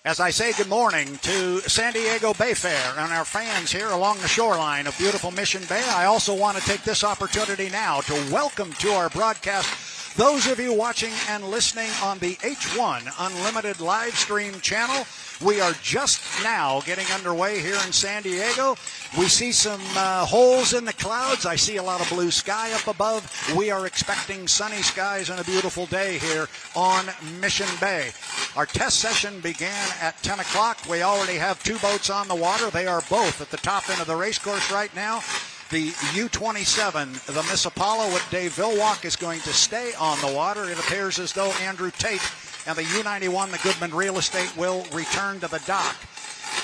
As I say good morning to San Diego Bayfair and our fans here along the shoreline of beautiful Mission Bay, I also want to take this opportunity now to welcome to our broadcast those of you watching and listening on the H1 Unlimited live stream channel. We are just now getting underway here in San Diego. We see some holes in the clouds. I see a lot of blue sky up above. We are expecting sunny skies and a beautiful day here on Mission Bay. Our test session began at 10 o'clock. We already have two boats on the water. They are both at the top end of the race course right now. The U-27, the Miss Apollo with Dave Vilwalk, is going to stay on the water. It appears as though Andrew Tate and the U-91, the Goodman Real Estate, will return to the dock.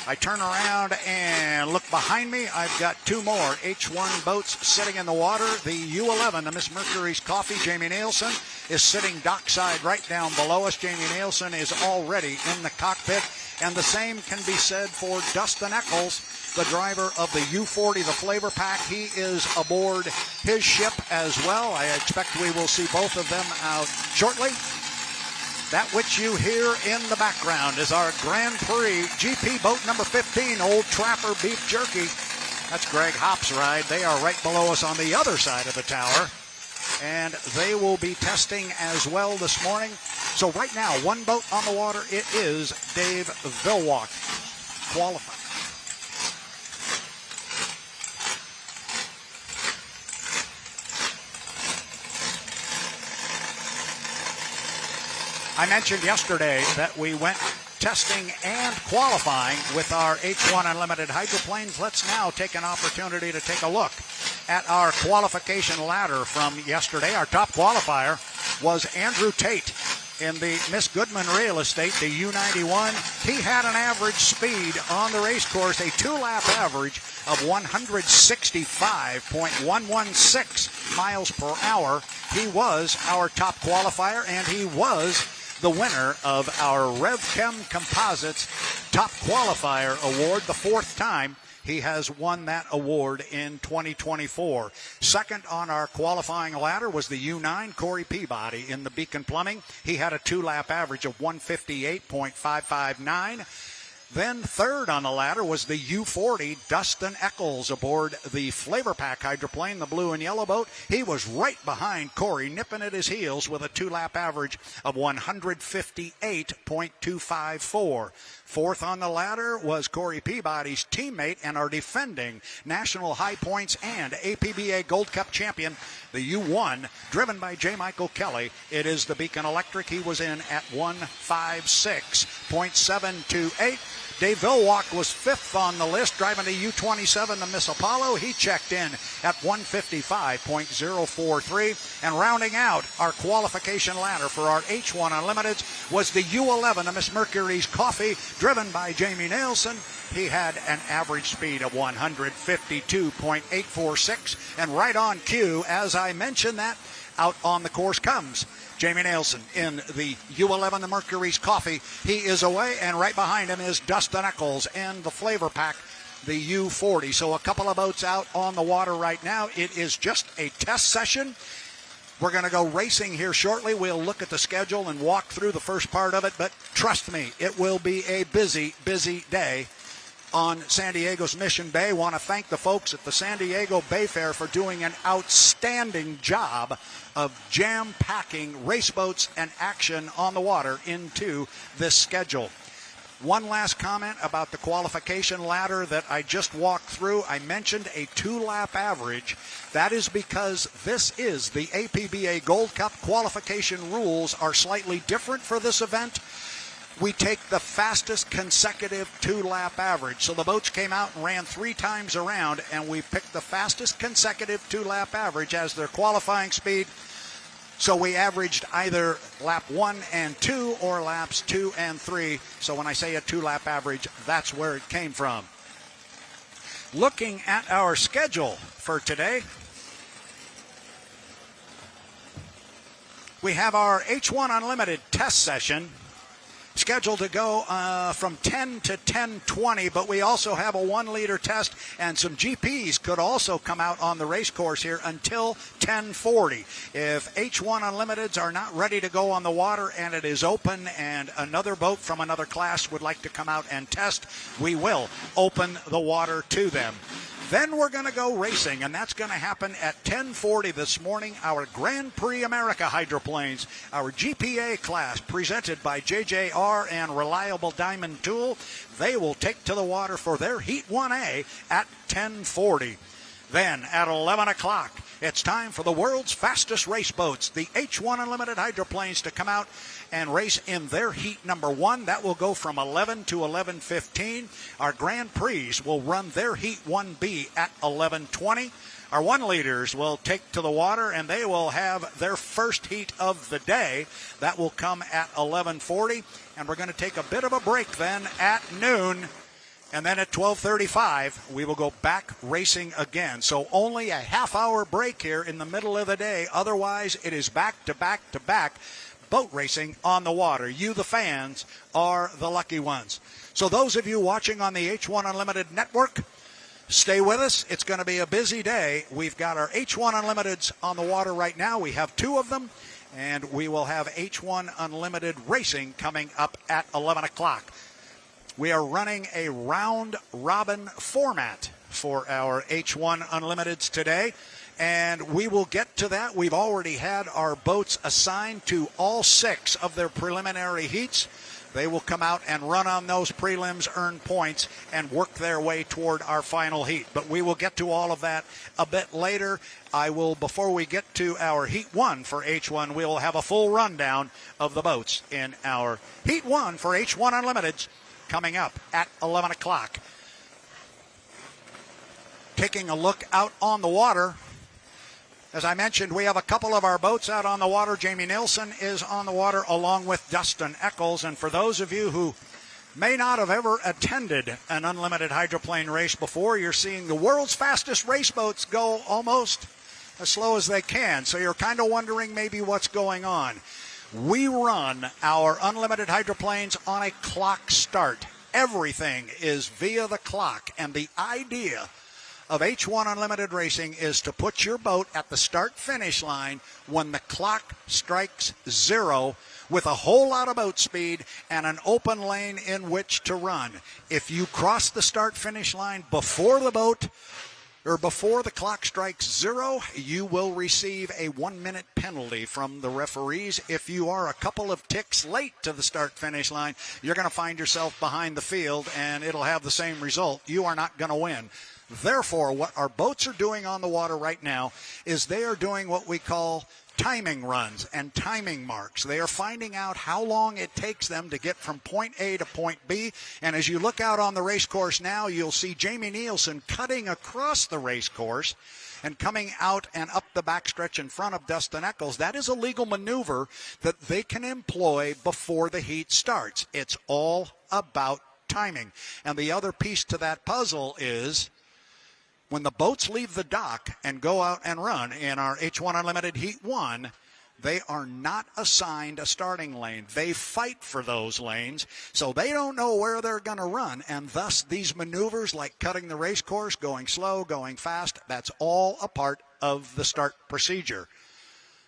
I turn around and look behind me. I've got two more H1 boats sitting in the water. The U-11, the Miss Mercurys Coffee, Jamie Nielsen, is sitting dockside right down below us. Jamie Nielsen is already in the cockpit. And the same can be said for Dustin Eccles, the driver of the U-40, the Flavor Pack. He is aboard his ship as well. I expect we will see both of them out shortly. That which you hear in the background is our Grand Prix GP boat number 15, Old Trapper Beef Jerky. That's Greg Hopp's ride. They are right below us on the other side of the tower, and they will be testing as well this morning. So right now, one boat on the water. It is Dave Vilwalk qualifying. I mentioned yesterday that we went testing and qualifying with our H1 Unlimited hydroplanes. Let's now take an opportunity to take a look at our qualification ladder from yesterday. Our top qualifier was Andrew Tate in the Miss Goodman Real Estate, the U-91. He had an average speed on the race course, a two-lap average of 165.116 miles per hour. He was our top qualifier, and he was the winner of our RevChem Composites Top Qualifier Award, the fourth time he has won that award in 2024. Second on our qualifying ladder was the U-9, Corey Peabody in the Beacon Plumbing. He had a two-lap average of 158.559. Then third on the ladder was the U-40, Dustin Eccles aboard the Flavor Pack hydroplane, the blue and yellow boat. He was right behind Corey, nipping at his heels with a two-lap average of 158.254. Fourth on the ladder was Corey Peabody's teammate and our defending National High Points and APBA Gold Cup champion, the U-1, driven by J. Michael Kelly. It is the Beacon Electric. He was in at 156.728. Dave Vilwalk was fifth on the list, driving the U-27, the Miss Apollo. He checked in at 155.043. And rounding out our qualification ladder for our H1 Unlimited was the U-11, the Miss Mercurys Coffee, driven by Jamie Nielsen. He had an average speed of 152.846. And right on cue, as I mentioned that, out on the course comes Jamie Nielsen in the U-11, the Mercurys Coffee. He is away, and right behind him is Dustin Eccles and the Flavor Pack, the U-40. So a couple of boats out on the water right now. It is just a test session. We're going to go racing here shortly. We'll look at the schedule and walk through the first part of it, but trust me, it will be a busy, busy day on San Diego's Mission Bay. Want to thank the folks at the San Diego Bayfair for doing an outstanding job of jam-packing race boats and action on the water into this schedule. One last comment about the qualification ladder that I just walked through. I mentioned a two-lap average. That is because this is the APBA Gold Cup. Qualification rules are slightly different for this event. We take the fastest consecutive two-lap average. So the boats came out and ran three times around, and we picked the fastest consecutive two-lap average as their qualifying speed. So we averaged either lap 1 and 2 or laps 2 and 3. So when I say a two-lap average, that's where it came from. Looking at our schedule for today, we have our H1 Unlimited test session scheduled to go from 10 to 10:20, but we also have a 1-liter test, and some GPs could also come out on the race course here until 10:40. If H1 Unlimiteds are not ready to go on the water and it is open and another boat from another class would like to come out and test, we will open the water to them. Then we're going to go racing, and that's going to happen at 10:40 this morning. Our Grand Prix America hydroplanes, our GPA class, presented by JJR and Reliable Diamond Tool, they will take to the water for their Heat 1A at 10:40. Then at 11 o'clock, it's time for the world's fastest race boats, the H1 Unlimited hydroplanes, to come out and race in their heat number 1. That will go from 11 to 11:15. Our Grand Prix will run their heat 1B at 11:20. Our 1-liters will take to the water, and they will have their first heat of the day. That will come at 11:40, and we're going to take a bit of a break then at noon. And then at 12:35, we will go back racing again. So only a half-hour break here in the middle of the day. Otherwise, it is back to back to back boat racing on the water. You, the fans, are the lucky ones. So those of you watching on the H1 Unlimited Network, stay with us. It's going to be a busy day. We've got our H1 Unlimiteds on the water right now. We have 2 of them, and we will have H1 Unlimited racing coming up at 11 o'clock. We are running a round-robin format for our H1 Unlimiteds today, and we will get to that. We've already had our boats assigned to all 6 of their preliminary heats. They will come out and run on those prelims, earn points, and work their way toward our final heat. But we will get to all of that a bit later. Before we get to our Heat 1 for H1, we will have a full rundown of the boats in our Heat 1 for H1 Unlimiteds coming up at 11 o'clock. Taking a look out on the water. As I mentioned, we have a couple of our boats out on the water. Jamie Nielsen is on the water along with Dustin Eccles. And for those of you who may not have ever attended an unlimited hydroplane race before, you're seeing the world's fastest race boats go almost as slow as they can. So you're kind of wondering maybe what's going on. We run our unlimited hydroplanes on a clock start. Everything is via the clock, and the idea of H1 Unlimited Racing is to put your boat at the start-finish line when the clock strikes 0 with a whole lot of boat speed and an open lane in which to run. If you cross the start-finish line before the clock strikes 0, you will receive a 1-minute penalty from the referees. If you are a couple of ticks late to the start-finish line, you're going to find yourself behind the field, and it'll have the same result. You are not going to win. Therefore, what our boats are doing on the water right now is they are doing what we call timing runs and timing marks. They are finding out how long it takes them to get from point A to point B. And as you look out on the race course now, you'll see Jamie Nielsen cutting across the race course and coming out and up the backstretch in front of Dustin Eccles. That is a legal maneuver that they can employ before the heat starts. It's all about timing. And the other piece to that puzzle is when the boats leave the dock and go out and run in our H1 Unlimited Heat 1, they are not assigned a starting lane. They fight for those lanes, so they don't know where they're going to run, and thus these maneuvers like cutting the race course, going slow, going fast, that's all a part of the start procedure.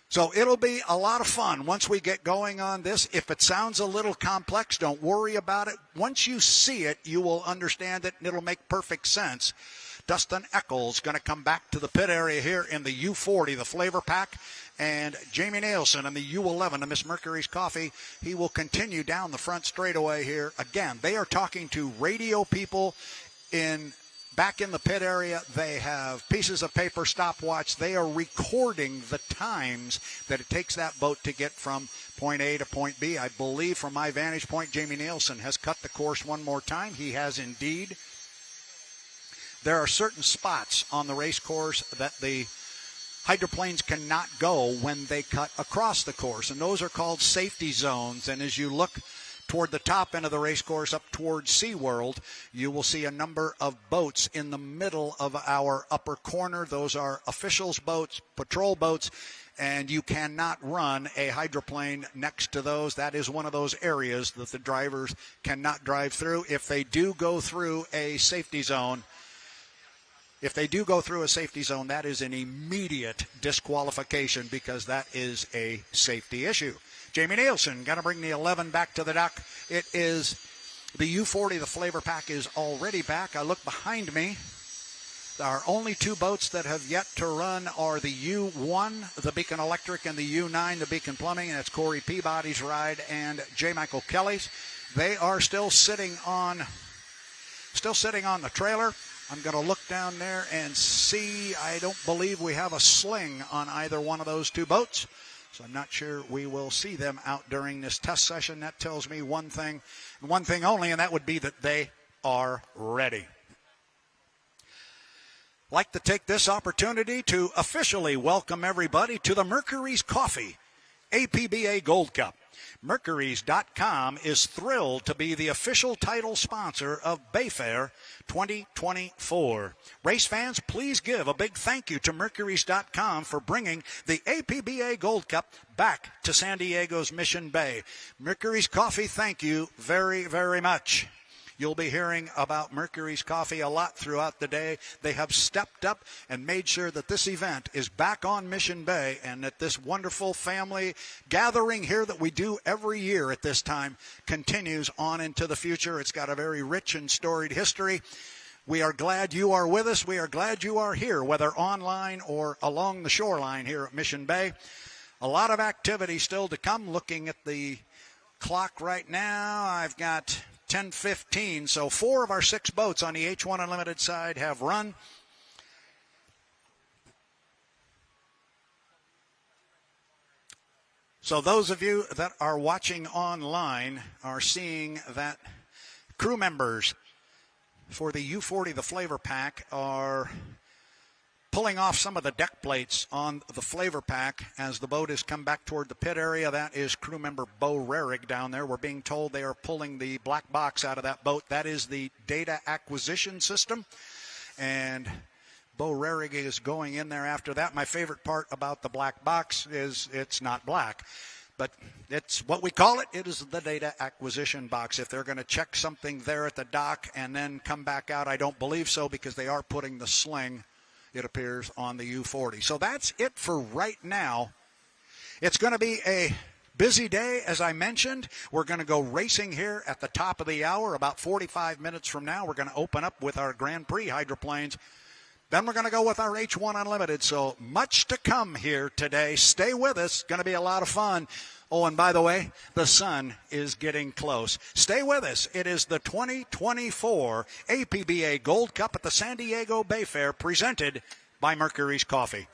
So it'll be a lot of fun once we get going on this. If it sounds a little complex, don't worry about it. Once you see it, you will understand it, and it'll make perfect sense. Dustin Eccles going to come back to the pit area here in the U40, the flavor pack, and Jamie Nielsen in the U11, the Miss Mercurys Coffee. He will continue down the front straightaway here. Again, they are talking to radio people back in the pit area. They have pieces of paper, stopwatch. They are recording the times that it takes that boat to get from point A to point B. I believe from my vantage point, Jamie Nielsen has cut the course one more time. He has indeed. There are certain spots on the race course that the hydroplanes cannot go when they cut across the course, and those are called safety zones. And as you look toward the top end of the race course, up towards SeaWorld, you will see a number of boats in the middle of our upper corner. Those are officials' boats, patrol boats, and you cannot run a hydroplane next to those. That is one of those areas that the drivers cannot drive through. If they do go through a safety zone, that is an immediate disqualification because that is a safety issue. Jamie Nielsen going to bring the 11 back to the dock. It is the U40. The flavor pack is already back. I look behind me. Our only two boats that have yet to run are the U1, the Beacon Electric, and the U9, the Beacon Plumbing, and it's Corey Peabody's ride and J. Michael Kelly's. They are still sitting on the trailer. I'm going to look down there and see. I don't believe we have a sling on either one of those two boats. So I'm not sure we will see them out during this test session. That tells me one thing, and one thing only, and that would be that they are ready. I'd like to take this opportunity to officially welcome everybody to the Mercurys Coffee APBA Gold Cup. Mercurys.com is thrilled to be the official title sponsor of Bayfair 2024. Race fans, please give a big thank you to Mercurys.com for bringing the APBA Gold Cup back to San Diego's Mission Bay. Mercurys Coffee, thank you very, very much. You'll be hearing about Mercurys Coffee a lot throughout the day. They have stepped up and made sure that this event is back on Mission Bay and that this wonderful family gathering here that we do every year at this time continues on into the future. It's got a very rich and storied history. We are glad you are with us. We are glad you are here, whether online or along the shoreline here at Mission Bay. A lot of activity still to come. Looking at the clock right now, I've got 10:15, so 4 of our 6 boats on the H1 Unlimited side have run. So those of you that are watching online are seeing that crew members for the U40, the flavor pack, are pulling off some of the deck plates on the flavor pack as the boat has come back toward the pit area. That is crew member Bo Rarig down there. We're being told they are pulling the black box out of that boat. That is the data acquisition system. And Bo Rarig is going in there after that. My favorite part about the black box is it's not black, but it's what we call it. It is the data acquisition box. If they're going to check something there at the dock and then come back out, I don't believe so, because they are putting the sling, it appears, on the U40. So that's it for right now. It's going to be a busy day, as I mentioned. We're going to go racing here at the top of the hour. About 45 minutes from now, we're going to open up with our Grand Prix hydroplanes. Then we're going to go with our H1 Unlimited. So much to come here today. Stay with us. It's going to be a lot of fun. Oh, and by the way, the sun is getting close. Stay with us. It is the 2024 APBA Gold Cup at the San Diego Bayfair, presented by Mercurys Coffee.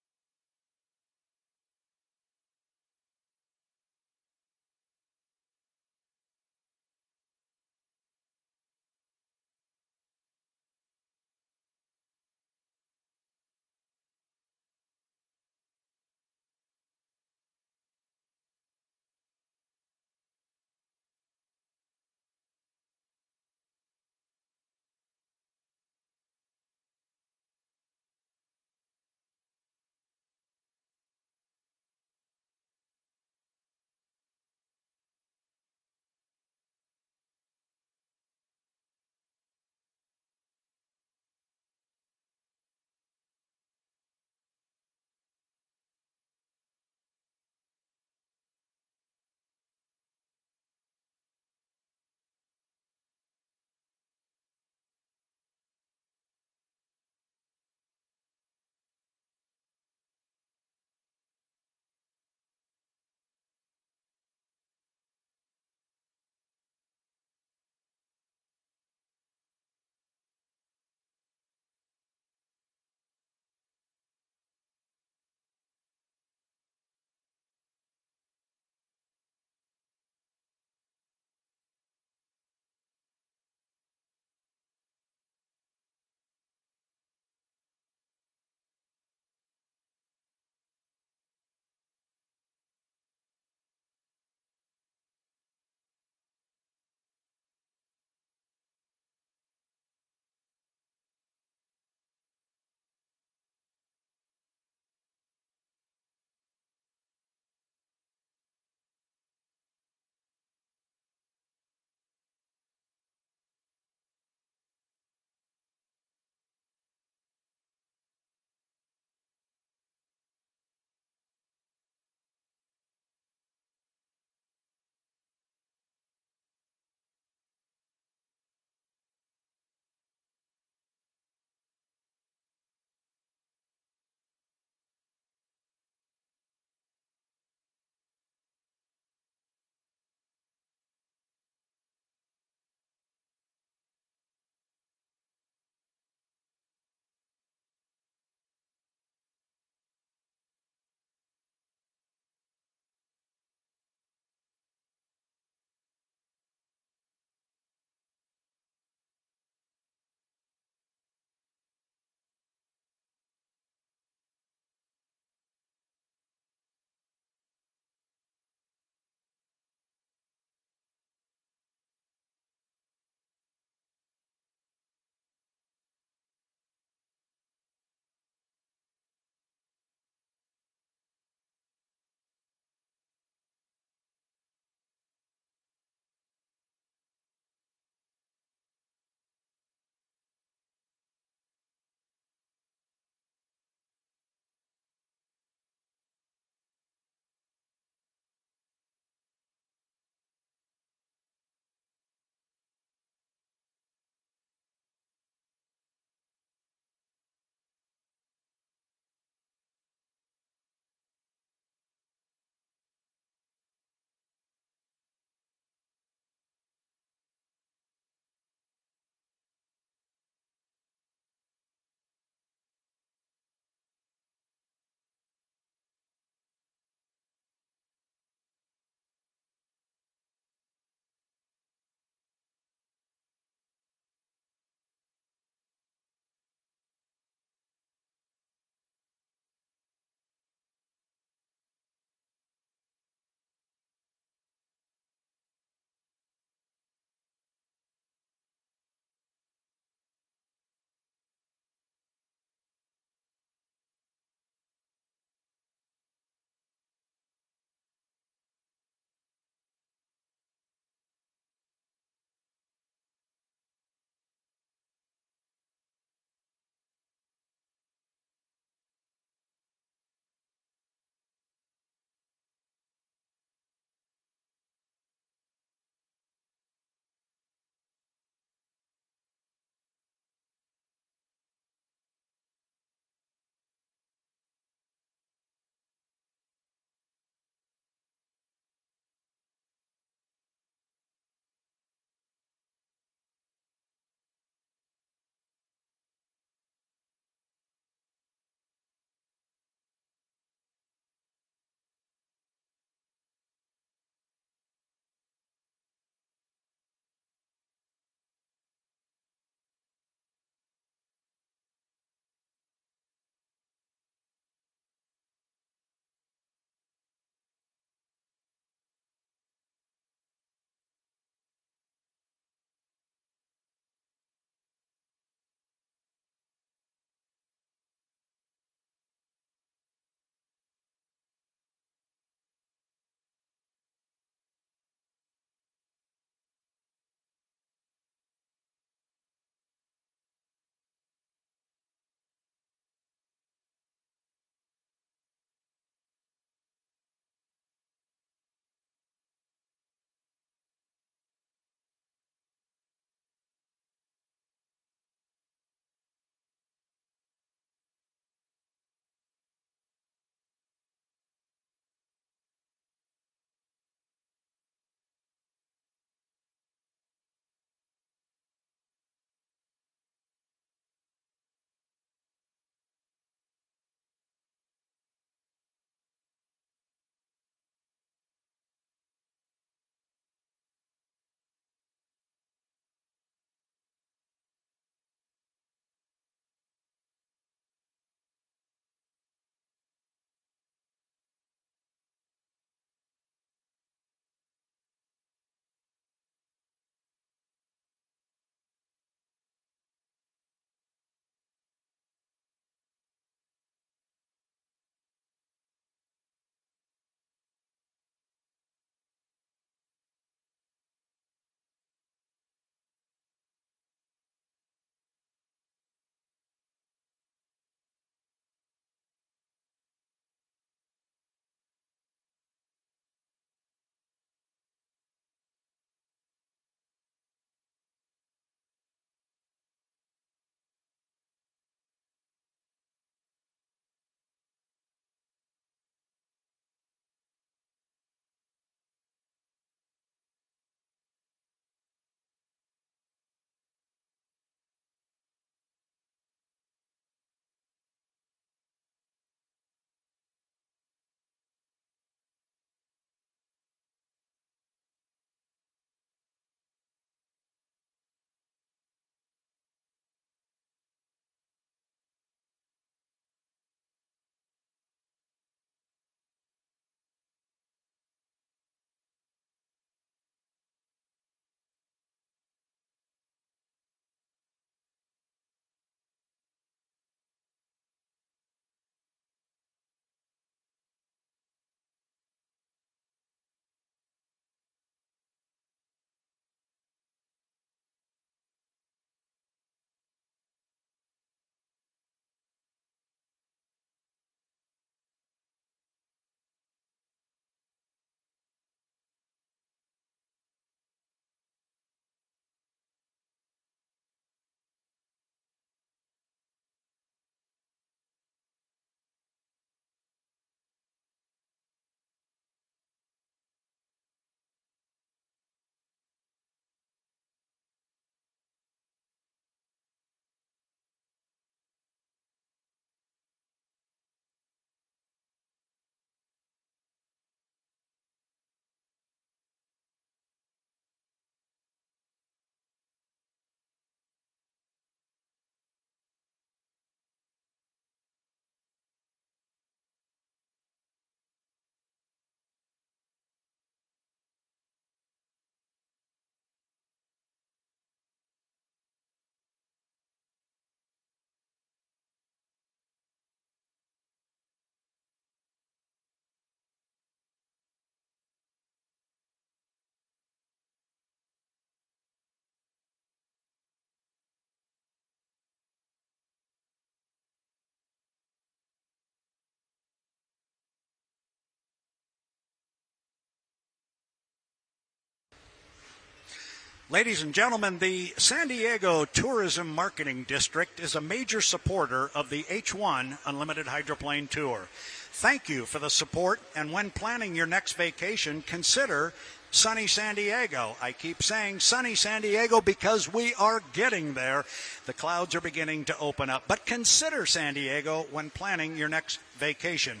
Ladies and gentlemen, the San Diego Tourism Marketing District is a major supporter of the H1 Unlimited Hydroplane Tour. Thank you for the support, and when planning your next vacation, consider sunny San Diego. I keep saying sunny San Diego because we are getting there. The clouds are beginning to open up, but consider San Diego when planning your next vacation.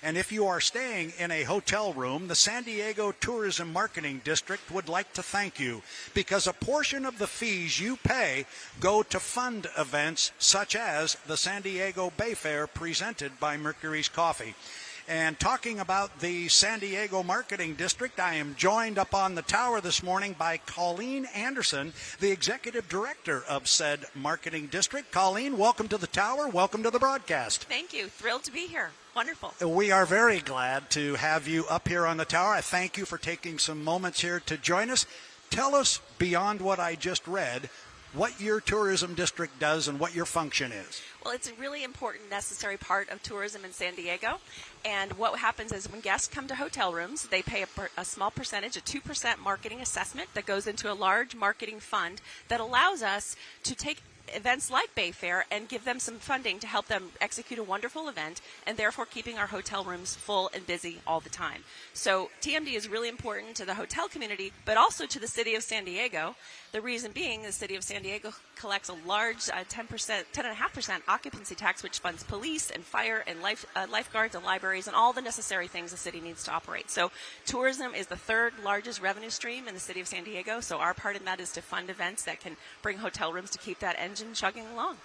And if you are staying in a hotel room, the San Diego Tourism Marketing District would like to thank you because a portion of the fees you pay go to fund events such as the San Diego Bayfair presented by Mercurys Coffee. And talking about the San Diego Marketing District, I am joined up on the tower this morning by Colleen Anderson, the Executive Director of said Marketing District. Colleen, welcome to the tower. Welcome to the broadcast. Thank you. Thrilled to be here. Wonderful. We are very glad to have you up here on the tower. I thank you for taking some moments here to join us. Tell us, beyond what I just read, what your tourism district does and what your function is. Well, it's a really important, necessary part of tourism in San Diego. And what happens is when guests come to hotel rooms, they pay a small percentage, a 2% marketing assessment that goes into a large marketing fund that allows us to take events like Bayfair and give them some funding to help them execute a wonderful event and therefore keeping our hotel rooms full and busy all the time. So TMD is really important to the hotel community, but also to the city of San Diego. The reason being the city of San Diego collects a large 10.5% occupancy tax, which funds police and fire and lifeguards and libraries and all the necessary things the city needs to operate. So tourism is the third largest revenue stream in the city of San Diego. So our part in that is to fund events that can bring hotel rooms to keep that engine chugging along.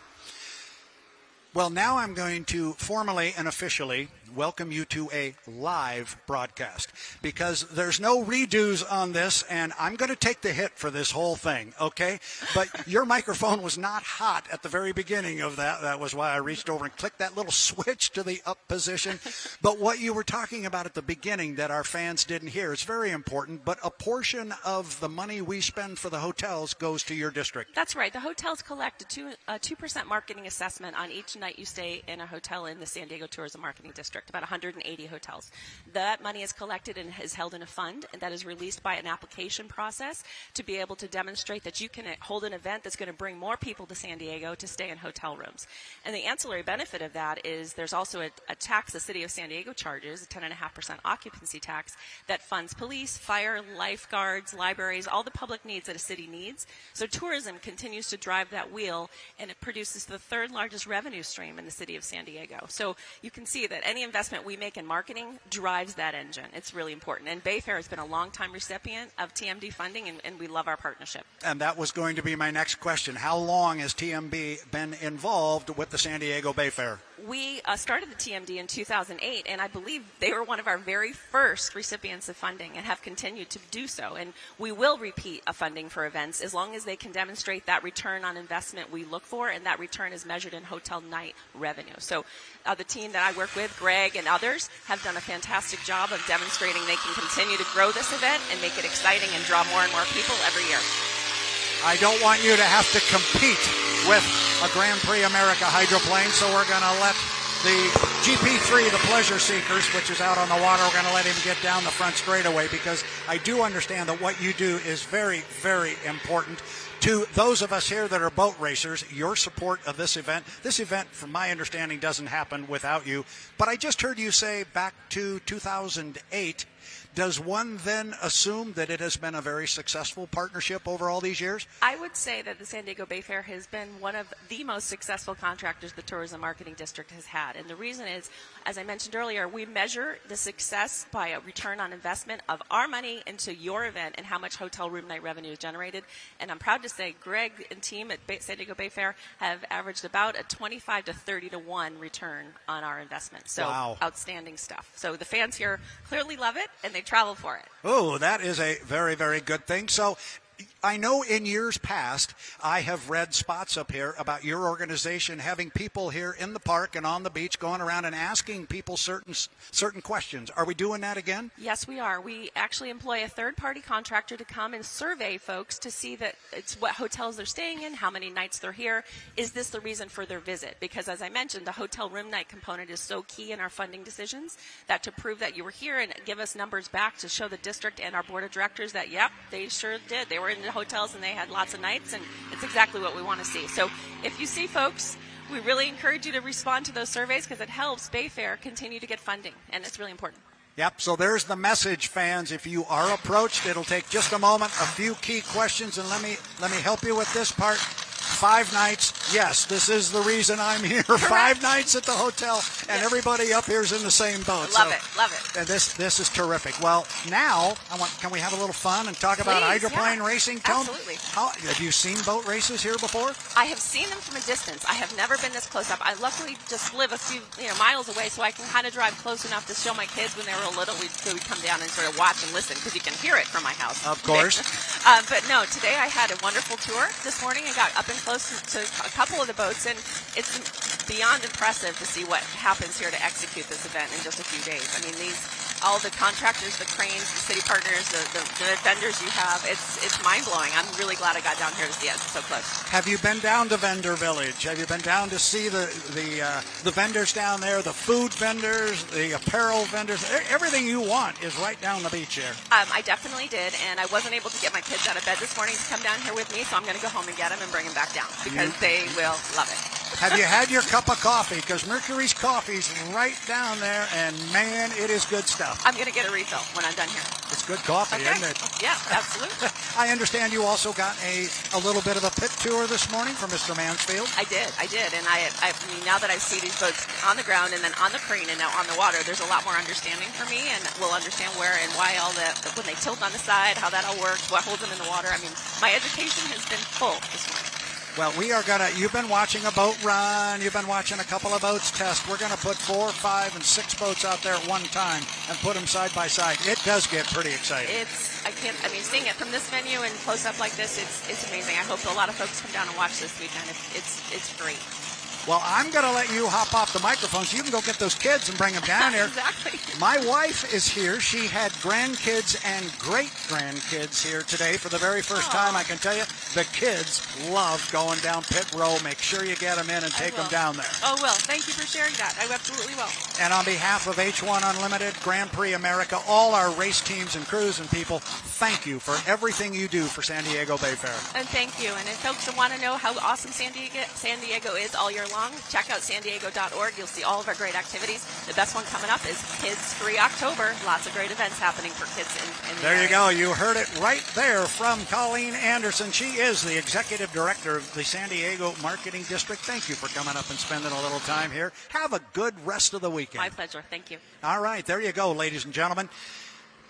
Well, now I'm going to formally and officially welcome you to a live broadcast because there's no redos on this, and I'm going to take the hit for this whole thing, okay? But your microphone was not hot at the very beginning of that. That was why I reached over and clicked that little switch to the up position. But what you were talking about at the beginning that our fans didn't hear is very important, but a portion of the money we spend for the hotels goes to your district. That's right. The hotels collect a 2% marketing assessment on each night you stay in a hotel in the San Diego Tourism Marketing District, about 180 hotels. That money is collected and is held in a fund, and that is released by an application process to be able to demonstrate that you can hold an event that's going to bring more people to San Diego to stay in hotel rooms. And the ancillary benefit of that is there's also a tax the city of San Diego charges, a 10.5% occupancy tax, that funds police, fire, lifeguards, libraries, all the public needs that a city needs. So tourism continues to drive that wheel, and it produces the third largest revenue stream in the city of San Diego. So you can see that any investment we make in marketing drives that engine. It's really important. And Bayfair has been a long-time recipient of TMD funding, and we love our partnership. And that was going to be my next question. How long has TMB been involved with the San Diego Bayfair? We started the TMD in 2008, and I believe they were one of our very first recipients of funding and have continued to do so. And we will repeat a funding for events as long as they can demonstrate that return on investment we look for, and that return is measured in hotel night revenue. So the team that I work with, Greg and others, have done a fantastic job of demonstrating they can continue to grow this event and make it exciting and draw more and more people every year. I don't want you to have to compete with a Grand Prix America hydroplane, so we're going to let the GP3, the pleasure seekers, which is out on the water, we're going to let him get down the front straightaway because I do understand that what you do is very, very important to those of us here that are boat racers. Your support of this event, from my understanding, doesn't happen without you. But I just heard you say back to 2008. Does one then assume that it has been a very successful partnership over all these years? I would say that the San Diego Bayfair has been one of the most successful contractors the Tourism Marketing District has had. And the reason is, as I mentioned earlier, we measure the success by a return on investment of our money into your event and how much hotel room night revenue is generated. And I'm proud to say Greg and team at San Diego Bayfair have averaged about a 25 to 30 to 1 return on our investment. So wow. Outstanding stuff. So the fans here clearly love it, and they travel for it. Oh, that is a very, very good thing. So I know in years past, I have read spots up here about your organization having people here in the park and on the beach going around and asking people certain questions. Are we doing that again? Yes, we are. We actually employ a third-party contractor to come and survey folks to see that it's what hotels they're staying in, how many nights they're here. Is this the reason for their visit? Because as I mentioned, the hotel room night component is so key in our funding decisions that to prove that you were here and give us numbers back to show the district and our board of directors that, yep, they sure did. They were in the hotels and they had lots of nights, and it's exactly what we want to see. So if you see folks, we really encourage you to respond to those surveys because it helps Bayfair continue to get funding, and it's really important. Yep, so there's the message, fans. If you are approached, it'll take just a moment, a few key questions, and let me help you with this part. 5 nights, yes, this is the reason I'm here. Correct. 5 nights at the hotel, and everybody up here is in the same boat. Love it. And this is terrific. Well, now, can we have a little fun and talk about hydroplane racing? Absolutely. Have you seen boat races here before? I have seen them from a distance. I have never been this close up. I luckily just live a few miles away, so I can kind of drive close enough to show my kids when they were little. We'd come down and sort of watch and listen because you can hear it from my house. Of course. But no, today I had a wonderful tour this morning and got up and close to a couple of the boats, and it's beyond impressive to see what happens here to execute this event in just a few days. I mean, all the contractors, the cranes, the city partners, the vendors you have, it's mind-blowing. I'm really glad I got down here to see it so close. Have you been down to Vendor Village? Have you been down to see the vendors down there, the food vendors, the apparel vendors? Everything you want is right down the beach here. I definitely did, and I wasn't able to get my kids out of bed this morning to come down here with me, so I'm going to go home and get them and bring them back down because they will love it. Have you had your cup of coffee? Because Mercurys Coffee's right down there, and man, it is good stuff. I'm going to get a refill when I'm done here. It's good coffee, okay. isn't it? Yeah, absolutely. I understand you also got a little bit of a pit tour this morning from Mr. Mansfield. I did, and I mean, now that I see these boats on the ground and then on the crane and now on the water, there's a lot more understanding for me, and we'll understand where and why when they tilt on the side, how that all works, what holds them in the water. I mean, my education has been full this morning. Well, you've been watching a boat run, you've been watching a couple of boats test. We're going to put 4, 5, and 6 boats out there at one time and put them side by side. It does get pretty exciting. Seeing it from this venue and close up like this, it's amazing. I hope a lot of folks come down and watch this weekend. It's great. Well, I'm going to let you hop off the microphone so you can go get those kids and bring them down here. Exactly. My wife is here. She had grandkids and great-grandkids here today for the very first time. I can tell you, the kids love going down pit row. Make sure you get them in and take them down there. Oh, well, thank you for sharing that. I absolutely will. And on behalf of H1 Unlimited, Grand Prix America, all our race teams and crews and people, thank you for everything you do for San Diego Bayfair. And thank you. And if folks want to know how awesome San Diego is all year long, check out sandiego.org. You'll see all of our great activities. The best one coming up is Kids Free October. Lots of great events happening for kids in the There area. you go. You heard it right there from Colleen Anderson. She is the Executive Director of the San Diego Marketing District. Thank you for coming up and spending a little time here. Have a good rest of the weekend. My pleasure. Thank you. All right. There you go, ladies and gentlemen.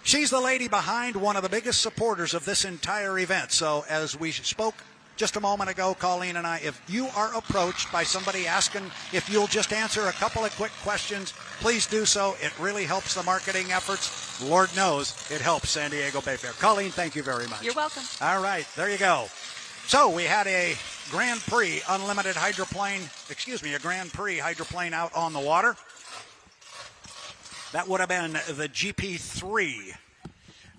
She's the lady behind one of the biggest supporters of this entire event. So as we spoke just a moment ago, Colleen and I, if you are approached by somebody asking if you'll just answer a couple of quick questions, please do so. It really helps the marketing efforts. Lord knows it helps San Diego Bayfair. Colleen, thank you very much. You're welcome. All right, there you go. So we had a Grand Prix unlimited hydroplane, a Grand Prix hydroplane out on the water. That would have been the GP3.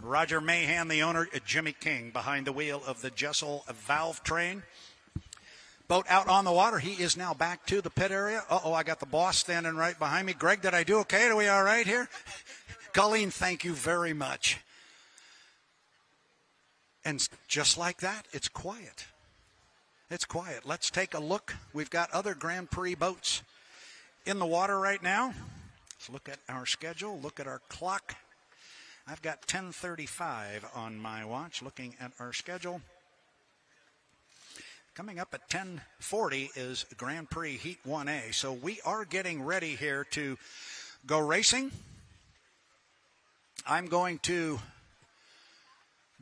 Roger Mahan, the owner, Jimmy King, behind the wheel of the Jessel valve train. Boat out on the water. He is now back to the pit area. I got the boss standing right behind me. Greg, did I do okay? Are we all right here? Colleen, thank you very much. And just like that, it's quiet. It's quiet. Let's take a look. We've got other Grand Prix boats in the water right now. Let's look at our schedule, look at our clock. I've got 10:35 on my watch, looking at our schedule. Coming up at 10:40 is Grand Prix Heat 1A. So we are getting ready here to go racing. I'm going to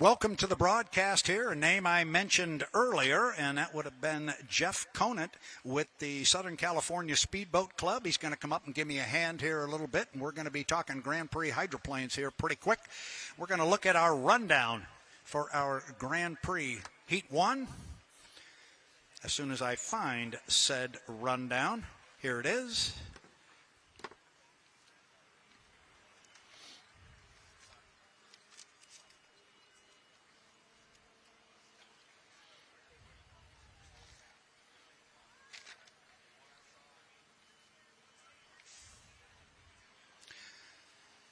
welcome to the broadcast here a name I mentioned earlier, and that would have been Jeff Conant with the Southern California Speedboat Club. He's going to come up and give me a hand here a little bit, and we're going to be talking Grand Prix hydroplanes here pretty quick. We're going to look at our rundown for our Grand Prix Heat 1. As soon as I find said rundown, here it is.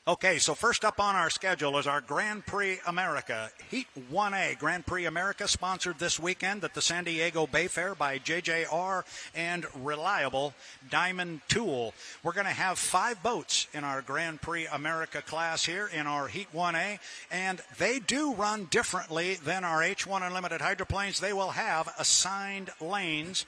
Okay, so first up on our schedule is our Grand Prix America. Heat 1A, Grand Prix America, sponsored this weekend at the San Diego Bayfair by JJR and Reliable Diamond Tool. We're going to have 5 boats in our Grand Prix America class here in our Heat 1A, and they do run differently than our H1 Unlimited hydroplanes. They will have assigned lanes.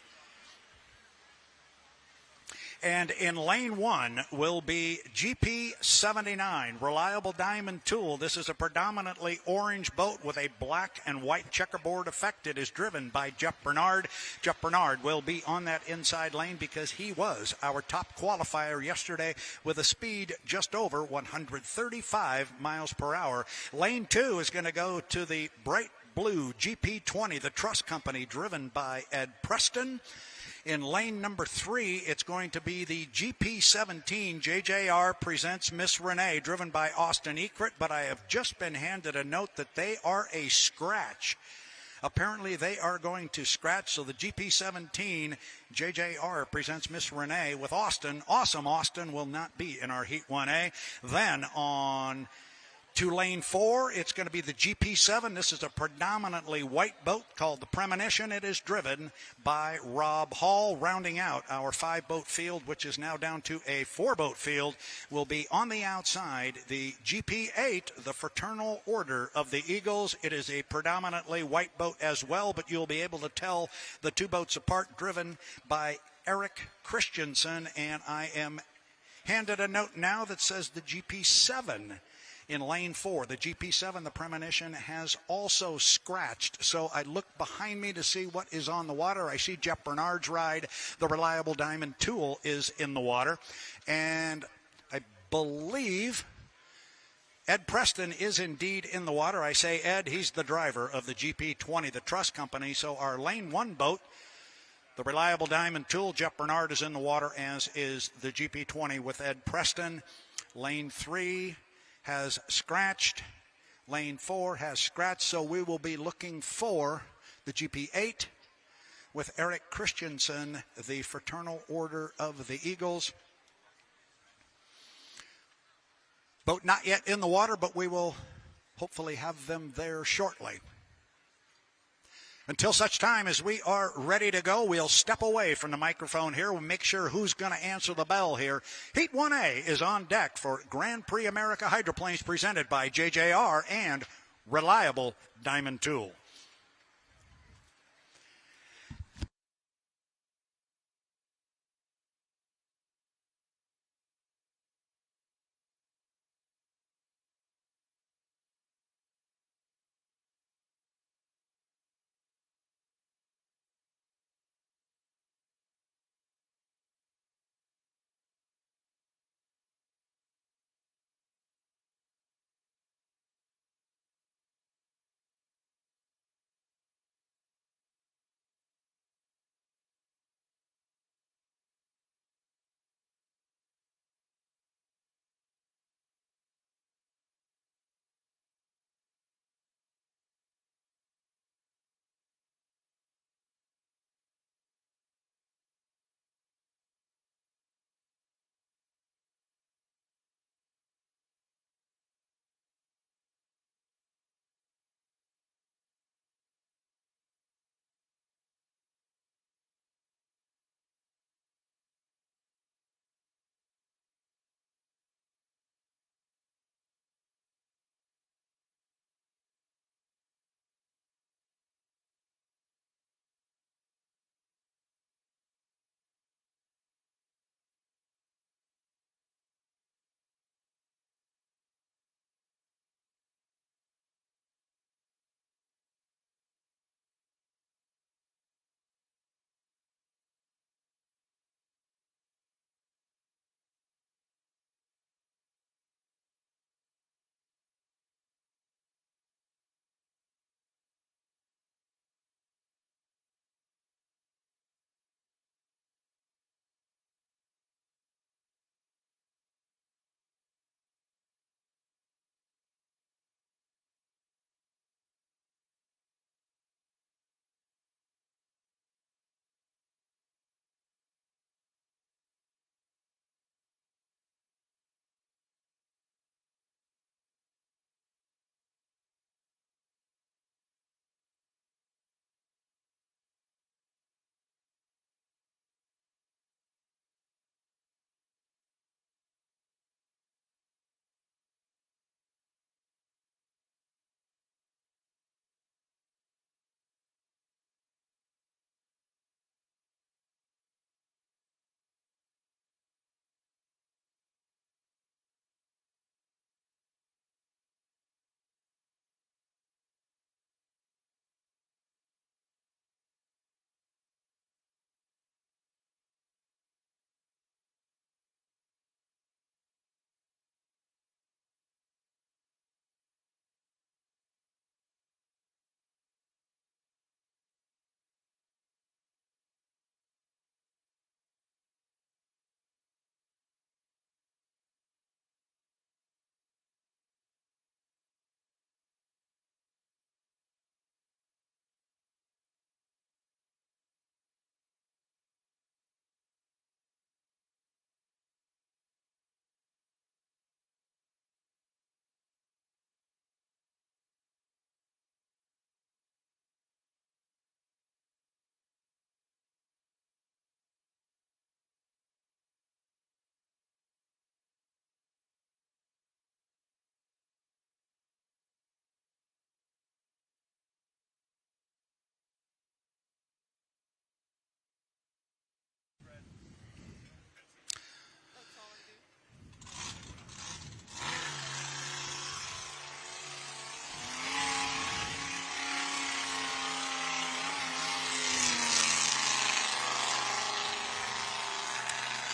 And in lane 1 will be GP79, Reliable Diamond Tool. This is a predominantly orange boat with a black and white checkerboard effect. It is driven by Jeff Bernard. Jeff Bernard will be on that inside lane because he was our top qualifier yesterday with a speed just over 135 miles per hour. Lane 2 is going to go to the bright blue GP20, the Trust Company, driven by Ed Preston. In lane number 3, it's going to be the GP17 JJR Presents Miss Renee, driven by Austin Ekrit, but I have just been handed a note that they are a scratch. Apparently they are going to scratch, so the GP17 JJR Presents Miss Renee with Austin. Awesome Austin will not be in our Heat 1A. Then on to lane 4, it's going to be the GP7. This is a predominantly white boat called the Premonition. It is driven by Rob Hall. Rounding out our 5-boat field, which is now down to a 4-boat field, will be on the outside the GP8, the Fraternal Order of the Eagles. It is a predominantly white boat as well, but you'll be able to tell the 2 boats apart, driven by Eric Christensen. And I am handed a note now that says the GP7 in lane 4. The GP7, the Premonition, has also scratched. So I look behind me to see what is on the water. I see Jeff Bernard's ride. The Reliable Diamond Tool is in the water. And I believe Ed Preston is indeed in the water. I say Ed, he's the driver of the GP20, the Trust Company. So our lane 1 boat, the Reliable Diamond Tool, Jeff Bernard is in the water, as is the GP20 with Ed Preston. Lane 3 has scratched. Lane 4 has scratched, so we will be looking for the GP8 with Eric Christensen, the Fraternal Order of the Eagles. Boat not yet in the water, but we will hopefully have them there shortly. Until such time as we are ready to go, we'll step away from the microphone here. We'll make sure who's going to answer the bell here. Heat 1A is on deck for Grand Prix America hydroplanes presented by JJR and Reliable Diamond Tool.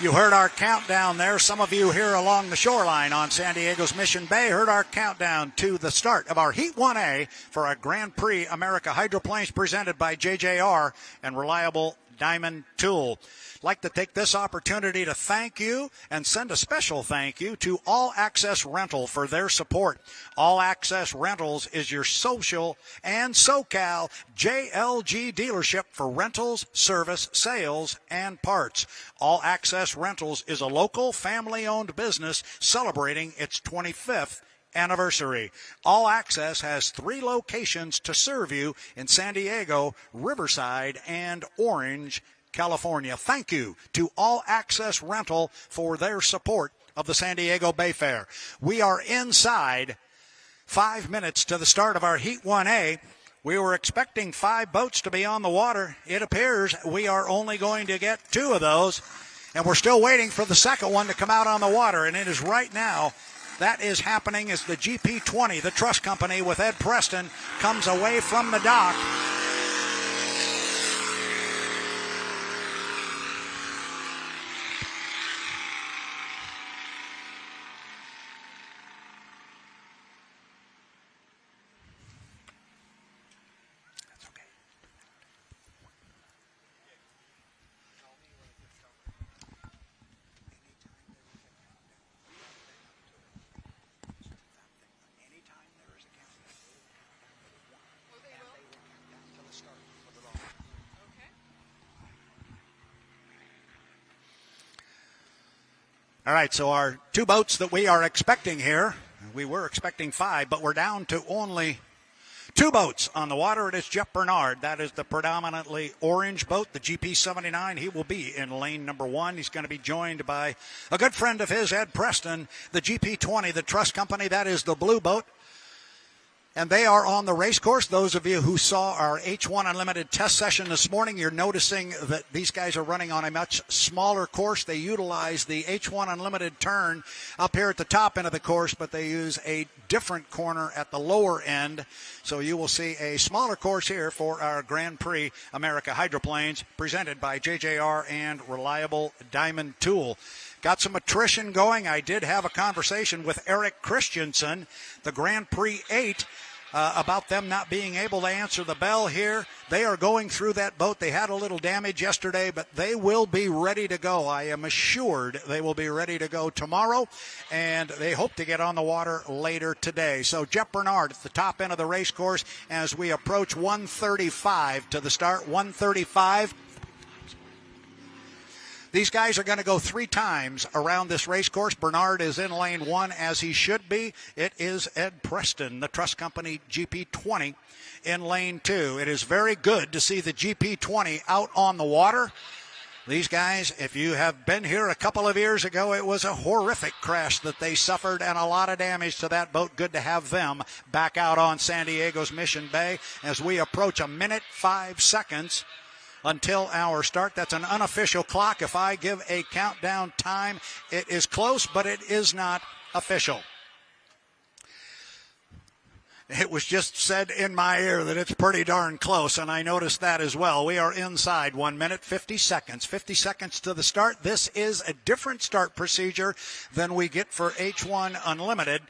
You heard our countdown there. Some of you here along the shoreline on San Diego's Mission Bay heard our countdown to the start of our Heat 1A for our Grand Prix America hydroplanes presented by JJR and Reliable Diamond Tool. I'd like to take this opportunity to thank you and send a special thank you to All Access Rental for their support. All Access Rentals is your social and SoCal JLG dealership for rentals, service, sales, and parts. All Access Rentals is a local family-owned business celebrating its 25th anniversary. All Access has 3 locations to serve you in San Diego, Riverside, and Orange, California. Thank you to All Access Rental for their support of the San Diego Bayfair. We are inside 5 minutes to the start of our Heat 1A. We were expecting 5 boats to be on the water. It appears we are only going to get 2 of those, and we're still waiting for the second one to come out on the water, and it is right now. That is happening as the GP20, the trust company with Ed Preston, comes away from the dock. All right, so our 2 boats that we are expecting here, we were expecting 5, but we're down to only 2 boats on the water. It is Jeff Bernard. That is the predominantly orange boat, the GP79. He will be in lane number 1. He's going to be joined by a good friend of his, Ed Preston, the GP20, the trust company. That is the blue boat. And they are on the race course. Those of you who saw our H1 Unlimited test session this morning, you're noticing that these guys are running on a much smaller course. They utilize the H1 Unlimited turn up here at the top end of the course, but they use a different corner at the lower end. So you will see a smaller course here for our Grand Prix America hydroplanes presented by JJR and Reliable Diamond Tool. Got some attrition going. I did have a conversation with Eric Christensen, the Grand Prix 8, about them not being able to answer the bell here. They are going through that boat. They had a little damage yesterday, but they will be ready to go. I am assured they will be ready to go tomorrow, and they hope to get on the water later today. So Jeff Bernard at the top end of the race course as we approach 1:35 to the start. 1:35. These guys are going to go 3 times around this race course. Bernard is in lane 1 as he should be. It is Ed Preston, the trust company GP20, in lane 2. It is very good to see the GP20 out on the water. These guys, if you have been here a couple of years ago, it was a horrific crash that they suffered and a lot of damage to that boat. Good to have them back out on San Diego's Mission Bay as we approach 1 minute 5 seconds until our start. That's an unofficial clock. If I give a countdown time, it is close, but it is not official. It was just said in my ear that it's pretty darn close, and I noticed that as well. We are inside 1 minute, 50 seconds. 50 seconds to the start. This is a different start procedure than we get for H1 Unlimited.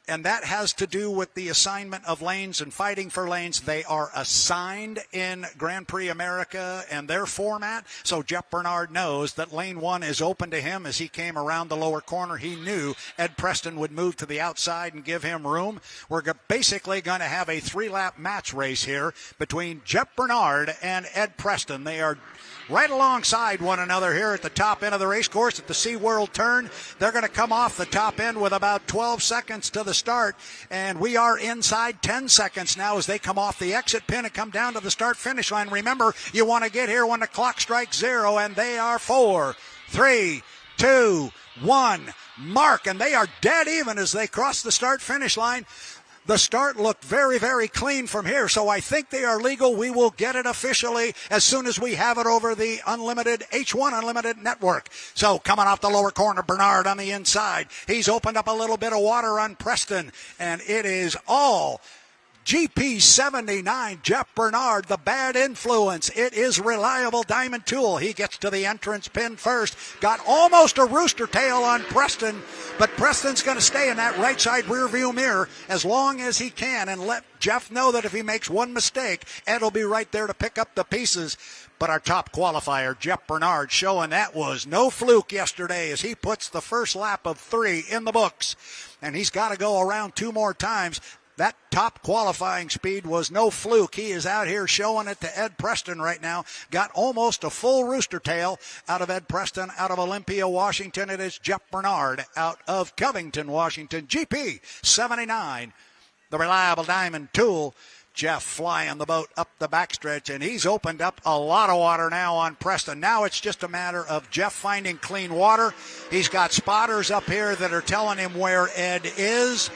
And that has to do with the assignment of lanes and fighting for lanes. They are assigned in Grand Prix America and their format. So Jeff Bernard knows that lane 1 is open to him as he came around the lower corner. He knew Ed Preston would move to the outside and give him room. We're basically going to have a 3-lap match race here between Jeff Bernard and Ed Preston. They are right alongside one another here at the top end of the race course at the SeaWorld turn. They're going to come off the top end with about 12 seconds to the start, and we are inside 10 seconds now as they come off the exit pin and come down to the start-finish line. Remember, you want to get here when the clock strikes 0, and they are 4, 3, 2, 1, mark, and they are dead even as they cross the start-finish line. The start looked very, very clean from here, so I think they are legal. We will get it officially as soon as we have it over the Unlimited H1 Unlimited network. So coming off the lower corner, Bernard on the inside. He's opened up a little bit of water on Preston, and it is all GP79, Jeff Bernard, the bad influence. It is Reliable Diamond Tool. He gets to the entrance pin first. Got almost a rooster tail on Preston, but Preston's going to stay in that right side rear view mirror as long as he can and let Jeff know that if he makes one mistake, Ed will be right there to pick up the pieces. But our top qualifier, Jeff Bernard, showing that was no fluke yesterday as he puts the first lap of 3 in the books. And he's got to go around 2 more times. That top qualifying speed was no fluke. He is out here showing it to Ed Preston right now. Got almost a full rooster tail out of Ed Preston out of Olympia, Washington. It is Jeff Bernard out of Covington, Washington. GP 79, the Reliable Diamond Tool. Jeff flying the boat up the backstretch, and he's opened up a lot of water now on Preston. Now it's just a matter of Jeff finding clean water. He's got spotters up here that are telling him where Ed is.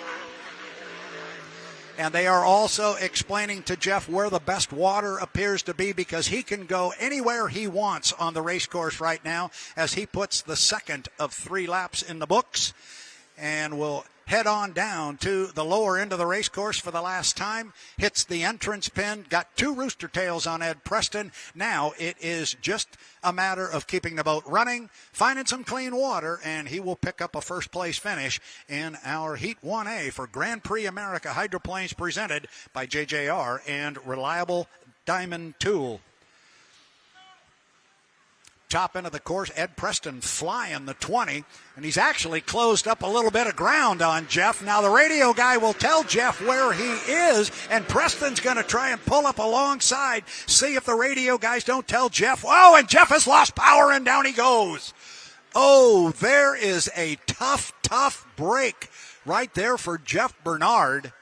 And they are also explaining to Jeff where the best water appears to be because he can go anywhere he wants on the race course right now as he puts the second of 3 laps in the books and will head on down to the lower end of the race course for the last time. Hits the entrance pin. Got 2 rooster tails on Ed Preston. Now it is just a matter of keeping the boat running, finding some clean water, and he will pick up a first-place finish in our Heat 1A for Grand Prix America Hydroplanes presented by JJR and Reliable Diamond Tool. Top end of the course, Ed Preston flying the 20, and he's actually closed up a little bit of ground on Jeff. Now the radio guy will tell Jeff where he is, and Preston's going to try and pull up alongside, see if the radio guys don't tell Jeff. Oh, and Jeff has lost power, and down he goes. Oh, there is a tough break right there for Jeff Bernard.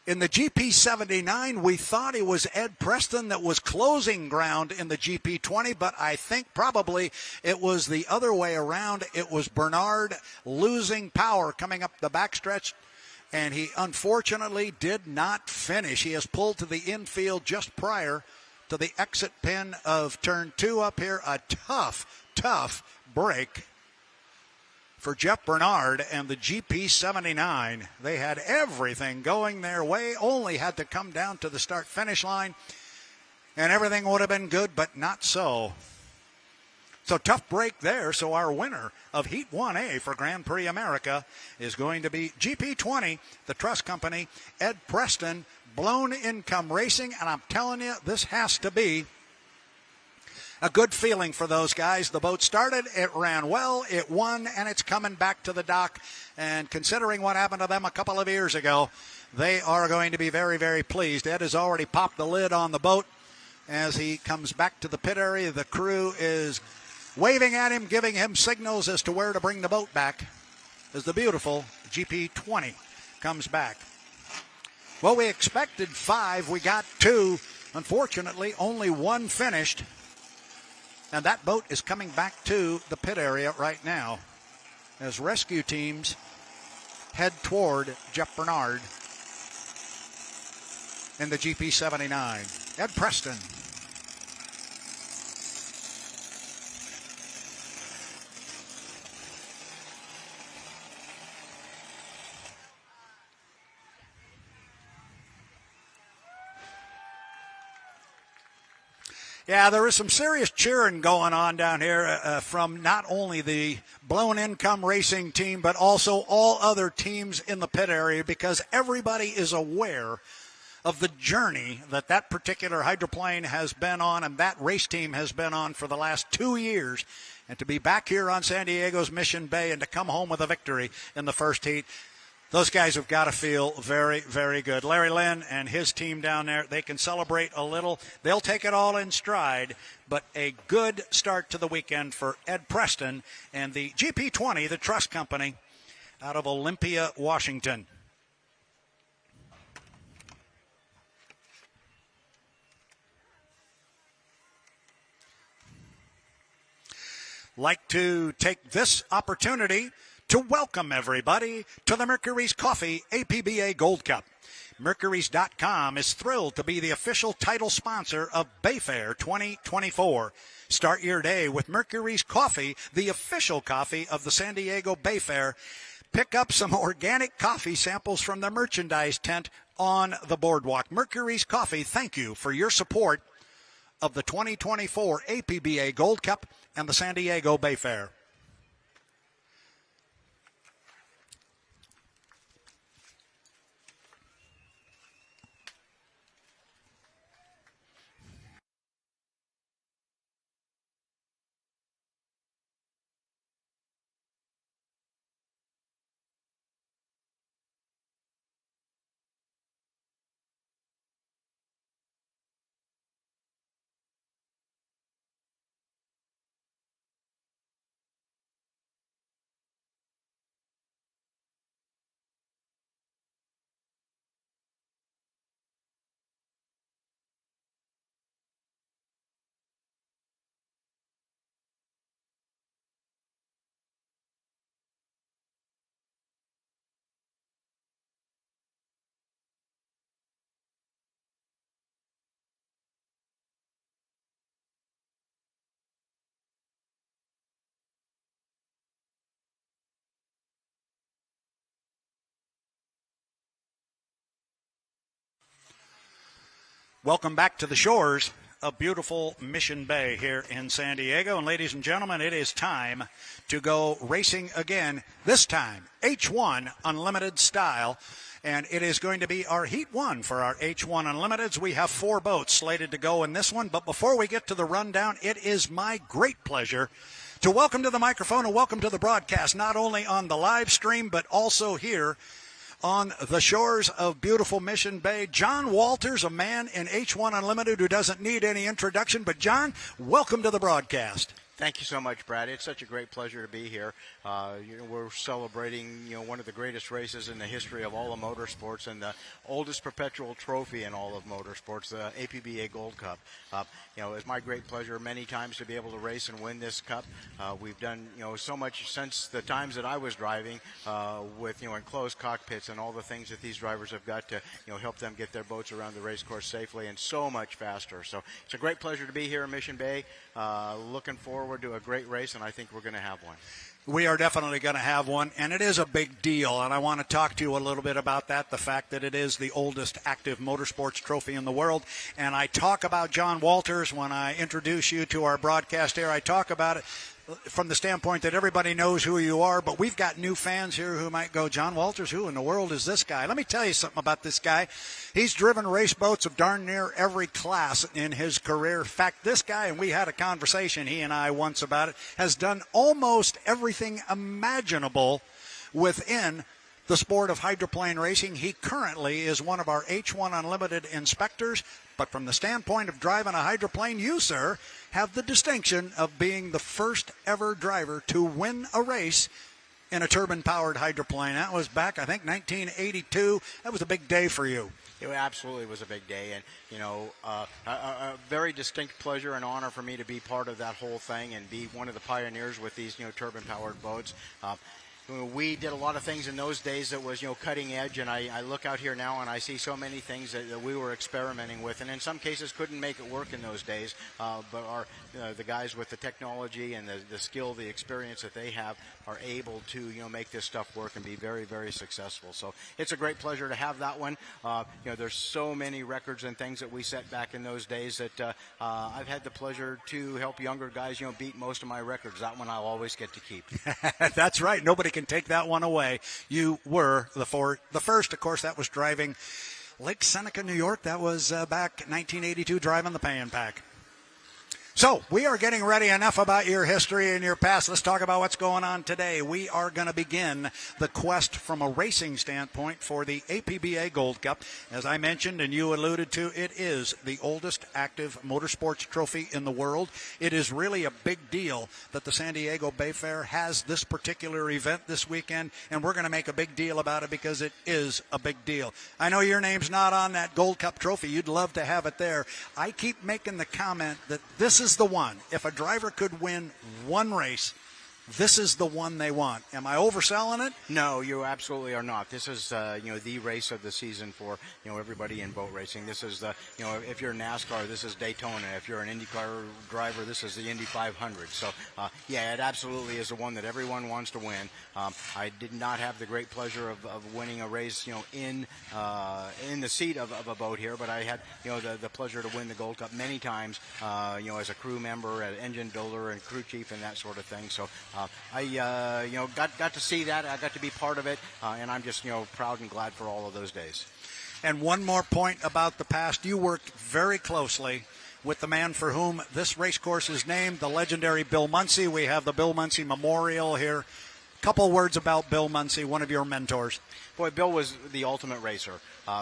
In the GP79, we thought it was Ed Preston that was closing ground in the GP20, but I think probably it was the other way around. It was Bernard losing power coming up the backstretch, and he unfortunately did not finish. He has pulled to the infield just prior to the exit pin of turn 2 up here. A tough break for Jeff Bernard and the GP79. They had everything going their way, only had to come down to the start-finish line, and everything would have been good, but not so. So tough break there. So our winner of Heat 1A for Grand Prix America is going to be GP20, the Trust Company, Ed Preston, Blown Income Racing, and I'm telling you, this has to be a good feeling for those guys. The boat started, it ran well, it won, and it's coming back to the dock. And considering what happened to them a couple of years ago, they are going to be very, very pleased. Ed has already popped the lid on the boat as he comes back to the pit area. The crew is waving at him, giving him signals as to where to bring the boat back as the beautiful GP20 comes back. Well, we expected 5. We got 2. Unfortunately, only 1 finished. And that boat is coming back to the pit area right now as rescue teams head toward Jeff Bernard in the GP79. Ed Preston. Yeah, there is some serious cheering going on down here from not only the Blown Income Racing team, but also all other teams in the pit area, because everybody is aware of the journey that that particular hydroplane has been on and that race team has been on for the last 2 years. And to be back here on San Diego's Mission Bay and to come home with a victory in the first heat, those guys have got to feel very, very good. Larry Lynn and his team down there, they can celebrate a little. They'll take it all in stride, but a good start to the weekend for Ed Preston and the GP20, the Trust Company, out of Olympia, Washington. Like to take this opportunity to welcome everybody to the Mercurys Coffee APBA Gold Cup. Mercurys.com is thrilled to be the official title sponsor of Bayfair 2024. Start your day with Mercurys Coffee, the official coffee of the San Diego Bayfair. pick up some organic coffee samples from the merchandise tent on the boardwalk. Mercurys Coffee, thank you for your support of the 2024 APBA Gold Cup and the San Diego Bayfair. Welcome back to the shores of beautiful Mission Bay here in San Diego. And ladies and gentlemen, it is time to go racing again, this time H1 Unlimited style. And it is going to be our Heat 1 for our H1 Unlimiteds. We have 4 boats slated to go in this one. But before we get to the rundown, it is my great pleasure to welcome to the microphone and welcome to the broadcast, not only on the live stream, but also here on the shores of beautiful Mission Bay, John Walters, a man in H1 Unlimited who doesn't need any introduction. But, John, welcome to the broadcast. Thank you so much, Brad. It's such a great pleasure to be here. We're celebrating, one of the greatest races in the history of all of motorsports and the oldest perpetual trophy in all of motorsports, the APBA Gold Cup. It's my great pleasure many times to be able to race and win this cup. We've done, so much since the times that I was driving with, enclosed cockpits and all the things that these drivers have got to, help them get their boats around the race course safely and so much faster. So it's a great pleasure to be here in Mission Bay. Looking forward to a great race, and I think we're going to have one. We are definitely going to have one, and it is a big deal, and I want to talk to you a little bit about that, the fact that it is the oldest active motorsports trophy in the world. And I talk about John Walters when I introduce you to our broadcast here. I talk about it from the standpoint that everybody knows who you are, but we've got new fans here who might go, John Walters, who in the world is this guy? Let me tell you something about this guy. He's driven race boats of darn near every class in his career. In fact, this guy, and we had a conversation, he and I, once about it, has done almost everything imaginable within the sport of hydroplane racing. He currently is one of our H1 Unlimited inspectors, but from the standpoint of driving a hydroplane, you, sir, have the distinction of being the first ever driver to win a race in a turbine-powered hydroplane. That was back, I think, 1982. That was a big day for you. It absolutely was a big day, and, a very distinct pleasure and honor for me to be part of that whole thing and be one of the pioneers with these, turbine-powered boats. We did a lot of things in those days that was, cutting edge, and I look out here now and I see so many things that we were experimenting with, and in some cases couldn't make it work in those days, but the guys with the technology and the skill, the experience that they have are able to, make this stuff work and be very, very successful. So it's a great pleasure to have that one. There's so many records and things that we set back in those days that I've had the pleasure to help younger guys, beat most of my records. That one I'll always get to keep. That's right. Nobody can take that one away. You were the first. Of course, that was driving Lake Seneca, New York. That was back 1982, driving the Pan Pac. So we are getting ready. Enough about your history and your past. Let's talk about what's going on today. We are going to begin the quest from a racing standpoint for the APBA Gold Cup. As I mentioned and you alluded to, it is the oldest active motorsports trophy in the world. It is really a big deal that the San Diego Bayfair has this particular event this weekend, and we're going to make a big deal about it because it is a big deal. I know your name's not on that Gold Cup trophy. You'd love to have it there. I keep making the comment that this is the one. If a driver could win one race this is the one they want. Am I overselling it? No, you absolutely are not. This is, the race of the season for, everybody in boat racing. This is the, if you're NASCAR, this is Daytona. If you're an IndyCar driver, this is the Indy 500. So, it absolutely is the one that everyone wants to win. I did not have the great pleasure of winning a race, in the seat of a boat here, but I had, the pleasure to win the Gold Cup many times, as a crew member, an engine builder, and crew chief, and that sort of thing. So, I got to see that. I got to be part of it, and I'm just proud and glad for all of those days. And one more point about the past: you worked very closely with the man for whom this race course is named, the legendary Bill Munsey. We have the Bill Munsey Memorial here. Couple words about Bill Munsey, one of your mentors. Boy, Bill was the ultimate racer.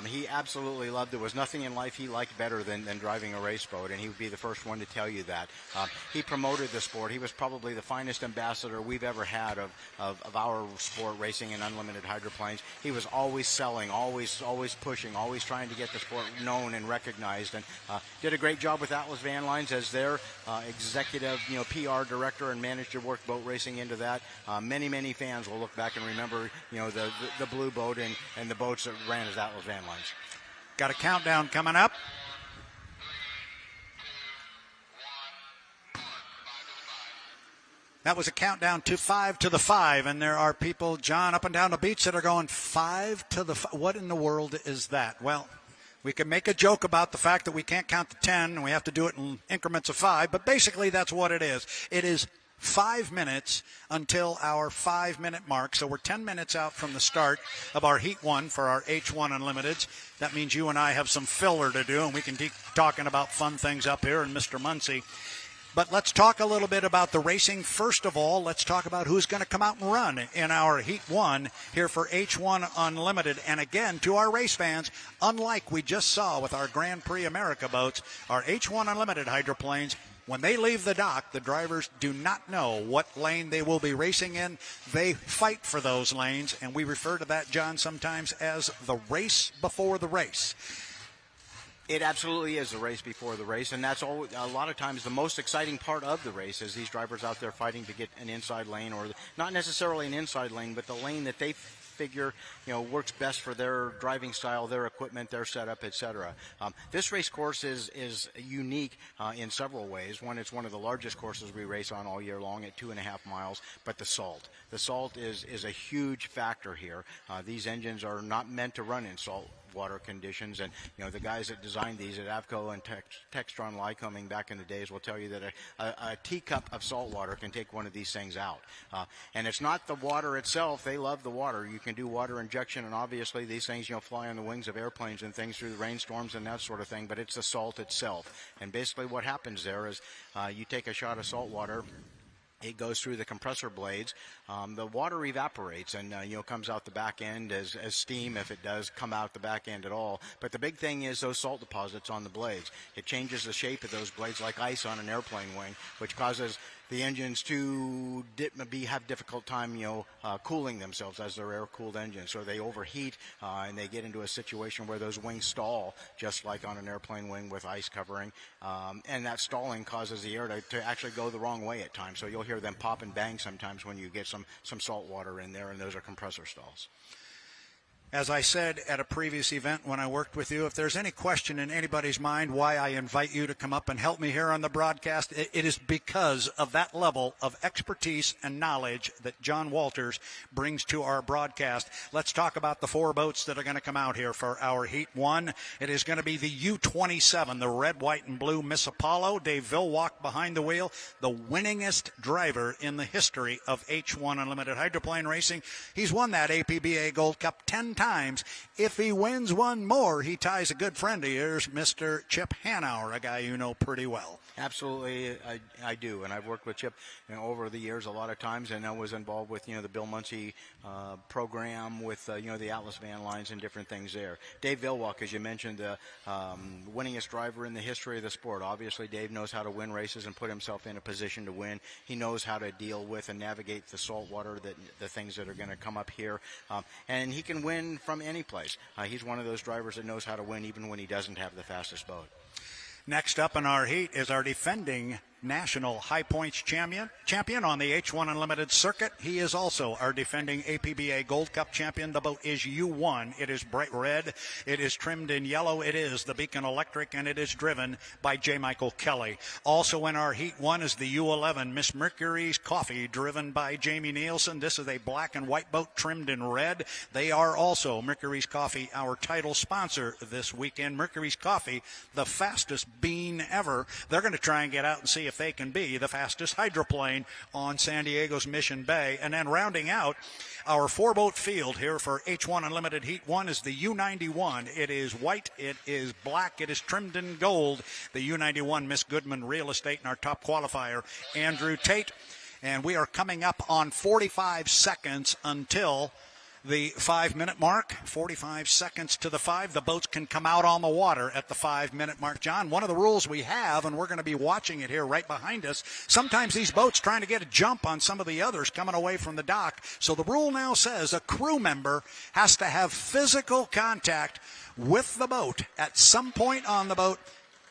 He absolutely loved. There was nothing in life he liked better than driving a race boat, and he would be the first one to tell you that. He promoted the sport. He was probably the finest ambassador we've ever had of our sport, racing in unlimited hydroplanes. He was always selling, always pushing, always trying to get the sport known and recognized, and did a great job with Atlas Van Lines as their executive, PR director, and managed to work boat racing into that. Many fans will look back and remember, the blue boat and the boats that ran as Atlas Van Lines. Got a countdown coming up. That was a countdown to 5 to the 5, and there are people, John, up and down the beach that are going 5 to the 5. What in the world is that? Well, we can make a joke about the fact that we can't count to 10 and we have to do it in increments of 5, but basically that's what it is. It is 5 minutes until our 5-minute mark. So we're 10 minutes out from the start of our Heat 1 for our H1 Unlimiteds. That means you and I have some filler to do, and we can keep talking about fun things up here and Mr. Munsey. But let's talk a little bit about the racing. First of all, let's talk about who's going to come out and run in our Heat 1 here for H1 Unlimited. And again, to our race fans, unlike we just saw with our Grand Prix America boats, our H1 Unlimited hydroplanes, when they leave the dock, the drivers do not know what lane they will be racing in. They fight for those lanes, and we refer to that, John, sometimes as the race before the race. It absolutely is a race before the race, and that's all, a lot of times the most exciting part of the race is these drivers out there fighting to get an inside lane, or not necessarily an inside lane, but the lane that they figure works best for their driving style, their equipment, their setup, etc. This race course is unique in several ways. One, it's one of the largest courses we race on all year long at 2.5 miles, but the salt is a huge factor here. These engines are not meant to run in salt water conditions, and the guys that designed these at Avco and Textron Lycoming back in the days will tell you that a teacup of salt water can take one of these things out. And it's not the water itself. They love the water. You can do water injection, and obviously these things fly on the wings of airplanes and things through the rainstorms and that sort of thing, but it's the salt itself. And basically what happens there is you take a shot of salt water, it goes through the compressor blades. The water evaporates and comes out the back end as steam, if it does come out the back end at all. But the big thing is those salt deposits on the blades. It changes the shape of those blades like ice on an airplane wing, which causes the engines to have difficult time, cooling themselves as they're air-cooled engines. So they overheat and they get into a situation where those wings stall, just like on an airplane wing with ice covering. And that stalling causes the air to actually go the wrong way at times. So you'll hear them pop and bang sometimes when you get some salt water in there, and those are compressor stalls. As I said at a previous event when I worked with you, if there's any question in anybody's mind why I invite you to come up and help me here on the broadcast, it is because of that level of expertise and knowledge that John Walters brings to our broadcast. Let's talk about the 4 boats that are going to come out here for our Heat 1. It is going to be the U-27, the red, white, and blue Miss Apollo. Dave Villwalk behind the wheel, the winningest driver in the history of H1 Unlimited hydroplane racing. He's won that APBA Gold Cup 10 times. If he wins one more, he ties a good friend of yours, Mr. Chip Hanauer, a guy you know pretty well. Absolutely, I do, and I've worked with Chip over the years a lot of times, and I was involved with the Bill Munsey program with the Atlas Van Lines and different things there. Dave Villwalk, as you mentioned, the winningest driver in the history of the sport. Obviously, Dave knows how to win races and put himself in a position to win. He knows how to deal with and navigate the salt water, the things that are going to come up here, and he can win from any place. He's one of those drivers that knows how to win even when he doesn't have the fastest boat. Next up in our heat is our defending national high points champion on the H1 Unlimited circuit. He is also our defending APBA Gold Cup champion. The boat is U1. It is bright red. It is trimmed in yellow. It is the Beacon Electric, and it is driven by J. Michael Kelly. Also in our Heat 1 is the U11 Miss Mercurys Coffee, driven by Jamie Nielsen. This is a black and white boat trimmed in red. They are also Mercurys Coffee, our title sponsor this weekend. Mercurys Coffee, the fastest bean ever. They're going to try and get out and see if they can be the fastest hydroplane on San Diego's Mission Bay. And then rounding out our four-boat field here for H1 Unlimited Heat 1 is the U91. It is white, it is black, it is trimmed in gold. The U91 Miss Goodman Real Estate and our top qualifier, Andrew Tate. And we are coming up on 45 seconds until the 5-minute mark. 45 seconds to the 5. The boats can come out on the water at the 5-minute mark. John, one of the rules we have, and we're going to be watching it here right behind us, sometimes these boats trying to get a jump on some of the others coming away from the dock. So the rule now says a crew member has to have physical contact with the boat at some point on the boat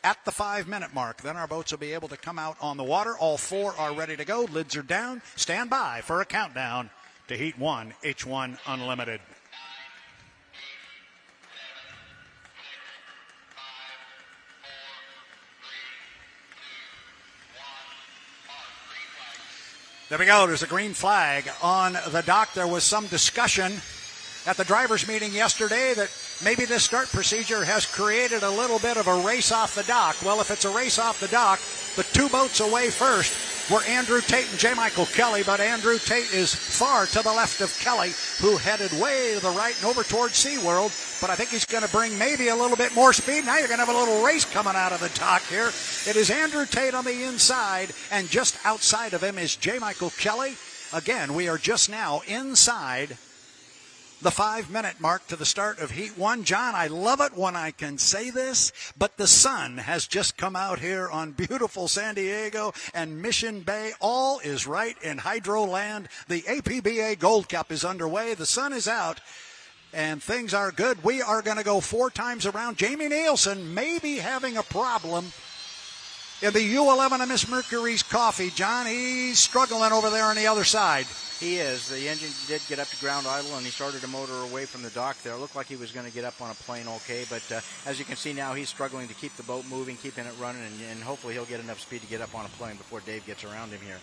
at the 5-minute mark. Then our boats will be able to come out on the water. All four are ready to go. Lids are down. Stand by for a countdown to Heat 1, H1 Unlimited. There we go. There's a green flag on the dock. There was some discussion at the drivers' meeting yesterday that maybe this start procedure has created a little bit of a race off the dock. Well, if it's a race off the dock, the two boats away first were Andrew Tate and J. Michael Kelly, but Andrew Tate is far to the left of Kelly, who headed way to the right and over towards SeaWorld, but I think he's going to bring maybe a little bit more speed. Now you're going to have a little race coming out of the dock here. It is Andrew Tate on the inside, and just outside of him is J. Michael Kelly. Again, we are just now inside the 5-minute mark to the start of Heat 1. John, I love it when I can say this, but the sun has just come out here on beautiful San Diego and Mission Bay. All is right in Hydroland. The APBA Gold Cup is underway. The sun is out, and things are good. We are going to go 4 times around. Jamie Nielsen may be having a problem in the U11 of Miss Mercurys Coffee. John, he's struggling over there on the other side. He is. The engine did get up to ground idle, and he started to motor away from the dock there. It looked like he was going to get up on a plane okay, but as you can see now, he's struggling to keep the boat moving, keeping it running, and hopefully he'll get enough speed to get up on a plane before Dave gets around him here.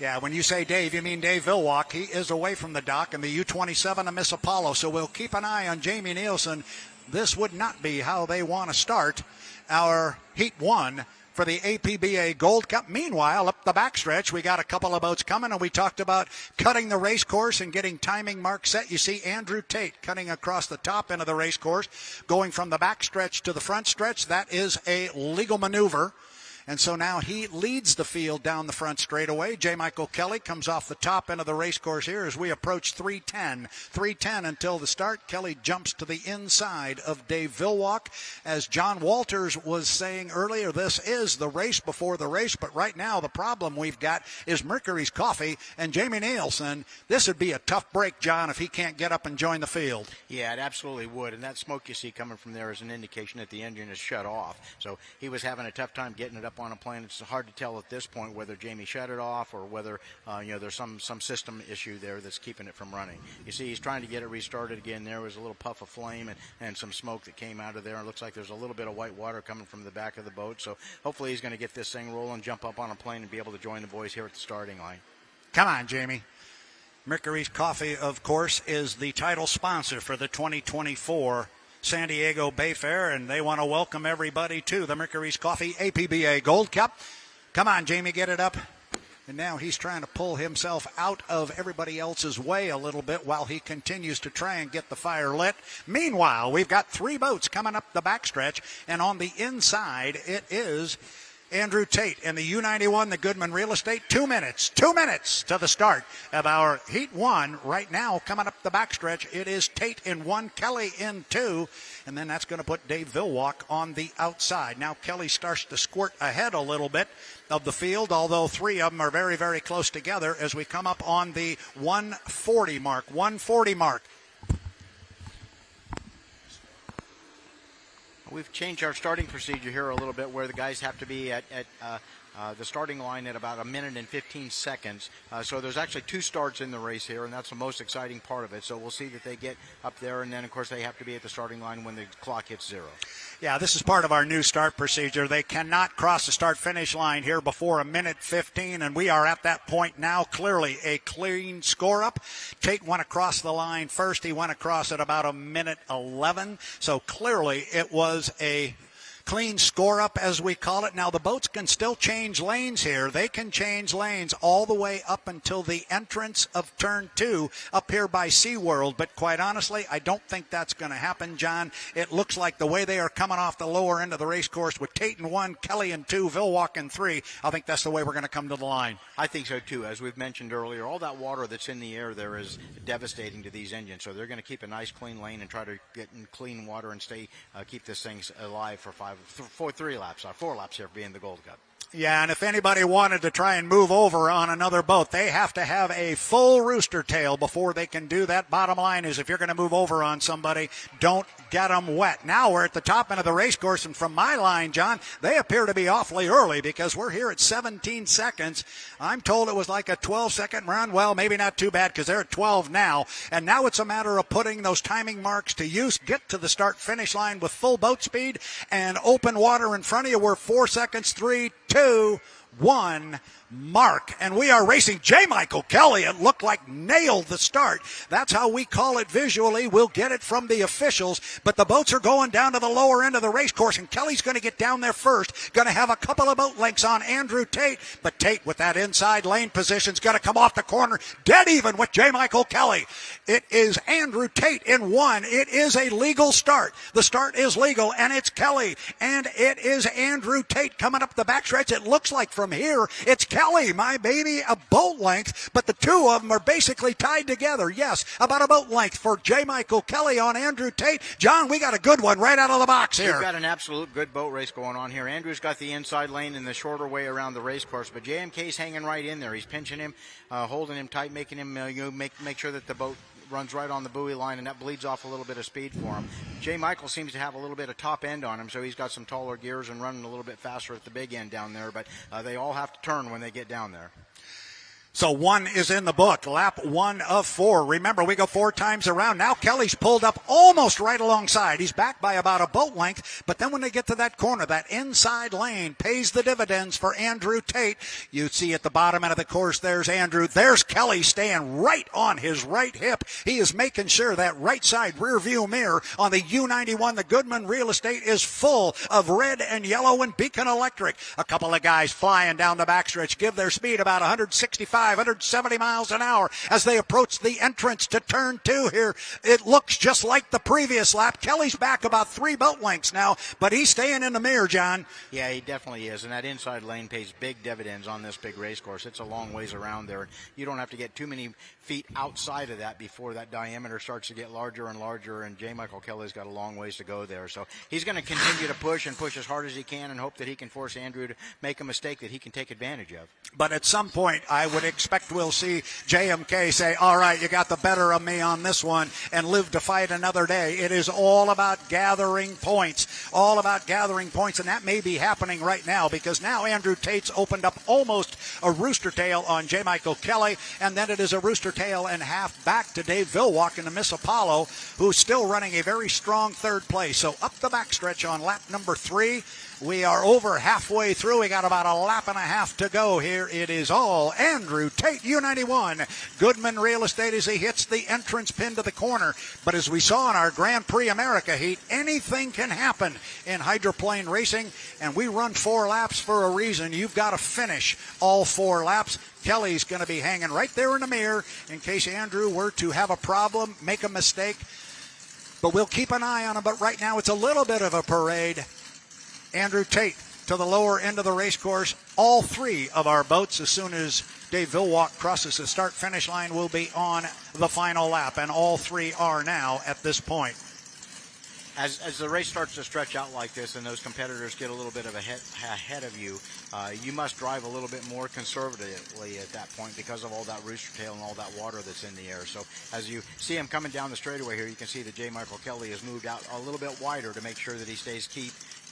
Yeah, when you say Dave, you mean Dave Vilwalk. He is away from the dock in the U27 of Miss Apollo, so we'll keep an eye on Jamie Nielsen. This would not be how they want to start our Heat 1 for the APBA Gold Cup. Meanwhile, up the backstretch, we got a couple of boats coming, and we talked about cutting the race course and getting timing marks set. You see Andrew Tate cutting across the top end of the race course, going from the backstretch to the front stretch. That is a legal maneuver. And so now he leads the field down the front straightaway. J. Michael Kelly comes off the top end of the race course here as we approach 310. 310 until the start. Kelly jumps to the inside of Dave Vilwalk. As John Walters was saying earlier, this is the race before the race, but right now the problem we've got is Mercurys Coffee and Jamie Nielsen. This would be a tough break, John, if he can't get up and join the field. Yeah, it absolutely would, and that smoke you see coming from there is an indication that the engine is shut off. So he was having a tough time getting it up on a plane. It's hard to tell at this point whether Jamie shut it off or whether there's some system issue there that's keeping it from running. You see he's trying to get it restarted again. There was a little puff of flame and some smoke that came out of there. It looks like there's a little bit of white water coming from the back of the boat. So hopefully he's going to get this thing rolling, jump up on a plane, and be able to join the boys here at the starting line. Come on, Jamie. Mercurys Coffee, of course, is the title sponsor for the 2024 San Diego Bayfair, and they want to welcome everybody to the Mercurys Coffee APBA Gold Cup. Come on, Jamie, get it up. And now he's trying to pull himself out of everybody else's way a little bit while he continues to try and get the fire lit. Meanwhile, we've got 3 boats coming up the backstretch, and on the inside it is Andrew Tate and the U91, the Goodman Real Estate. 2 minutes to the start of our Heat 1. Right now, coming up the backstretch, it is Tate in 1, Kelly in 2, and then that's going to put Dave Vilwalk on the outside. Now Kelly starts to squirt ahead a little bit of the field, although 3 of them are very, very close together as we come up on the 140 mark. 140 mark. We've changed our starting procedure here a little bit where the guys have to be at the starting line at about 1 minute and 15 seconds. So there's actually 2 starts in the race here, and that's the most exciting part of it. So we'll see that they get up there, and then, of course, they have to be at the starting line when the clock hits 0. Yeah, this is part of our new start procedure. They cannot cross the start-finish line here before 1 minute 15, and we are at that point now. Clearly a clean score-up. Tate went across the line first. He went across at about 1 minute 11, so clearly it was a clean score up, as we call it. Now, the boats can still change lanes here. They can change lanes all the way up until the entrance of turn 2 up here by SeaWorld. But quite honestly, I don't think that's going to happen, John. It looks like the way they are coming off the lower end of the race course with Tate in 1, Kelly in 2, Vilwalk in 3. I think that's the way we're going to come to the line. I think so, too. As we've mentioned earlier, all that water that's in the air there is devastating to these engines. So they're going to keep a nice, clean lane and try to get in clean water and keep this thing alive for 4 laps here being the Gold Cup. Yeah, and if anybody wanted to try and move over on another boat, they have to have a full rooster tail before they can do that. Bottom line is, if you're going to move over on somebody, don't get them wet. Now we're at the top end of the race course, and from my line, John, they appear to be awfully early because we're here at 17 seconds. I'm told it was like a 12-second run. Well, maybe not too bad because they're at 12 now. And now it's a matter of putting those timing marks to use, get to the start-finish line with full boat speed and open water in front of you. We're 4 seconds, 3, 2, 1. Mark, and we are racing. J. Michael Kelly, it looked like nailed the start. That's how we call it visually. We'll get it from the officials, but the boats are going down to the lower end of the race course, and Kelly's going to get down there first. Going to have a couple of boat lengths on Andrew Tate, but Tate with that inside lane position is going to come off the corner dead even with J. Michael Kelly. It is Andrew Tate in 1. It is a legal start. The start is legal, and it's Kelly, and it is Andrew Tate coming up the backstretch. It looks like from here it's Kelly, my baby, a boat length, but the two of them are basically tied together. Yes, about a boat length for J. Michael Kelly on Andrew Tate. John, we got a good one right out of the box here. We've got an absolute good boat race going on here. Andrew's got the inside lane and the shorter way around the race course, but JMK's hanging right in there. He's pinching him, holding him tight, making him make sure that the boat runs right on the buoy line, and that bleeds off a little bit of speed for him. J. Michael seems to have a little bit of top end on him, so he's got some taller gears and running a little bit faster at the big end down there, but they all have to turn when they get down there. So 1 is in the book, lap 1 of 4. Remember, we go 4 times around. Now Kelly's pulled up almost right alongside. He's back by about a boat length, but then when they get to that corner, that inside lane pays the dividends for Andrew Tate. You see at the bottom end of the course, there's Andrew. There's Kelly staying right on his right hip. He is making sure that right side rear view mirror on the U91, the Goodman Real Estate, is full of red and yellow and Beacon Electric. A couple of guys flying down the backstretch give their speed about 170 miles an hour as they approach the entrance to turn 2 here. It looks just like the previous lap. Kelly's back about 3 boat lengths now, but he's staying in the mirror, John. Yeah, he definitely is, and that inside lane pays big dividends on this big race course. It's a long ways around there. You don't have to get too many feet outside of that before that diameter starts to get larger and larger, and J. Michael Kelly's got a long ways to go there. So he's going to continue to push and push as hard as he can and hope that he can force Andrew to make a mistake that he can take advantage of. But at some point, I would expect we'll see JMK say, all right, you got the better of me on this one, and live to fight another day. It is all about gathering points, and that may be happening right now because now Andrew Tate's opened up almost a rooster tail on J. Michael Kelly, and then it is a rooster tail and half back to Dave Vilwalk in the Miss Apollo, who's still running a very strong third place. So up the backstretch on lap number 3. We are over halfway through. We got about a lap and a half to go here. It is all Andrew Tate, U91. Goodman Real Estate as he hits the entrance pin to the corner. But as we saw in our Grand Prix America heat, anything can happen in hydroplane racing, and we run 4 laps for a reason. You've got to finish all 4 laps. Kelly's going to be hanging right there in the mirror in case Andrew were to have a problem, make a mistake. But we'll keep an eye on him. But right now it's a little bit of a parade. Andrew Tate to the lower end of the race course. All 3 of our boats, as soon as Dave Vilwalk crosses the start-finish line, will be on the final lap, and all 3 are now at this point. As the race starts to stretch out like this and those competitors get a little bit of ahead of you, you must drive a little bit more conservatively at that point because of all that rooster tail and all that water that's in the air. So as you see him coming down the straightaway here, you can see that J. Michael Kelly has moved out a little bit wider to make sure that he stays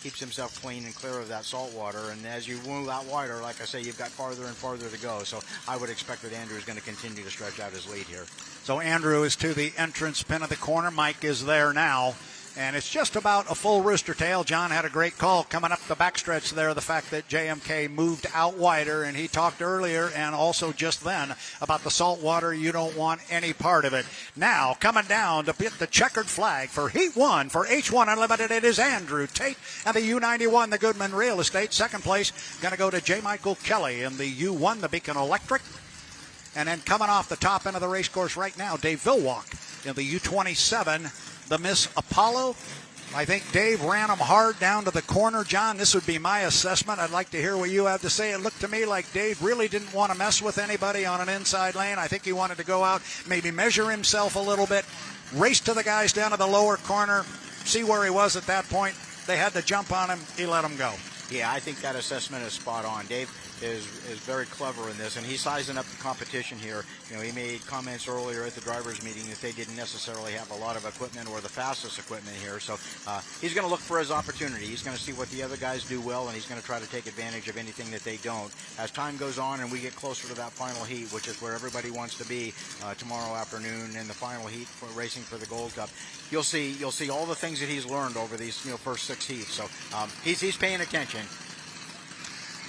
keeps himself clean and clear of that salt water. And as you move out wider, like I say, you've got farther and farther to go. So I would expect that Andrew is going to continue to stretch out his lead here. So Andrew is to the entrance pin of the corner. Mike is there now. And it's just about a full rooster tail. John had a great call coming up the backstretch there, the fact that JMK moved out wider, and he talked earlier and also just then about the salt water. You don't want any part of it. Now, coming down to get the checkered flag for Heat 1 for H1 Unlimited, it is Andrew Tate and the U91, the Goodman Real Estate. Second place going to go to J. Michael Kelly in the U1, the Beacon Electric. And then coming off the top end of the race course right now, Dave Vilwalk in the U27, the Miss Apollo. I think Dave ran them hard down to the corner. John, this would be my assessment. I'd like to hear what you have to say. It looked to me like Dave really didn't want to mess with anybody on an inside lane. I think he wanted to go out, maybe measure himself a little bit, race to the guys down to the lower corner, see where he was at that point. They had to jump on him. He let them go. Yeah, I think that assessment is spot on. Dave is very clever in this, and he's sizing up the competition here. You know, he made comments earlier at the drivers' meeting that they didn't necessarily have a lot of equipment or the fastest equipment here. So he's going to look for his opportunity. He's going to see what the other guys do well, and he's going to try to take advantage of anything that they don't. As time goes on and we get closer to that final heat, which is where everybody wants to be tomorrow afternoon in the final heat for racing for the Gold Cup, you'll see all the things that he's learned over these first 6 heats. So he's paying attention.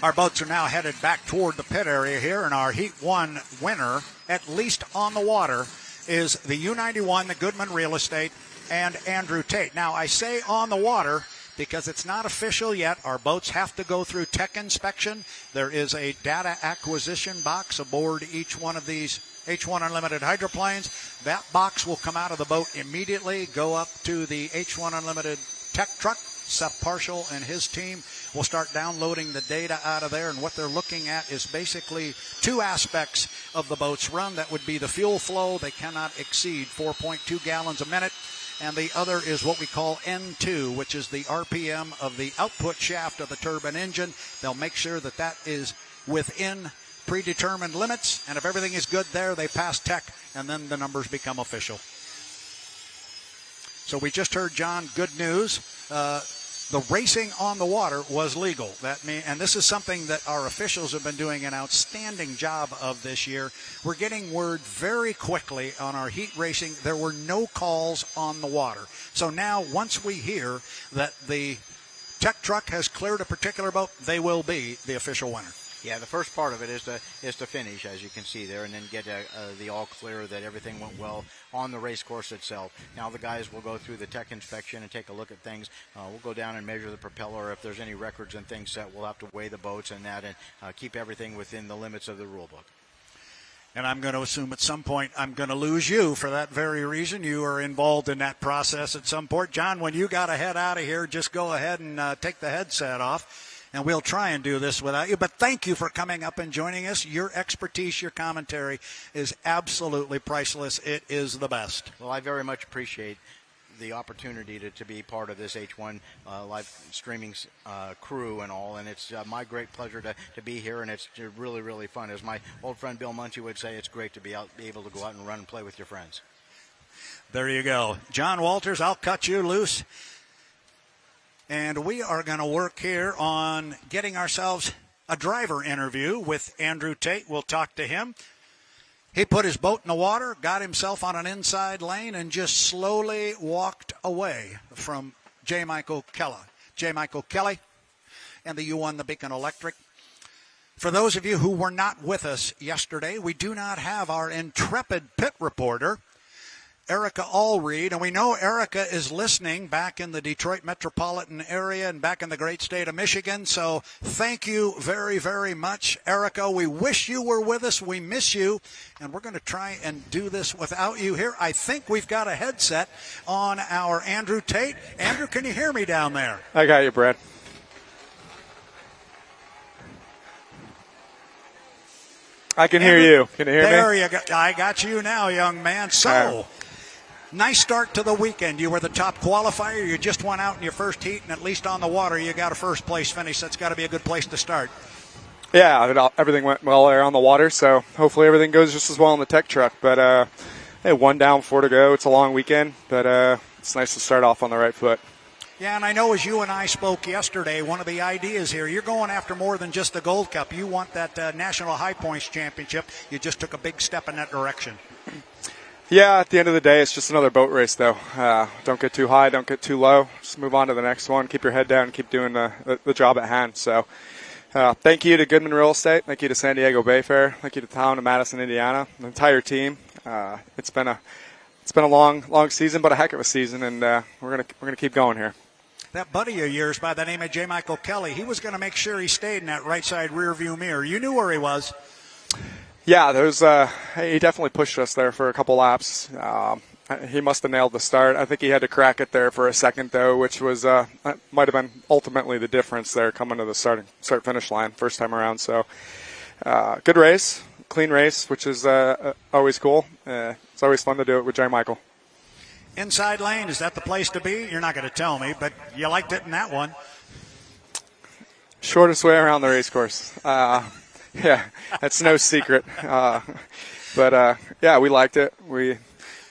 Our boats are now headed back toward the pit area here, and our Heat 1 winner, at least on the water, is the U91, the Goodman Real Estate, and Andrew Tate. Now, I say on the water because it's not official yet. Our boats have to go through tech inspection. There is a data acquisition box aboard each one of these H1 Unlimited hydroplanes. That box will come out of the boat immediately, go up to the H1 Unlimited tech truck. Seth Parshall and his team will start downloading the data out of there, and what they're looking at is basically 2 aspects of the boat's run. That would be the fuel flow. They cannot exceed 4.2 gallons a minute, and the other is what we call N2, which is the RPM of the output shaft of the turbine engine. They'll make sure that that is within predetermined limits, and if everything is good there, they pass tech, and then the numbers become official. So we just heard, John, good news. The racing on the water was legal. And this is something that our officials have been doing an outstanding job of this year. We're getting word very quickly on our heat racing. There were no calls on the water. So now, once we hear that the tech truck has cleared a particular boat, they will be the official winner. Yeah, the first part of it is to finish, as you can see there, and then get the all clear that everything went well on the race course itself. Now the guys will go through the tech inspection and take a look at things. We'll go down and measure the propeller. If there's any records and things set, we'll have to weigh the boats and that, and keep everything within the limits of the rule book. And I'm going to assume at some point I'm going to lose you for that very reason. You are involved in that process at some point. John, when you got to head out of here, just go ahead and take the headset off. And we'll try and do this without you. But thank you for coming up and joining us. Your expertise, your commentary is absolutely priceless. It is the best. Well, I very much appreciate the opportunity to be part of this H1 live streaming crew and all. And it's my great pleasure to be here. And it's really, really fun. As my old friend Bill Munchie would say, it's great to be able to go out and run and play with your friends. There you go. John Walters, I'll cut you loose. And we are going to work here on getting ourselves a driver interview with Andrew Tate. We'll talk to him. He put his boat in the water, got himself on an inside lane, and just slowly walked away from J. Michael Kelly. J. Michael Kelly and the U1, the Beacon Electric. For those of you who were not with us yesterday, we do not have our intrepid pit reporter, Erica Allreed, and we know Erica is listening back in the Detroit metropolitan area and back in the great state of Michigan. So thank you very, very much, Erica. We wish you were with us. We miss you, and we're going to try and do this without you here. I think we've got a headset on our Andrew Tate. Andrew, can you hear me down there? I got you, Brad. I can hear you. Can you hear me? There you go. I got you now, young man. So, nice start to the weekend. You were the top qualifier. You just went out in your first heat, and at least on the water, you got a first-place finish. That's got to be a good place to start. Yeah, everything went well there on the water, so hopefully everything goes just as well in the tech truck. But, hey, 1 down, 4 to go. It's a long weekend, but it's nice to start off on the right foot. Yeah, and I know as you and I spoke yesterday, one of the ideas here, you're going after more than just the Gold Cup. You want that National High Points Championship. You just took a big step in that direction. Yeah, at the end of the day, it's just another boat race, though. Don't get too high, don't get too low. Just move on to the next one. Keep your head down and keep doing the job at hand. So thank you to Goodman Real Estate. Thank you to San Diego Bayfair. Thank you to the town of Madison, Indiana, the entire team. It's been a long season, but a heck of a season, and we're gonna keep going here. That buddy of yours by the name of J. Michael Kelly, he was going to make sure he stayed in that right side rear view mirror. You knew where he was. Yeah, he definitely pushed us there for a couple laps. He must have nailed the start. I think he had to crack it there for a second, though, which was might have been ultimately the difference there coming to the start-finish line first time around. So good race, clean race, which is always cool. It's always fun to do it with J. Michael. Inside lane, is that the place to be? You're not going to tell me, but you liked it in that one. Shortest way around the race course. Yeah, that's no secret. But we liked it.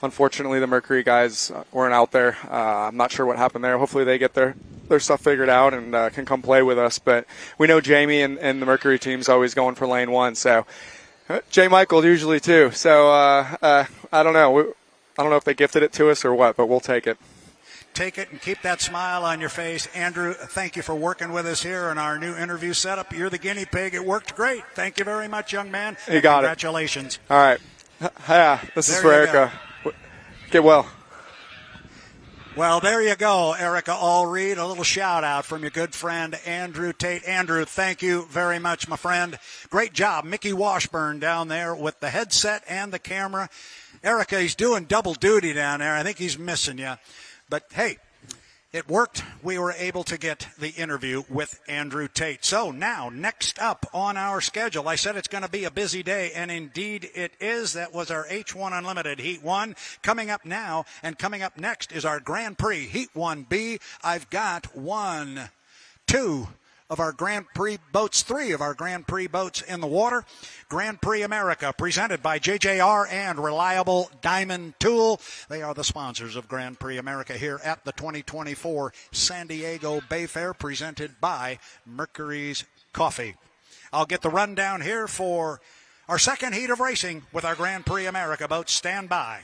Unfortunately, the Mercury guys weren't out there. I'm not sure what happened there. Hopefully they get their stuff figured out and can come play with us. But we know Jamie and the Mercury team's always going for lane one. So J. Michael usually too. So I don't know. I don't know if they gifted it to us or what, but we'll take it. Take it and keep that smile on your face. Andrew, thank you for working with us here in our new interview setup. You're the guinea pig. It worked great. Thank you very much, young man. You got Congratulations. All right. Yeah, this is for Erica. Get well. Well, there you go, Erica Allreed. A little shout-out from your good friend, Andrew Tate. Andrew, thank you very much, my friend. Great job. Mickey Washburn down there with the headset and the camera. Erica, he's doing double duty down there. I think he's missing you. But, hey, it worked. We were able to get the interview with Andrew Tate. So now, next up on our schedule, I said it's going to be a busy day, and indeed it is. That was our H1 Unlimited Heat 1. Coming up now and coming up next is our Grand Prix Heat 1B. I've got 3 of our Grand Prix boats in the water. Grand Prix America, presented by JJR and Reliable Diamond Tool. They are the sponsors of Grand Prix America here at the 2024 San Diego Bayfair, presented by Mercurys Coffee. I'll get the rundown here for our second heat of racing with our Grand Prix America boats. Stand by.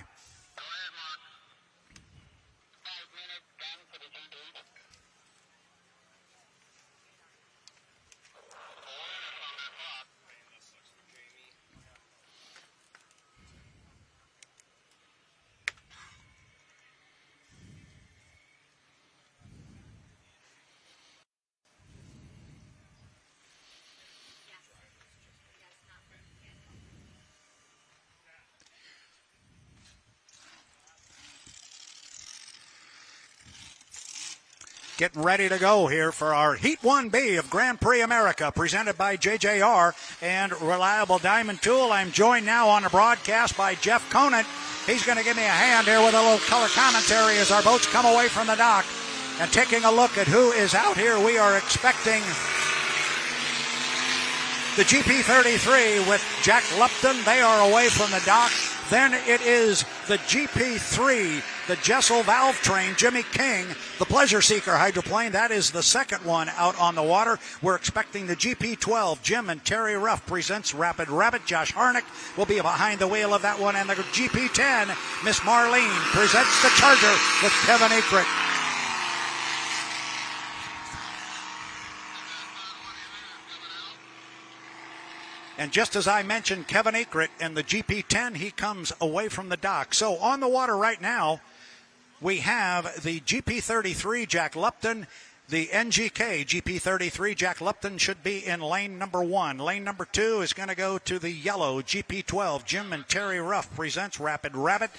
Getting ready to go here for our Heat 1B of Grand Prix America, presented by JJR and Reliable Diamond Tool. I'm joined now on the broadcast by Jeff Conant. He's going to give me a hand here with a little color commentary as our boats come away from the dock. And taking a look at who is out here, we are expecting the GP33 with Jack Lupton. They are away from the dock. Then it is the GP3, the Jessel Valve Train, Jimmy King, the Pleasure Seeker hydroplane. That is the second one out on the water. We're expecting the GP12, Jim and Terry Ruff presents Rapid Rabbit. Josh Harnick will be behind the wheel of that one. And the GP10, Miss Marlene, presents the Charger with Kevin Akrit. And just as I mentioned Kevin Akrit and the GP10, he comes away from the dock. So on the water right now, we have the GP33, Jack Lupton. The NGK GP33, Jack Lupton, should be in lane number 1. Lane number 2 is going to go to the yellow GP12. Jim and Terry Ruff presents Rapid Rabbit.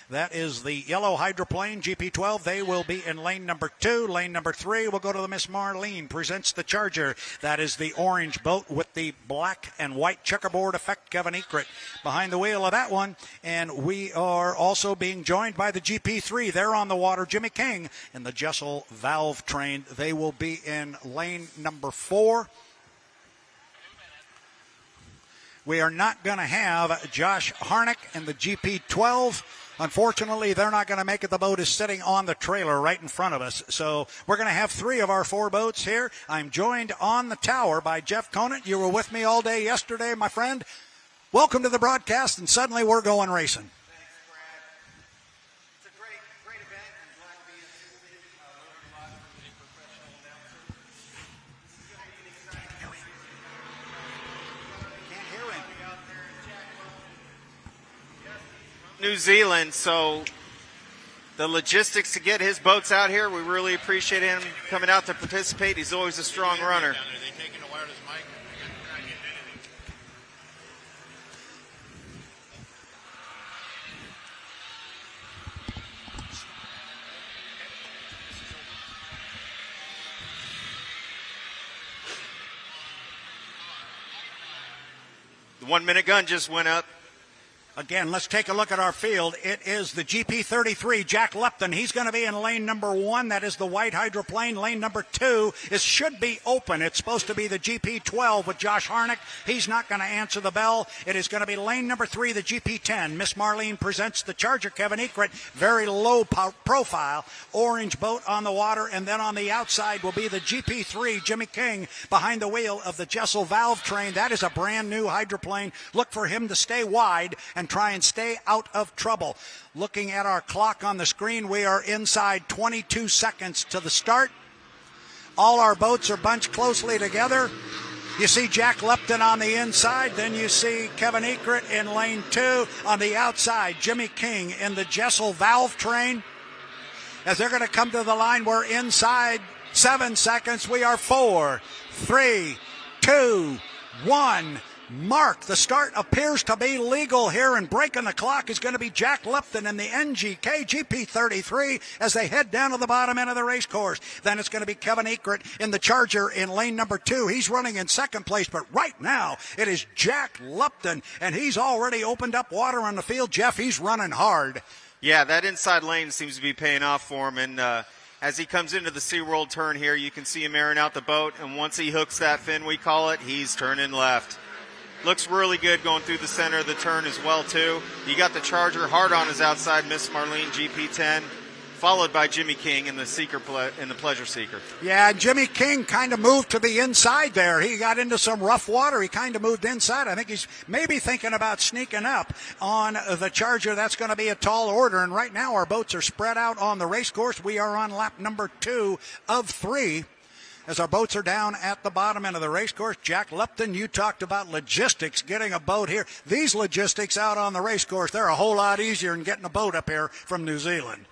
That is the yellow hydroplane, GP12. They will be in lane number 2. Lane number 3 will go to the Miss Marlene, presents the Charger. That is the orange boat with the black and white checkerboard effect, Kevin Akrit, behind the wheel of that one. And we are also being joined by the GP3. They're on the water, Jimmy King and the Jessel Valve Train. They will be in lane number 4. We are not going to have Josh Harnick and the GP12 Unfortunately, they're not going to make it. The boat is sitting on the trailer right in front of us. So we're going to have 3 of our 4 boats here. I'm joined on the tower by Jeff Conant. You were with me all day yesterday, my friend. Welcome to the broadcast, and suddenly we're going racing. Thanks, Brad. It's a great event. I'm glad to be in the city. Learning a lot from a professional announcer. This is going to be an exciting race. Can't hear him. Out there, Jack New Zealand, so the logistics to get his boats out here, we really appreciate him coming out to participate. He's always a strong runner. The 1 minute gun just went up. Again, let's take a look at our field. It is the GP33, Jack Lepton. He's going to be in lane number 1. That is the white hydroplane. Lane number 2 should be open. It's supposed to be the GP12 with Josh Harnick. He's not going to answer the bell. It is going to be lane number 3, the GP10. Miss Marlene presents the Charger, Kevin Ekert. Very low profile, orange boat on the water. And then on the outside will be the GP3, Jimmy King, behind the wheel of the Jessel Valve Train. That is a brand new hydroplane. Look for him to stay wide and try and stay out of trouble. Looking at our clock on the screen, we are inside 22 seconds to the start. All our boats are bunched closely together. You see Jack Lepton on the inside. Then you see Kevin Ekert in lane 2. On the outside, Jimmy King in the Jessel Valve Train. As they're going to come to the line, we're inside 7 seconds. We are 4, 3, 2, 1. Mark. The start appears to be legal here, and breaking the clock is going to be Jack Lepton in the NGK GP33 as they head down to the bottom end of the race course. Then it's going to be Kevin Ekert in the Charger in lane number 2. He's running in second place, but right now it is Jack Lepton, and he's already opened up water on the field. Jeff, he's running hard. Yeah, that inside lane seems to be paying off for him, and as he comes into the SeaWorld turn here, you can see him airing out the boat, and once he hooks that fin, we call it, he's turning left. Looks really good going through the center of the turn as well, too. You got the Charger hard on his outside, Miss Marlene GP10, followed by Jimmy King in the Pleasure Seeker. Yeah, Jimmy King kind of moved to the inside there. He got into some rough water. He kind of moved inside. I think he's maybe thinking about sneaking up on the Charger. That's going to be a tall order. And right now our boats are spread out on the race course. We are on lap number 2 of 3. As our boats are down at the bottom end of the race course. Jack Lepton, you talked about logistics, getting a boat here. These logistics out on the race course, they're a whole lot easier than getting a boat up here from New Zealand.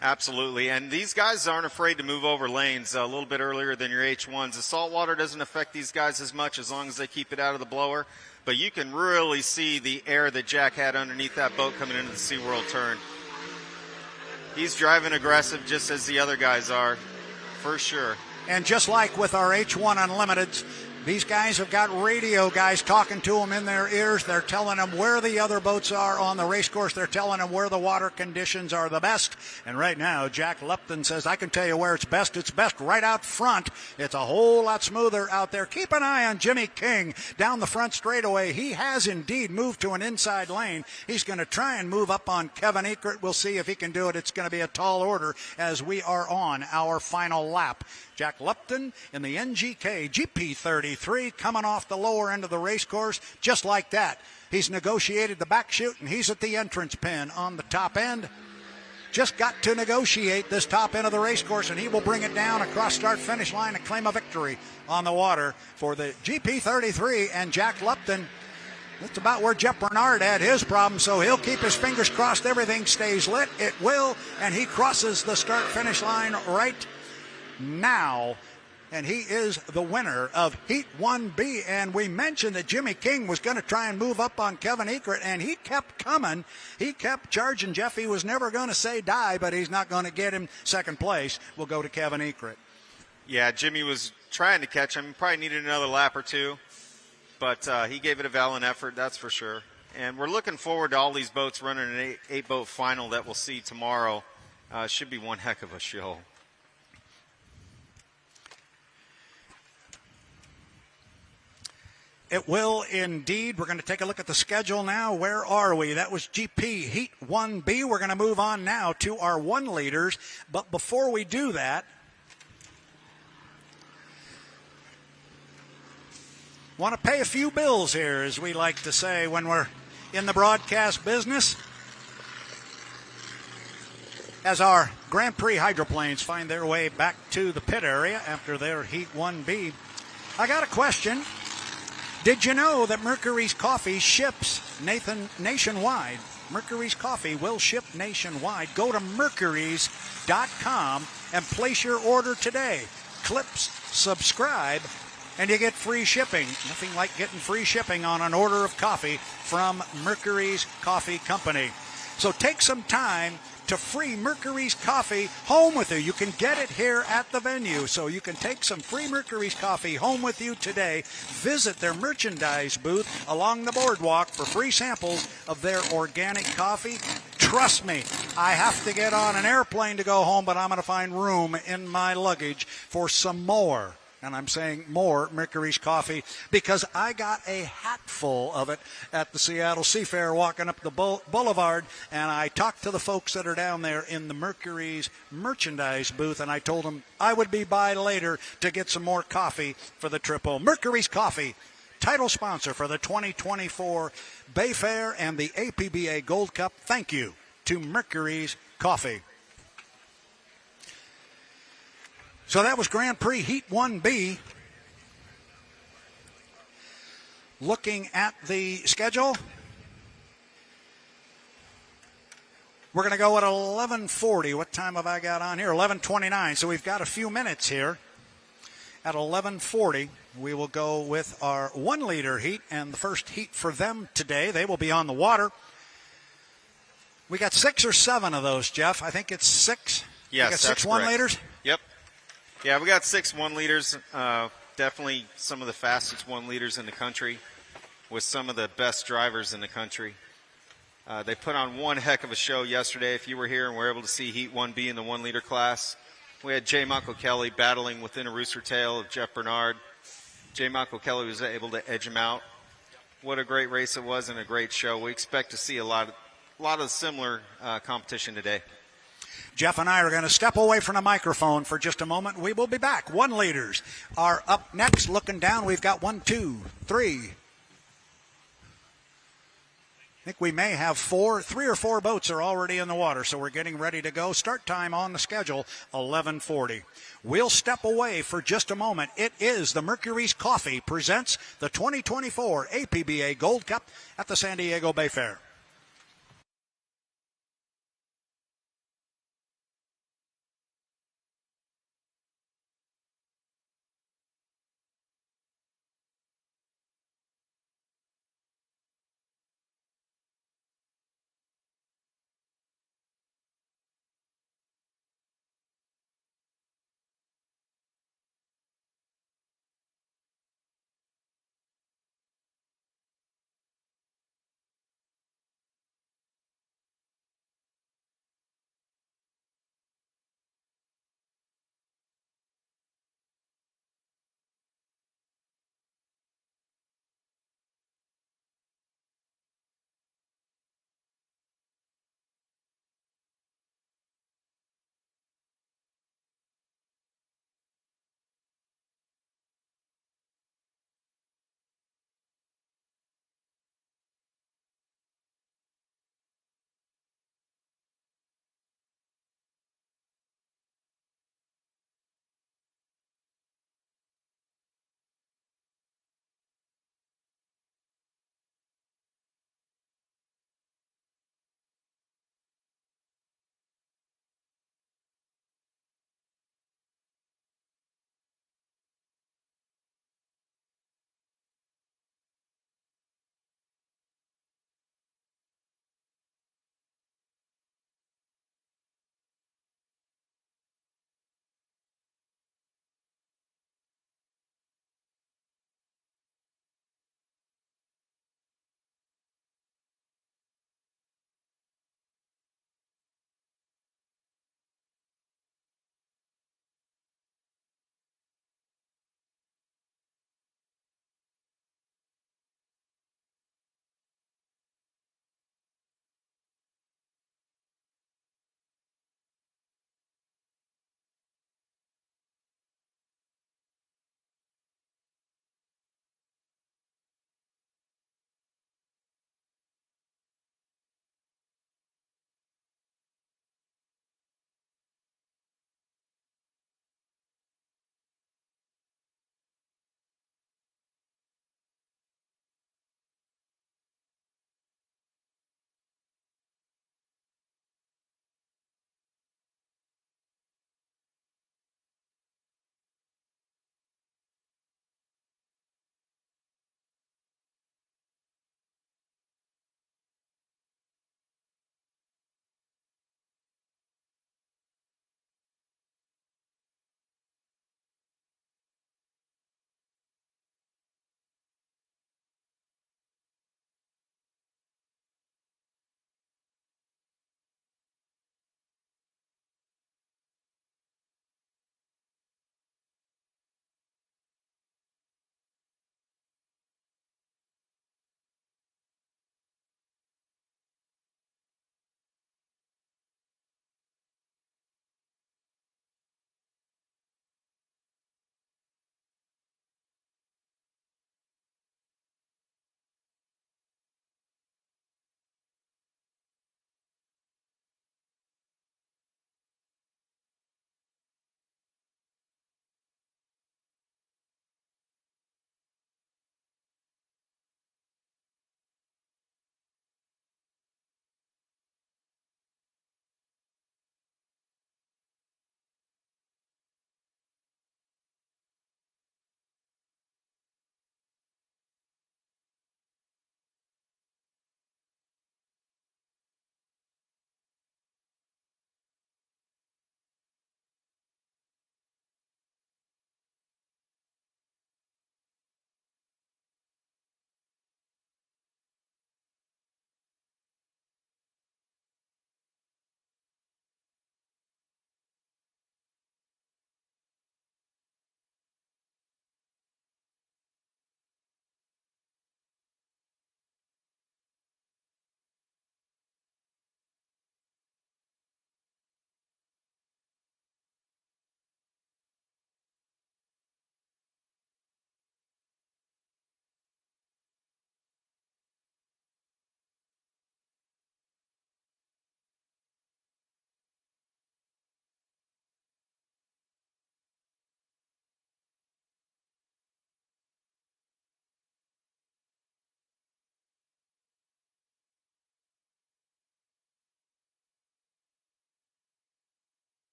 Absolutely, and these guys aren't afraid to move over lanes a little bit earlier than your H1s. The salt water doesn't affect these guys as much as long as they keep it out of the blower, but you can really see the air that Jack had underneath that boat coming into the SeaWorld turn. He's driving aggressive just as the other guys are, for sure. And just like with our H1 Unlimiteds, these guys have got radio guys talking to them in their ears. They're telling them where the other boats are on the race course. They're telling them where the water conditions are the best. And right now, Jack Lepton says, I can tell you where it's best. It's best right out front. It's a whole lot smoother out there. Keep an eye on Jimmy King down the front straightaway. He has indeed moved to an inside lane. He's going to try and move up on Kevin Ekert. We'll see if he can do it. It's going to be a tall order as we are on our final lap. Jack Lepton in the NGK GP33 coming off the lower end of the race course just like that. He's negotiated the back chute, and he's at the entrance pin on the top end. Just got to negotiate this top end of the race course, and he will bring it down across start-finish line and claim a victory on the water for the GP33 and Jack Lepton. That's about where Jeff Bernard had his problem, so he'll keep his fingers crossed everything stays lit. It will, and he crosses the start-finish line right now, and he is the winner of Heat 1B. And we mentioned that Jimmy King was going to try and move up on Kevin Ekert, and he kept coming. He kept charging Jeff. He was never going to say die, but he's not going to get him second place. We'll go to Kevin Ekert. Yeah, Jimmy was trying to catch him. Probably needed another lap or two, but he gave it a valiant effort, that's for sure. And we're looking forward to all these boats running an eight-boat final that we'll see tomorrow. Should be one heck of a show. It will indeed. We're going to take a look at the schedule now. Where are we? That was GP Heat 1B. We're going to move on now to our 1 liters. But before we do that, want to pay a few bills here, as we like to say when we're in the broadcast business. As our Grand Prix hydroplanes find their way back to the pit area after their Heat 1B, I got a question. Did you know that Mercurys Coffee ships nationwide? Mercurys Coffee will ship nationwide. Go to mercurys.com and place your order today. Clips, subscribe, and you get free shipping. Nothing like getting free shipping on an order of coffee from Mercurys Coffee Company. So take some time to free Mercurys coffee home with you. You can get it here at the venue, so you can take some free Mercurys coffee home with you today. Visit their merchandise booth along the boardwalk for free samples of their organic coffee. Trust me, I have to get on an airplane to go home, but I'm going to find room in my luggage for some more. And I'm saying more Mercurys coffee because I got a hatful of it at the Seattle Seafair walking up the boulevard, and I talked to the folks that are down there in the Mercurys merchandise booth, and I told them I would be by later to get some more coffee for the trip home. Mercurys Coffee, title sponsor for the 2024 Bayfair and the APBA Gold Cup. Thank you to Mercurys Coffee. So that was Grand Prix Heat 1B. Looking at the schedule, we're going to go at 11:40. What time have I got on here? 11:29. So we've got a few minutes here. At 11:40, we will go with our 1 liter heat, and the first heat for them today. They will be on the water. We got 6 or 7 of those, Jeff. I think it's 6. Yes, we got 6 that's 1 correct. liters. Yep. Yeah, we got 6 1 liters. Definitely some of the fastest 1 liters in the country, with some of the best drivers in the country. They put on one heck of a show yesterday. If you were here and were able to see Heat 1B in the 1 liter class, we had J. Michael Kelly battling within a rooster tail of Jeff Bernard. J. Michael Kelly was able to edge him out. What a great race it was and a great show. We expect to see a lot of similar competition today. Jeff and I are going to step away from the microphone for just a moment. We will be back. 1 liters are up next. Looking down, we've got 1, 2, 3. I think we may have 3 or 4 boats are already in the water, so we're getting ready to go. Start time on the schedule, 11:40. We'll step away for just a moment. It is the Mercurys Coffee presents the 2024 APBA Gold Cup at the San Diego Bayfair.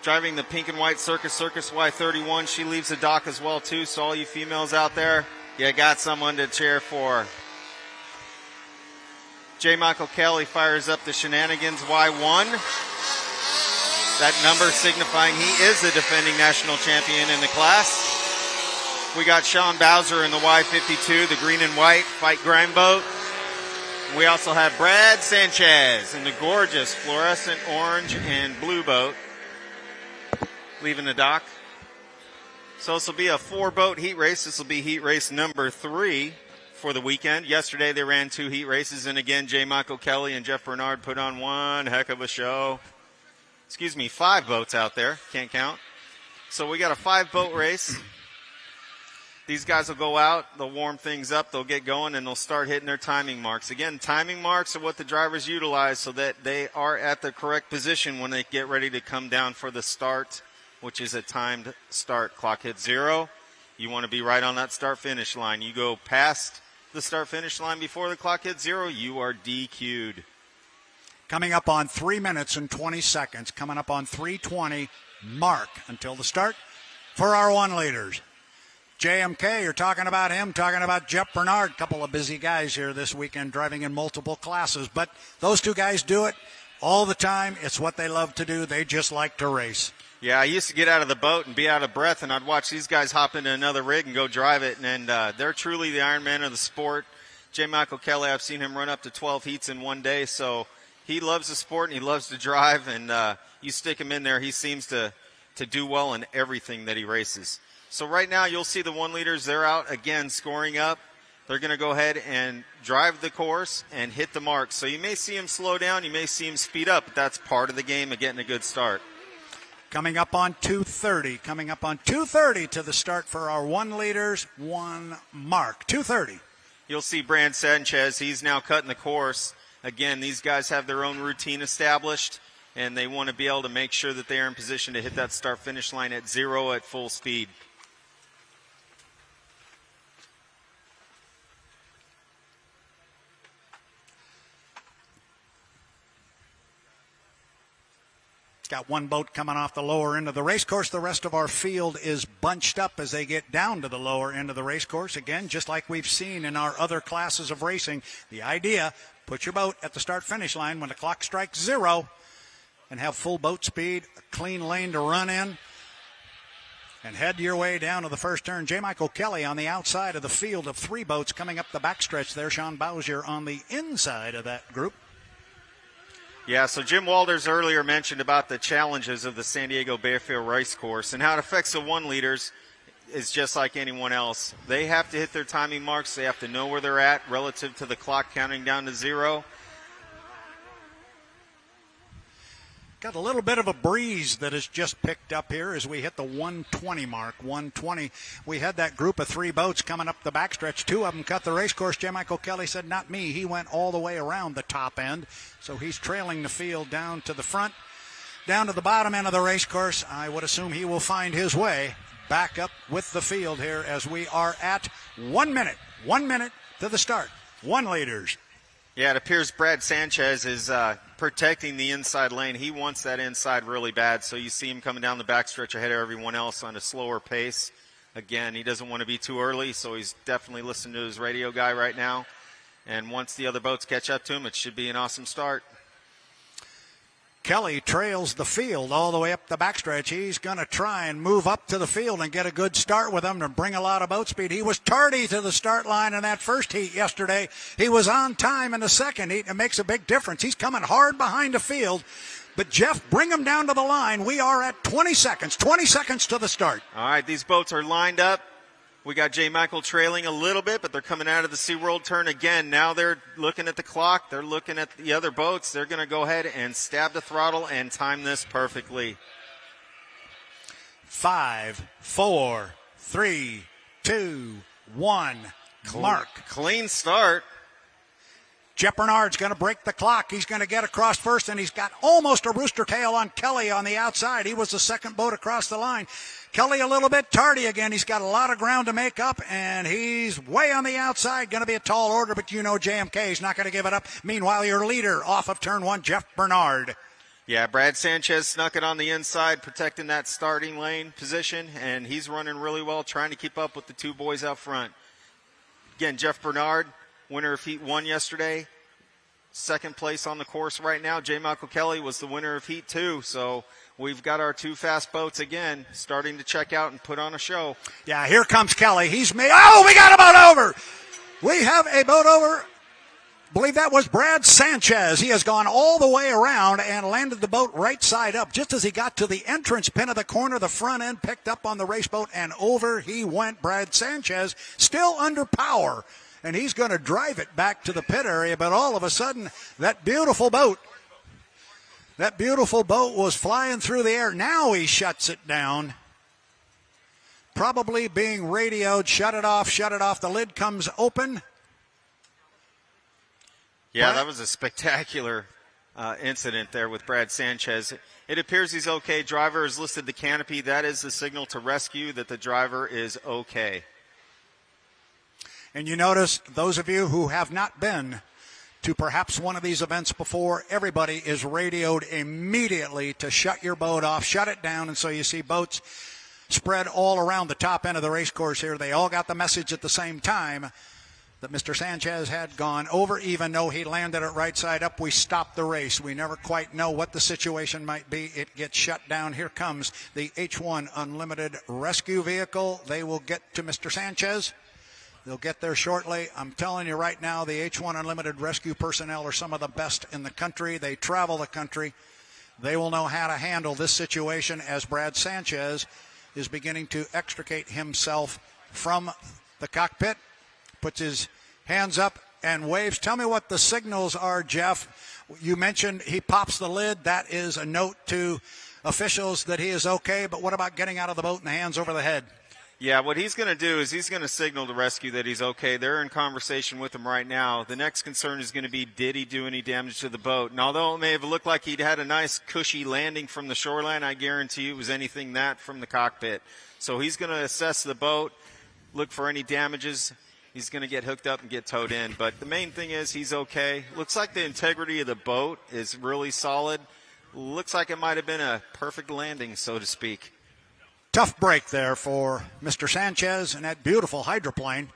driving the pink and white Circus Y31. She leaves the dock as well, too. So all you females out there, you got someone to cheer for. J. Michael Kelly fires up the Shenanigans Y1. That number signifying he is the defending national champion in the class. We got Sean Bowser in the Y52, the green and white fight grind boat. We also have Brad Sanchez in the gorgeous fluorescent orange and blue boat leaving the dock. So this will be a 4-boat heat race. This will be heat race number 3 for the weekend. Yesterday they ran 2 heat races, and again, J. Michael Kelly and Jeff Bernard put on one heck of a show. 5 boats out there. Can't count. So we got a 5-boat race. These guys will go out, they'll warm things up, they'll get going, and they'll start hitting their timing marks. Again, timing marks are what the drivers utilize so that they are at the correct position when they get ready to come down for the start, which is a timed start. Clock hits 0. You want to be right on that start-finish line. You go past the start-finish line before the clock hits 0, you are DQ'd. Coming up on 3 minutes and 20 seconds, coming up on 3:20 mark until the start for our 1 leaders. JMK, you're talking about him, talking about Jeff Bernard, couple of busy guys here this weekend driving in multiple classes. But those 2 guys do it all the time. It's what they love to do. They just like to race. Yeah, I used to get out of the boat and be out of breath, and I'd watch these guys hop into another rig and go drive it. And they're truly the Iron Man of the sport. J. Michael Kelly, I've seen him run up to 12 heats in one day. So he loves the sport and he loves to drive. And you stick him in there, he seems to do well in everything that he races. So right now you'll see the 1 leaders, they're out again scoring up. They're going to go ahead and drive the course and hit the mark. So you may see them slow down, you may see them speed up, but that's part of the game of getting a good start. Coming up on 2:30 to the start for our 1 leaders, 1 mark. 2:30. You'll see Brad Sanchez, he's now cutting the course. Again, these guys have their own routine established, and they want to be able to make sure that they are in position to hit that start-finish line at 0 at full speed. Got 1 boat coming off the lower end of the race course. The rest of our field is bunched up as they get down to the lower end of the race course. Again, just like we've seen in our other classes of racing, the idea, put your boat at the start-finish line when the clock strikes 0 and have full boat speed, a clean lane to run in, and head your way down to the first turn. J. Michael Kelly on the outside of the field of 3 boats coming up the backstretch there. Sean Bowser on the inside of that group. Yeah, so Jim Walters earlier mentioned about the challenges of the San Diego Bayfair race course and how it affects the 1 leaders is just like anyone else. They have to hit their timing marks. They have to know where they're at relative to the clock counting down to 0. Got a little bit of a breeze that has just picked up here as we hit the 120 mark. 120. We had that group of 3 boats coming up the backstretch. 2 of them cut the race course. J. Michael Kelly said, not me. He went all the way around the top end. So he's trailing the field down to the front, down to the bottom end of the race course. I would assume he will find his way back up with the field here as we are at 1 minute. 1 minute to the start. 1 leaders. Yeah, it appears Brad Sanchez is protecting the inside lane. He wants that inside really bad, so you see him coming down the backstretch ahead of everyone else on a slower pace. Again, he doesn't want to be too early, so he's definitely listening to his radio guy right now. And once the other boats catch up to him, it should be an awesome start. Kelly trails the field all the way up the backstretch. He's going to try and move up to the field and get a good start with them to bring a lot of boat speed. He was tardy to the start line in that first heat yesterday. He was on time in the second heat. It makes a big difference. He's coming hard behind the field. But, Jeff, bring him down to the line. We are at 20 seconds. 20 seconds to the start. All right, these boats are lined up. We got J. Michael trailing a little bit, but they're coming out of the SeaWorld turn again. Now they're looking at the clock. They're looking at the other boats. They're going to go ahead and stab the throttle and time this perfectly. 5, 4, 3, 2, 1. Mark. Clean start. Jeff Bernard's going to break the clock. He's going to get across first, and he's got almost a rooster tail on Kelly on the outside. He was the second boat across the line. Kelly a little bit tardy again. He's got a lot of ground to make up, and he's way on the outside. Going to be a tall order, but you know JMK is not going to give it up. Meanwhile, your leader off of turn 1, Jeff Bernard. Yeah, Brad Sanchez snuck it on the inside, protecting that starting lane position, and he's running really well, trying to keep up with the two boys out front. Again, Jeff Bernard, winner of Heat 1 yesterday, second place on the course right now. J. Michael Kelly was the winner of Heat 2, so we've got our two fast boats again starting to check out and put on a show. Yeah, here comes Kelly. He's made. Oh, we got a boat over. We have a boat over. I believe that was Brad Sanchez. He has gone all the way around and landed the boat right side up. Just as he got to the entrance pin of the corner, the front end picked up on the race boat, and over he went. Brad Sanchez still under power, and he's going to drive it back to the pit area. But all of a sudden, that beautiful boat was flying through the air. Now he shuts it down. Probably being radioed, shut it off. The lid comes open. Yeah, that was a spectacular incident there with Brad Sanchez. It appears he's okay. Driver has listed the canopy. That is the signal to rescue that the driver is okay. And you notice, those of you who have not been to perhaps one of these events before, everybody is radioed immediately to shut your boat off, shut it down, and so you see boats spread all around the top end of the race course here. They all got the message at the same time that Mr. Sanchez had gone over. Even though he landed it right side up, we stopped the race. We never quite know what the situation might be. It gets shut down. Here comes the H1 Unlimited Rescue Vehicle. They will get to Mr. Sanchez. They'll get there shortly. I'm telling you right now, the H1 Unlimited Rescue personnel are some of the best in the country. They travel the country. They will know how to handle this situation as Brad Sanchez is beginning to extricate himself from the cockpit. Puts his hands up and waves. Tell me what the signals are, Jeff. You mentioned he pops the lid. That is a note to officials that he is okay. But what about getting out of the boat and the hands over the head? Yeah, what he's going to do is he's going to signal to rescue that he's okay. They're in conversation with him right now. The next concern is going to be, did he do any damage to the boat? And although it may have looked like he'd had a nice cushy landing from the shoreline, I guarantee you it was anything that from the cockpit. So he's going to assess the boat, look for any damages. He's going to get hooked up and get towed in. But the main thing is he's okay. Looks like the integrity of the boat is really solid. Looks like it might have been a perfect landing, so to speak. Tough break there for Mr. Sanchez and that beautiful hydroplane.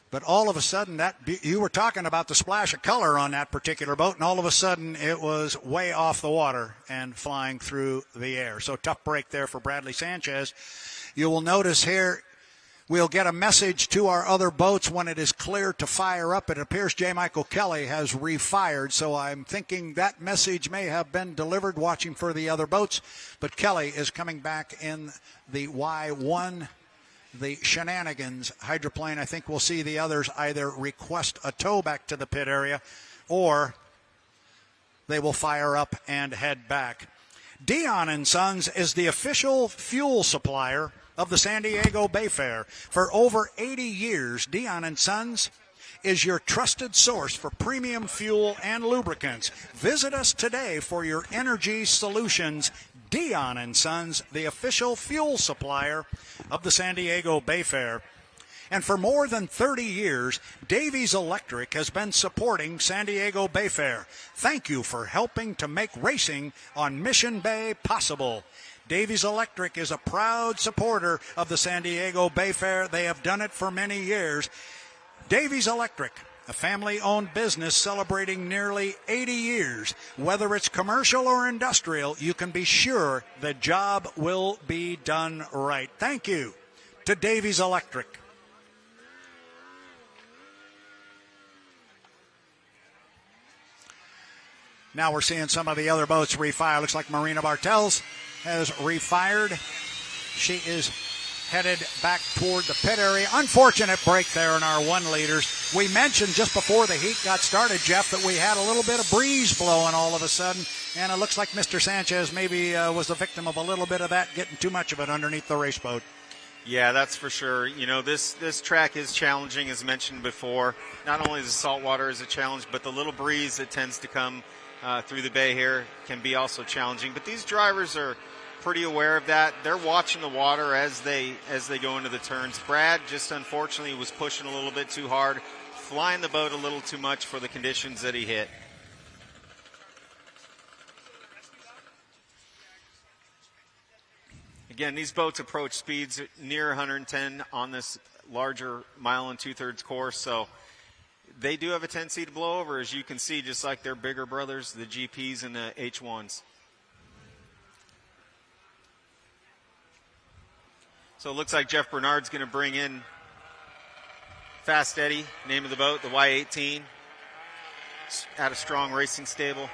But all of a sudden, you were talking about the splash of color on that particular boat, and all of a sudden it was way off the water and flying through the air. So tough break there for Bradley Sanchez. You will notice here, we'll get a message to our other boats when it is clear to fire up. It appears J. Michael Kelly has refired, so I'm thinking that message may have been delivered, watching for the other boats. But Kelly is coming back in the Y1, the Shenanigans hydroplane. I think we'll see the others either request a tow back to the pit area or they will fire up and head back. Dion & Sons is the official fuel supplier of the San Diego Bayfair. For over 80 years, Dion & Sons is your trusted source for premium fuel and lubricants. Visit us today for your energy solutions. Dion & Sons, the official fuel supplier of the San Diego Bayfair. And for more than 30 years, Davies Electric has been supporting San Diego Bayfair. Thank you for helping to make racing on Mission Bay possible. Davies Electric is a proud supporter of the San Diego Bayfair. They have done it for many years. Davies Electric, a family-owned business celebrating nearly 80 years. Whether it's commercial or industrial, you can be sure the job will be done right. Thank you to Davies Electric. Now we're seeing some of the other boats refire. Looks like Marina Bartels has refired. She is headed back toward the pit area. Unfortunate break there in our 1 liters. We mentioned just before the heat got started, Jeff, that we had a little bit of breeze blowing all of a sudden, and it looks like Mr. Sanchez maybe was the victim of a little bit of that, getting too much of it underneath the race boat. Yeah, that's for sure. You know, this track is challenging, as mentioned before. Not only the salt water is a challenge, but the little breeze that tends to come through the bay here can be also challenging. But these drivers are pretty aware of that. They're watching the water as they go into the turns. Brad just unfortunately was pushing a little bit too hard, flying the boat a little too much for the conditions that he hit. Again, these boats approach speeds near 110 on this larger 1 2/3 course, so they do have a tendency to blow over, as you can see, just like their bigger brothers, the GPs and the H1s. So it looks like Jeff Bernard's going to bring in Fast Eddie, name of the boat, the Y18, at a Strong Racing stable.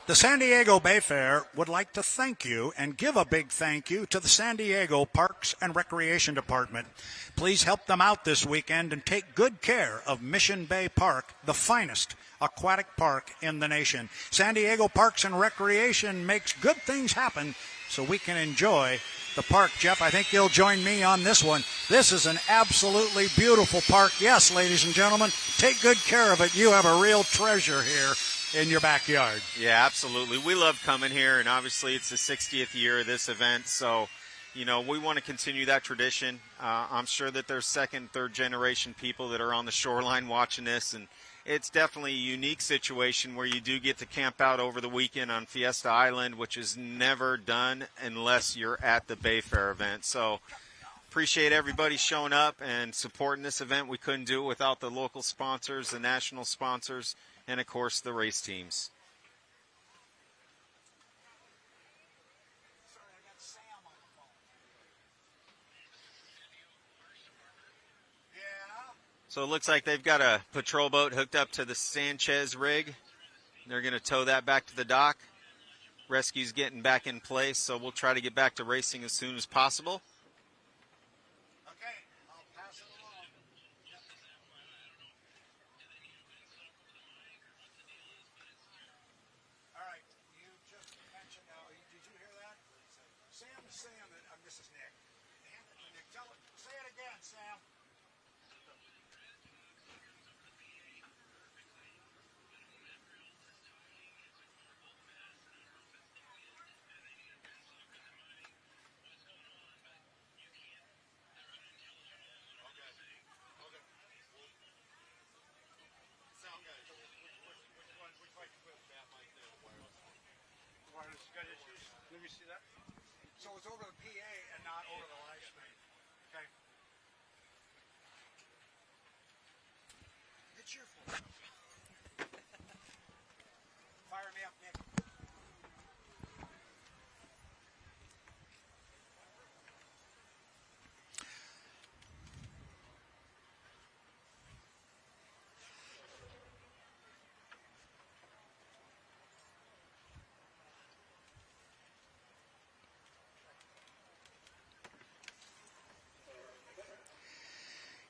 The San Diego Bayfair would like to thank you and give a big thank you to the San Diego Parks and Recreation Department. Please help them out this weekend and take good care of Mission Bay Park, the finest aquatic park in the nation. San Diego Parks and Recreation makes good things happen so we can enjoy the park. Jeff, I think you'll join me on this one. This is an absolutely beautiful park. Yes, ladies and gentlemen, take good care of it. You have a real treasure here in your backyard. Yeah, absolutely. We love coming here, and obviously it's the 60th year of this event, so, you know, we want to continue that tradition. I'm sure that there's second, third generation people that are on the shoreline watching this, and it's definitely a unique situation where you do get to camp out over the weekend on Fiesta Island, which is never done unless you're at the Bayfair event. So appreciate everybody showing up and supporting this event. We couldn't do it without the local sponsors, the national sponsors, and, of course, the race teams. So it looks like they've got a patrol boat hooked up to the Sanchez rig. They're going to tow that back to the dock. Rescue's getting back in place, so we'll try to get back to racing as soon as possible. Okay, I'll pass it along. All right, you just mentioned, did you hear that? Sam is saying that, this is Nick. Nick, tell it, say it again, Sam. Let me see that. So it's over the PA and not over the live stream. Okay. It's your fault. Fire me up, Nick.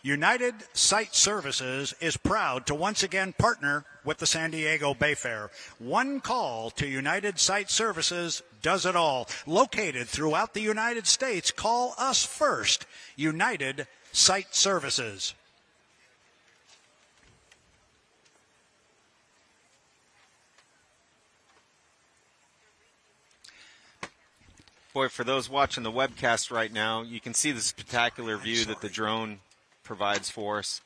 United Site Services is proud to once again partner with the San Diego Bayfair. One call to United Site Services does it all. Located throughout the United States, call us first. United Site Services. Boy, for those watching the webcast right now, you can see the spectacular view that the drone provides for us.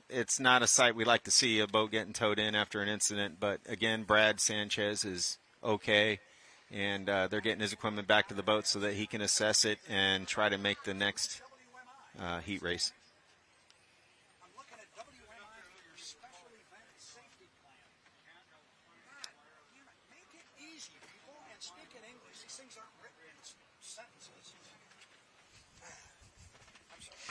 It's not a sight we like to see, a boat getting towed in after an incident, but again, Brad Sanchez is okay, and they're getting his equipment back to the boat so that he can assess it and try to make the next heat race. I'm looking at WMI for your special event safety plan. Make it easy, people, and speak in English. These things aren't written in sentences. I'm sorry.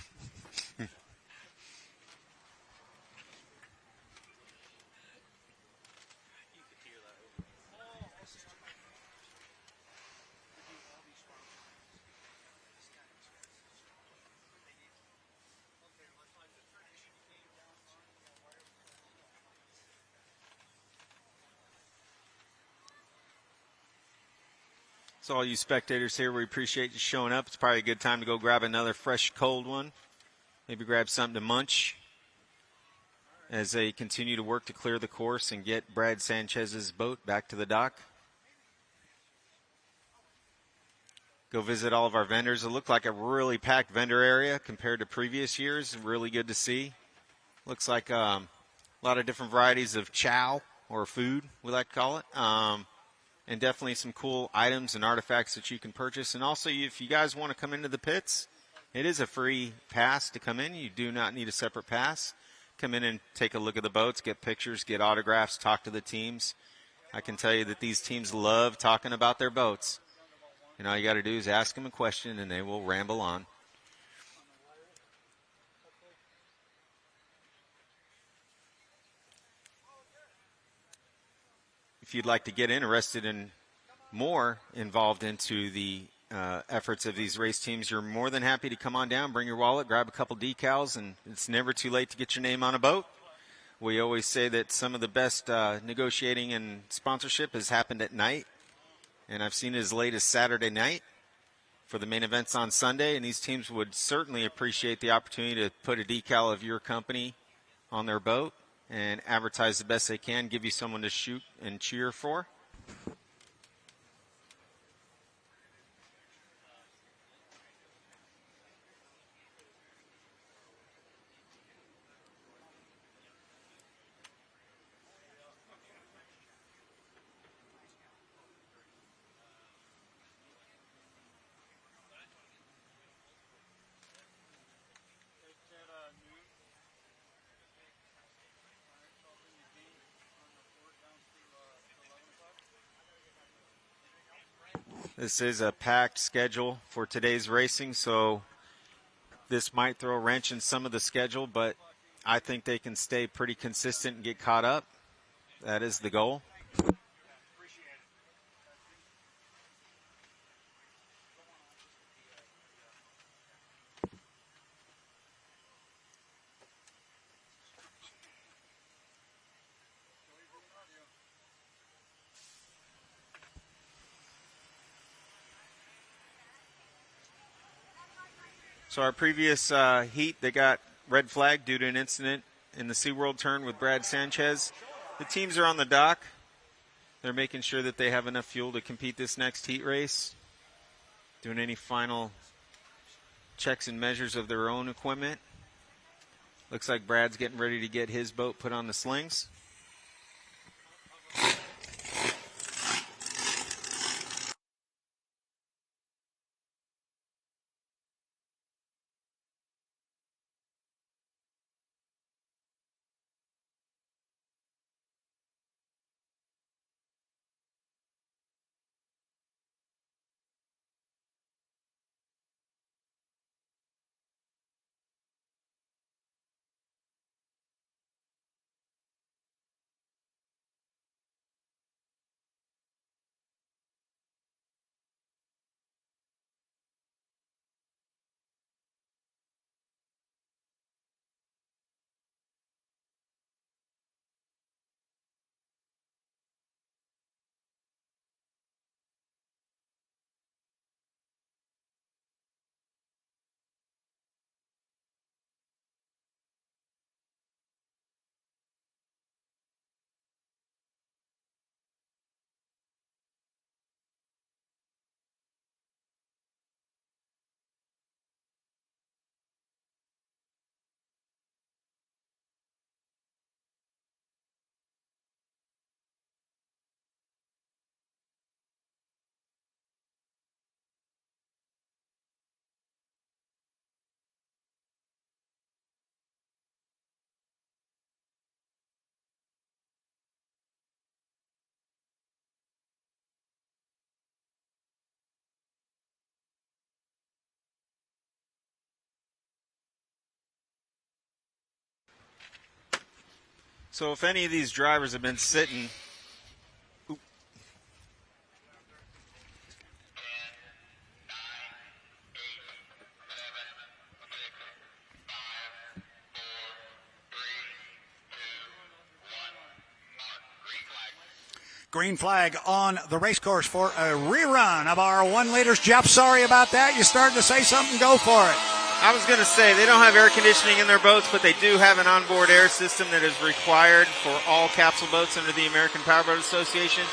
So all you spectators here, we appreciate you showing up. It's probably a good time to go grab another fresh, cold one. Maybe grab something to munch as they continue to work to clear the course and get Brad Sanchez's boat back to the dock. Go visit all of our vendors. It looked like a really packed vendor area compared to previous years. Really good to see. Looks like a lot of different varieties of chow, or food, we like to call it. and definitely some cool items and artifacts that you can purchase. And also, if you guys want to come into the pits, it is a free pass to come in. You do not need a separate pass. Come in and take a look at the boats, get pictures, get autographs, talk to the teams. I can tell you that these teams love talking about their boats. And all you got to do is ask them a question, and they will ramble on. If you'd like to get interested in more involved into the efforts of these race teams, you're more than happy to come on down, bring your wallet, grab a couple decals, and it's never too late to get your name on a boat. We always say that some of the best negotiating and sponsorship has happened at night, and I've seen it as late as Saturday night for the main events on Sunday, and these teams would certainly appreciate the opportunity to put a decal of your company on their boat and advertise the best they can, give you someone to shoot and cheer for. This is a packed schedule for today's racing, so this might throw a wrench in some of the schedule, but I think they can stay pretty consistent and get caught up. That is the goal. So our previous heat, they got red flag due to an incident in the SeaWorld turn with Brad Sanchez. The teams are on the dock. They're making sure that they have enough fuel to compete this next heat race, doing any final checks and measures of their own equipment. Looks like Brad's getting ready to get his boat put on the slings. So if any of these drivers have been sitting, Green flag on the race course for a rerun of our 1 liters. Jeff, sorry about that. You started to say something, go for it. I was going to say they don't have air conditioning in their boats, but they do have an onboard air system that is required for all capsule boats under the American Powerboat Association.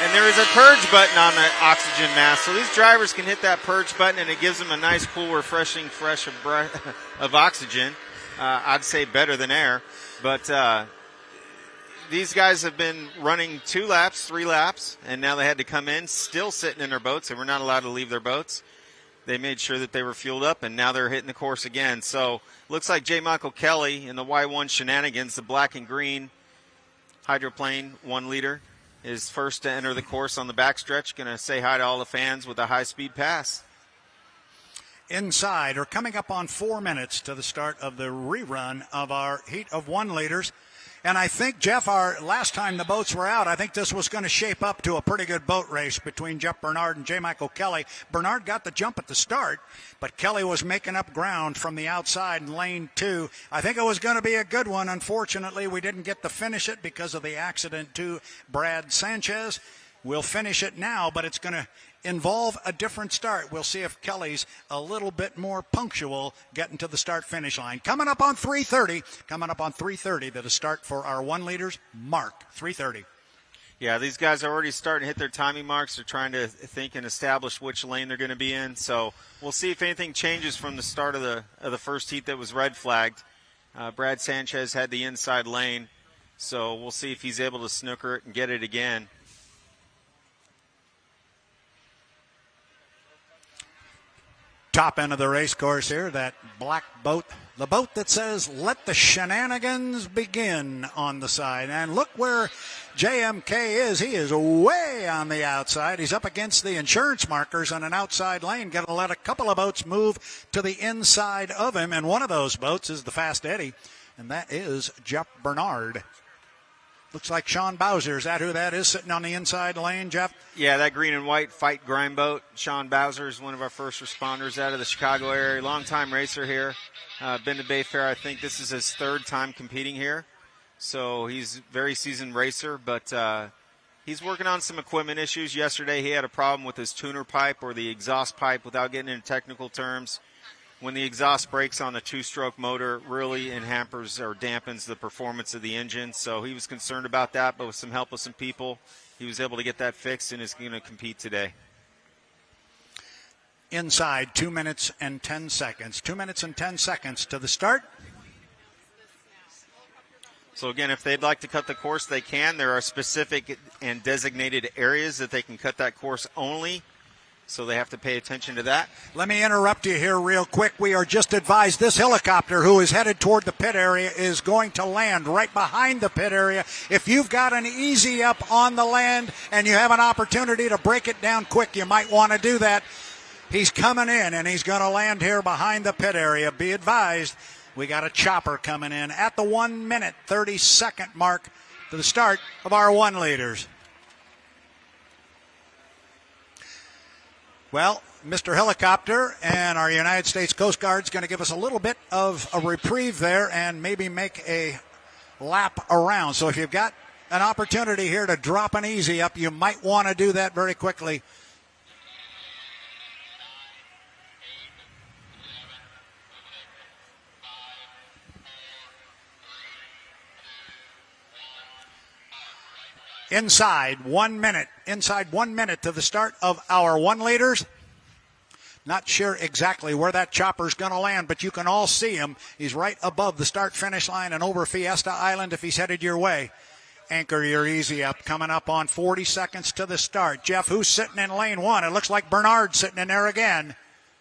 And there is a purge button on the oxygen mask, so these drivers can hit that purge button, and it gives them a nice, cool, refreshing, fresh of oxygen. I'd say better than air, but these guys have been running 2 laps, 3 laps, and now they had to come in, still sitting in their boats. They were not allowed to leave their boats. They made sure that they were fueled up, and now they're hitting the course again. So looks like J. Michael Kelly in the Y1 Shenanigans, the black and green hydroplane 1 liter, is first to enter the course on the backstretch. Going to say hi to all the fans with a high-speed pass. Inside, or coming up on 4 minutes to the start of the rerun of our heat of 1 liters. And I think, Jeff, our last time the boats were out, I think this was going to shape up to a pretty good boat race between Jeff Bernard and J. Michael Kelly. Bernard got the jump at the start, but Kelly was making up ground from the outside in lane 2. I think it was going to be a good one. Unfortunately, we didn't get to finish it because of the accident to Brad Sanchez. We'll finish it now, but it's going to involve a different start. We'll see if Kelly's a little bit more punctual getting to the start-finish line. Coming up on 3:30 to the start for our 1 liters. Mark, 3:30. Yeah, these guys are already starting to hit their timing marks. They're trying to think and establish which lane they're going to be in. So we'll see if anything changes from the start of the first heat that was red flagged. Brad Sanchez had the inside lane, so we'll see if he's able to snooker it and get it again. Top end of the race course here, that black boat, the boat that says "Let the shenanigans begin" on the side. And look where JMK is. He is way on the outside. He's up against the insurance markers on an outside lane. Going to let a couple of boats move to the inside of him, and one of those boats is the Fast Eddie, and that is Jeff Bernard. Looks like Sean Bowser. Is that who that is sitting on the inside lane, Jeff? Yeah, that green and white fight grind boat. Sean Bowser is one of our first responders out of the Chicago area. Longtime racer here. Been to Bayfair. I think this is his 3rd time competing here. So he's a very seasoned racer, but he's working on some equipment issues. Yesterday he had a problem with his tuner pipe, or the exhaust pipe, without getting into technical terms. When the exhaust breaks on the 2-stroke motor, it really hampers or dampens the performance of the engine. So he was concerned about that, but with some help with some people, he was able to get that fixed and is going to compete today. Inside, 2 minutes and 10 seconds. 2 minutes and 10 seconds to the start. So again, if they'd like to cut the course, they can. There are specific and designated areas that they can cut that course only. So they have to pay attention to that. Let me interrupt you here real quick. We are just advised this helicopter, who is headed toward the pit area, is going to land right behind the pit area. If you've got an easy up on the land and you have an opportunity to break it down quick, you might want to do that. He's coming in, and he's going to land here behind the pit area. Be advised, we got a chopper coming in at the 1 minute, 30-second mark to the start of our 1 liters. Well, Mr. Helicopter and our United States Coast Guard is going to give us a little bit of a reprieve there and maybe make a lap around. So if you've got an opportunity here to drop an easy up, you might want to do that very quickly. Inside 1 minute to the start of our 1 liters. Not sure exactly where that chopper's going to land, but you can all see him. He's right above the start-finish line and over Fiesta Island if he's headed your way. Anchor your easy up, coming up on 40 seconds to the start. Jeff, who's sitting in lane 1? It looks like Bernard sitting in there again.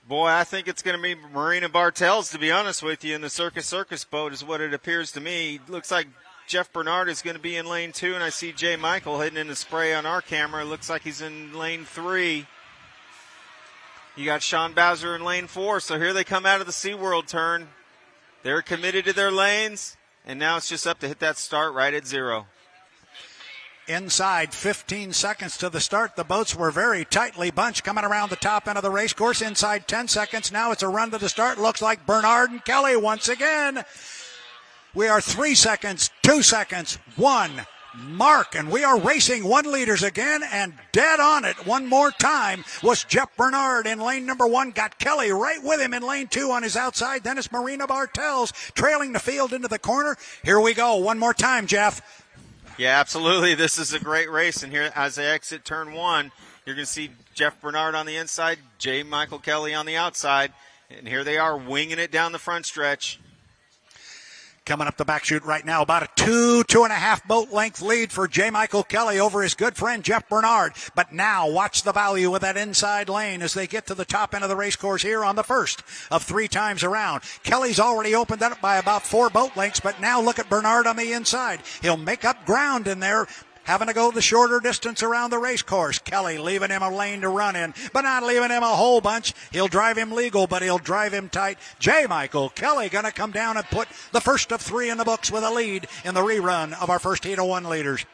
Boy, I think it's going to be Marina Bartels, to be honest with you, in the Circus boat is what it appears to me. Looks like Jeff Bernard is going to be in lane 2, and I see J. Michael hitting in the spray on our camera. It looks like he's in lane 3. You got Sean Bowser in lane 4, so here they come out of the SeaWorld turn. They're committed to their lanes, and now it's just up to hit that start right at 0. Inside 15 seconds to the start. The boats were very tightly bunched coming around the top end of the race course. Inside 10 seconds. Now it's a run to the start. Looks like Bernard and Kelly once again. We are 3 seconds, 2 seconds, 1 mark, and we are racing 1 liters again, and dead on it one more time was Jeff Bernard in lane number 1. Got Kelly right with him in lane 2 on his outside. Then it's Marina Bartels trailing the field into the corner. Here we go one more time, Jeff. Yeah, absolutely. This is a great race, and here as they exit turn 1, you're going to see Jeff Bernard on the inside, J. Michael Kelly on the outside, and here they are winging it down the front stretch. Coming up the back chute right now, about a 2.5 boat length lead for J. Michael Kelly over his good friend Jeff Bernard. But now watch the value of that inside lane as they get to the top end of the race course here on the first of 3 times around. Kelly's already opened that up by about 4 boat lengths, but now look at Bernard on the inside. He'll make up ground in there, having to go the shorter distance around the race course. Kelly leaving him a lane to run in, but not leaving him a whole bunch. He'll drive him legal, but he'll drive him tight. J. Michael Kelly going to come down and put the first of 3 in the books with a lead in the rerun of our first heat of 1 leaders.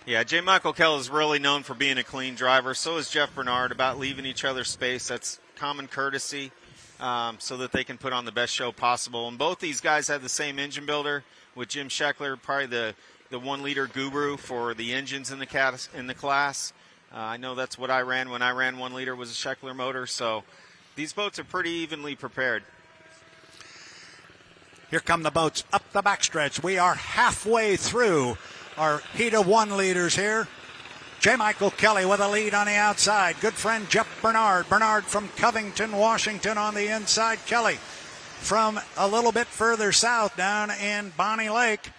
Yeah, J. Michael Kelly is really known for being a clean driver. So is Jeff Bernard, about leaving each other space. That's common courtesy, so that they can put on the best show possible. And both these guys have the same engine builder, with Jim Scheckler probably the 1-liter guru for the engines in the class. I know that's what I ran when I ran 1 liter, was a Scheckler motor. So these boats are pretty evenly prepared. Here come the boats up the backstretch. We are halfway through our heat of 1 liters here. J. Michael Kelly with a lead on the outside. Good friend Jeff Bernard. Bernard from Covington, Washington on the inside. Kelly from a little bit further south down in Bonnie Lake.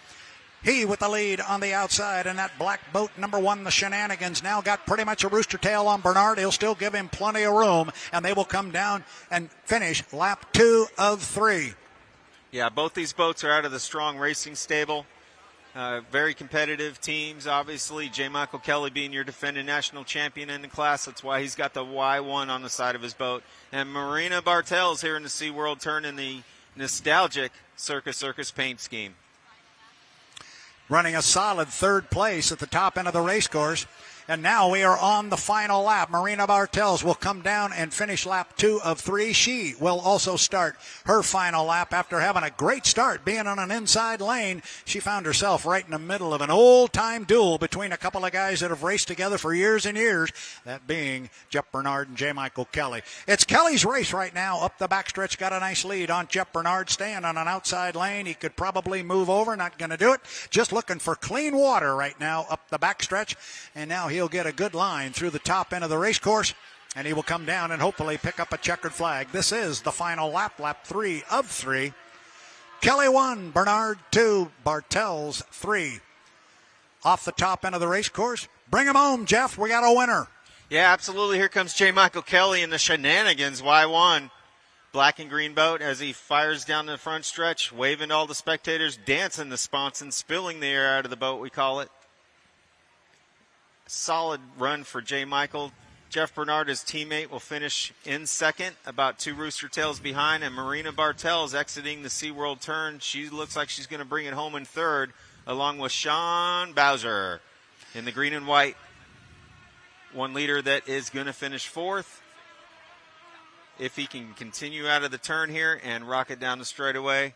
He with the lead on the outside, and that black boat number 1, the Shenanigans, now got pretty much a rooster tail on Bernard. He'll still give him plenty of room, and they will come down and finish lap 2 of 3. Yeah, both these boats are out of the Strong Racing stable. Very competitive teams, obviously. J. Michael Kelly being your defending national champion in the class. That's why he's got the Y1 on the side of his boat. And Marina Bartels here in the SeaWorld turn in the nostalgic Circus paint scheme. Running a solid 3rd place at the top end of the race course. And now we are on the final lap. Marina Bartels will come down and finish lap 2 of 3. She will also start her final lap after having a great start, being on an inside lane. She found herself right in the middle of an old-time duel between a couple of guys that have raced together for years and years, that being Jeff Bernard and J. Michael Kelly. It's Kelly's race right now. Up the backstretch, got a nice lead on Jeff Bernard, staying on an outside lane. He could probably move over, not going to do it. Just looking for clean water right now up the backstretch. And now he'll get a good line through the top end of the race course, and he will come down and hopefully pick up a checkered flag. This is the final lap, lap 3 of 3. Kelly 1, Bernard 2, Bartels 3. Off the top end of the race course. Bring him home, Jeff. We got a winner. Yeah, absolutely. Here comes J. Michael Kelly in the Shenanigans Y1. Black and green boat as he fires down the front stretch, waving to all the spectators, dancing the sponson, spilling the air out of the boat, we call it. Solid run for J. Michael. Jeff Bernard, his teammate, will finish in 2nd, about 2 rooster tails behind, and Marina Bartels exiting the SeaWorld turn. She looks like she's going to bring it home in 3rd, along with Sean Bowser in the green and white 1 liter that is going to finish 4th. If he can continue out of the turn here and rock it down the straightaway.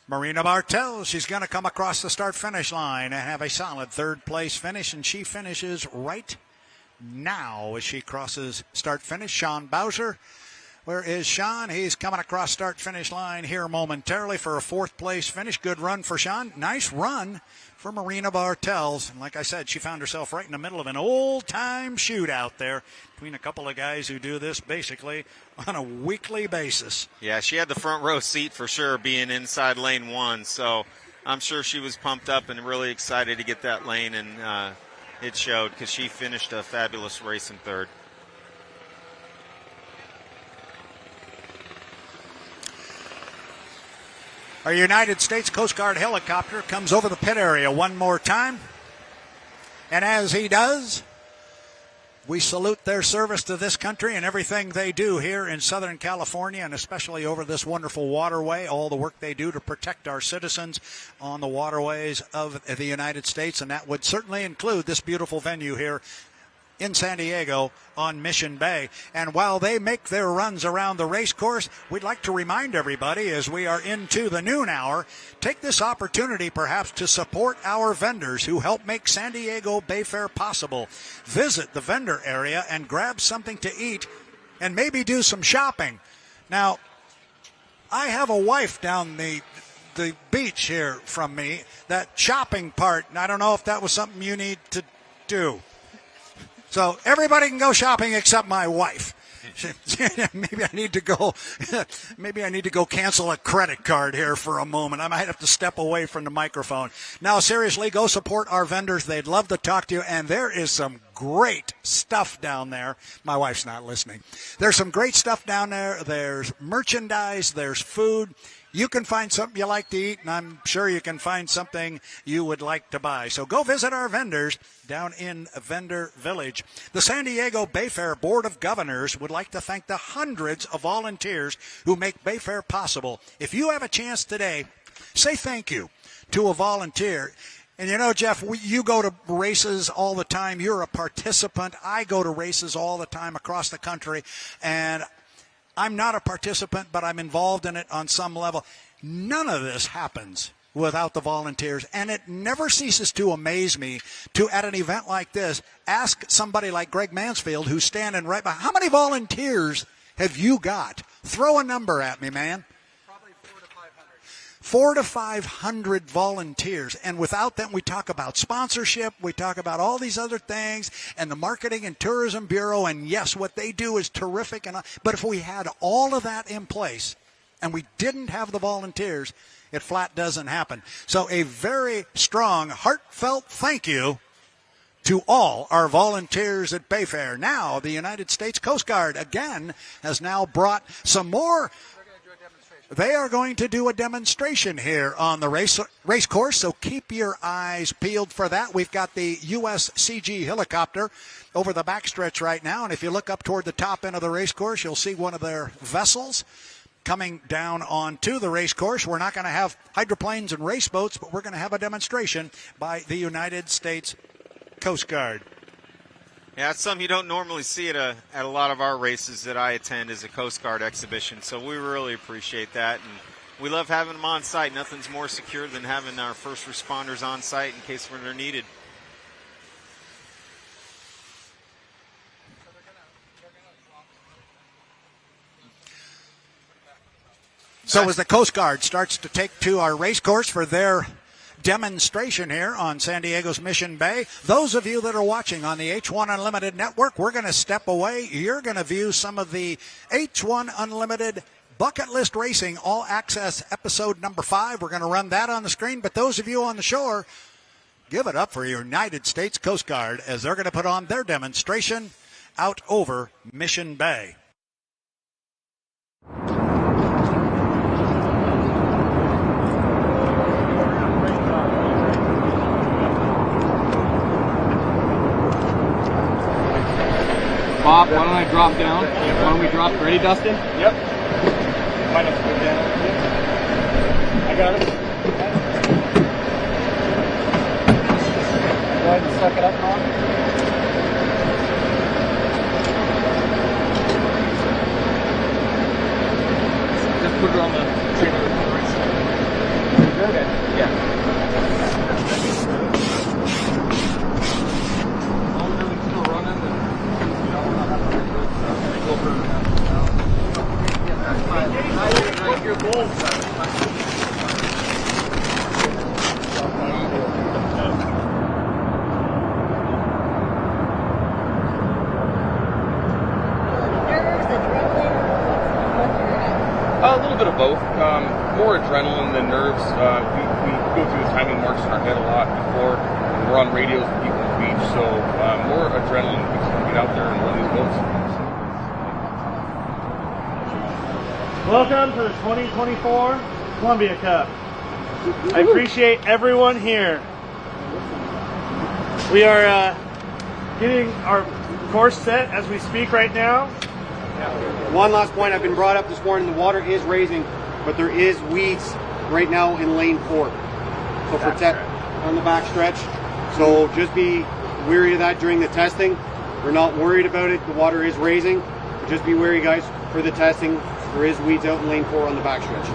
Marina Bartels, she's going to come across the start-finish line and have a solid 3rd place finish, and she finishes right now as she crosses start-finish. Sean Bowser, where is Sean? He's coming across start-finish line here momentarily for a 4th place finish. Good run for Sean. Nice run for Marina Bartels. And like I said, she found herself right in the middle of an old-time shootout there between a couple of guys who do this basically on a weekly basis. Yeah, she had the front row seat for sure, being inside lane 1. So I'm sure she was pumped up and really excited to get that lane, and it showed because she finished a fabulous race in 3rd. Our United States Coast Guard helicopter comes over the pit area one more time. And as he does, we salute their service to this country and everything they do here in Southern California, and especially over this wonderful waterway, all the work they do to protect our citizens on the waterways of the United States. And that would certainly include this beautiful venue here in San Diego on Mission Bay. And while they make their runs around the race course, we'd like to remind everybody as we are into the noon hour, take this opportunity perhaps to support our vendors who help make San Diego Bayfair possible. Visit the vendor area and grab something to eat and maybe do some shopping. Now, I have a wife down the beach here from me. That shopping part, and I don't know if that was something you need to do. So everybody can go shopping except my wife. Maybe I need to go cancel a credit card here for a moment. I might have to step away from the microphone. Now, seriously, go support our vendors. They'd love to talk to you, and there is some great stuff down there. My wife's not listening. There's some great stuff down there. There's merchandise. There's food. You can find something you like to eat, and I'm sure you can find something you would like to buy. So go visit our vendors down in Vendor Village. The San Diego Bayfair Board of Governors would like to thank the hundreds of volunteers who make Bayfair possible. If you have a chance today, say thank you to a volunteer. And you know, Jeff, you go to races all the time. You're a participant. I go to races all the time across the country, and I'm not a participant, but I'm involved in it on some level. None of this happens without the volunteers, and it never ceases to amaze me to, at an event like this, ask somebody like Greg Mansfield, who's standing right by, how many volunteers have you got? Throw a number at me, man. 400 to 500 volunteers, and without them, we talk about sponsorship, we talk about all these other things, and the Marketing and Tourism Bureau, and yes, what they do is terrific, but if we had all of that in place, and we didn't have the volunteers, it flat doesn't happen. So a very strong, heartfelt thank you to all our volunteers at Bayfair. Now, the United States Coast Guard, again, has now brought some more. They are going to do a demonstration here on the race course, so keep your eyes peeled for that. We've got the USCG helicopter over the backstretch right now, and if you look up toward the top end of the race course, you'll see one of their vessels coming down onto the race course. We're not going to have hydroplanes and race boats, but we're going to have a demonstration by the United States Coast Guard. Yeah, it's something you don't normally see at a lot of our races that I attend as a Coast Guard exhibition, so we really appreciate that. And we love having them on site. Nothing's more secure than having our first responders on site in case when they're needed. So as the Coast Guard starts to take to our race course for their demonstration here on San Diego's Mission Bay, those of you that are watching on the H1 Unlimited Network, we're going to step away. You're going to view some of the H1 Unlimited Bucket List Racing All Access episode number 5. We're going to run that on the screen, but those of you on the shore, give it up for United States Coast Guard as they're going to put on their demonstration out over Mission Bay. Bob, why don't I drop down? Why don't we drop? Ready, Dustin? Yep. Might have to go down. I got it. Go ahead and suck it up, Ron. Just put it on the trailer. Good? Yeah. A little bit of both. More adrenaline than nerves. We go through the timing marks in our head a lot before. We're on radios with people on the beach, so more adrenaline because we get out there and run these boats. Welcome to the 2024 Columbia Cup. I appreciate everyone here. We are getting our course set as we speak right now. One last point, I've been brought up this morning, the water is raising, but there is weeds right now in lane 4. So protect on the back stretch. So just be wary of that during the testing. We're not worried about it, the water is raising. But just be wary, guys, for the testing. There is weeds out in lane 4 on the back stretch.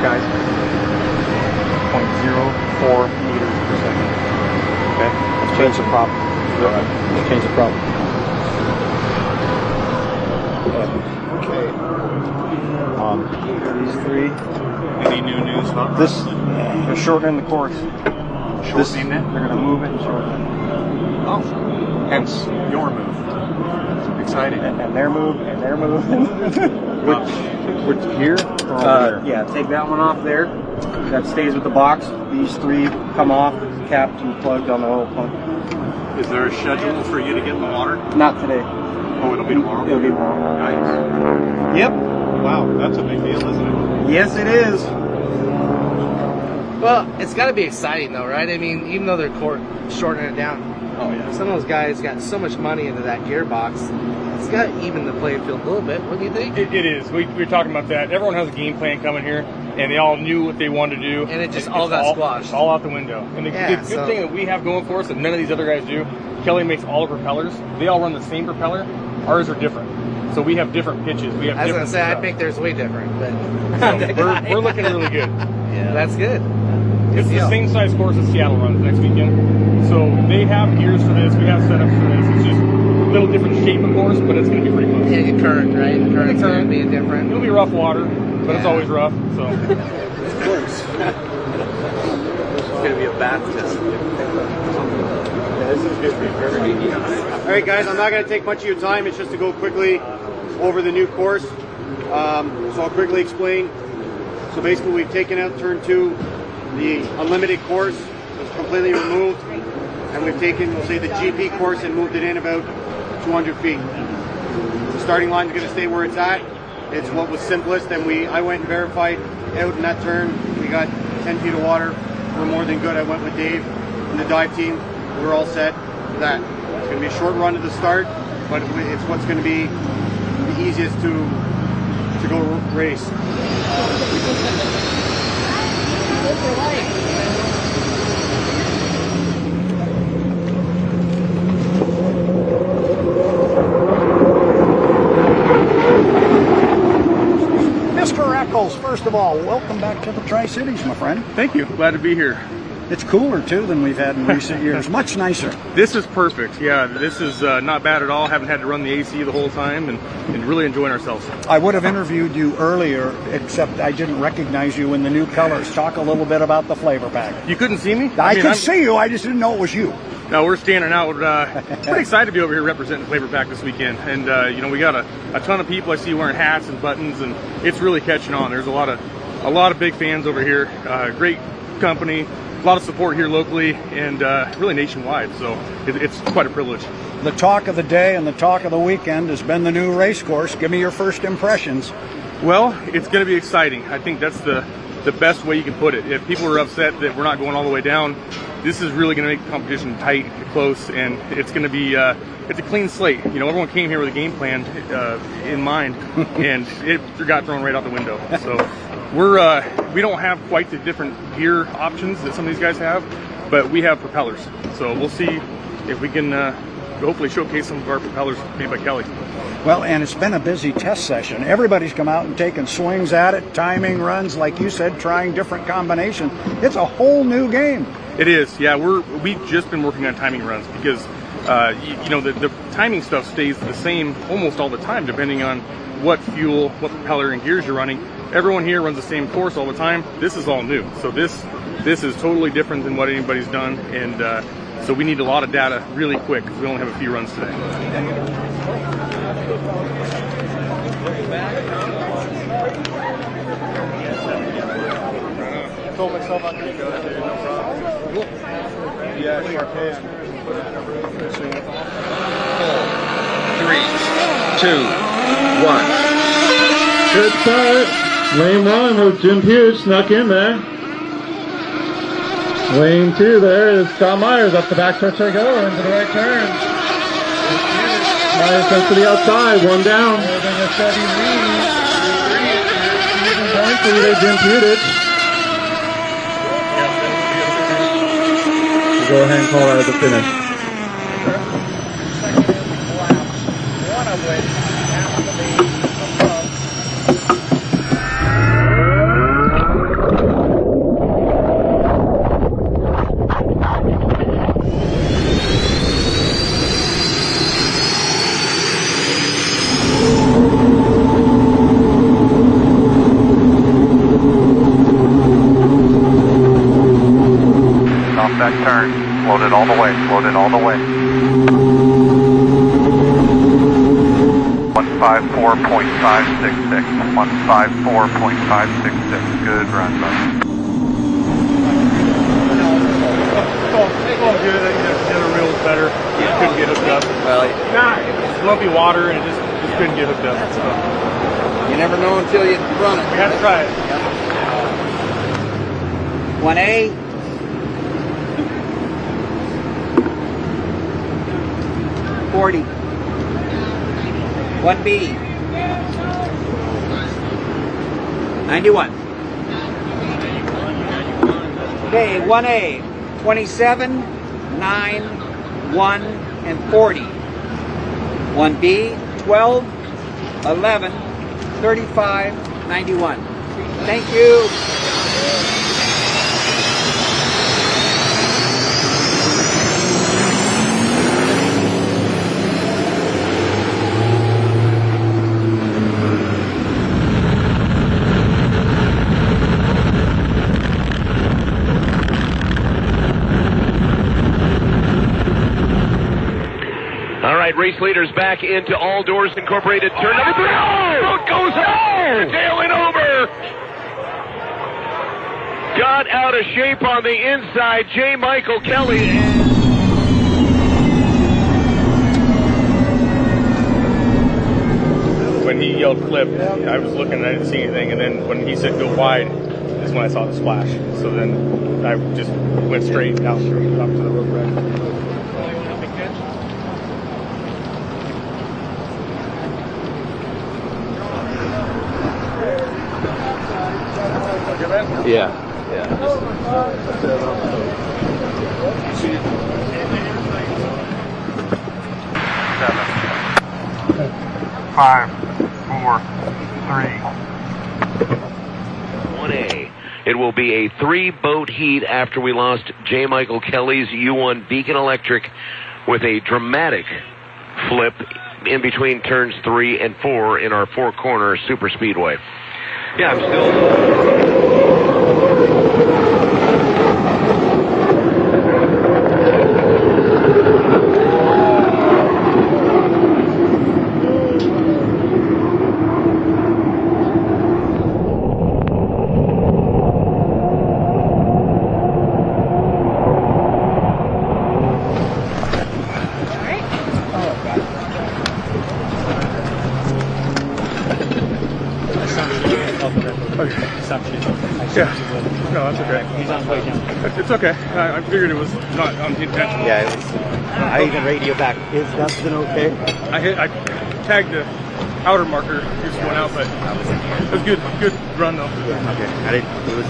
Guys, 0.04 meters per second. Okay, let's change some prop. Change the prop. Okay. These three. Any new news? This, they're shortening the course. Shortening it? They're going to move it and shorten it. Oh, hence your move. Exciting. And their move, and their move. Which here? Or over there? Yeah, take that one off there. That stays with the box. These three come off, capped and plugged on the oil pump. Is there a schedule for you to get in the water? Not today. Oh, it'll be tomorrow? It'll be tomorrow. Nice. Yep. Wow, that's a big deal, isn't it? Yes, it is. Well, it's got to be exciting, though, right? I mean, even though they're shortening it down, some of those guys got so much money into that gearbox. It's got to even the playing field a little bit. What do you think? It is. We were talking about that. Everyone has a game plan coming here, and they all knew what they wanted to do. And it just all got squashed. It's all out the window. And the good thing that we have going for us that none of these other guys do, Kelly makes all the propellers. They all run the same propeller. Ours are different. So we have different pitches. We have. I was gonna say, I think theirs way different, but we're looking really good. Yeah, that's good. It's the same size course as Seattle runs next weekend. So they have gears for this. We have setups for this. It's just a little different shape, of course, but it's going to be pretty close. Yeah, the current, right? The current's going to be different. It'll be rough water, but it's always rough. So. Of course. It's going to be a bath test. All right, guys, I'm not going to take much of your time. It's just to go quickly over the new course. So I'll quickly explain. So basically, we've taken out turn 2, the unlimited course was completely removed, and we've taken, we'll say, the GP course and moved it in about 200 feet. The starting line is going to stay where it's at. It's what was simplest, and I went and verified out in that turn. We got 10 feet of water. We're more than good. I went with Dave and the dive team. We're all set for that. It's going to be a short run to the start, but it's what's going to be the easiest to go race. Mr. Eccles, first of all, welcome back to the Tri-Cities, my friend. Thank you. Glad to be here. It's cooler, too, than we've had in recent years. Much nicer. This is perfect. Yeah, this is not bad at all. Haven't had to run the AC the whole time and really enjoying ourselves. I would have interviewed you earlier, except I didn't recognize you in the new colors. Talk a little bit about the flavor pack. You couldn't see me? I could see you. I just didn't know it was you. No, we're standing out. We're pretty excited to be over here representing the flavor pack this weekend. And, we got a ton of people I see wearing hats and buttons, and it's really catching on. There's a lot of big fans over here. Great company. A lot of support here locally and really nationwide, so it's quite a privilege. The talk of the day and the talk of the weekend has been the new race course. Give me your first impressions. Well, it's going to be exciting. I think that's the best way you can put it. If people are upset that we're not going all the way down, this is really going to make the competition tight and close, and it's going to be it's a clean slate. Everyone came here with a game plan in mind, and it got thrown right out the window. So we don't have quite the different gear options that some of these guys have, but we have propellers. So we'll see if we can hopefully showcase some of our propellers made by Kelly. Well, and it's been a busy test session. Everybody's come out and taken swings at it, timing runs, like you said, trying different combinations. It's a whole new game. It is, yeah. We've just been working on timing runs because the timing stuff stays the same almost all the time, depending on what fuel, what propeller and gears you're running. Everyone here runs the same course all the time. This is all new, so this is totally different than what anybody's done, and so we need a lot of data really quick because we only have a few runs today. I told myself I could go there, no problem. Yeah, sure can. 4, 3, 2, 1. Good start. Lane 1 with Jim Hughes snuck in there. Lane 2 there is Scott Myers up the backstretch they go into the right turn. Myers comes to the outside, 1 down. Holding a steady lead. Jim Hughes. We'll go ahead and call that as a finish. One of which happened to be above. 154.566. 154.566. Good run, bud. It's all good. The other reel was better. Just couldn't get hooked up. Well, It's lumpy water and it just couldn't get hooked up. So. you never know until you run it. We have to try it. 1A. 40. 1B. 91. Okay, 1A. 27, 9, 1, and 40. 1B. 12, 11, 35, 91. Thank you. All right, race leaders back into All Doors Incorporated. Turn number 3. Oh! Boat goes home! Tailing over! Got out of shape on the inside. J. Michael Kelly. When he yelled flip, I was looking and I didn't see anything, and then when he said go wide, is when I saw the splash. So then I just went straight out to the road right. Yeah. 5, 4, 3. 1A. It will be a 3-boat heat after we lost J. Michael Kelly's U1 Beacon Electric with a dramatic flip in between turns 3 and 4 in our 4-corner super speedway. Yeah, I'm still... Yeah. No, that's okay. He's on way down. It's okay. I figured it was not intentional. Yeah, it was. I even radio back. Is Dustin okay? I tagged the outer marker. He was going out, but it was good. Good run though. Okay. I didn't. It was.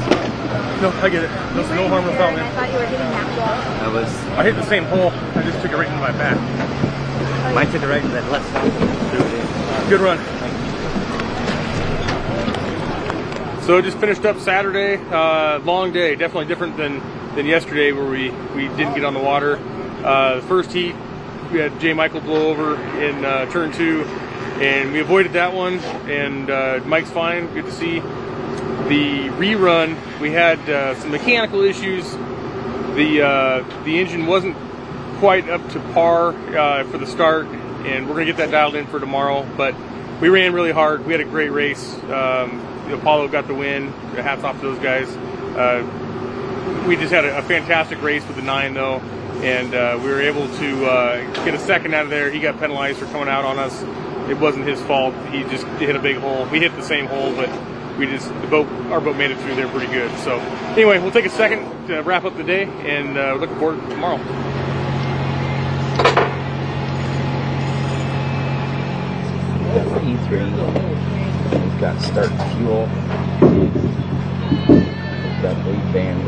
No, I get it. No harm, no foul, man. I thought you were hitting that wall. I was. I hit the same hole. I just took it right into my back. Mine took it right into that left side. Threw it in. Good run. So just finished up Saturday, long day, definitely different than yesterday where we didn't get on the water. The first heat, we had J. Michael blow over in turn 2, and we avoided that one, and Mike's fine, good to see. The rerun, we had some mechanical issues. The engine wasn't quite up to par for the start, and we're gonna get that dialed in for tomorrow, but we ran really hard. We had a great race. Apollo got the win. Hats off to those guys. We just had a fantastic race with the 9 though, and we were able to get a second out of there. He got penalized for coming out on us. It wasn't his fault. He just hit a big hole. We hit the same hole, but our boat made it through there pretty good. So anyway, we'll take a second to wrap up the day, and looking forward to tomorrow. E3. We've got start fuel. We've got lead band.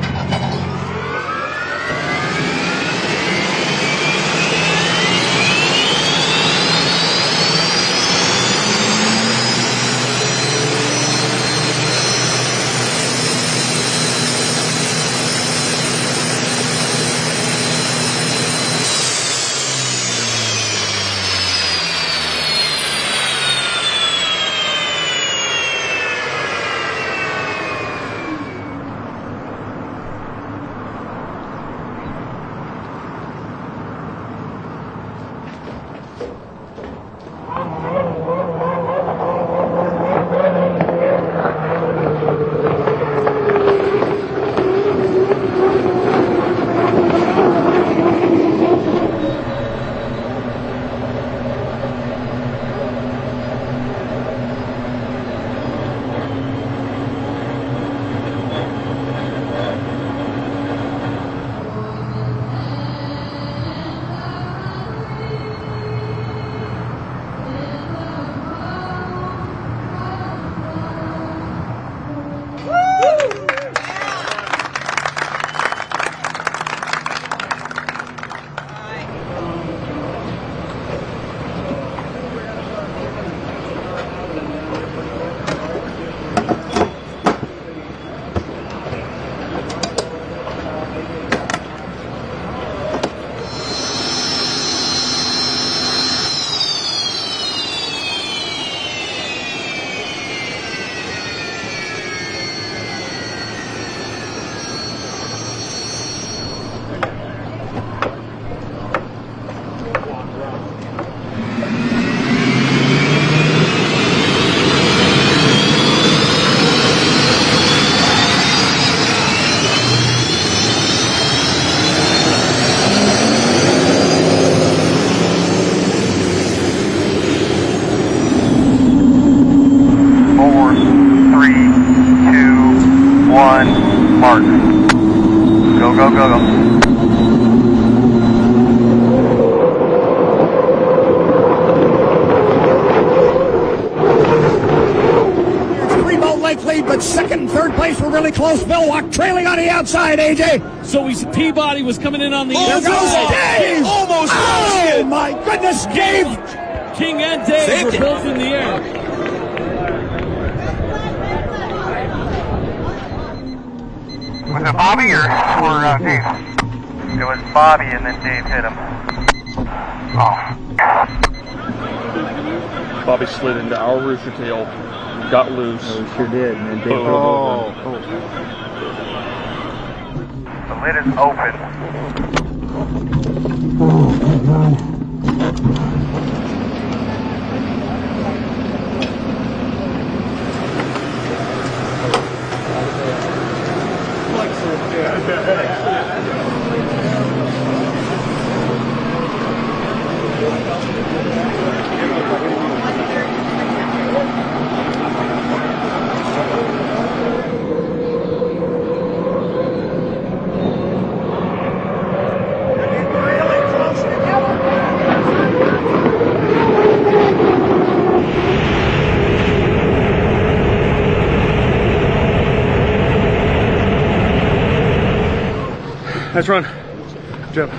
go, go, go. Length lead, but second and third place were really close. Millwalk trailing on the outside, AJ. So Peabody was coming in on the inside. There goes Dave! Almost oh, my goodness, Dave! King and Dave were both in the air. Was it Bobby or Dave? It was Bobby and then Dave hit him. Oh. Bobby slid into our rooster tail. Got loose. Oh, we sure did. And then Dave The lid is open. Nice run. Jump.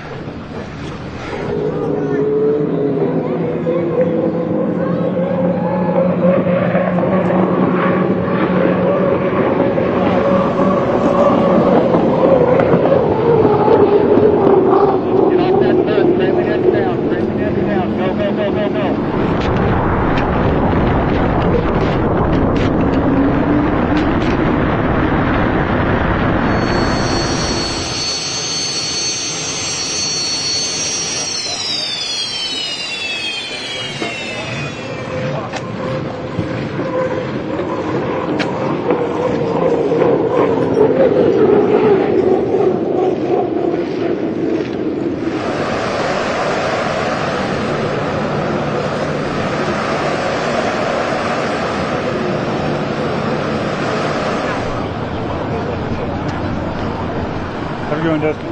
How are you going, Dustin?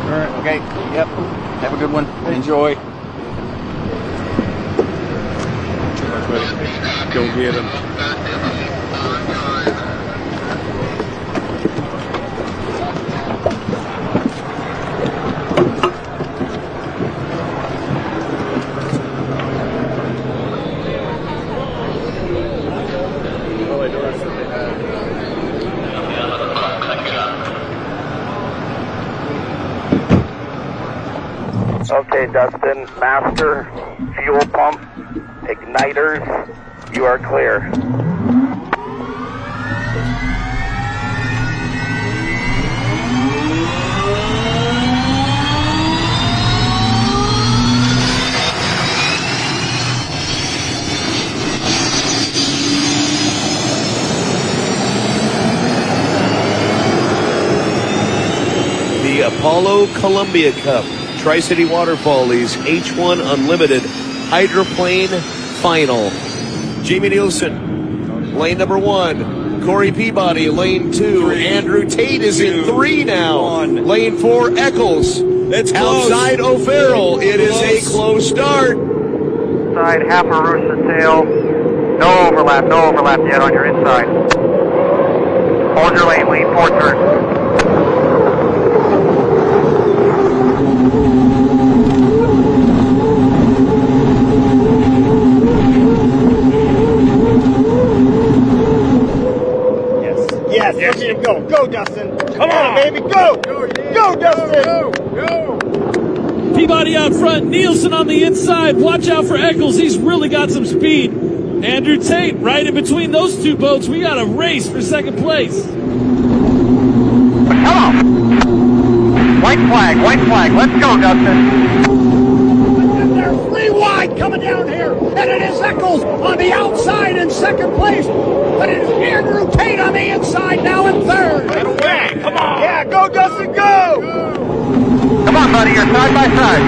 All right. Okay. Yep. Have a good one. Enjoy. Go get him. Okay, Dustin, master, fuel pump, igniters, you are clear. The Apollo Columbia Cup Tri-City Waterfallies H1 Unlimited Hydroplane Final. Jamie Nielsen, lane number 1. Corey Peabody, lane 2. Andrew Tate is in 3 now. Lane 4, Eccles. That's outside O'Farrell. It is a close start. Side, half a rooster tail. No overlap yet on your inside. Hold your lane, lead 4 turns. Yes, look at him go. Go, Dustin. Come on, baby. Go. Go, Dustin. Go. Peabody out front. Nielsen on the inside. Watch out for Eccles. He's really got some speed. Andrew Tate right in between those two boats. We got a race for second place. Come on. White flag. Let's go, Dustin. They're 3 wide coming down here, and it is Eccles on the outside in second place, but it is Andrew Tate on the inside now in third. Right away, come on. Yeah, go, Dustin, go. Come on, buddy, you're side by side.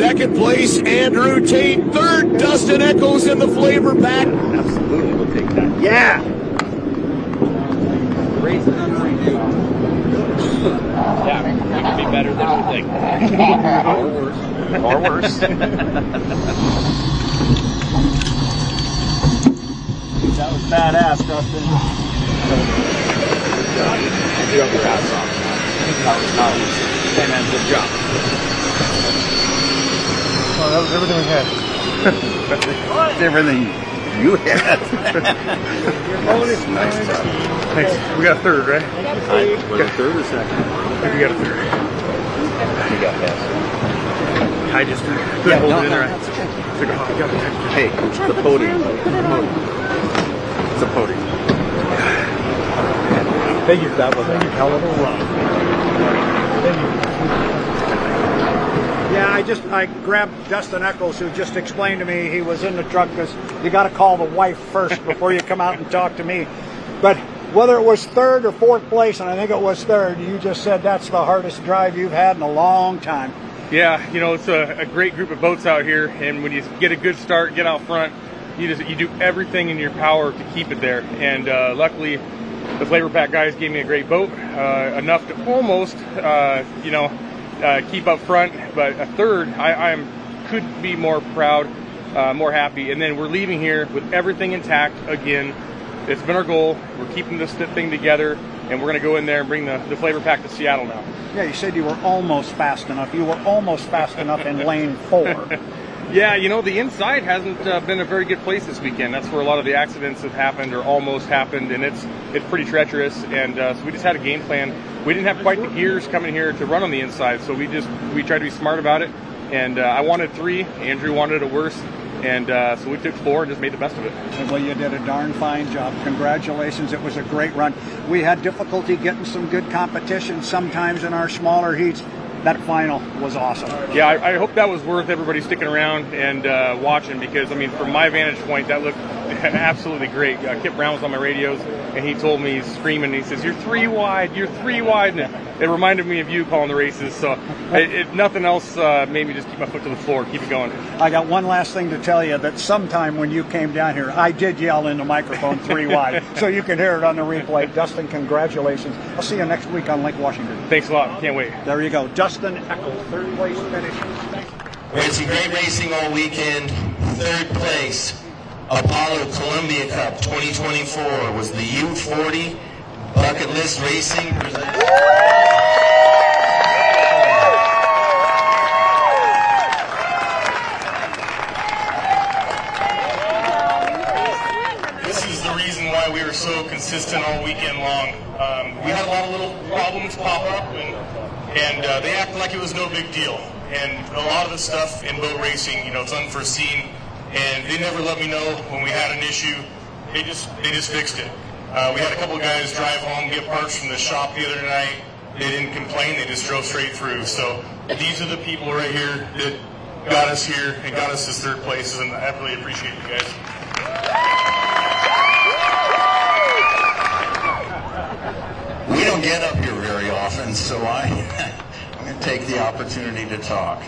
Second place, Andrew Tate. Third, Dustin Eccles in the flavor pack. Absolutely, we'll take that. Yeah. Racing on the radio. Yeah, it could be better than you think. Or worse. Or worse. That was badass, Dustin. You got your ass off. That was nice. Hey man, good job. Oh, that was everything we had. That's everything you had. Nice job. Thanks. We got a third, right? Was it third or second? I think we got a third. You got that. I just couldn't hold it in there. Took a hot. Hey, it's the podium. It's a podium. Thank you. That was a hell of a run. Thank you. Yeah, I grabbed Dustin Eccles, who just explained to me he was in the truck because you got to call the wife first before you come out and talk to me. But whether it was third or fourth place, and I think it was third, you just said that's the hardest drive you've had in a long time. Yeah, you know, it's a great group of boats out here, and when you get a good start, get out front, you do everything in your power to keep it there. And luckily, the flavor pack guys gave me a great boat, enough to almost, keep up front. But a third, I could be more proud, more happy. And then we're leaving here with everything intact again. It's been our goal. We're keeping this thing together, and we're going to go in there and bring the flavor pack to Seattle now. Yeah, you said you were almost fast enough. You were almost fast enough in lane 4. Yeah, you know, the inside hasn't been a very good place this weekend. That's where a lot of the accidents have happened or almost happened, and it's pretty treacherous. And so we just had a game plan. We didn't have quite the gears coming here to run on the inside, so we tried to be smart about it. And I wanted 3. Andrew wanted it worse. And so we took 4 and just made the best of it. Well, you did a darn fine job. Congratulations. It was a great run. We had difficulty getting some good competition sometimes in our smaller heats. That final was awesome. Yeah, I hope that was worth everybody sticking around and watching, because, I mean, from my vantage point, that looked absolutely great. Kip Brown was on my radios, and he told me, screaming, he says, "You're 3 wide, you're 3 wide." And it reminded me of you calling the races, so nothing else made me just keep my foot to the floor, keep it going. I got one last thing to tell you, that sometime when you came down here, I did yell in the microphone 3 wide, so you can hear it on the replay. Dustin, congratulations. I'll see you next week on Lake Washington. Thanks a lot. Can't wait. There you go. Dustin Eccles, third place finish. We had some great racing all weekend. Third place, Apollo Columbia Cup 2024 was the U40 Bucket List Racing. This is the reason why we were so consistent all weekend long. We had a lot of little problems pop up, and they acted like it was no big deal. And a lot of the stuff in boat racing, you know, it's unforeseen, and they never let me know when we had an issue. They just fixed it. We had a couple guys drive home, get parts from the shop the other night. They didn't complain, they just drove straight through. So these are the people right here that got us here and got us this third place, and I really appreciate you guys. We don't get up here very often, so I'm going to take the opportunity to talk.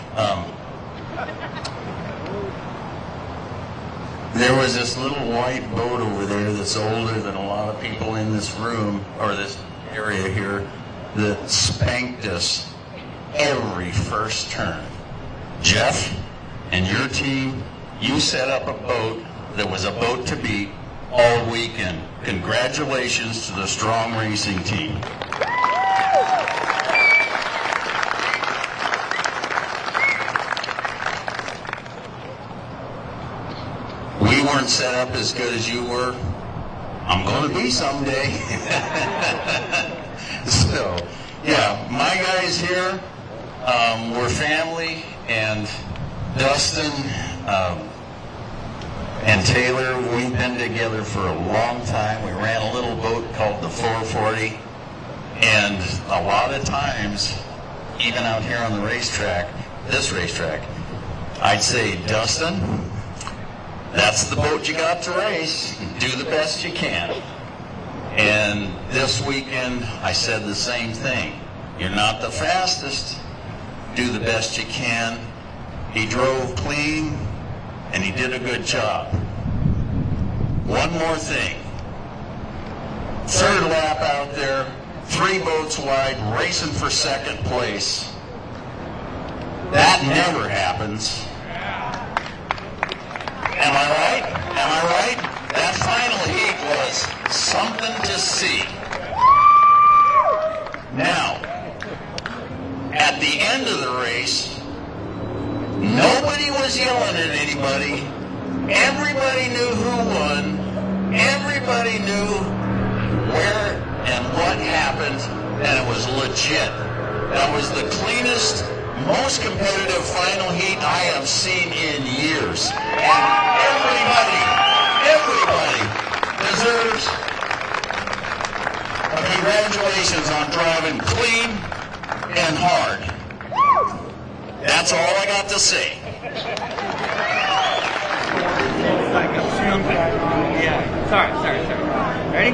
There was this little white boat over there that's older than a lot of people in this room, or this area here, that spanked us every first turn. Jeff and your team, you set up a boat that was a boat to beat all weekend. Congratulations to the Strong Racing team. We weren't set up as good as you were. I'm going to be someday. So, yeah, my guys here, we're family, and Dustin and Taylor, we've been together for a long time. We ran a little boat called the 440, and a lot of times, even out here on the racetrack, this racetrack, I'd say, Dustin, that's the boat you got to race. Do the best you can. And this weekend, I said the same thing. You're not the fastest. Do the best you can. He drove clean, and he did a good job. One more thing. Third lap out there, 3 boats wide, racing for second place. That never happens. Am I right? Am I right? That final heat was something to see. Now, at the end of the race, nobody was yelling at anybody. Everybody knew who won. Everybody knew where and what happened, and it was legit. That was the cleanest, most competitive final heat I have seen in years. And everybody deserves a congratulations on driving clean and hard. That's all I got to say. Yeah, sorry. Ready?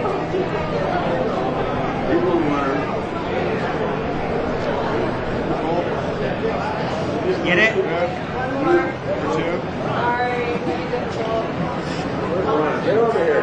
Get it? Number 2. Get over here.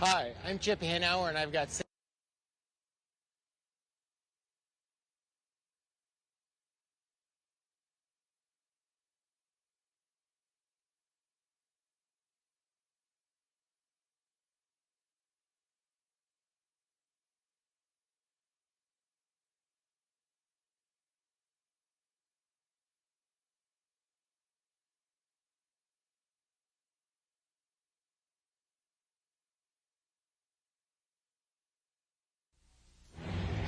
Hi, I'm Chip Hanauer, and I've got 6.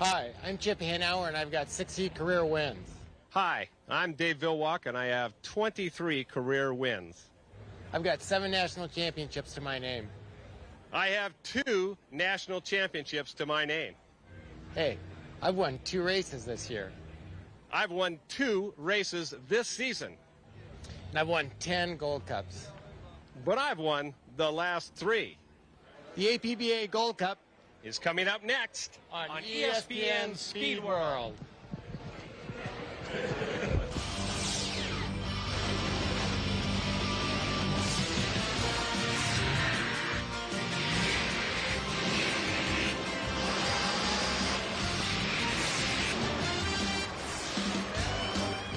Hi, I'm Chip Hanauer, and I've got 60 career wins. Hi, I'm Dave Vilwalk, and I have 23 career wins. I've got 7 national championships to my name. I have 2 national championships to my name. Hey, I've won 2 races this year. I've won 2 races this season. And I've won 10 Gold Cups. But I've won the last 3. The APBA Gold Cup is coming up next on ESPN Speed World.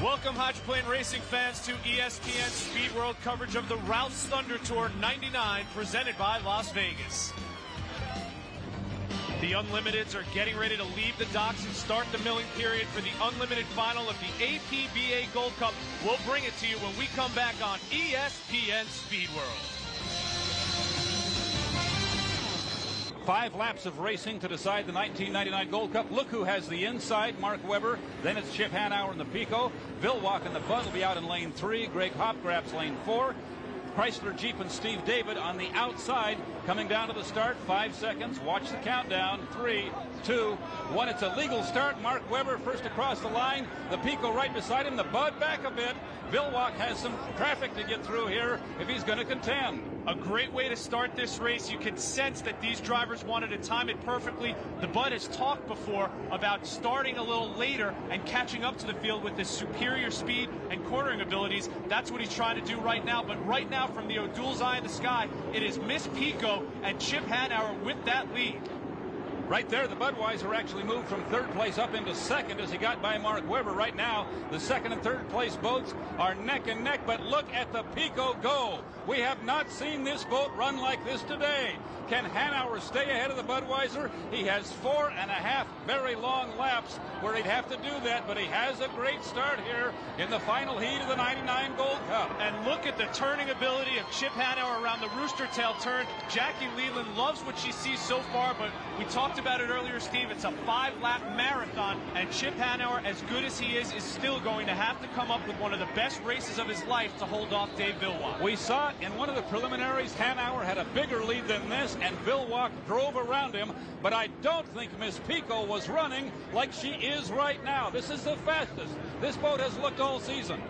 Welcome, hydroplane racing fans, to ESPN Speed World coverage of the Ralph's Thunder Tour 99, presented by Las Vegas. The Unlimiteds are getting ready to leave the docks and start the milling period for the Unlimited final of the APBA Gold Cup. We'll bring it to you when we come back on ESPN Speed World. 5 laps of racing to decide the 1999 Gold Cup. Look who has the inside, Mark Webber. Then it's Chip Hanauer in the Pico. Vilwalk and the Bud will be out in lane 3. Greg Hopp grabs lane 4. Chrysler Jeep and Steve David on the outside, coming down to the start. 5 seconds. Watch the countdown. 3, 2, 1. It's a legal start. Mark Webber first across the line. The Pico right beside him. The Bud back a bit. Vilwalk has some traffic to get through here if he's going to contend. A great way to start this race. You can sense that these drivers wanted to time it perfectly. The Bud has talked before about starting a little later and catching up to the field with his superior speed and cornering abilities. That's what he's trying to do right now. But right now, from the O'Doul's eye in the sky, it is Miss Pico and Chip Hanauer with that lead. Right there, the Budweiser actually moved from 3rd place up into 2nd as he got by Mark Webber. Right now, the 2nd and 3rd place boats are neck and neck, but look at the Pico go. We have not seen this boat run like this today. Can Hanauer stay ahead of the Budweiser? He has 4.5 very long laps where he'd have to do that, but he has a great start here in the final heat of the 99 Gold Cup. And look at the turning ability of Chip Hanauer around the rooster tail turn. Jackie Leland loves what she sees so far, but we talked about it earlier, Steve. It's a 5-lap marathon, and Chip Hanauer, as good as he is still going to have to come up with one of the best races of his life to hold off Dave Vilwalk. We saw it in one of the preliminaries. Hanauer had a bigger lead than this, and Vilwalk drove around him, but I don't think Miss Pico was running like she is right now. This is the fastest this boat has looked all season.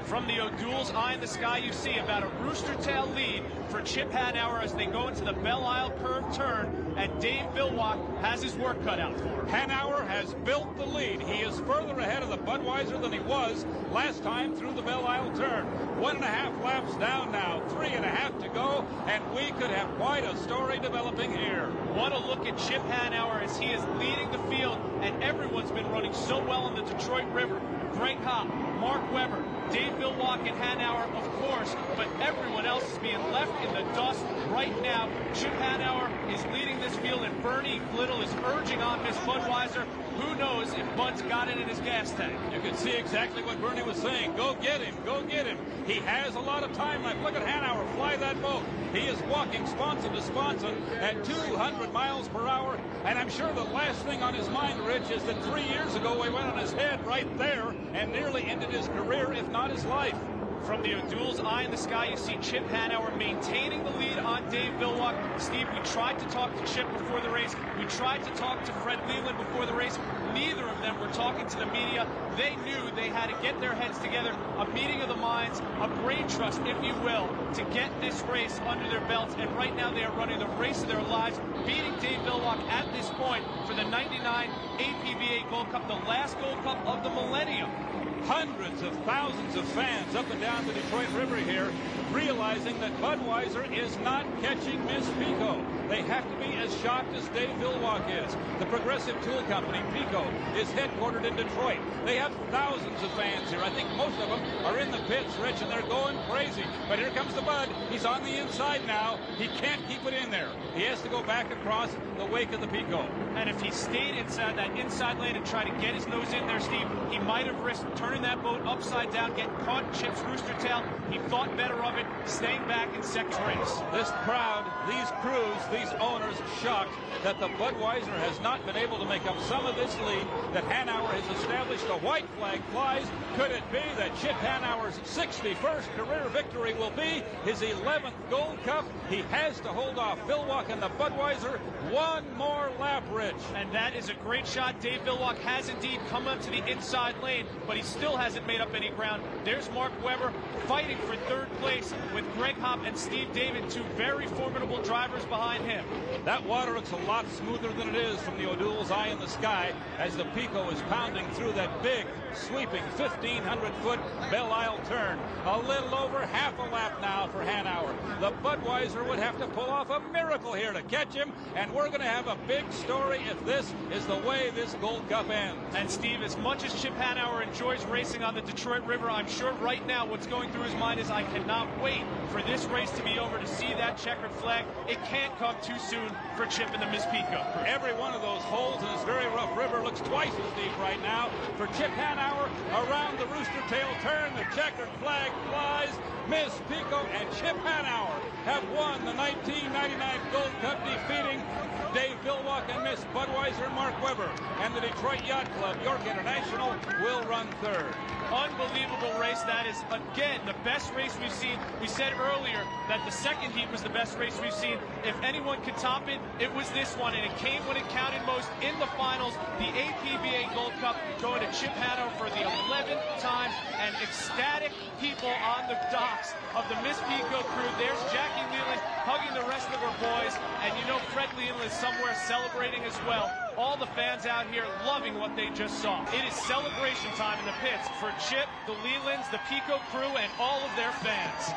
From the O'Doul's eye in the sky, you see about a rooster tail lead for Chip Hanauer as they go into the Belle Isle curve turn, and Dave Vilwalk has his work cut out for him. Hanauer has built the lead. He is further ahead of the Budweiser than he was last time through the Belle Isle turn. 1.5 laps down now, 3.5 to go, and we could have quite a story developing here. What a look at Chip Hanauer as he is leading the field, and everyone's been running so well in the Detroit River. Greg Hopp, Mark Webber, Dave Vilwalk, and Hanauer, of course, but everyone else is being left in the dust right now. Chip Hanauer is leading this field, and Bernie Little is urging on Miss Budweiser. Who knows if Bud's got it in his gas tank? You can see exactly what Bernie was saying. Go get him. Go get him. He has a lot of time left. Look at Hanauer fly that boat. He is walking sponson to sponson at 200 miles per hour. And I'm sure the last thing on his mind, Rich, is that 3 years ago he went on his head right there and nearly ended his career, if not his life. From the O'Doul's eye in the sky, you see Chip Hanauer maintaining the lead on Dave Vilwalk. Steve, we tried to talk to Chip before the race. We tried to talk to Fred Leland before the race. Neither of them were talking to the media. They knew they had to get their heads together, a meeting of the minds, a brain trust, if you will, to get this race under their belts. And right now they are running the race of their lives, beating Dave Vilwalk at this point for the 99 APBA Gold Cup, the last Gold Cup of the millennium. Hundreds of thousands of fans up and down the Detroit River here realizing that Budweiser is not catching Miss Pico. They have to be as shocked as Dave Vilwalk is. The Progressive Tool Company, Pico, is headquartered in Detroit. They have thousands of fans here. I think most of them are in the pits, Rich, and they're going crazy. But here comes the Bud. He's on the inside now. He can't keep it in there. He has to go back across the wake of the Pico. And if he stayed inside that inside lane and tried to get his nose in there, Steve, he might have risked turning that boat upside down, getting caught in Chip's rooster tail. He thought better of it, staying back in second race. This crowd, these crews, these owners shocked that the Budweiser has not been able to make up some of this lead, that Hanauer has established. A white flag flies. Could it be that Chip Hanauer's 61st career victory will be his 11th Gold Cup? He has to hold off Vilwalk and the Budweiser. One more lap, Rich. And that is a great shot. Dave Vilwalk has indeed come up to the inside lane, but he still hasn't made up any ground. There's Mark Webber fighting for third place with Greg Hopp and Steve David, two very formidable drivers behind him. That water looks a lot smoother than it is from the O'Doul's eye in the sky as the Pico is pounding through that big, sweeping 1,500-foot Belle Isle turn. A little over half a lap now for Hanauer. The Budweiser would have to pull off a miracle here to catch him, and we're going to have a big story if this is the way this Gold Cup ends. And Steve, as much as Chip Hanauer enjoys racing on the Detroit River, I'm sure right now what's going through his mind is, I cannot wait for this race to be over to see that checkered flag. It can't come too soon for Chip and the Miss Pico. Every one of those holes in this very rough river looks looks twice as deep right now for Chip Hanauer around the rooster tail turn. The checkered flag flies. Miss Pico and Chip Hanauer have won the 1999 Gold Cup, defeating Dave Billwalk and Miss Budweiser and Mark Webber. And the Detroit Yacht Club, York International, will run third. Unbelievable race. That is, again, the best race we've seen. We said earlier that the second heat was the best race we've seen. If anyone could top it, it was this one, and it came when it counted most in the finals. The APBA Gold Cup going to Chip Hanauer for the 11th time, and ecstatic people on the docks of the Miss Pico crew. There's Jackie Leland hugging the rest of her boys, and you know Fred Leland is somewhere celebrating as well. All the fans out here loving what they just saw. It is celebration time in the pits for Chip, the Lelands, the Pico crew, and all of their fans.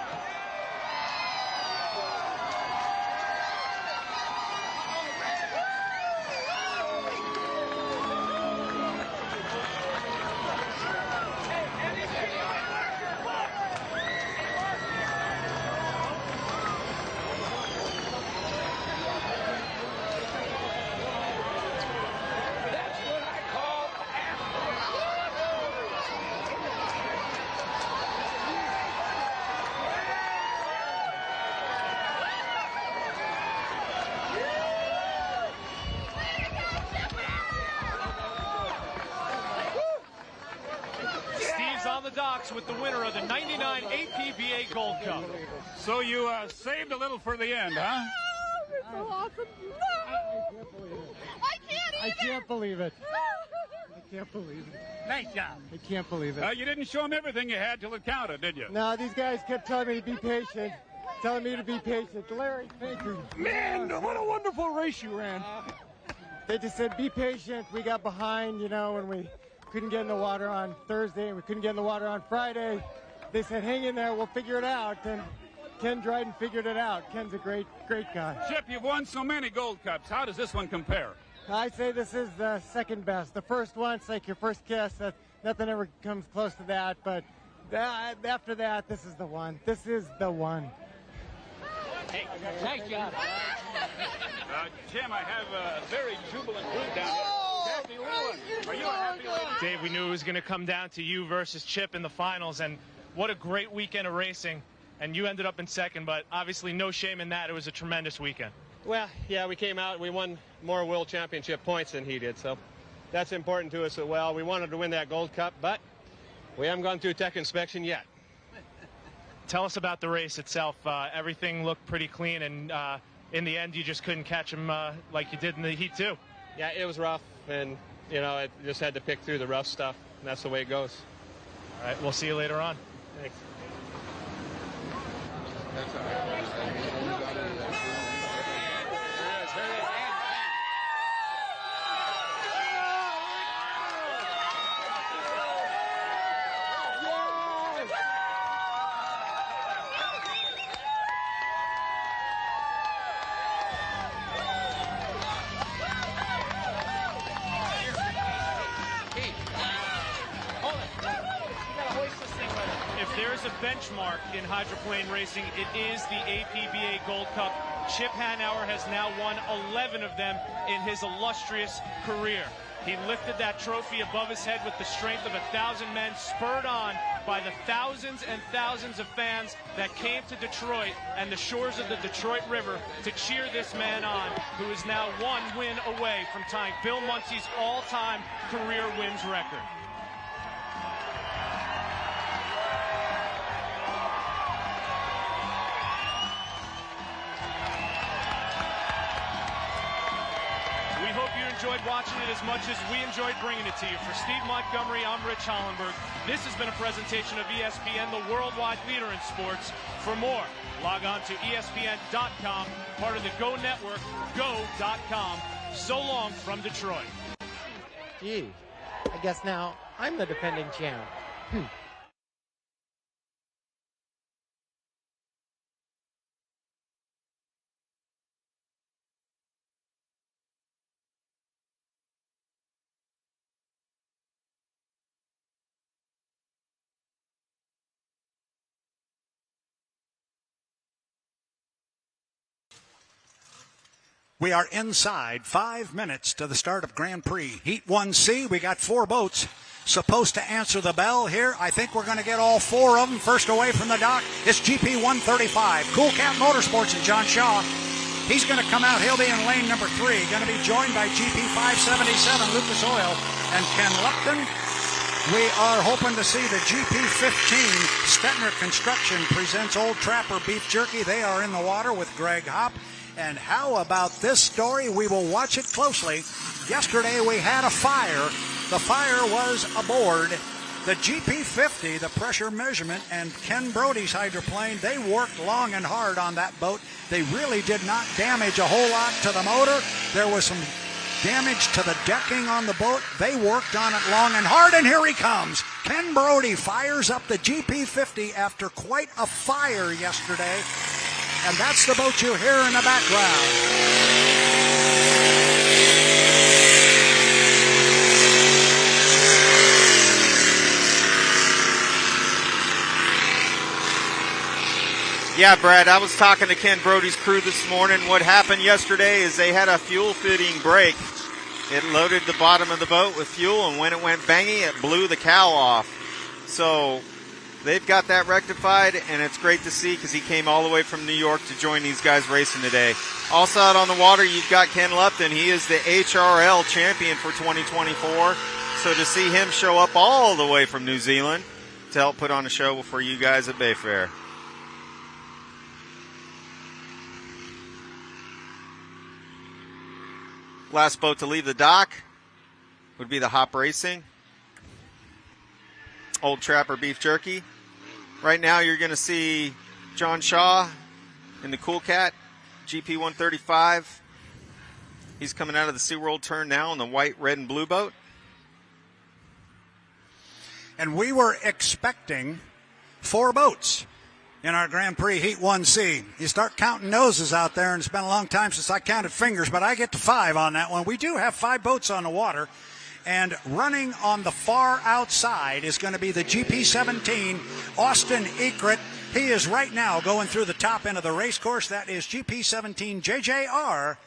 On the docks with the winner of the 99 APBA Gold Cup. So you saved a little for the end, huh? Oh, it's so awesome. I can't believe it. I can't believe it. Nice job. I can't believe it. You didn't show them everything you had till it counted, did you? No, these guys kept telling me to be patient. Telling me to be patient. Larry, thank you. Man, what a wonderful race you ran. They just said, be patient. We got behind, when we couldn't get in the water on Thursday and we couldn't get in the water on Friday. They said, hang in there, we'll figure it out. And Ken Dryden figured it out. Ken's a great guy. Chip, you've won so many Gold Cups. How does this one compare? I say this is the second best. The first one's like your first kiss. Nothing ever comes close to that. But after that, this is the one. This is the one. Hey, nice job. Jim, I have a very jubilant group down here. Happy Leland. Are you a happy lady? Dave, we knew it was going to come down to you versus Chip in the finals, and what a great weekend of racing. And you ended up in second, but obviously no shame in that. It was a tremendous weekend. Well, yeah, we came out, we won more World Championship points than he did, so that's important to us as well. We wanted to win that Gold Cup, but we haven't gone through tech inspection yet. Tell us about the race itself. Everything looked pretty clean, and in the end, you just couldn't catch him like you did in the heat, too. Yeah, it was rough, and, I just had to pick through the rough stuff, and that's the way it goes. All right, we'll see you later on. Thanks. That's all right. If there's a benchmark in hydroplane racing, it is the APBA Gold Cup. Chip Hanauer has now won 11 of them in his illustrious career. He lifted that trophy above his head with the strength of 1,000 men, spurred on by the thousands and thousands of fans that came to Detroit and the shores of the Detroit River to cheer this man on, who is now one win away from tying Bill Muncie's all-time career wins record. Enjoyed watching it as much as we enjoyed bringing it to you. For Steve Montgomery, I'm Rich Hollenberg. This has been a presentation of ESPN, the worldwide leader in sports. For more, log on to ESPN.com, part of the Go Network, go.com. So long from Detroit. Gee, I guess now I'm the defending champ. We are inside 5 minutes to the start of Grand Prix. Heat 1C, we got 4 boats supposed to answer the bell here. I think we're going to get all 4 of them. First away from the dock is GP 135. Cool Cat Motorsports and John Shaw. He's going to come out. He'll be in lane number 3. Going to be joined by GP 577, Lucas Oil, and Ken Lupton. We are hoping to see the GP 15. Stettner Construction presents Old Trapper Beef Jerky. They are in the water with Greg Hopp. And how about this story? We will watch it closely. Yesterday we had a fire. The fire was aboard the GP50, the pressure measurement, and Ken Brody's hydroplane. They worked long and hard on that boat. They really did not damage a whole lot to the motor. There was some damage to the decking on the boat. They worked on it long and hard, and here he comes. Ken Brody fires up the GP50 after quite a fire yesterday. And that's the boat you hear in the background. Yeah, Brad, I was talking to Ken Brody's crew this morning. What happened yesterday is they had a fuel fitting break. It loaded the bottom of the boat with fuel, and when it went banging, it blew the cowl off. So they've got that rectified, and it's great to see because he came all the way from New York to join these guys racing today. Also out on the water, you've got Ken Lupton. He is the HRL champion for 2024. So to see him show up all the way from New Zealand to help put on a show for you guys at Bayfair. Last boat to leave the dock would be the Hop Racing. Old Trapper Beef Jerky. Right now you're going to see John Shaw in the Cool Cat GP 135. He's coming out of the SeaWorld turn now in the white, red, and blue boat. And we were expecting 4 boats in our Grand Prix Heat 1C. You start counting noses out there, and it's been a long time since I counted fingers, but I get to 5 on that one. We do have 5 boats on the water. And running on the far outside is going to be the GP17, Austin Ekert. He is right now going through the top end of the race course. That is GP17 JJR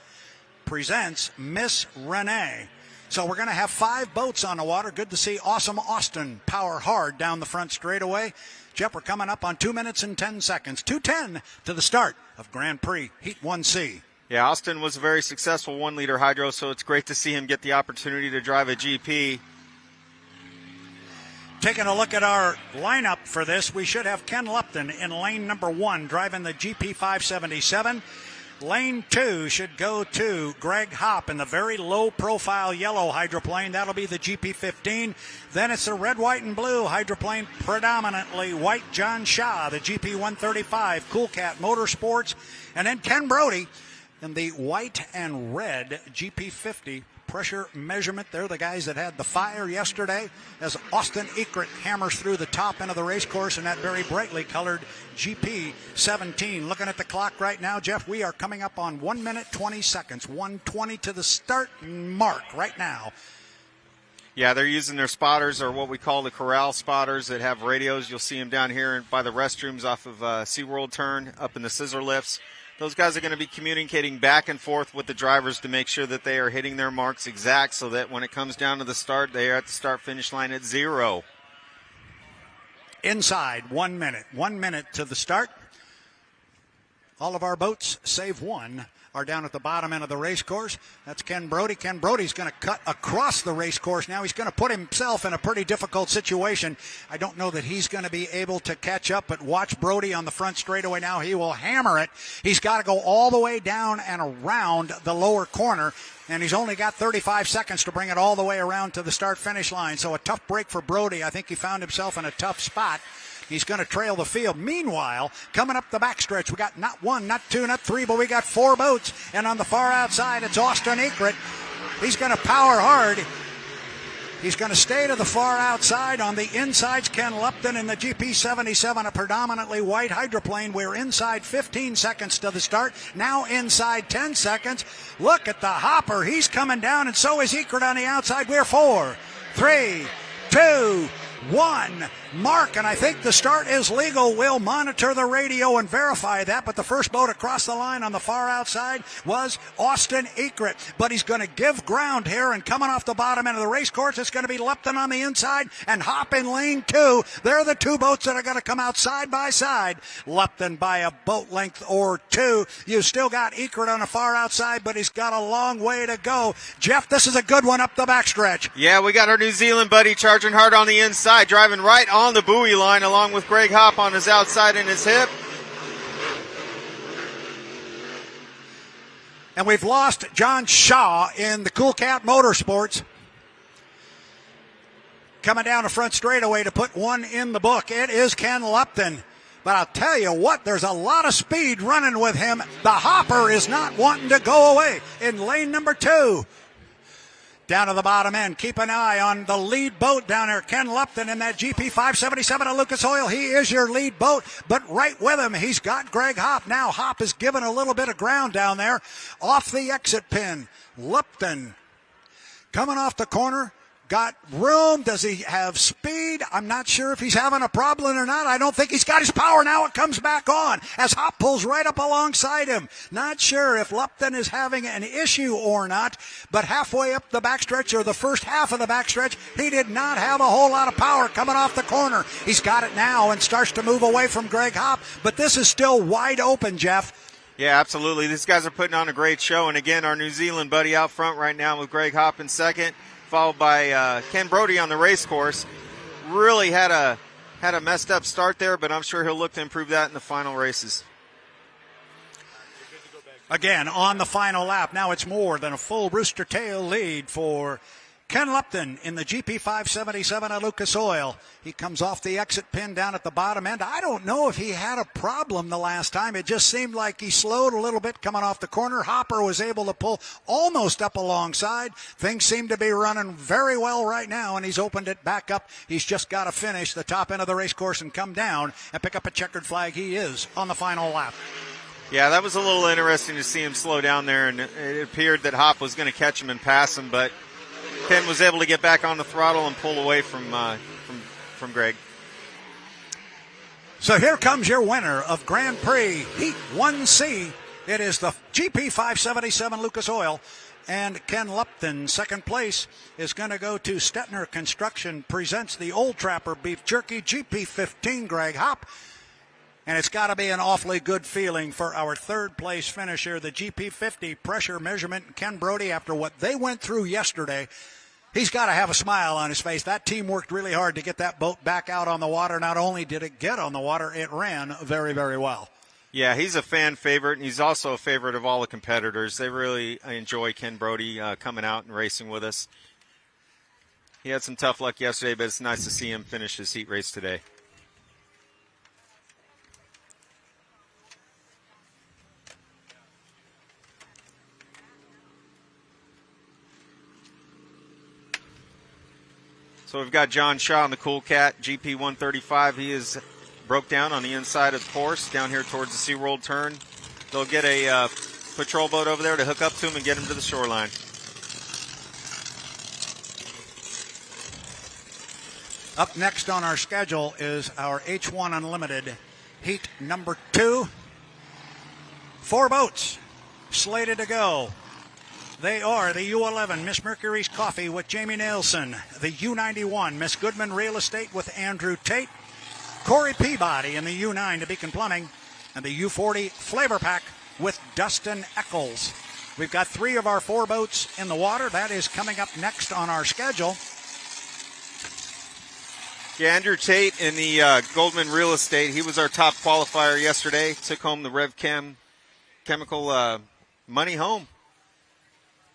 presents Miss Renee. So we're going to have 5 boats on the water. Good to see Awesome Austin power hard down the front straightaway. Jeff, we're coming up on 2 minutes and 10 seconds. 2:10 to the start of Grand Prix Heat 1C. Yeah, Austin was a very successful 1-liter hydro, so it's great to see him get the opportunity to drive a GP. Taking a look at our lineup for this, we should have Ken Lupton in lane number 1 driving the GP 577. Lane 2 should go to Greg Hopp in the very low-profile yellow hydroplane. That'll be the GP15. Then it's the red, white, and blue hydroplane, predominantly white John Shaw, the GP 135, Cool Cat Motorsports. And then Ken Brody in the white and red GP50 pressure measurement. They're the guys that had the fire yesterday as Austin Ekert hammers through the top end of the race course in that very brightly colored GP17. Looking at the clock right now, Jeff, we are coming up on 1 minute, 20 seconds. 1:20 to the start mark right now. Yeah, they're using their spotters, or what we call the corral spotters that have radios. You'll see them down here by the restrooms off of SeaWorld turn up in the scissor lifts. Those guys are going to be communicating back and forth with the drivers to make sure that they are hitting their marks exact so that when it comes down to the start, they are at the start-finish line at 0. Inside 1 minute. 1 minute to the start. All of our boats, save one, are down at the bottom end of the race course. That's Ken Brody. Ken Brody's going to cut across the race course now. He's going to put himself in a pretty difficult situation. I don't know that he's going to be able to catch up, but watch Brody on the front straightaway now. He will hammer it. He's got to go all the way down and around the lower corner, and he's only got 35 seconds to bring it all the way around to the start-finish line. So a tough break for Brody. I think he found himself in a tough spot. He's going to trail the field. Meanwhile, coming up the backstretch, we got not 1, not 2, not 3, but we got 4 boats. And on the far outside, it's Austin Ekert. He's going to power hard. He's going to stay to the far outside. On the insides, Ken Lupton in the GP77, a predominantly white hydroplane. We're inside 15 seconds to the start. Now inside 10 seconds. Look at the hopper. He's coming down, and so is Ekert on the outside. We're 4, 3, 2, 1 mark, and I think the start is legal. We'll monitor the radio and verify that, but the first boat across the line on the far outside was Austin Ekert, but he's going to give ground here, and coming off the bottom end of the race course, it's going to be Lupton on the inside and Hop in lane 2. They're the two boats that are going to come out side by side. Lupton by a boat length or 2. You still got Ekert on the far outside, but he's got a long way to go. Jeff, this is a good one up the backstretch. Yeah, we got our New Zealand buddy charging hard on the inside, driving right on the buoy line along with Greg Hop on his outside and his hip. And we've lost John Shaw in the Cool Cat Motorsports. Coming down the front straightaway to put one in the book. It is Ken Lupton. But I'll tell you what, there's a lot of speed running with him. The Hopper is not wanting to go away in lane number 2. Down to the bottom end. Keep an eye on the lead boat down there. Ken Lupton in that GP 577 of Lucas Oil. He is your lead boat, but right with him, he's got Greg Hop. Now Hop is given a little bit of ground down there off the exit pin. Lupton coming off the corner. Got room. Does he have speed? I'm not sure if he's having a problem or not. I don't think he's got his power. Now it comes back on as Hop pulls right up alongside him. Not sure if Lupton is having an issue or not, but halfway up the backstretch, or the first half of the backstretch, he did not have a whole lot of power coming off the corner. He's got it now and starts to move away from Greg Hop, but this is still wide open, Jeff. Yeah, absolutely. These guys are putting on a great show, and again, our New Zealand buddy out front right now with Greg Hop in second, followed by Ken Brody on the race course. Really had a messed up start there, but I'm sure he'll look to improve that in the final races. Again, on the final lap, now it's more than a full rooster tail lead for Ken Lupton in the GP 577 at Lucas Oil. He comes off the exit pin down at the bottom end. I don't know if he had a problem the last time. It just seemed like he slowed a little bit coming off the corner. Hopper was able to pull almost up alongside. Things seem to be running very well right now, and he's opened it back up. He's just got to finish the top end of the race course and come down and pick up a checkered flag. He is on the final lap. Yeah, that was a little interesting to see him slow down there, and it appeared that Hop was going to catch him and pass him, but Ken was able to get back on the throttle and pull away from Greg. So here comes your winner of Grand Prix Heat 1C. It is the GP 577 Lucas Oil, and Ken Lupton. Second place is going to go to Stetner Construction, presents the Old Trapper Beef Jerky GP 15 Greg Hop. And it's got to be an awfully good feeling for our third place finisher, the GP 50 pressure measurement. Ken Brody, after what they went through yesterday, he's got to have a smile on his face. That team worked really hard to get that boat back out on the water. Not only did it get on the water, it ran very, very well. Yeah, he's a fan favorite, and he's also a favorite of all the competitors. They really enjoy Ken Brody coming out and racing with us. He had some tough luck yesterday, but it's nice to see him finish his heat race today. So we've got John Shaw on the Cool Cat, GP 135. He is broke down on the inside of the course down here towards the SeaWorld turn. They'll get a patrol boat over there to hook up to him and get him to the shoreline. Up next on our schedule is our H1 Unlimited Heat number 2. 4 boats slated to go. They are the U11, Miss Mercurys Coffee with Jamie Nelson. The U91, Miss Goodman Real Estate with Andrew Tate. Corey Peabody in the U9 to Beacon Plumbing. And the U40 Flavor Pack with Dustin Eccles. We've got 3 of our 4 boats in the water. That is coming up next on our schedule. Yeah, Andrew Tate in the Goldman Real Estate. He was our top qualifier yesterday. Took home the RevChem chemical money home.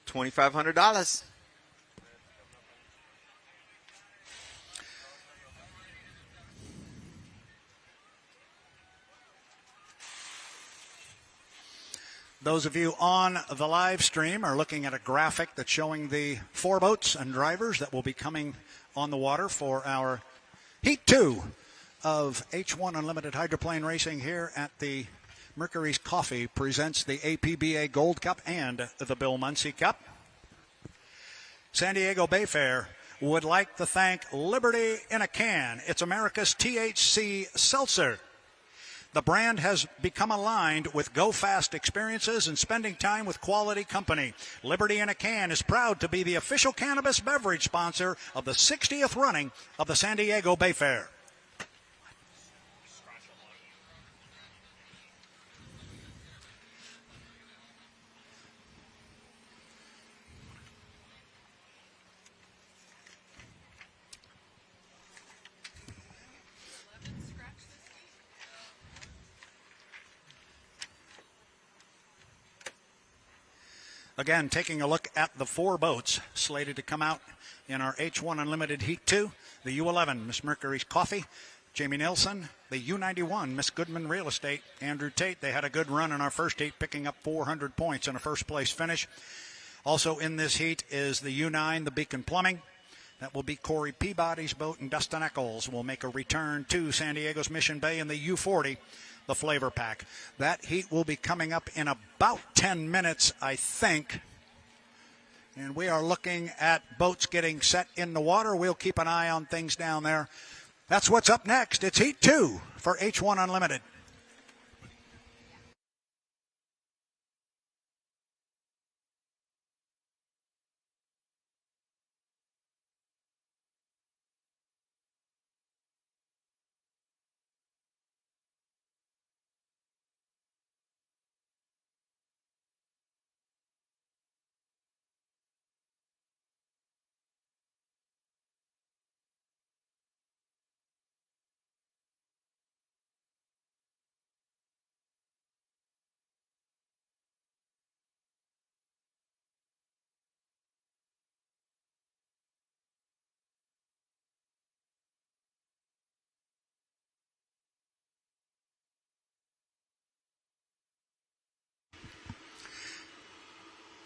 $2,500. Those of you on the live stream are looking at a graphic that's showing the 4 boats and drivers that will be coming on the water for our Heat 2 of H1 Unlimited Hydroplane Racing here at the Mercurys Coffee presents the APBA Gold Cup and the Bill Muncy Cup. San Diego Bayfair would like to thank Liberty in a Can. It's America's THC seltzer. The brand has become aligned with Go Fast experiences and spending time with quality company. Liberty in a Can is proud to be the official cannabis beverage sponsor of the 60th running of the San Diego Bayfair. Again, taking a look at the 4 boats slated to come out in our H1 Unlimited Heat 2. The U11, Miss Mercurys Coffee, Jamie Nilsson. The U91, Miss Goodman Real Estate, Andrew Tate. They had a good run in our first heat, picking up 400 points in a first-place finish. Also in this heat is the U9, the Beacon Plumbing. That will be Corey Peabody's boat, and Dustin Eccles will make a return to San Diego's Mission Bay in the U40. The Flavor Pack. That heat will be coming up in about 10 minutes, I think. And we are looking at boats getting set in the water. We'll keep an eye on things down there. That's what's up next. It's Heat 2 for H1 Unlimited.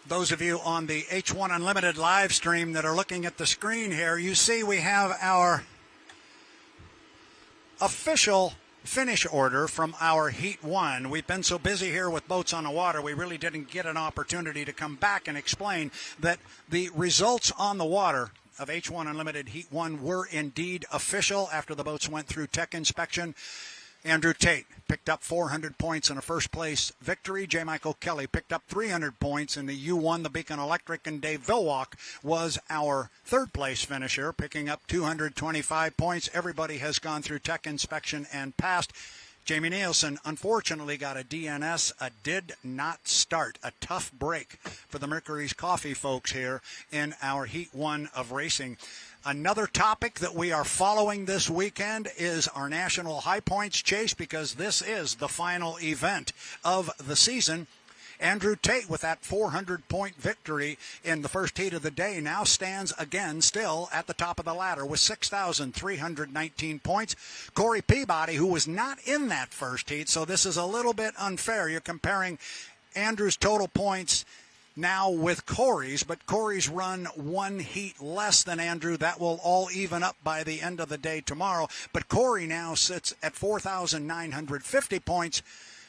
Those of you on the H1 Unlimited live stream that are looking at the screen here, you see we have our official finish order from our Heat 1. We've been so busy here with boats on the water, we really didn't get an opportunity to come back and explain that the results on the water of H1 Unlimited Heat 1 were indeed official after the boats went through tech inspection. Andrew Tate picked up 400 points in a first-place victory. J. Michael Kelly picked up 300 points in the U1, the Beacon Electric, and Dave Vilwalk was our third-place finisher, picking up 225 points. Everybody has gone through tech inspection and passed. Jamie Nielsen, unfortunately, got a DNS, a did not start, a tough break for the Mercurys Coffee folks here in our Heat 1 of racing. Another topic that we are following this weekend is our National High Points Chase, because this is the final event of the season. Andrew Tate, with that 400-point victory in the first heat of the day, now stands again still at the top of the ladder with 6,319 points. Corey Peabody, who was not in that first heat, so this is a little bit unfair. You're comparing Andrew's total points now with Corey's, but Corey's run one heat less than Andrew. That will all even up by the end of the day tomorrow. But Corey now sits at 4,950 points.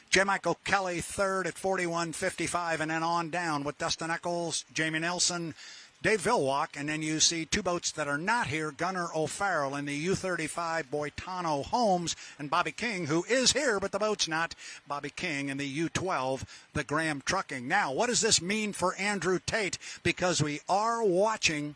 J. Michael Kelly third at 4,155, and then on down with Dustin Eccles, Jamie Nelson, Dave Vilwalk, and then you see 2 boats that are not here, Gunnar O'Farrell in the U35, Boitano Holmes, and Bobby King, who is here, but the boat's not. Bobby King in the U12, the Graham Trucking. Now, what does this mean for Andrew Tate? Because we are watching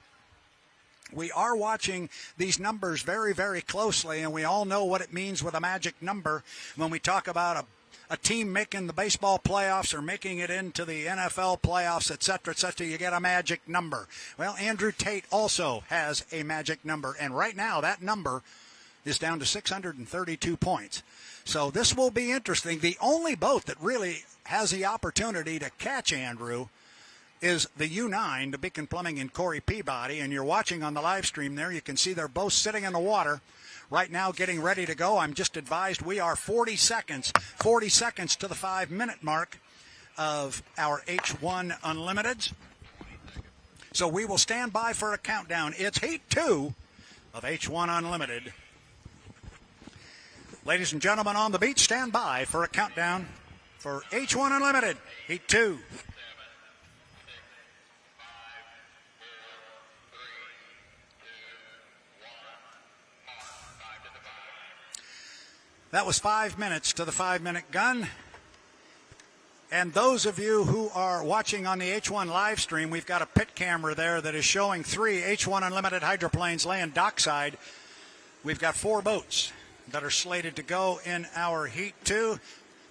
these numbers very, very closely, and we all know what it means with a magic number when we talk about a team making the baseball playoffs or making it into the NFL playoffs, et cetera, you get a magic number. Well, Andrew Tate also has a magic number, and right now that number is down to 632 points. So this will be interesting. The only boat that really has the opportunity to catch Andrew is the U9, the Beacon Plumbing and Corey Peabody, and you're watching on the live stream there. You can see they're both sitting in the water right now getting ready to go. I'm just advised we are 40 seconds to the 5-minute mark of our H1 Unlimiteds. So we will stand by for a countdown. It's Heat 2 of H1 Unlimited. Ladies and gentlemen on the beach, stand by for a countdown for H1 Unlimited, Heat 2. That was 5 minutes to the 5-minute gun. And those of you who are watching on the H1 live stream, we've got a pit camera there that is showing 3 H1 Unlimited hydroplanes laying dockside. We've got 4 boats that are slated to go in our Heat 2.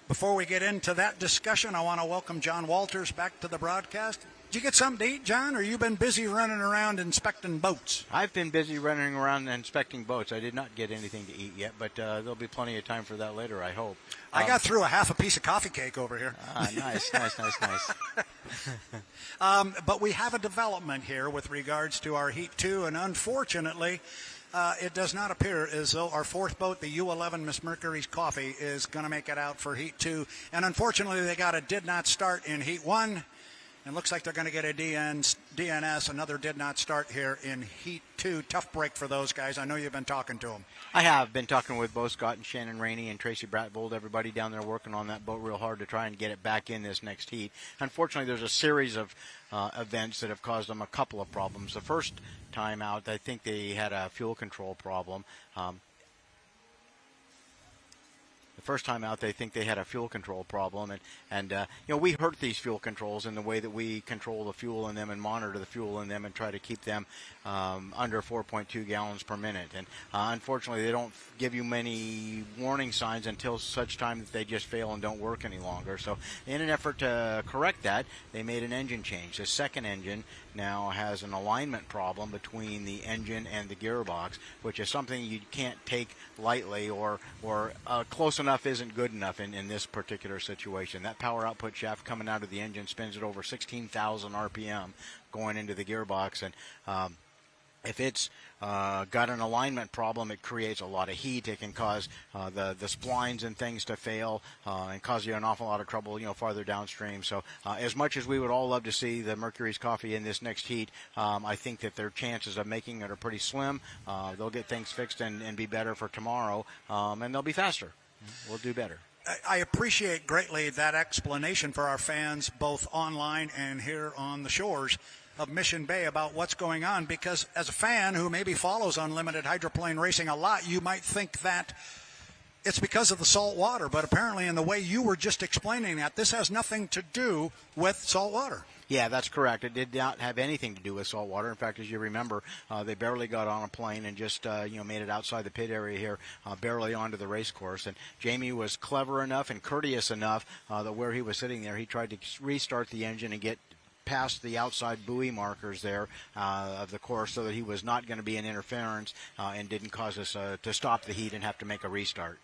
Before we get into that discussion, I want to welcome John Walters back to the broadcast. Did you get something to eat, John, or you been busy running around inspecting boats? I've been busy running around inspecting boats. I did not get anything to eat yet, but there'll be plenty of time for that later, I hope. I got through a half a piece of coffee cake over here. Nice. But we have a development here with regards to our Heat 2, and unfortunately, it does not appear as though our 4th boat, the U11 Miss Mercurys Coffee, is going to make it out for Heat 2. And unfortunately, they got a did not start in Heat 1. And looks like they're going to get a DNS, another did not start here in Heat 2. Tough break for those guys. I know you've been talking to them. I have been talking with both Scott and Shannon Rainey and Tracy Bratvold, everybody down there working on that boat real hard to try and get it back in this next heat. Unfortunately, there's a series of events that have caused them a couple of problems. The first time out, I think they had a fuel control problem. The first time out, they think they had a fuel control problem, and we hurt these fuel controls in the way that we control the fuel in them and monitor the fuel in them and try to keep them under 4.2 gallons per minute. And unfortunately, they don't give you many warning signs until such time that they just fail and don't work any longer. So in an effort to correct that, they made an engine change. The second engine now has an alignment problem between the engine and the gearbox, which is something you can't take lightly, or close enough isn't good enough in this particular situation. That power output shaft coming out of the engine spins at over 16,000 RPM going into the gearbox, and if it's got an alignment problem, it creates a lot of heat. It can cause the splines and things to fail and cause you an awful lot of trouble, farther downstream. So as much as we would all love to see the Mercurys Coffee in this next heat, I think that their chances of making it are pretty slim. They'll get things fixed and be better for tomorrow, and they'll be faster. We'll do better. I appreciate greatly that explanation for our fans, both online and here on the shores of Mission Bay, about what's going on, because as a fan who maybe follows unlimited hydroplane racing a lot, you might think that it's because of the salt water, but apparently in the way you were just explaining that, this has nothing to do with salt water. Yeah, that's correct. It did not have anything to do with salt water. In fact, as you remember, they barely got on a plane and just made it outside the pit area here, barely onto the race course. And Jamie was clever enough and courteous enough that where he was sitting there, he tried to restart the engine and get past the outside buoy markers there of the course, so that he was not going to be an interference and didn't cause us to stop the heat and have to make a restart.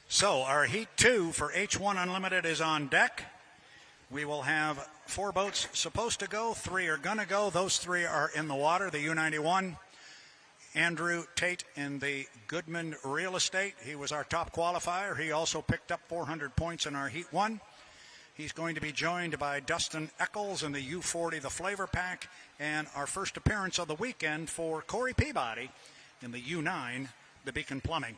So our Heat 2 for H1 Unlimited is on deck. We will have 4 boats supposed to go. 3 are going to go. Those 3 are in the water. The U91, Andrew Tate in the Goodman Real Estate. He was our top qualifier. He also picked up 400 points in our Heat 1. He's going to be joined by Dustin Eccles in the U40, the Flavor Pack, and our first appearance of the weekend for Corey Peabody in the U9, the Beacon Plumbing.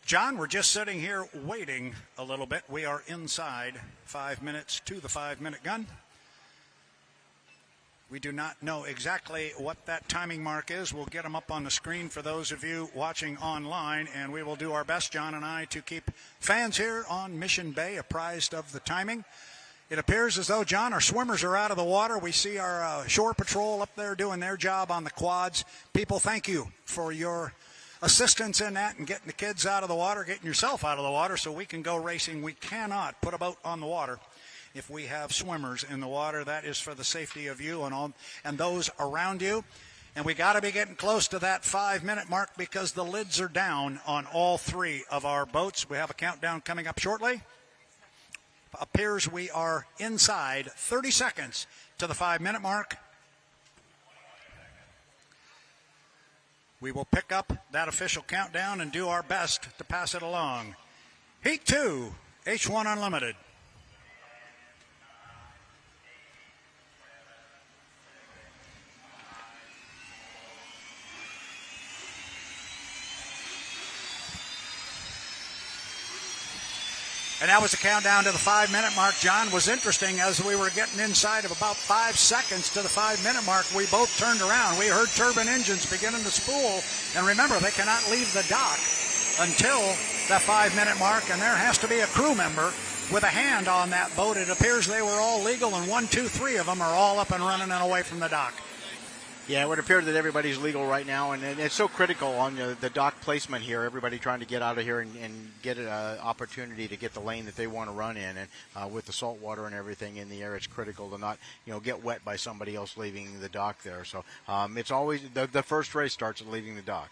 John, we're just sitting here waiting a little bit. We are inside 5 minutes to the 5-minute gun. We do not know exactly what that timing mark is. We'll get them up on the screen for those of you watching online, and we will do our best, John and I, to keep fans here on Mission Bay apprised of the timing. It appears as though, John, our swimmers are out of the water. We see our shore patrol up there doing their job on the quads. People, thank you for your assistance in that and getting the kids out of the water, getting yourself out of the water so we can go racing. We cannot put a boat on the water if we have swimmers in the water. That is for the safety of you and those around you. And we got to be getting close to that 5-minute mark because the lids are down on all 3 of our boats. We have a countdown coming up shortly. Appears we are inside 30 seconds to the 5-minute mark. We will pick up that official countdown and do our best to pass it along. Heat 2, H1 Unlimited. And that was the countdown to the 5-minute mark. John, was interesting as we were getting inside of about 5 seconds to the 5-minute mark. We both turned around. We heard turbine engines beginning to spool. And remember, they cannot leave the dock until the 5-minute mark. And there has to be a crew member with a hand on that boat. It appears they were all legal, and 1, 2, 3 of them are all up and running and away from the dock. Yeah, it would appear that everybody's legal right now, and it's so critical on the dock placement here. Everybody trying to get out of here and get an opportunity to get the lane that they want to run in. And with the salt water and everything in the air, it's critical to not, get wet by somebody else leaving the dock there. So it's always the first race starts at leaving the dock.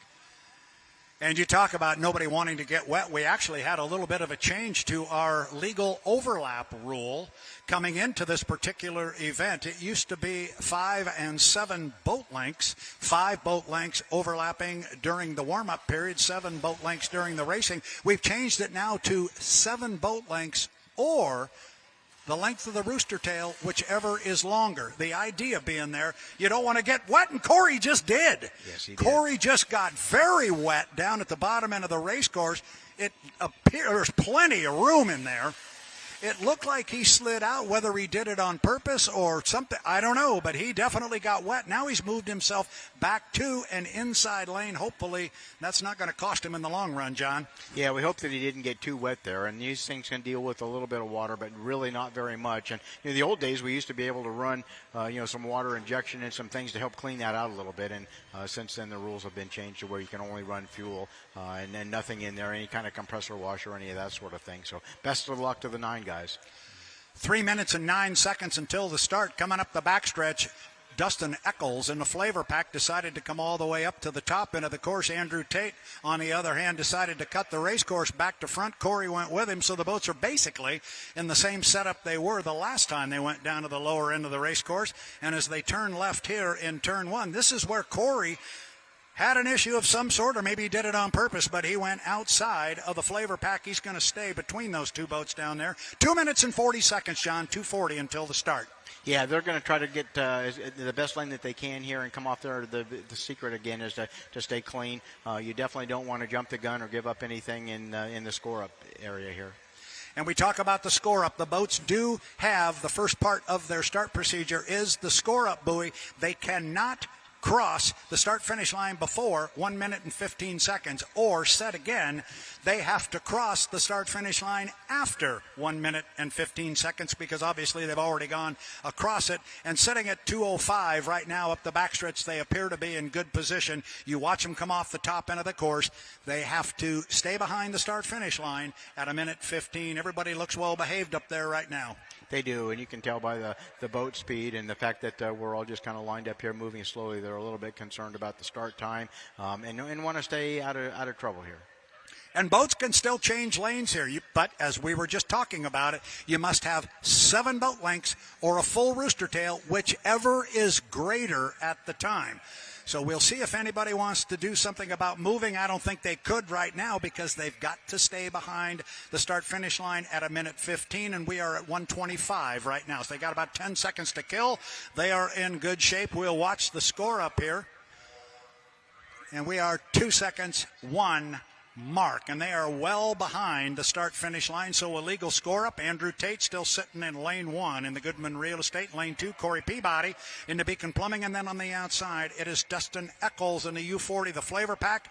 And you talk about nobody wanting to get wet. We actually had a little bit of a change to our legal overlap rule coming into this particular event. It used to be 5 and 7 boat lengths, 5 boat lengths overlapping during the warm-up period, 7 boat lengths during the racing. We've changed it now to 7 boat lengths or the length of the rooster tail, whichever is longer. The idea being there, you don't want to get wet, and Corey just did. Yes, he did. Corey just got very wet down at the bottom end of the race course. It appears there's plenty of room in there. It looked like he slid out, whether he did it on purpose or something, I don't know, but he definitely got wet. Now he's moved himself back to an inside lane. Hopefully that's not going to cost him in the long run, John. Yeah, we hope that he didn't get too wet there, and these things can deal with a little bit of water, but really not very much. And in the old days, we used to be able to run, some water injection and some things to help clean that out a little bit, and since then the rules have been changed to where you can only run fuel and then nothing in there, any kind of compressor washer or any of that sort of thing. So best of luck to the 9 guys. 3 minutes and 9 seconds until the start. Coming up the backstretch, Dustin Eccles in the flavor pack decided to come all the way up to the top end of the course. Andrew Tate, on the other hand, decided to cut the race course back to front. Corey went with him, so the boats are basically in the same setup they were the last time they went down to the lower end of the race course. And as they turn left here in turn 1, this is where Corey had an issue of some sort, or maybe he did it on purpose, but he went outside of the flavor pack. He's going to stay between those 2 boats down there. 2 minutes and 40 seconds, John, 2:40 until the start. Yeah, they're going to try to get the best lane that they can here and come off there. The secret, again, is to stay clean. You definitely don't want to jump the gun or give up anything in the score-up area here. And we talk about the score-up. The boats do have the first part of their start procedure is the score-up buoy. They cannot cross the start-finish line before 1 minute and 15 seconds, or said again, they have to cross the start-finish line after 1 minute and 15 seconds because obviously they've already gone across it. And sitting at 2:05 right now up the backstretch, they appear to be in good position. You watch them come off the top end of the course. They have to stay behind the start-finish line at 1:15. Everybody looks well behaved up there right now. They do, and you can tell by the boat speed and the fact that we're all just kind of lined up here moving slowly. They're a little bit concerned about the start time and want to stay out of trouble here. And boats can still change lanes here, but as we were just talking about it, you must have 7 boat lengths or a full rooster tail, whichever is greater at the time. So we'll see if anybody wants to do something about moving. I don't think they could right now because they've got to stay behind the start-finish line at 1:15, and we are at 1:25 right now. So they got about 10 seconds to kill. They are in good shape. We'll watch the score up here. And we are 2 seconds, 1 mark, and they are well behind the start-finish line. So a legal score up. Andrew Tate still sitting in lane 1 in the Goodman Real Estate. Lane 2, Corey Peabody in the Beacon Plumbing, and then on the outside it is Dustin Eccles in the U40, the flavor pack.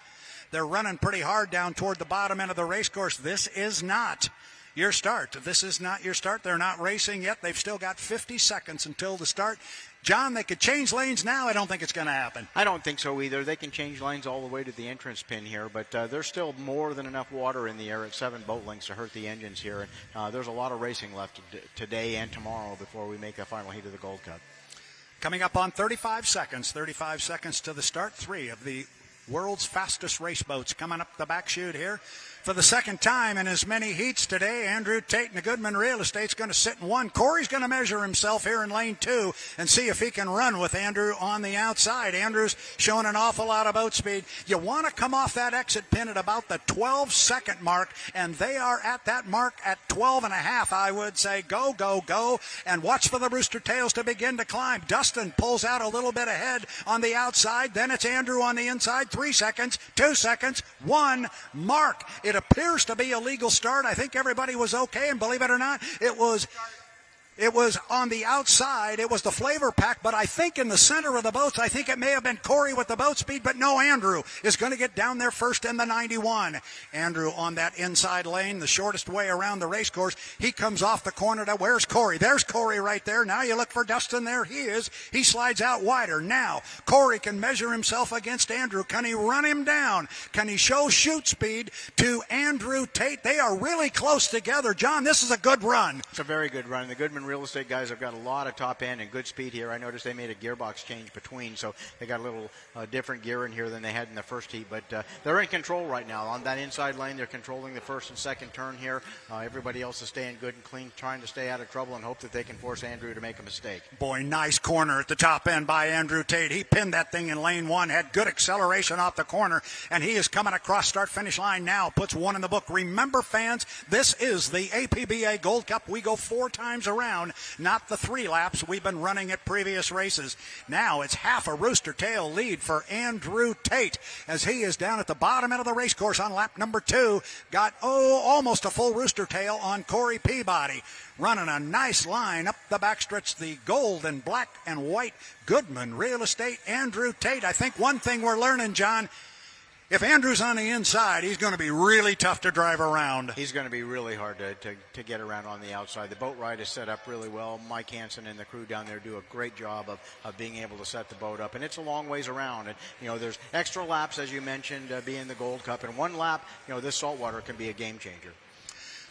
They're running pretty hard down toward the bottom end of the race course. This is not your start. This is not your start. They're not racing yet. They've still got 50 seconds until the start. John, they could change lanes now. I don't think it's going to happen. I don't think so either. They can change lanes all the way to the entrance pin here, but there's still more than enough water in the air at 7 boat lengths to hurt the engines here. And there's a lot of racing left today and tomorrow before we make the final heat of the Gold Cup. Coming up on 35 seconds to the start. 3 of the world's fastest race boats coming up the back chute here. For the second time in as many heats today, Andrew Tate and the Goodman Real Estate's going to sit in 1. Corey's going to measure himself here in lane 2 and see if he can run with Andrew on the outside. Andrew's showing an awful lot of boat speed. You want to come off that exit pin at about the 12-second mark, and they are at that mark at 12.5, I would say. Go, go, go, and watch for the rooster tails to begin to climb. Dustin pulls out a little bit ahead on the outside. Then it's Andrew on the inside. 3 seconds, 2 seconds, 1 mark. It appears to be a legal start. I think everybody was okay, and believe it or not, it was on the outside. It was the flavor pack, but I think in the center of the boats, I think it may have been Corey with the boat speed, but no, Andrew is going to get down there first in the 91. Andrew on that inside lane, the shortest way around the race course. He comes off the corner. Where's Corey? There's Corey right there. Now you look for Dustin. There he is. He slides out wider. Now Corey can measure himself against Andrew. Can he run him down? Can he show shoot speed to Andrew Tate? They are really close together. John, this is a good run. It's a very good run. The Goodman Real Estate guys have got a lot of top end and good speed here. I noticed they made a gearbox change between, so they got a little different gear in here than they had in the first heat. But they're in control right now. On that inside lane, they're controlling the first and second turn here. Everybody else is staying good and clean, trying to stay out of trouble and hope that they can force Andrew to make a mistake. Boy, nice corner at the top end by Andrew Tate. He pinned that thing in lane one, had good acceleration off the corner, and he is coming across start-finish line now, puts one in the book. Remember, fans, this is the APBA Gold Cup. We go 4 times around, not the 3 laps we've been running at previous races. Now it's half a rooster tail lead for Andrew Tate as he is down at the bottom end of the race course on lap number 2. Got, almost a full rooster tail on Corey Peabody. Running a nice line up the backstretch, the gold and black and white Goodman Real Estate Andrew Tate. I think one thing we're learning, John, if Andrew's on the inside, he's going to be really tough to drive around. He's going to be really hard to get around on the outside. The boat ride is set up really well. Mike Hansen and the crew down there do a great job of being able to set the boat up. And it's a long ways around. And, there's extra laps, as you mentioned, being the Gold Cup. And one lap, this saltwater can be a game changer.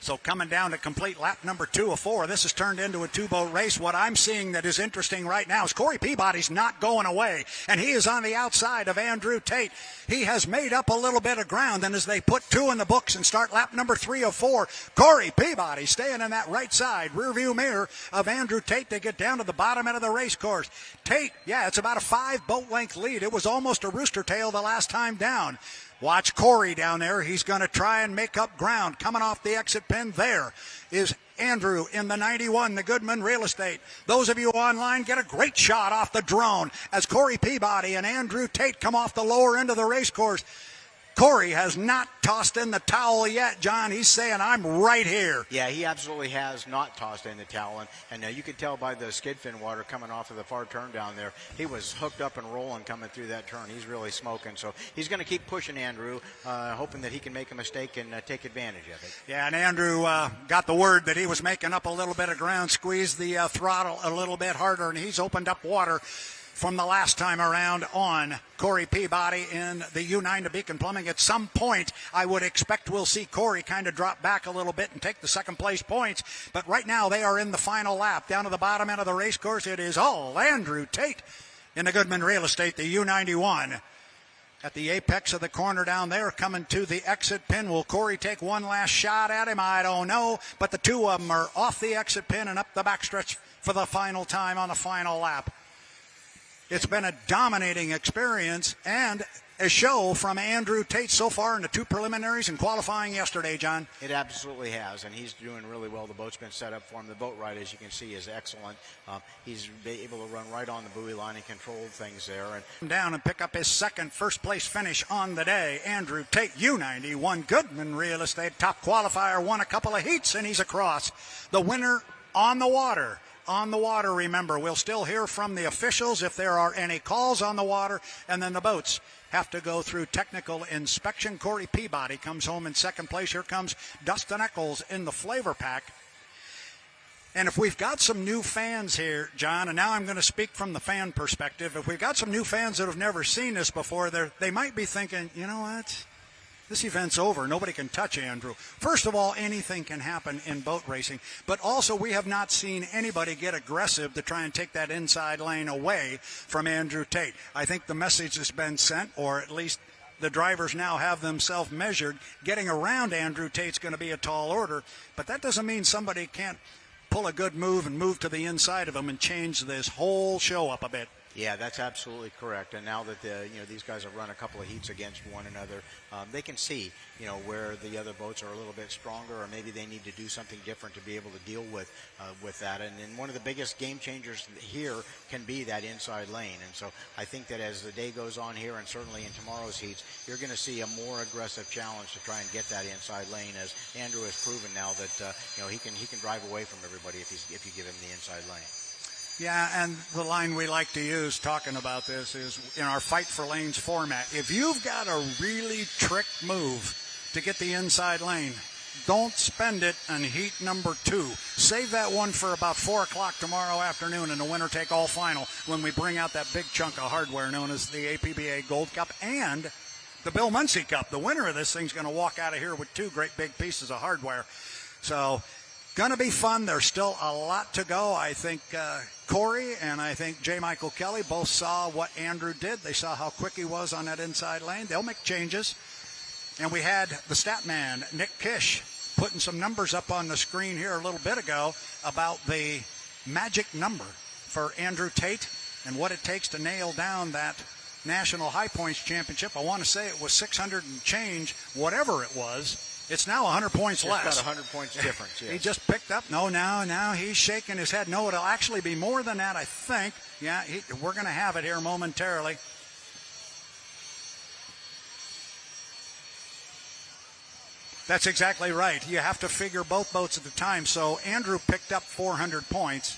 So coming down to complete lap number 2 of 4, this has turned into a 2-boat race. What I'm seeing that is interesting right now is Corey Peabody's not going away, and he is on the outside of Andrew Tate. He has made up a little bit of ground, and as they put 2 in the books and start lap number 3 of 4, Corey Peabody staying in that right side rearview mirror of Andrew Tate to get down to the bottom end of the race course. Tate, it's about a 5-boat length lead. It was almost a rooster tail the last time down. Watch Corey down there. He's going to try and make up ground. Coming off the exit pin, there is Andrew in the 91, the Goodman Real Estate. Those of you online get a great shot off the drone as Corey Peabody and Andrew Tate come off the lower end of the race course. Corey has not tossed in the towel yet, John. He's saying, I'm right here. Yeah, he absolutely has not tossed in the towel. And you can tell by the skid fin water coming off of the far turn down there, he was hooked up and rolling coming through that turn. He's really smoking. So he's going to keep pushing Andrew, hoping that he can make a mistake and take advantage of it. Yeah, and Andrew got the word that he was making up a little bit of ground, squeezed the throttle a little bit harder, and he's opened up water from the last time around on Corey Peabody in the U9 to Beacon Plumbing. At some point, I would expect we'll see Corey kind of drop back a little bit and take the second place points. But right now, they are in the final lap. Down to the bottom end of the race course, it is all Andrew Tate in the Goodman Real Estate, the U91. At the apex of the corner down there, coming to the exit pin. Will Corey take one last shot at him? I don't know. But the 2 of them are off the exit pin and up the backstretch for the final time on the final lap. It's been a dominating experience and a show from Andrew Tate so far in the 2 preliminaries and qualifying yesterday, John. It absolutely has, and he's doing really well. The boat's been set up for him. The boat ride, as you can see, is excellent. He's able to run right on the buoy line and control things there. And down and pick up his second first-place finish on the day. Andrew Tate, U91, Goodman Real Estate, top qualifier, won a couple of heats, and he's across. The winner on the water. On the water, remember, we'll still hear from the officials if there are any calls on the water, and then the boats have to go through technical inspection. Corey Peabody comes home in second place. Here comes Dustin Eccles in the flavor pack. And if we've got some new fans here, John, and now I'm going to speak from the fan perspective, if we've got some new fans that have never seen this before, they might be thinking, you know what? This event's over. Nobody can touch Andrew. First of all, anything can happen in boat racing, but also we have not seen anybody get aggressive to try and take that inside lane away from Andrew Tate. I think the message has been sent, or at least the drivers now have themselves measured. Getting around Andrew Tate's going to be a tall order, but that doesn't mean somebody can't pull a good move and move to the inside of him and change this whole show up a bit. Yeah, that's absolutely correct. And now that these guys have run a couple of heats against one another, they can see where the other boats are a little bit stronger, or maybe they need to do something different to be able to deal with that. And one of the biggest game changers here can be that inside lane. And so I think that as the day goes on here, and certainly in tomorrow's heats, you're going to see a more aggressive challenge to try and get that inside lane, as Andrew has proven now that he can drive away from everybody if you give him the inside lane. Yeah, and the line we like to use talking about this is in our Fight for Lanes format. If you've got a really trick move to get the inside lane, don't spend it on heat number 2. Save that one for about 4 o'clock tomorrow afternoon in the winner-take-all final when we bring out that big chunk of hardware known as the APBA Gold Cup and the Bill Muncie Cup. The winner of this thing's going to walk out of here with 2 great big pieces of hardware. So, going to be fun. There's still a lot to go. I think Corey and I think J. Michael Kelly both saw what Andrew did. They saw how quick he was on that inside lane. They'll make changes. And we had the stat man, Nick Kish, putting some numbers up on the screen here a little bit ago about the magic number for Andrew Tate and what it takes to nail down that National High Points Championship. I want to say it was 600 and change, whatever it was. It's now 100 points less. It's about 100 points difference, yes. He just picked up. No, now he's shaking his head. No, it'll actually be more than that, I think. Yeah, we're going to have it here momentarily. That's exactly right. You have to figure both boats at the time. So Andrew picked up 400 points.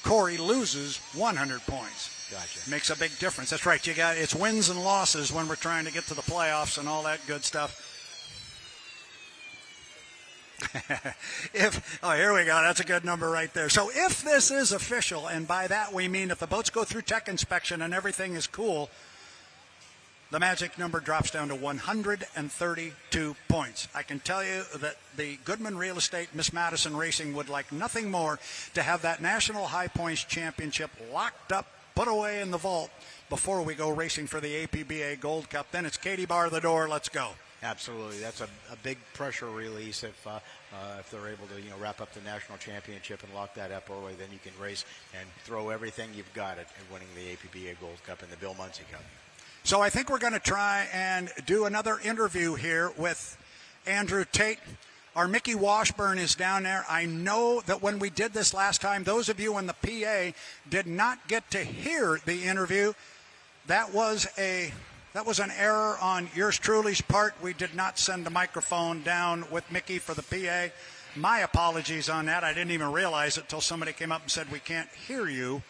Corey loses 100 points. Gotcha. Makes a big difference. That's right. It's wins and losses when we're trying to get to the playoffs and all that good stuff. Here we go. That's a good number right there. So if this is official, and by that we mean if the boats go through tech inspection and everything is cool, the magic number drops down to 132 points. I can tell you that the Goodman Real Estate, Miss Madison Racing would like nothing more to have that National High Points Championship locked up, put away in the vault before we go racing for the APBA Gold Cup. Then it's Katie bar the door. Let's go. Absolutely, that's a big pressure release if they're able to wrap up the national championship and lock that up early. Then you can race and throw everything you've got at winning the APBA Gold Cup and the Bill Muncie Cup. So I think we're going to try and do another interview here with Andrew Tate. Our Mickey Washburn is down there. I know that when we did this last time, those of you in the PA did not get to hear the interview. That was an error on yours truly's part. We did not send the microphone down with Mickey for the PA. My apologies on that. I didn't even realize it until somebody came up and said, we can't hear you.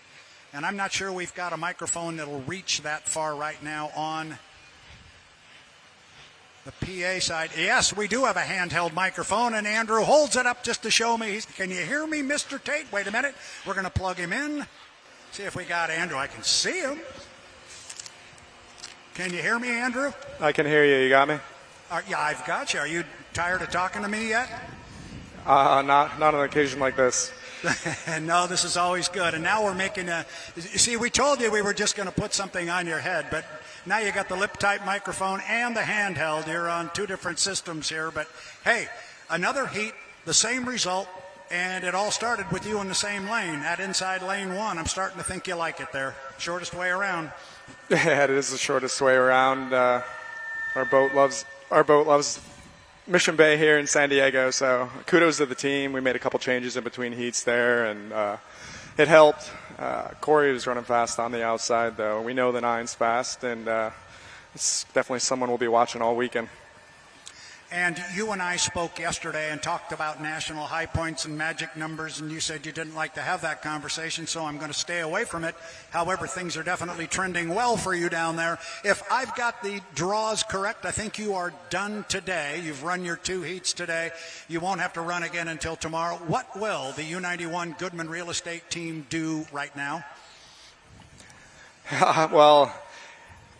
And I'm not sure we've got a microphone that'll reach that far right now on the PA side. Yes, we do have a handheld microphone, and Andrew holds it up just to show me. Can you hear me, Mr. Tate? Wait a minute. We're going to plug him in. See if we got Andrew. I can see him. Can you hear me, Andrew? I can hear you. You got me? Yeah, I've got you. Are you tired of talking to me yet? Not on an occasion like this. No, this is always good. And now we're making see, we told you we were just going to put something on your head, but now you got the lip-type microphone and the handheld. You're on 2 different systems here. But, hey, another heat, the same result, and it all started with you in the same lane, that inside lane 1. I'm starting to think you like it there. Shortest way around. Yeah, it is the shortest way around. Our boat loves Mission Bay here in San Diego, so kudos to the team. We made a couple changes in between heats there, and it helped. Corey was running fast on the outside, though. We know the 9's fast, and it's definitely someone we'll be watching all weekend. And you and I spoke yesterday and talked about national high points and magic numbers, and you said you didn't like to have that conversation, so I'm going to stay away from it. However, things are definitely trending well for you down there. If I've got the draws correct, I think you are done today. You've run your 2 heats today. You won't have to run again until tomorrow. What will the U91 Goodman Real Estate team do right now? Well,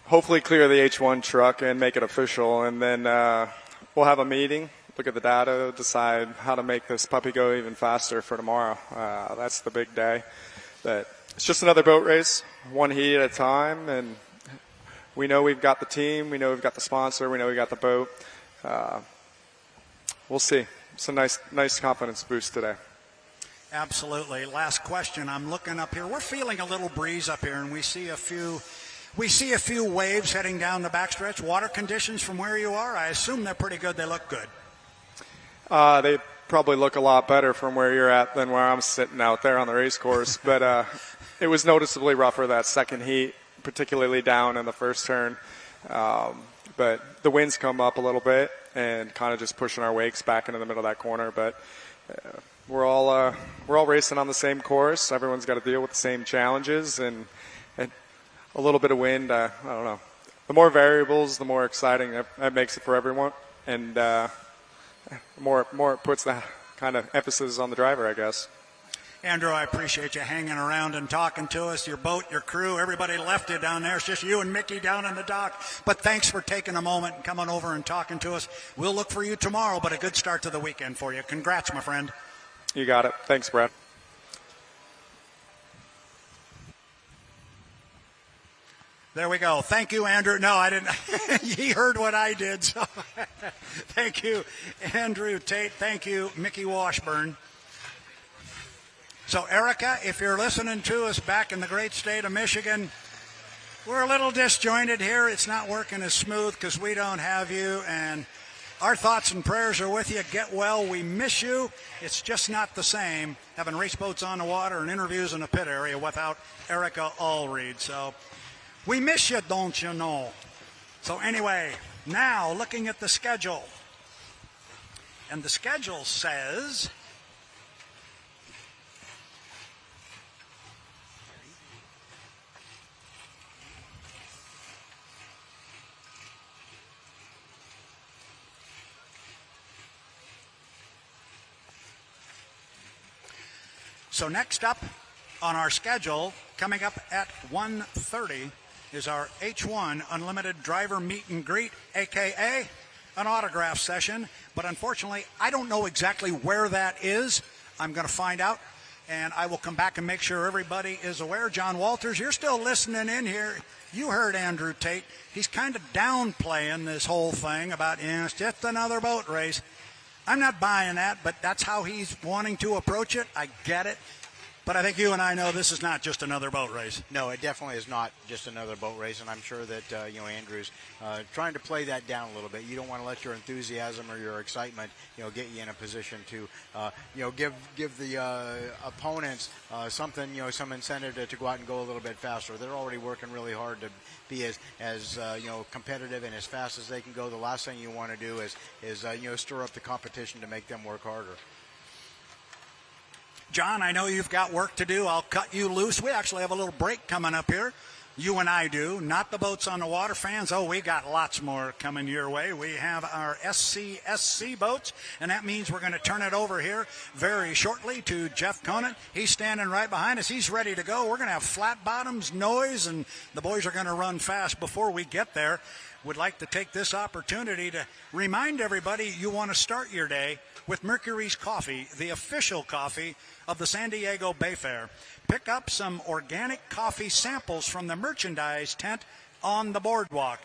hopefully clear the H1 truck and make it official, and then we'll have a meeting, look at the data, decide how to make this puppy go even faster for tomorrow. That's the big day. But it's just another boat race, 1 heat at a time, and we know we've got the team, we know we've got the sponsor, we know we got the boat. We'll see. It's a nice confidence boost today. Absolutely. Last question. I'm looking up here. We're feeling a little breeze up here, and we see a few waves heading down the backstretch. Water conditions from where you are, I assume they're pretty good. They look good. They probably look a lot better from where you're at than where I'm sitting out there on the race course. But it was noticeably rougher that second heat, particularly down in the first turn. But the winds come up a little bit and kind of just pushing our wakes back into the middle of that corner. But we're all racing on the same course. Everyone's got to deal with the same challenges, and a little bit of wind. I don't know. The more variables, the more exciting that makes it for everyone, and more it puts that kind of emphasis on the driver, I guess. Andrew, I appreciate you hanging around and talking to us. Your boat, your crew, everybody left you down there. It's just you and Mickey down in the dock. But thanks for taking a moment and coming over and talking to us. We'll look for you tomorrow, but a good start to the weekend for you. Congrats, my friend. You got it. Thanks, Brad. There we go. Thank you, Andrew. No, I didn't. He heard what I did. So thank you, Andrew Tate. Thank you, Mickey Washburn. So, Erica, if you're listening to us back in the great state of Michigan, we're a little disjointed here. It's not working as smooth because we don't have you. And our thoughts and prayers are with you. Get well. We miss you. It's just not the same having race boats on the water and interviews in the pit area without Erica Allreed. So we miss you, don't you know? So anyway, now looking at the schedule. And the schedule says... So next up on our schedule, coming up at 1:30, is our H1 Unlimited Driver Meet and Greet, a.k.a. an autograph session. But unfortunately, I don't know exactly where that is. I'm going to find out, and I will come back and make sure everybody is aware. John Walters, you're still listening in here. You heard Andrew Tate. He's kind of downplaying this whole thing about, it's just another boat race. I'm not buying that, but that's how he's wanting to approach it. I get it. But I think you and I know this is not just another boat race. No, it definitely is not just another boat race, and I'm sure that Andrew's trying to play that down a little bit. You don't want to let your enthusiasm or your excitement, get you in a position to, give the opponents something, some incentive to go out and go a little bit faster. They're already working really hard to be as competitive and as fast as they can go. The last thing you want to do is stir up the competition to make them work harder. John, I know you've got work to do. I'll cut you loose. We actually have a little break coming up here. You and I do, not the boats on the water. Fans, we got lots more coming your way. We have our SCSC boats, and that means we're going to turn it over here very shortly to Jeff Conant. He's standing right behind us. He's ready to go. We're going to have flat bottoms, noise, and the boys are going to run fast before we get there. Would like to take this opportunity to remind everybody you want to start your day with Mercurys Coffee, the official coffee of the San Diego Bayfair. Pick up some organic coffee samples from the merchandise tent on the boardwalk.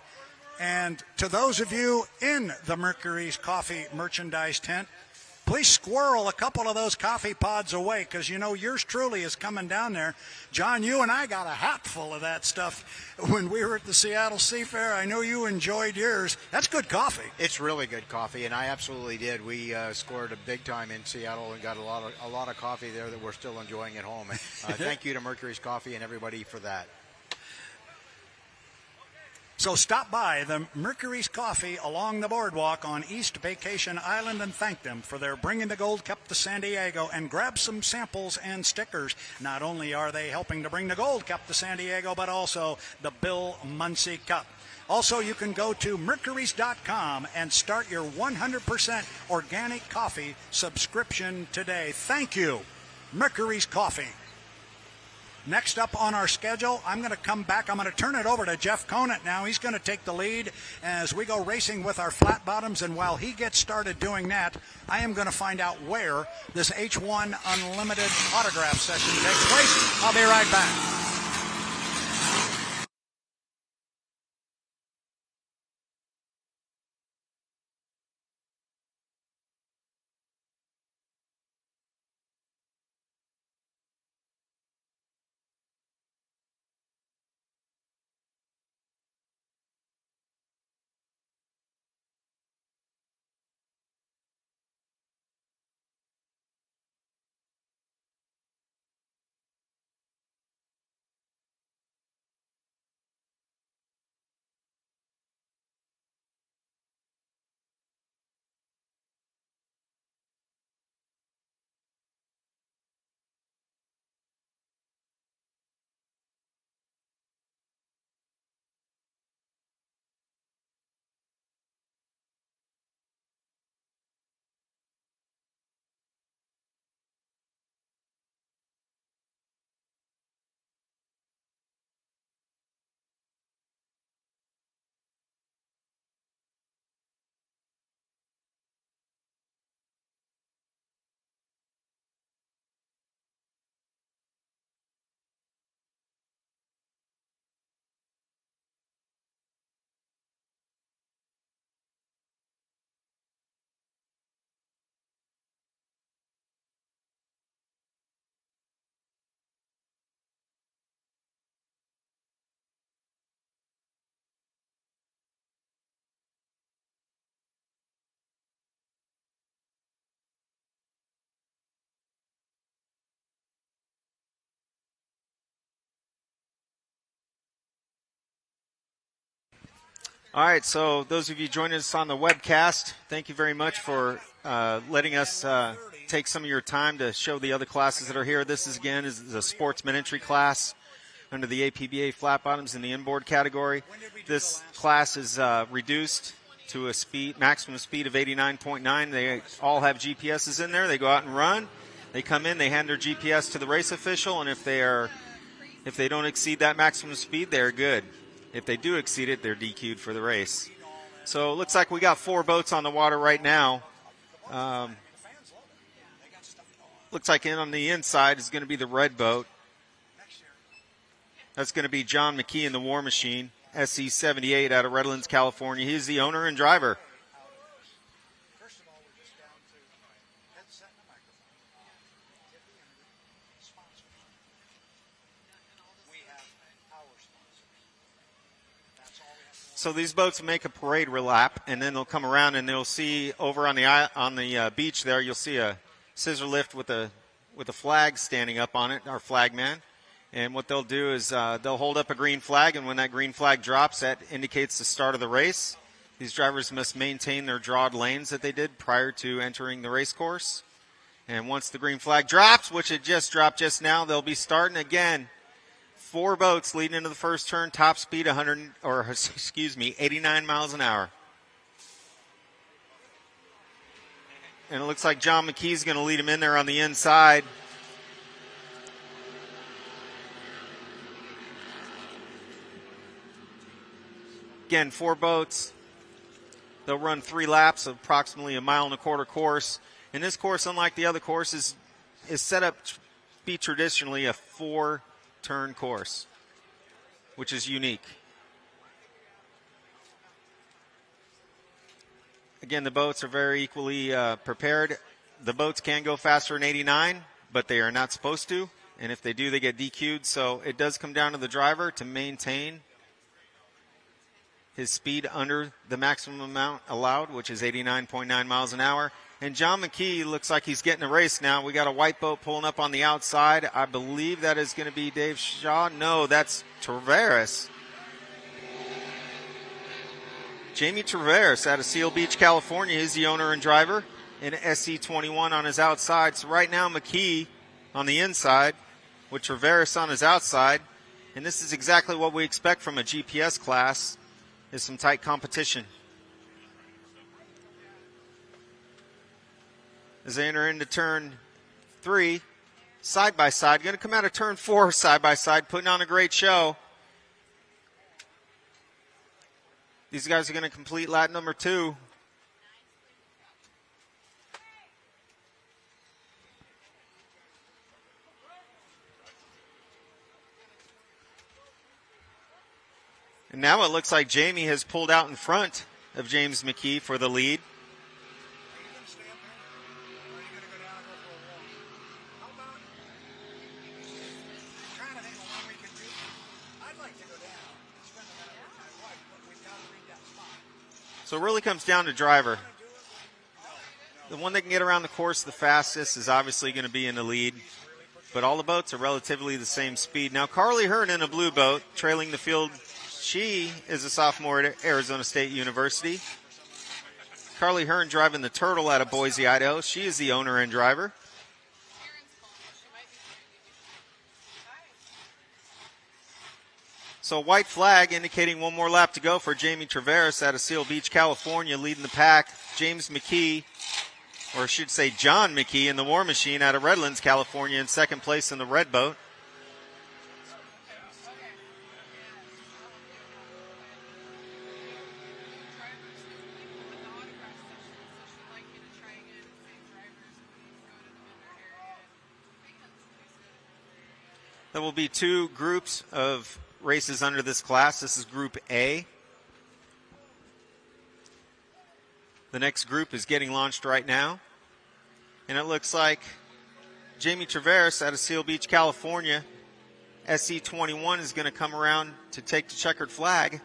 And to those of you in the Mercurys Coffee merchandise tent, please squirrel a couple of those coffee pods away, because yours truly is coming down there. John, you and I got a hat full of that stuff when we were at the Seattle Seafair. I know you enjoyed yours. That's good coffee. It's really good coffee, and I absolutely did. We scored a big time in Seattle and got a lot of coffee there that we're still enjoying at home. And, thank you to Mercurys Coffee and everybody for that. So stop by the Mercurys Coffee along the boardwalk on East Vacation Island and thank them for their bringing the Gold Cup to San Diego, and grab some samples and stickers. Not only are they helping to bring the Gold Cup to San Diego, but also the Bill Muncie Cup. Also, you can go to Mercurys.com and start your 100% organic coffee subscription today. Thank you, Mercurys Coffee. Next up on our schedule, I'm going to come back. I'm going to turn it over to Jeff Conant now. He's going to take the lead as we go racing with our flat bottoms. And while he gets started doing that, I am going to find out where this H1 Unlimited autograph session takes place. I'll be right back. All right, so those of you joining us on the webcast, thank you very much for letting us take some of your time to show the other classes that are here. This is a sportsman entry class under the APBA flat bottoms in the inboard category. This class is reduced to a maximum speed of 89.9. They all have GPSs in there. They go out and run. They come in, they hand their GPS to the race official, and if they don't exceed that maximum speed, they're good. If they do exceed it, they're DQ'd for the race. So it looks like we got 4 boats on the water right now. Looks like on the inside is going to be the red boat. That's going to be John McKee in the War Machine, SC78 out of Redlands, California. He's the owner and driver. So these boats make a parade lap, and then they'll come around and they'll see over on the beach there. You'll see a scissor lift with a flag standing up on it, our flagman. And what they'll do is they'll hold up a green flag, and when that green flag drops, that indicates the start of the race. These drivers must maintain their drawed lanes that they did prior to entering the race course. And once the green flag drops, which it just dropped just now, they'll be starting again. 4 boats leading into the first turn, top speed 89 miles an hour. And it looks like John McKee's going to lead him in there on the inside. Again, 4 boats. They'll run 3 laps of approximately 1.25 mile course. And this course, unlike the other courses, is set up to be traditionally a 4-turn course, which is unique. Again, the boats are very equally prepared. The boats can go faster than 89, but they are not supposed to. And if they do, they get DQ'd. So it does come down to the driver to maintain his speed under the maximum amount allowed, which is 89.9 miles an hour. And John McKee looks like he's getting a race now. We got a white boat pulling up on the outside. I believe that is going to be Dave Shaw. No, that's Traveris. Jamie Traveris out of Seal Beach, California. He's the owner and driver in SC21 on his outside. So right now McKee on the inside with Traveris on his outside. And this is exactly what we expect from a GPS class, is some tight competition. As they enter into turn 3, side by side. Going to come out of turn 4 side by side, putting on a great show. These guys are going to complete lap number 2. And now it looks like Jamie has pulled out in front of James McKee for the lead. So it really comes down to driver. The one that can get around the course the fastest is obviously going to be in the lead. But all the boats are relatively the same speed. Now, Carly Hearn in a blue boat, trailing the field. She is a sophomore at Arizona State University. Carly Hearn driving the Turtle out of Boise, Idaho. She is the owner and driver. So white flag indicating one more lap to go for Jamie Traveris out of Seal Beach, California, leading the pack. James McKee, or I should say John McKee in the War Machine out of Redlands, California, in second place in the red boat. There will be 2 groups of races under this class. This is Group A. The next group is getting launched right now. And it looks like Jamie Traveris out of Seal Beach, California, SC21, is going to come around to take the checkered flag.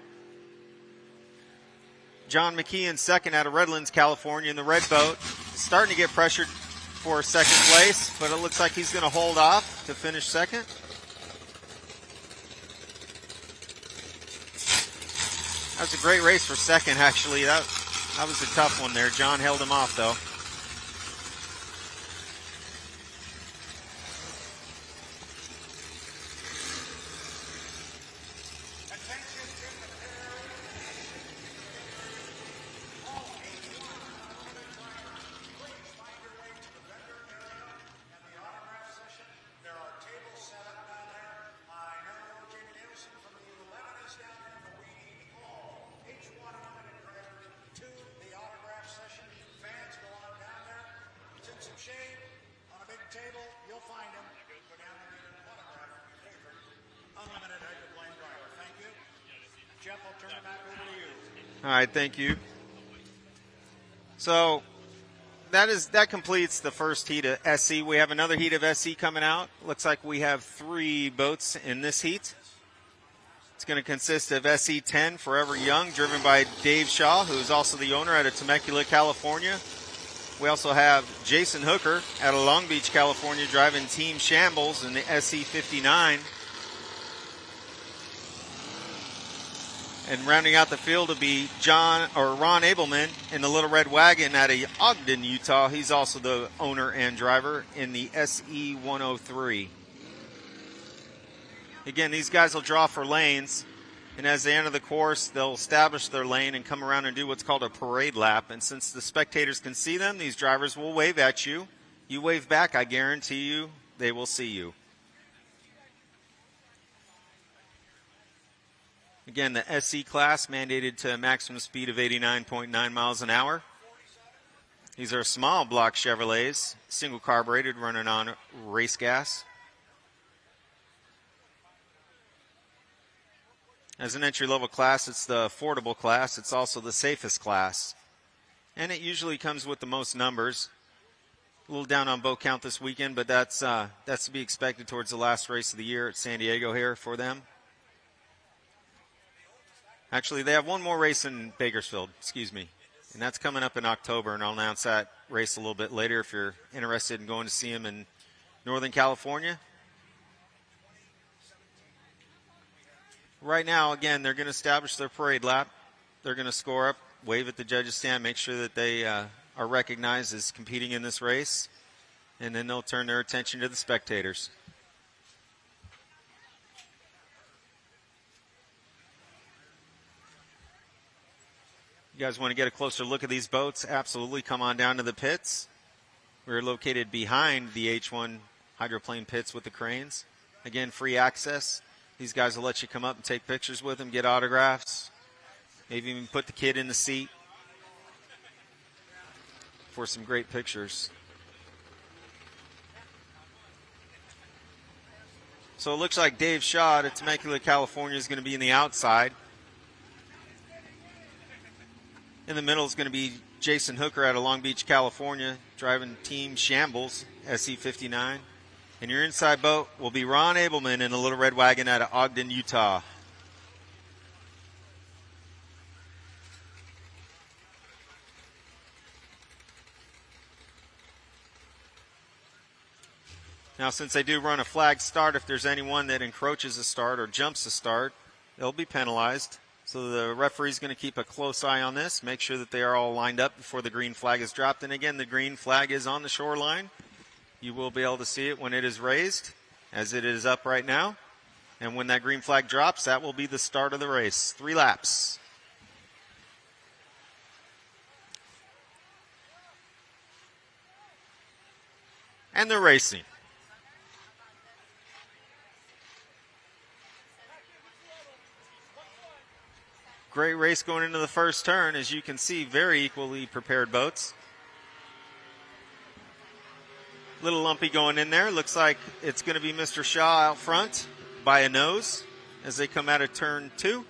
John McKee in second out of Redlands, California, in the red boat. Starting to get pressured for second place, but it looks like he's going to hold off to finish second. That was a great race for second, actually. That was a tough one there. John held him off, though. All right, thank you. So that completes the first heat of SC. We have another heat of SC coming out. Looks like we have 3 boats in this heat. It's going to consist of SC10 Forever Young, driven by Dave Shaw, who's also the owner out of Temecula, California. We also have Jason Hooker out of Long Beach, California, driving Team Shambles in the SC59. And rounding out the field will be Ron Abelman in the Little Red Wagon out of Ogden, Utah. He's also the owner and driver in the SE103. Again, these guys will draw for lanes, and as they enter the course, they'll establish their lane and come around and do what's called a parade lap. And since the spectators can see them, these drivers will wave at you. You wave back, I guarantee you, they will see you. Again, the SC class mandated to a maximum speed of 89.9 miles an hour. These are small block Chevrolets, single carbureted, running on race gas. As an entry-level class, it's the affordable class. It's also the safest class. And it usually comes with the most numbers. A little down on boat count this weekend, but that's to be expected towards the last race of the year at San Diego here for them. Actually, they have one more race in Bakersfield, and that's coming up in October, and I'll announce that race a little bit later if you're interested in going to see them in Northern California. Right now, again, they're going to establish their parade lap. They're going to score up, wave at the judges' stand, make sure that they are recognized as competing in this race, and then they'll turn their attention to the spectators. You guys want to get a closer look at these boats? Absolutely. Come on down to the pits. We're located behind the H1 hydroplane pits with the cranes. Again, free access. These guys will let you come up and take pictures with them, get autographs, maybe even put the kid in the seat for some great pictures. So it looks like Dave Shaw at Temecula, California is going to be in the outside. In the middle is going to be Jason Hooker out of Long Beach, California, driving Team Shambles, SE59. And your inside boat will be Ron Abelman in the Little Red Wagon out of Ogden, Utah. Now, since they do run a flag start, if there's anyone that encroaches a start or jumps a start, they'll be penalized. So the referee's going to keep a close eye on this, make sure that they are all lined up before the green flag is dropped. And again, the green flag is on the shoreline. You will be able to see it when it is raised, as it is up right now. And when that green flag drops, that will be the start of the race. 3 laps. And they're racing. Great race going into the first turn. As you can see, very equally prepared boats. Little lumpy going in there. Looks like it's going to be Mr. Shaw out front by a nose as they come out of turn 2.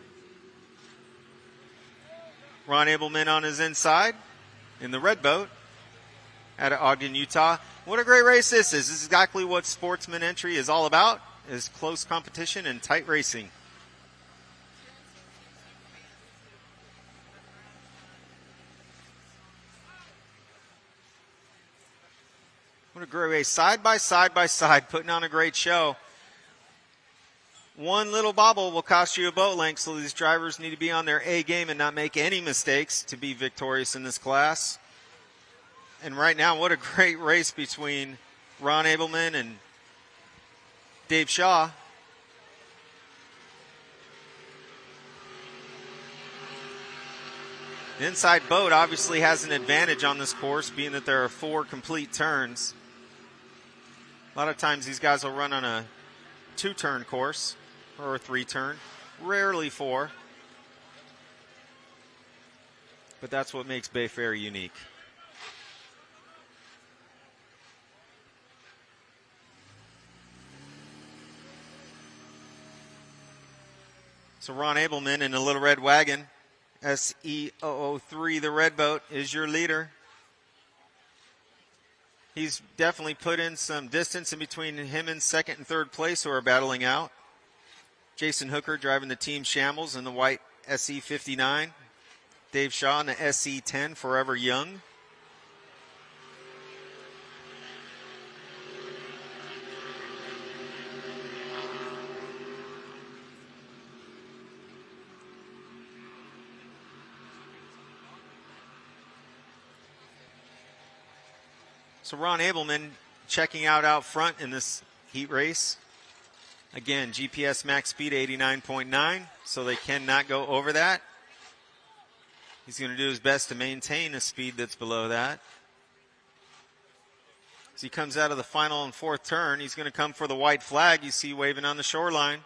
Ron Abelman on his inside in the red boat out of Ogden, Utah. What a great race this is. This is exactly what sportsman entry is all about, is close competition and tight racing. What a great race. Side by side by side, putting on a great show. One little bobble will cost you a boat length, so these drivers need to be on their A game and not make any mistakes to be victorious in this class. And right now, what a great race between Ron Abelman and Dave Shaw. The inside boat obviously has an advantage on this course, being that there are 4 complete turns. A lot of times these guys will run on a 2-turn course or a 3-turn, rarely 4. But that's what makes Bayfair unique. So Ron Abelman in the little red wagon, SE003, the red boat, is your leader. He's definitely put in some distance in between him and second and third place, who are battling out. Jason Hooker driving the Team Shambles in the white SE59. Dave Shaw in the SE10, Forever Young. So Ron Abelman checking out front in this heat race. Again, GPS max speed 89.9, so they cannot go over that. He's going to do his best to maintain a speed that's below that. As he comes out of the final and 4th turn, he's going to come for the white flag you see waving on the shoreline.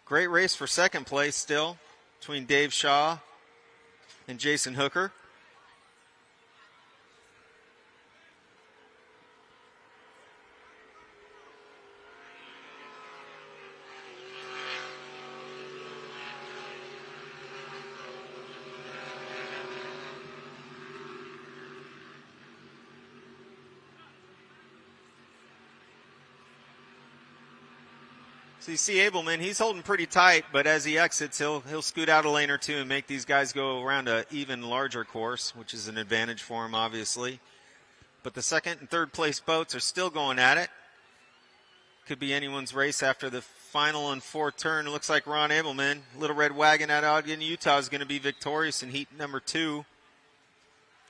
Great race for second place still between Dave Shaw and Jason Hooker. So you see Abelman, he's holding pretty tight, but as he exits, he'll scoot out a lane or two and make these guys go around an even larger course, which is an advantage for him, obviously. But the second and third place boats are still going at it. Could be anyone's race after the final and 4th turn. It looks like Ron Abelman, Little Red Wagon out of Ogden, Utah, is going to be victorious in heat number 2,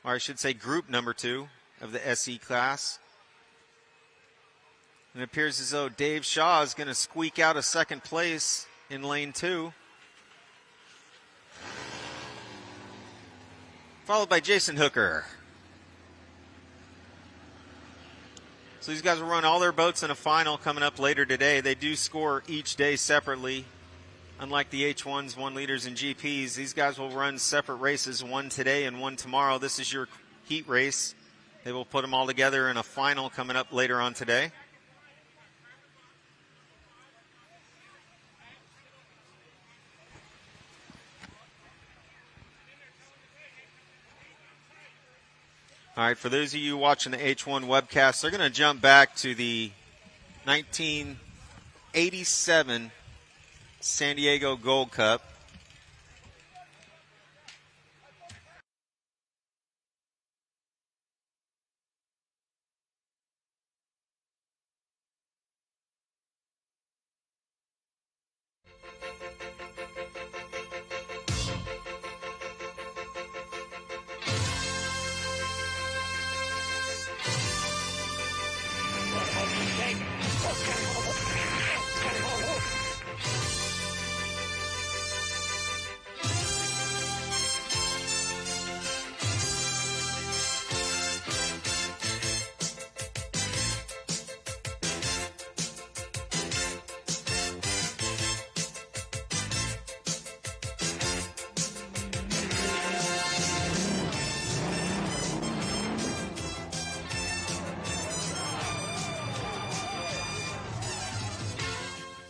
or I should say group number 2 of the SE class. And it appears as though Dave Shaw is going to squeak out a second place in lane 2. Followed by Jason Hooker. So these guys will run all their boats in a final coming up later today. They do score each day separately. Unlike the H1s, 1 liters, and GPs, these guys will run separate races, one today and one tomorrow. This is your heat race. They will put them all together in a final coming up later on today. All right, for those of you watching the H1 webcast, they're going to jump back to the 1987 San Diego Gold Cup.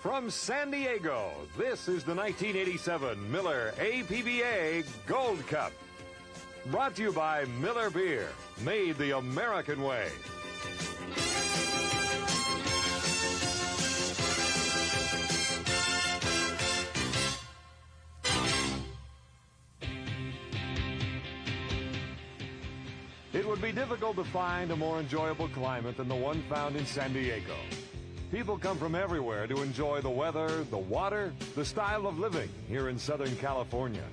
From San Diego, this is the 1987 Miller APBA Gold Cup. Brought to you by Miller Beer, made the American way. It would be difficult to find a more enjoyable climate than the one found in San Diego. People come from everywhere to enjoy the weather, the water, the style of living here in Southern California.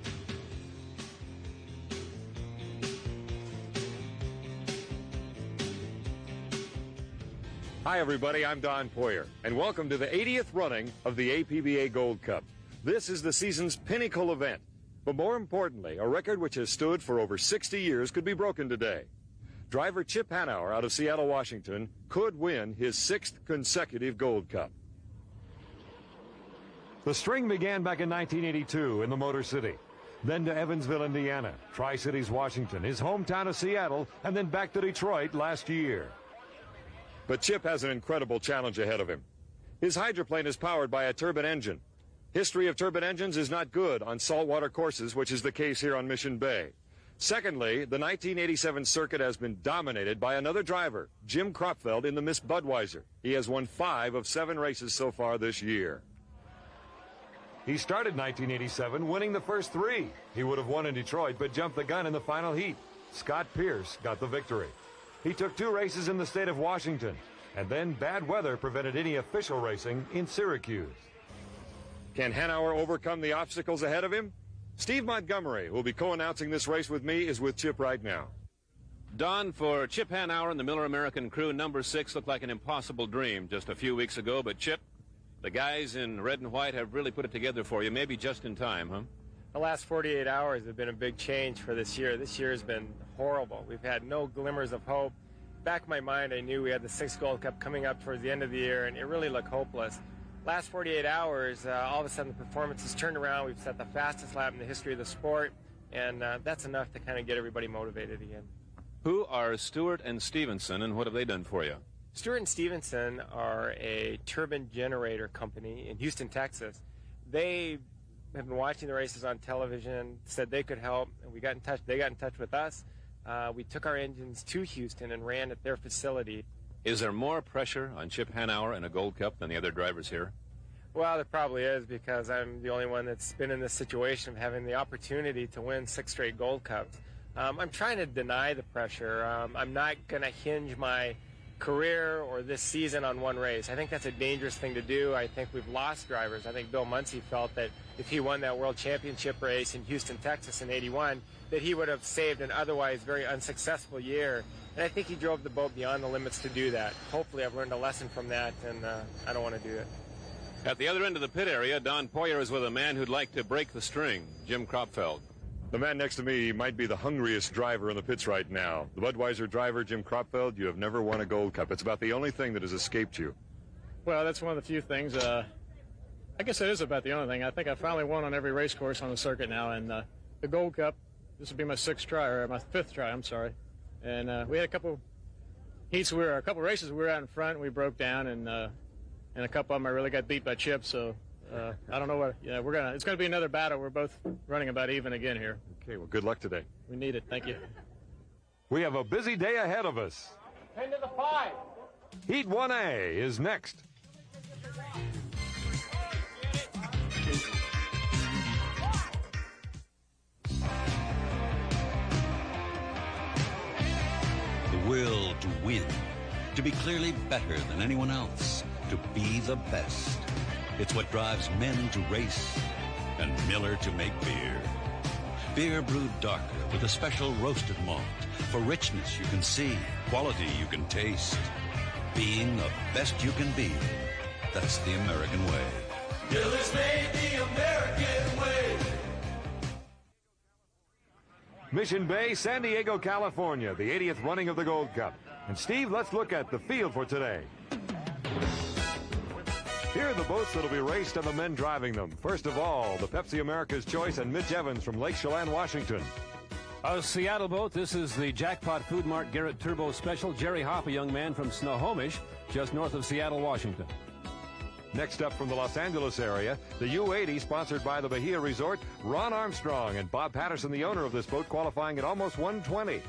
Hi everybody, I'm Don Poyer, and welcome to the 80th running of the APBA Gold Cup. This is the season's pinnacle event, but more importantly, a record which has stood for over 60 years could be broken today. Driver Chip Hanauer out of Seattle, Washington, could win his 6th consecutive Gold Cup. The string began back in 1982 in the Motor City, then to Evansville, Indiana, Tri-Cities, Washington, his hometown of Seattle, and then back to Detroit last year. But Chip has an incredible challenge ahead of him. His hydroplane is powered by a turbine engine. History of turbine engines is not good on saltwater courses, which is the case here on Mission Bay. Secondly, the 1987 circuit has been dominated by another driver, Jim Kropfeld, in the Miss Budweiser. He has won 5 of 7 races so far this year. He started 1987 winning the first 3. He would have won in Detroit, but jumped the gun in the final heat. Scott Pierce got the victory. He took 2 races in the state of Washington, and then bad weather prevented any official racing in Syracuse. Can Hanauer overcome the obstacles ahead of him? Steve Montgomery, who will be co-announcing this race with me, is with Chip right now. Don, for Chip Hanauer and the Miller American crew, number 6 looked like an impossible dream just a few weeks ago, but Chip, the guys in red and white have really put it together for you, maybe just in time, huh? The last 48 hours have been a big change for this year. This year has been horrible. We've had no glimmers of hope. Back in my mind, I knew we had the 6th Gold Cup coming up towards the end of the year, and it really looked hopeless. Last 48 hours, all of a sudden the performance has turned around. We've set the fastest lap in the history of the sport, and that's enough to kind of get everybody motivated again. Who are Stewart and Stevenson, and what have they done for you? Stewart and Stevenson are a turbine generator company in Houston, Texas. They have been watching the races on television, said they could help, and we got in touch. They got in touch with us. We took our engines to Houston and ran at their facility. Is there more pressure on Chip Hanauer in a Gold Cup than the other drivers here? Well, there probably is, because I'm the only one that's been in this situation of having the opportunity to win 6 straight Gold Cups. I'm trying to deny the pressure. I'm not going to hinge my career or this season on one race. I think that's a dangerous thing to do. I think we've lost drivers. I think Bill Muncy felt that if he won that World Championship race in Houston, Texas in '81, that he would have saved an otherwise very unsuccessful year. And I think he drove the boat beyond the limits to do that. Hopefully I've learned a lesson from that, and I don't want to do it. At the other end of the pit area, Don Poyer is with a man who'd like to break the string, Jim Kropfeld. The man next to me might be the hungriest driver in the pits right now. The Budweiser driver, Jim Kropfeld, you have never won a Gold Cup. It's about the only thing that has escaped you. Well, that's one of the few things. I guess it is about the only thing. I think I finally won on every race course on the circuit now, and the Gold Cup, this will be my 6th try, or my 5th try, I'm sorry. And we had a couple heats, a couple races we were out in front, and we broke down, and a couple of them I really got beat by Chip, so I don't know what, it's going to be another battle. We're both running about even again here. Okay, well, good luck today. We need it. Thank you. We have a busy day ahead of us. 10 to the 5. Heat 1A is next. The will to win, to be clearly better than anyone else, to be the best. It's what drives men to race and Miller to make beer. Beer brewed darker with a special roasted malt. For richness you can see, quality you can taste. Being the best you can be, that's the American way. Miller's made the American way. Mission Bay, San Diego, California, the 80th running of the Gold Cup. And Steve, let's look at the field for today. Here are the boats that'll be raced and the men driving them. First of all, the Pepsi America's Choice and Mitch Evans from Lake Chelan, Washington. A Seattle boat, this is the Jackpot Food Mart Garrett Turbo Special. Jerry Hopp, a young man from Snohomish, just north of Seattle, Washington. Next up from the Los Angeles area, the U-80 sponsored by the Bahia Resort, Ron Armstrong and Bob Patterson, the owner of this boat, qualifying at almost 120.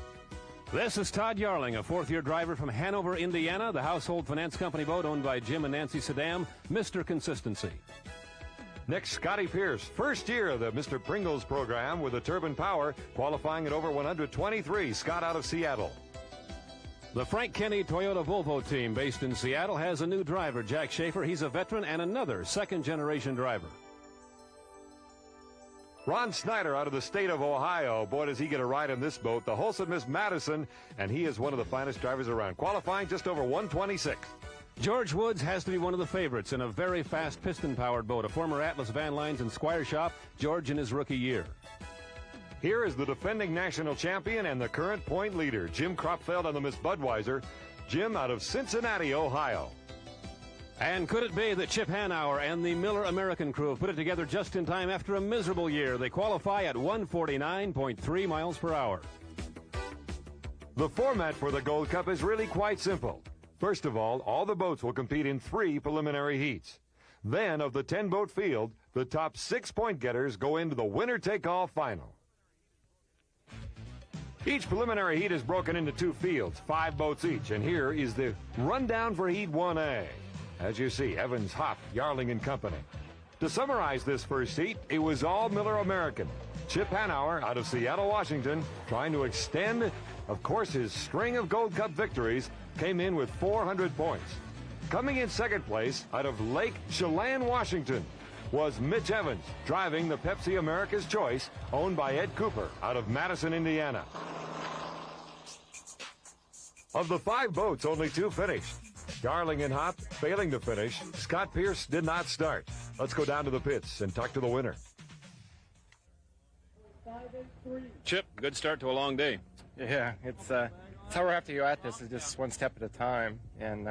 This is Todd Yarling, a fourth-year driver from Hanover, Indiana, the household finance company boat owned by Jim and Nancy Saddam, Mr. Consistency. Next, Scotty Pierce, first year of the Mr. Pringles program with the turbine power, qualifying at over 123. Scott out of Seattle. The Frank Kenny Toyota Volvo team based in Seattle has a new driver, Jack Schaefer. He's a veteran and another second-generation driver. Ron Snyder out of the state of Ohio. Boy, does he get a ride in this boat. The Wholesome Miss Madison, and he is one of the finest drivers around. Qualifying just over 126. George Woods has to be one of the favorites in a very fast piston-powered boat. A former Atlas Van Lines and Squire shop, George in his rookie year. Here is the defending national champion and the current point leader, Jim Kropfeld on the Miss Budweiser. Jim out of Cincinnati, Ohio. And could it be that Chip Hanauer and the Miller American crew have put it together just in time after a miserable year? They qualify at 149.3 miles per hour. The format for the Gold Cup is really quite simple. First of all the boats will compete in 3 preliminary heats. Then, of the 10-boat field, the top 6 point getters go into the winner-take-all final. Each preliminary heat is broken into 2 fields, 5 boats each, and here is the rundown for Heat 1A. As you see, Evans, Hopp, Yarling and company. To summarize this first heat, it was all Miller American. Chip Hanauer out of Seattle, Washington, trying to extend, of course, his string of Gold Cup victories, came in with 400 points. Coming in second place out of Lake Chelan, Washington, was Mitch Evans, driving the Pepsi America's Choice, owned by Ed Cooper out of Madison, Indiana. Of the 5 boats, only 2 finished. Yarling and Hopp failing to finish. Scott Pierce did not start. Let's go down to the pits and talk to the winner. Chip, good start to a long day. Yeah, it's how we're have to go at this is just one step at a time, and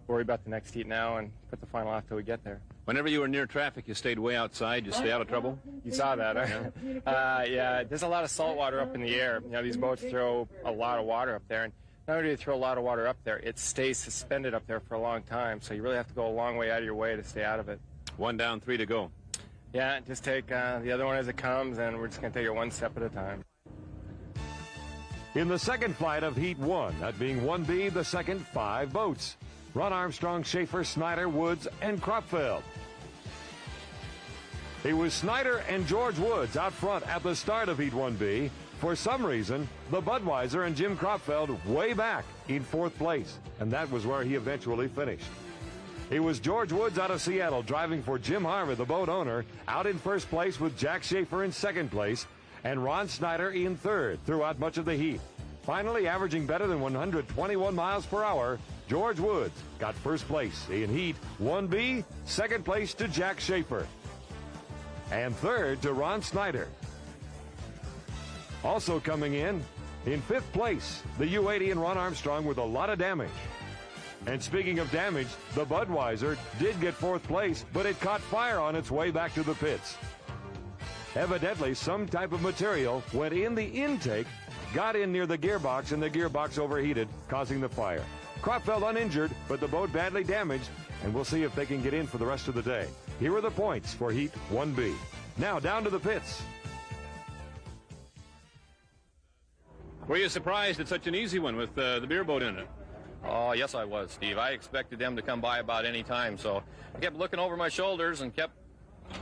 worry about the next heat now and put the final off till we get there. Whenever you were near traffic, you stayed way outside. You stay out of trouble? You saw that, huh? Yeah, there's a lot of salt water up in the air. You know, these boats throw a lot of water up there, and not only do you throw a lot of water up there, it stays suspended up there for a long time, so you really have to go a long way out of your way to stay out of it. 1 down, 3 to go. Yeah, just take the other one as it comes, and we're just going to take it one step at a time. In the second flight of Heat 1, that being 1B, the second 5 boats. Ron Armstrong, Schaefer, Snyder, Woods, and Kropfeld. It was Snyder and George Woods out front at the start of Heat 1B. For some reason, the Budweiser and Jim Kropfeld way back in 4th place, and that was where he eventually finished. It was George Woods out of Seattle driving for Jim Harvey, the boat owner, out in 1st place with Jack Schaefer in 2nd place, and Ron Snyder in 3rd throughout much of the heat. Finally, averaging better than 121 miles per hour, George Woods got 1st place in Heat 1B, 2nd place to Jack Schaefer, and 3rd to Ron Snyder. Also coming in 5th place, the U-80 and Ron Armstrong with a lot of damage. And speaking of damage, the Budweiser did get 4th place, but it caught fire on its way back to the pits. Evidently, some type of material went in the intake, got in near the gearbox, and the gearbox overheated, causing the fire. Kropfeld uninjured, but the boat badly damaged, and we'll see if they can get in for the rest of the day. Here are the points for Heat 1B. Now down to the pits. Were you surprised at such an easy one with the beer boat in it? Oh, yes, I was, Steve. I expected them to come by about any time, so I kept looking over my shoulders and kept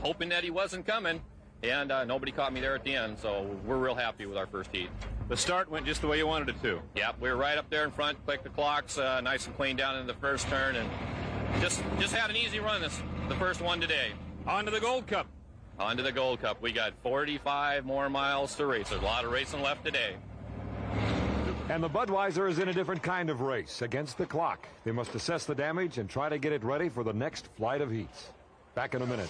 hoping that he wasn't coming, and nobody caught me there at the end, so we're real happy with our first heat. The start went just the way you wanted it to. Yep, we were right up there in front, clicked the clocks, nice and clean down into the first turn, and just had an easy run the first one today. On to the Gold Cup. On to the Gold Cup. We got 45 more miles to race. There's a lot of racing left today. And the Budweiser is in a different kind of race, against the clock. They must assess the damage and try to get it ready for the next flight of heats. Back in a minute.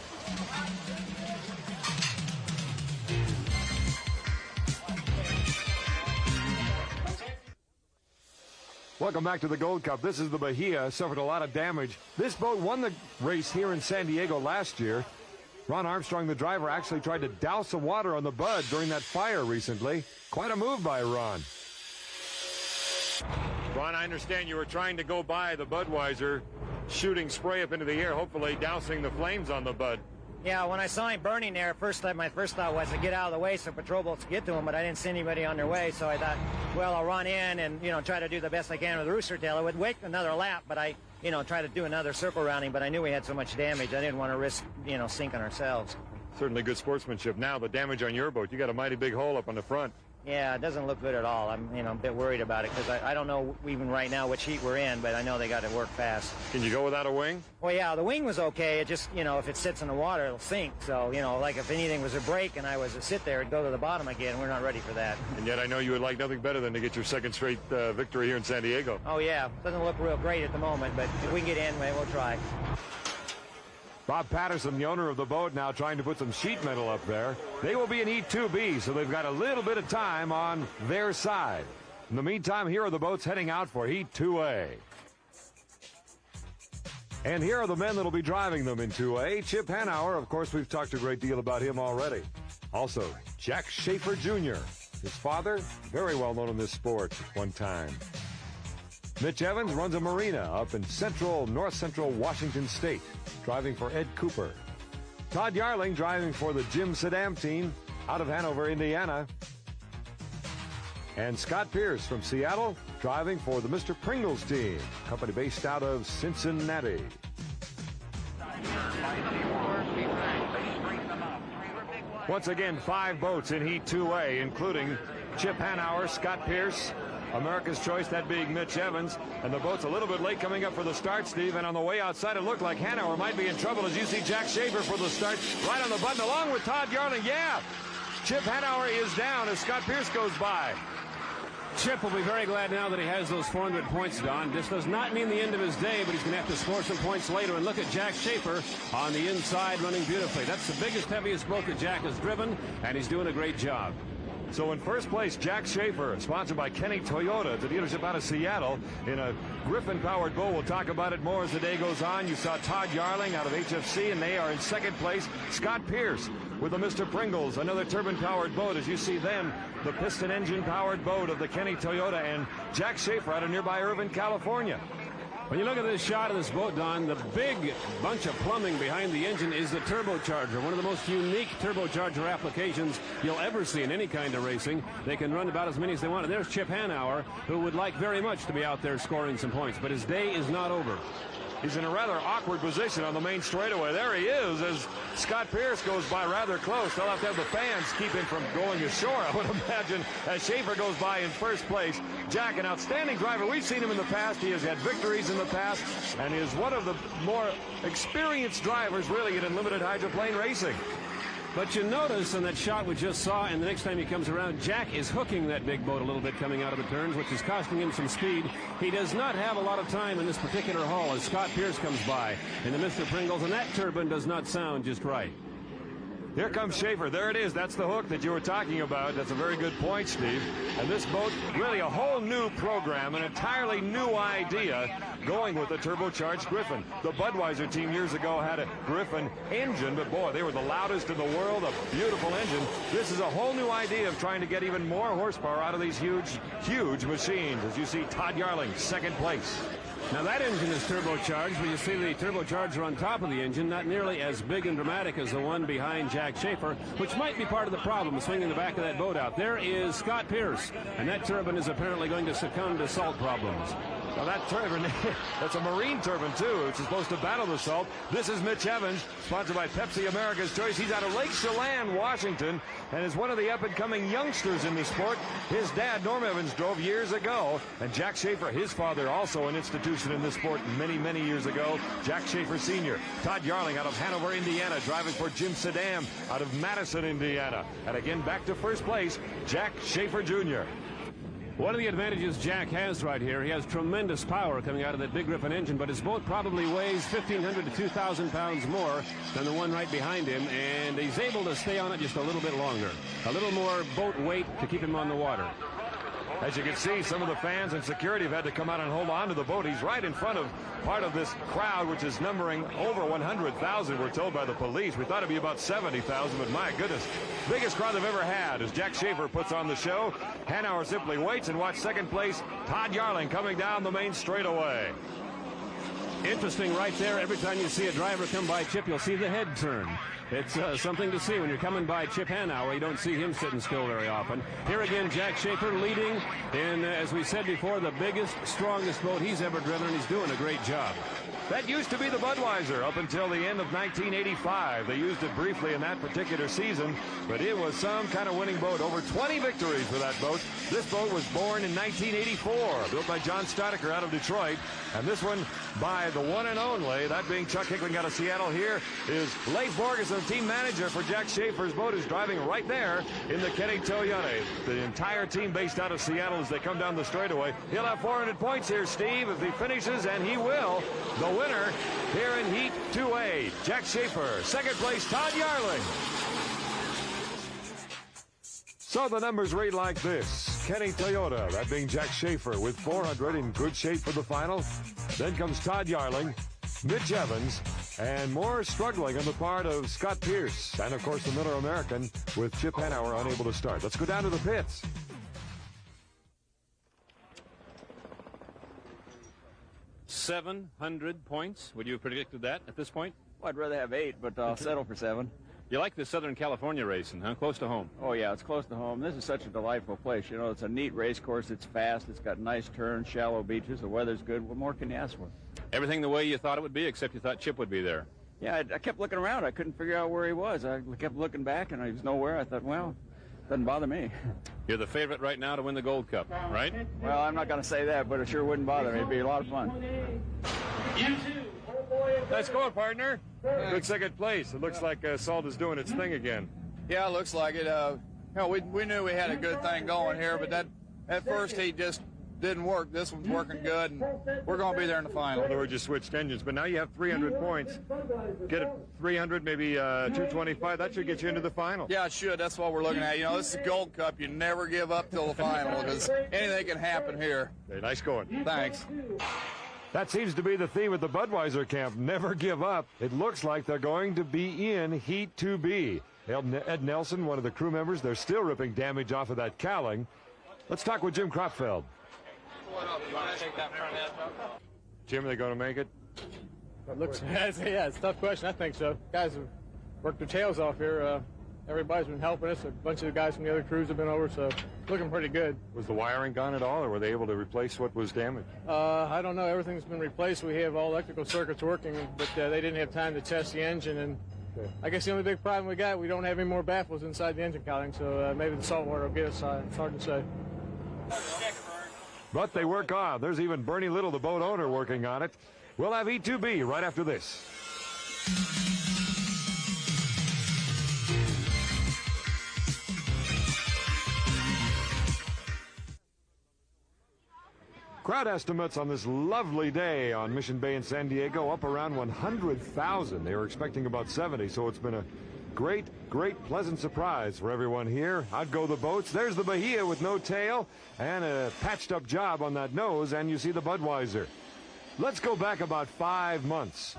Welcome back to the Gold Cup. This is the Bahia. Suffered a lot of damage. This boat won the race here in San Diego last year. Ron Armstrong, the driver, actually tried to douse some water on the Bud during that fire recently. Quite a move by Ron. Ron, I understand you were trying to go by the Budweiser, shooting spray up into the air, hopefully dousing the flames on the Bud. Yeah, when I saw him burning there, my first thought was to get out of the way so patrol boats could get to him, but I didn't see anybody on their way, so I thought, well, I'll run in and, try to do the best I can with the rooster tail. It would wake another lap, but I, try to do another circle around him, but I knew we had so much damage, I didn't want to risk, sinking ourselves. Certainly good sportsmanship. Now, the damage on your boat, you got a mighty big hole up on the front. Yeah, it doesn't look good at all. I'm a bit worried about it because I don't know even right now which heat we're in, but I know they got to work fast. Can you go without a wing? Well, yeah, the wing was okay. It just, if it sits in the water, it'll sink. So, like if anything was a break and I was to sit there, it'd go to the bottom again. We're not ready for that. And yet I know you would like nothing better than to get your second straight victory here in San Diego. Oh, yeah. Doesn't look real great at the moment, but if we can get in, we'll try. Bob Patterson, the owner of the boat, now trying to put some sheet metal up there. They will be in Heat 2B, so they've got a little bit of time on their side. In the meantime, here are the boats heading out for Heat 2A. And here are the men that will be driving them in 2A. Chip Hanauer, of course, we've talked a great deal about him already. Also, Jack Schaefer Jr., his father, very well known in this sport at one time. Mitch Evans runs a marina up in north central Washington State, driving for Ed Cooper. Todd Yarling driving for the Jim Saddam team out of Hanover, Indiana. And Scott Pierce from Seattle driving for the Mr. Pringles team, company based out of Cincinnati. Once again, 5 boats in Heat 2A, including Chip Hanauer, Scott Pierce, America's Choice, that being Mitch Evans. And the boat's a little bit late coming up for the start, Steve. And on the way outside, it looked like Hanauer might be in trouble as you see Jack Schaefer for the start. Right on the button, along with Todd Yarling. Yeah, Chip Hanauer is down as Scott Pierce goes by. Chip will be very glad now that he has those 400 points, Don. This does not mean the end of his day, but he's going to have to score some points later. And look at Jack Schaefer on the inside running beautifully. That's the biggest, heaviest boat that Jack has driven, and he's doing a great job. So in first place, Jack Schaefer, sponsored by Kenny Toyota. It's a dealership out of Seattle in a Griffin-powered boat. We'll talk about it more as the day goes on. You saw Todd Yarling out of HFC, and they are in second place. Scott Pierce with the Mr. Pringles, another turbine-powered boat. As you see them, the piston engine-powered boat of the Kenny Toyota, and Jack Schaefer out of nearby Irvine, California. When you look at this shot of this boat, Don, the big bunch of plumbing behind the engine is the turbocharger, one of the most unique turbocharger applications you'll ever see in any kind of racing. They can run about as many as they want. And there's Chip Hanauer, who would like very much to be out there scoring some points, but his day is not over. He's in a rather awkward position on the main straightaway. There he is as Scott Pierce goes by rather close. They'll have to have the fans keep him from going ashore, I would imagine, as Schaefer goes by in first place. Jack, an outstanding driver. We've seen him in the past. He has had victories in the past and is one of the more experienced drivers, really, in limited hydroplane racing. But you notice in that shot we just saw, and the next time he comes around, Jack is hooking that big boat a little bit coming out of the turns, which is costing him some speed. He does not have a lot of time in this particular hull as Scott Pierce comes by in the Mr. Pringles, and that turbine does not sound just right. Here comes Schaefer. There it is. That's the hook that you were talking about. That's a very good point, Steve. And this boat, really a whole new program, an entirely new idea going with a turbocharged Griffin. The Budweiser team years ago had a Griffin engine, but boy, they were the loudest in the world, a beautiful engine. This is a whole new idea of trying to get even more horsepower out of these huge, huge machines. As you see Todd Yarling, second place. Now that engine is turbocharged, but you see the turbocharger on top of the engine, not nearly as big and dramatic as the one behind Jack Schaefer, which might be part of the problem, swinging the back of that boat out. There is Scott Pierce, and that turbine is apparently going to succumb to salt problems. Now that turbine, that's a marine turbine too, which is supposed to battle the salt. This is Mitch Evans, sponsored by Pepsi America's Choice. He's out of Lake Chelan, Washington, and is one of the up-and-coming youngsters in the sport. His dad, Norm Evans, drove years ago, and Jack Schaefer, his father, also an institution in this sport many, many years ago. Jack Schaefer Sr. Todd Yarling out of Hanover, Indiana, driving for Jim Saddam out of Madison, Indiana. And again, back to first place, Jack Schaefer Jr. One of the advantages Jack has right here, he has tremendous power coming out of that big Griffin engine, but his boat probably weighs 1,500 to 2,000 pounds more than the one right behind him, and he's able to stay on it just a little bit longer. A little more boat weight to keep him on the water. As you can see, some of the fans and security have had to come out and hold on to the boat. He's right in front of part of this crowd, which is numbering over 100,000, we're told by the police. We thought it'd be about 70,000, but my goodness, biggest crowd they've ever had as Jack Schaefer puts on the show. Hanauer simply waits and watches second place. Todd Yarling coming down the main straightaway. Interesting right there. Every time you see a driver come by, Chip, you'll see the head turn. It's something to see when you're coming by Chip Hanauer. You don't see him sitting still very often. Here again, Jack Schaefer leading in, as we said before, the biggest, strongest boat he's ever driven, and he's doing a great job. That used to be the Budweiser up until the end of 1985. They used it briefly in that particular season, but it was some kind of winning boat. Over 20 victories for that boat. This boat was born in 1984, built by John Steinecker out of Detroit, and this one by the one and only, that being Chuck Hickling out of Seattle. Here is Leif Borgeson, team manager for Jack Schaefer's boat, is driving right there in the Kenny Toyone. The entire team based out of Seattle as they come down the straightaway. He'll have 400 points here, Steve, if he finishes, and he will. The winner here in Heat 2A, Jack Schaefer. Second place, Todd Yarling. So the numbers read like this. Kenny Toyota, that being Jack Schaefer, with 400 in good shape for the final. Then comes Todd Yarling, Mitch Evans, and more struggling on the part of Scott Pierce. And, of course, the Miller American with Chip Hanauer unable to start. Let's go down to the pits. $700 points. Would you have predicted that at this point? Well, I'd rather have 8, but I'll settle for 7. You like the Southern California racing, huh? Close to home. Oh, yeah, it's close to home. This is such a delightful place. You know, it's a neat race course. It's fast. It's got nice turns, shallow beaches. The weather's good. What more can you ask for? Everything the way you thought it would be, except you thought Chip would be there. Yeah, I kept looking around. I couldn't figure out where he was. I kept looking back, and he was nowhere. I thought, well, doesn't bother me. You're the favorite right now to win the Gold Cup, right? Well, I'm not going to say that, but it sure wouldn't bother me. It'd be a lot of fun. Nice going, partner. Good second place. It looks like Salt is doing its thing again. Yeah, it looks like it. You know, we knew we had a good thing going here, but that first heat just didn't work. This one's working good, and we're going to be there in the final. In other words, you switched engines, but now you have 300 points. Get it 300, maybe 225. That should get you into the final. Yeah, it should. That's what we're looking at. You know, this is a Gold Cup. You never give up till the final because anything can happen here. Okay, nice going. Thanks. That seems to be the theme at the Budweiser camp. Never give up. It looks like they're going to be in Heat 2B. Ed Nelson, one of the crew members, they're still ripping damage off of that cowling. Let's talk with Jim Kropfeld. Jim, are they going to make it? It looks, yeah, it's a tough question. I think so. Guys have worked their tails off here. Everybody's been helping us. A bunch of the guys from the other crews have been over, so it's looking pretty good. Was the wiring gone at all, or were they able to replace what was damaged? I don't know. Everything's been replaced. We have all electrical circuits working, but they didn't have time to test the engine. And I guess the only big problem we got, we don't have any more baffles inside the engine cowling, so maybe the salt water will get us. It's hard to say. But they work on. There's even Bernie Little, the boat owner, working on it. We'll have E2B right after this. Crowd estimates on this lovely day on Mission Bay in San Diego up around 100,000. They were expecting about 70, so it's been a great, pleasant surprise for everyone here. Out go the boats. There's the Bahia with no tail and a patched up job on that nose, and you see the Budweiser. Let's go back about 5 months.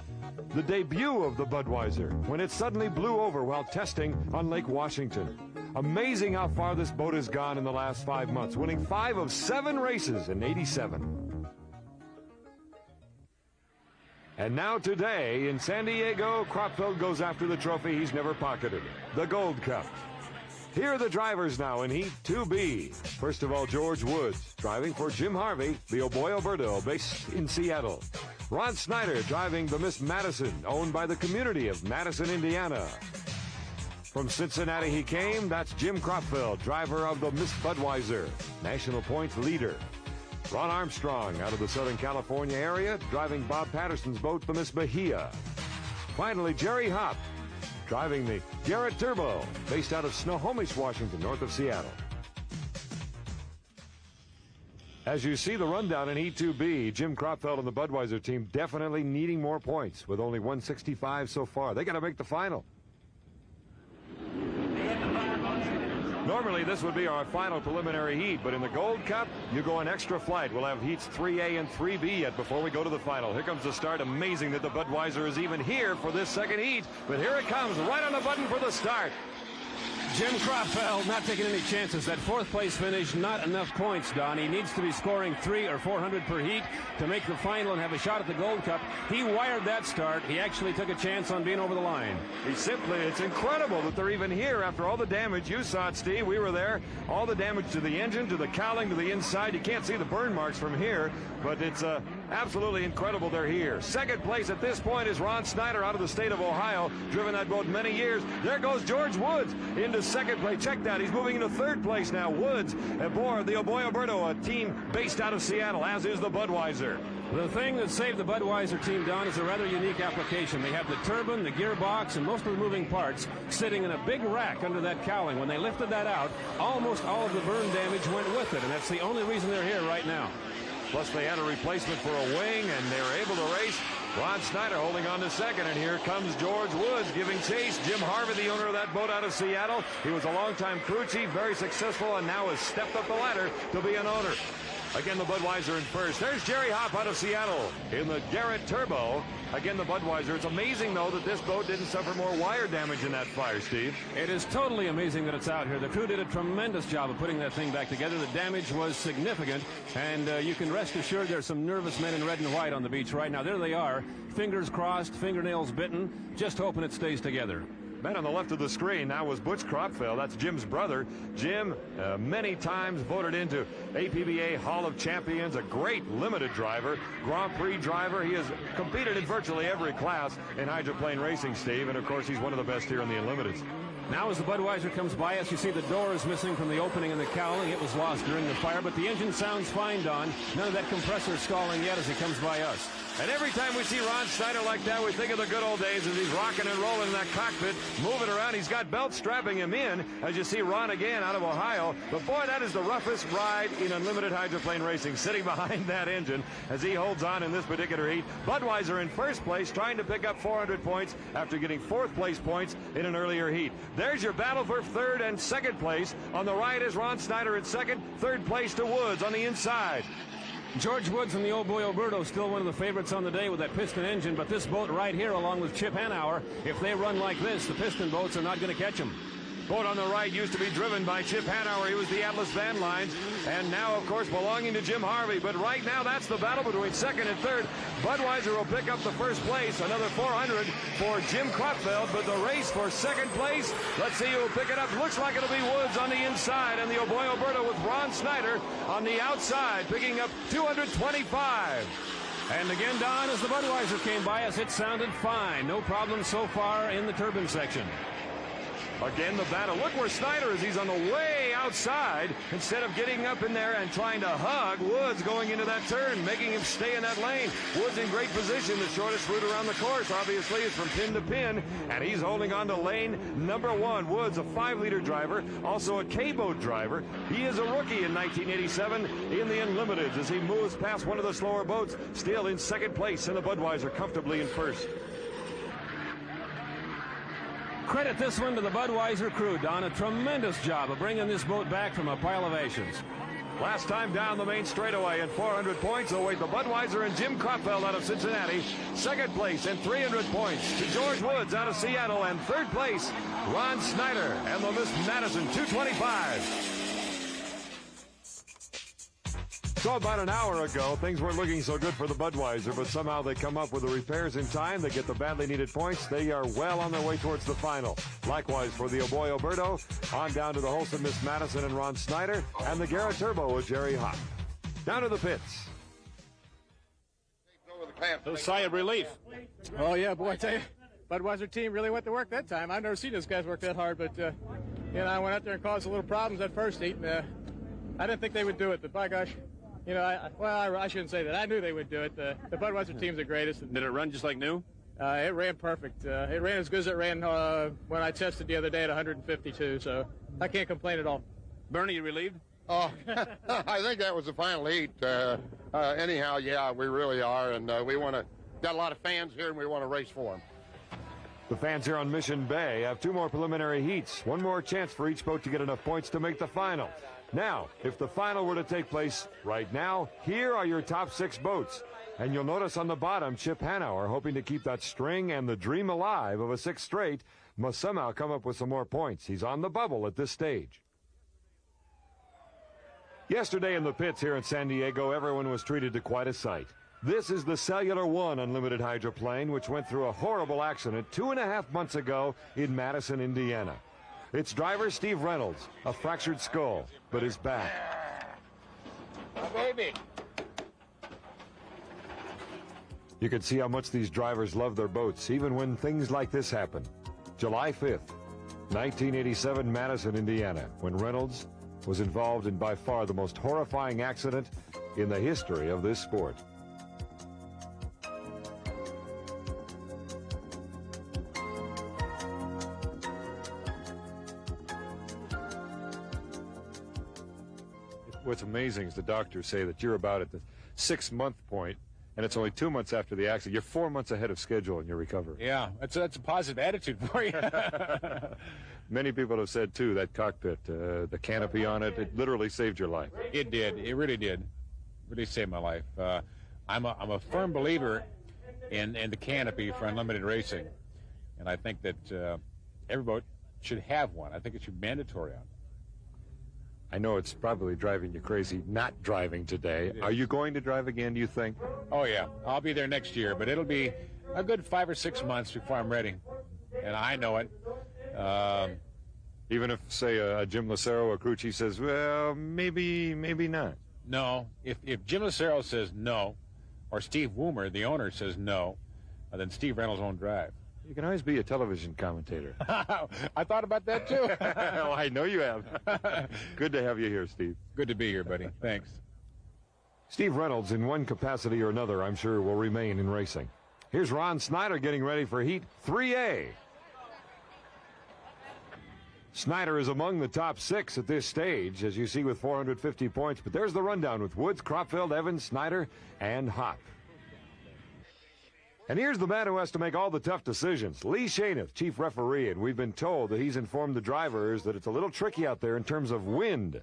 The debut of the Budweiser, when it suddenly blew over while testing on Lake Washington. Amazing how far this boat has gone in the last 5 months, winning 5 of 7 races in '87. And now today in San Diego, Kropfeld goes after the trophy he's never pocketed, the Gold Cup. Here are the drivers now in Heat 2B. First of all, George Woods, driving for Jim Harvey, the Oboy Alberto, based in Seattle. Ron Snyder driving the Miss Madison, owned by the community of Madison, Indiana. From Cincinnati he came, that's Jim Kropfeld, driver of the Miss Budweiser, national points leader. Ron Armstrong out of the Southern California area, driving Bob Patterson's boat, the Miss Bahia. Finally, Jerry Hopp, driving the Garrett Turbo, based out of Snohomish, Washington, north of Seattle. As you see the rundown in E2B, Jim Kropfeld and the Budweiser team definitely needing more points with only 165 so far. They got to make the final. Normally, this would be our final preliminary heat, but in the Gold Cup, you go an extra flight. We'll have heats 3A and 3B yet before we go to the final. Here comes the start. Amazing that the Budweiser is even here for this second heat, but here it comes, right on the button for the start. Jim Cropfeld not taking any chances. That fourth place finish, not enough points, Don. He needs to be scoring 300 or 400 per heat to make the final and have a shot at the Gold Cup. He wired that start. He actually took a chance on being over the line. It's incredible that they're even here after all the damage. You saw it, Steve. We were there. All the damage to the engine, to the cowling, to the inside. You can't see the burn marks from here, but it's absolutely incredible they're here. Second place at this point is Ron Snyder out of the state of Ohio, driven that boat many years. There goes George Woods into second place. Check that. He's moving into third place now. Woods aboard the Oboy-Alberto, a team based out of Seattle, as is the Budweiser. The thing that saved the Budweiser team, Don, is a rather unique application. They have the turbine, the gearbox, and most of the moving parts sitting in a big rack under that cowling. When they lifted that out, almost all of the burn damage went with it, and that's the only reason they're here right now. Plus, they had a replacement for a wing, and they were able to race. Ron Snyder holding on to second, and here comes George Woods giving chase. Jim Harvey, the owner of that boat out of Seattle. He was a longtime crew chief, very successful, and now has stepped up the ladder to be an owner. Again, the Budweiser in first. There's Jerry Hopp out of Seattle in the Garrett Turbo. Again, the Budweiser. It's amazing, though, that this boat didn't suffer more wire damage in that fire, Steve. It is totally amazing that it's out here. The crew did a tremendous job of putting that thing back together. The damage was significant, and you can rest assured there's some nervous men in red and white on the beach right now. There they are, fingers crossed, fingernails bitten, just hoping it stays together. Man on the left of the screen now was Butch Cropfeld. That's Jim's brother. Jim, many times voted into APBA Hall of Champions, a great limited driver, Grand Prix driver. He has competed in virtually every class in hydroplane racing, Steve, and of course he's one of the best here in the Unlimiteds. Now as the Budweiser comes by us, you see the door is missing from the opening in the cowling. It was lost during the fire, but the engine sounds fine, Don. None of that compressor stalling yet as he comes by us. And every time we see Ron Snyder like that, we think of the good old days as he's rocking and rolling in that cockpit, moving around. He's got belts strapping him in, as you see Ron again out of Ohio. But boy, that is the roughest ride in unlimited hydroplane racing, sitting behind that engine as he holds on in this particular heat. Budweiser in first place, trying to pick up 400 points after getting fourth place points in an earlier heat. There's your battle for third and second place. On the right is Ron Snyder in second, third place to Woods on the inside. George Woods and the Oboy-Alberto still one of the favorites on the day with that piston engine, but this boat right here, along with Chip Hanauer, if they run like this, the piston boats are not going to catch them. Boat on the right used to be driven by Chip Hanauer. He was the Atlas Van Lines, and now, of course, belonging to Jim Harvey. But right now, that's the battle between second and third. Budweiser will pick up the first place, another 400 for Jim Cropfeld, but the race for second place, let's see who will pick it up. Looks like it'll be Woods on the inside, and the Oboy-Alberto with Ron Snyder on the outside, picking up 225. And again, Don, as the Budweiser came by us, it sounded fine. No problem so far in the turbine section. Again, the battle. Look where Snyder is. He's on the way outside. Instead of getting up in there and trying to hug Woods going into that turn, making him stay in that lane. Woods in great position. The shortest route around the course, obviously, is from pin to pin, and he's holding on to lane number one. Woods, a 5-liter driver, also a K-boat driver. He is a rookie in 1987 in the Unlimiteds as he moves past one of the slower boats, still in second place in the Budweiser, comfortably in first. Credit this one to the Budweiser crew, Don. A tremendous job of bringing this boat back from a pile of ashes. Last time down the main straightaway at 400 points await the Budweiser and Jim Cropfeld out of Cincinnati. Second place and 300 points to George Woods out of Seattle. And third place, Ron Snyder and the Miss Madison 225. So about an hour ago, things weren't looking so good for the Budweiser, but somehow they come up with the repairs in time. They get the badly needed points. They are well on their way towards the final. Likewise for the Oboy-Alberto, on down to the wholesome Miss Madison and Ron Snyder, and the Garrett Turbo with Jerry Hopp. Down to the pits. A sigh of relief. Oh, yeah, boy, I tell you, Budweiser team really went to work that time. I've never seen those guys work that hard, but, I went out there and caused a little problems that first heat, and I didn't think they would do it, but by gosh, I shouldn't say that. I knew they would do it. The Budweiser team's the greatest. Did it run just like new? It ran perfect. It ran as good as it ran when I tested the other day at 152, so I can't complain at all. Bernie, you relieved? Oh, I think that was the final heat. Anyhow, yeah, we really are, and we got a lot of fans here, and we want to race for them. The fans here on Mission Bay have 2 more preliminary heats. 1 more chance for each boat to get enough points to make the final. Now, if the final were to take place right now, here are your top 6 boats. And you'll notice on the bottom, Chip Hanauer hoping to keep that string and the dream alive of a 6th straight. must somehow come up with some more points. He's on the bubble at this stage. Yesterday in the pits here in San Diego, everyone was treated to quite a sight. This is the Cellular One unlimited hydroplane, which went through a horrible accident 2.5 months ago in Madison, Indiana. Its driver, Steve Reynolds, a fractured skull, but is back. My baby. You can see how much these drivers love their boats, even when things like this happen. July 5th, 1987, Madison, Indiana, when Reynolds was involved in by far the most horrifying accident in the history of this sport. What's amazing is the doctors say that you're about at the 6-month point, and it's only 2 months after the accident. You're 4 months ahead of schedule in your recovery. Yeah, that's a positive attitude for you. Many people have said, too, that cockpit, the canopy on it, it literally saved your life. It did. It really did. Really saved my life. I'm a firm believer in the canopy for unlimited racing, and I think that every boat should have one. I think it should be mandatory on it. I know it's probably driving you crazy not driving today. Are you going to drive again, do you think? Oh, yeah. I'll be there next year, but it'll be a good 5 or 6 months before I'm ready. And I know it. Even if, say, a Jim Lucero or crew chief says, well, maybe not. No. If Jim Lucero says no, or Steve Woomer, the owner, says no, then Steve Reynolds won't drive. You can always be a television commentator. I thought about that, too. Oh, I know you have. Good to have you here, Steve. Good to be here, buddy. Thanks. Steve Reynolds, in one capacity or another, I'm sure will remain in racing. Here's Ron Snyder getting ready for Heat 3A. Snyder is among the top 6 at this stage, as you see, with 450 points. But there's the rundown with Woods, Cropfield, Evans, Snyder, and Hop. And here's the man who has to make all the tough decisions, Lee Shaniff, chief referee, and we've been told that he's informed the drivers that it's a little tricky out there in terms of wind.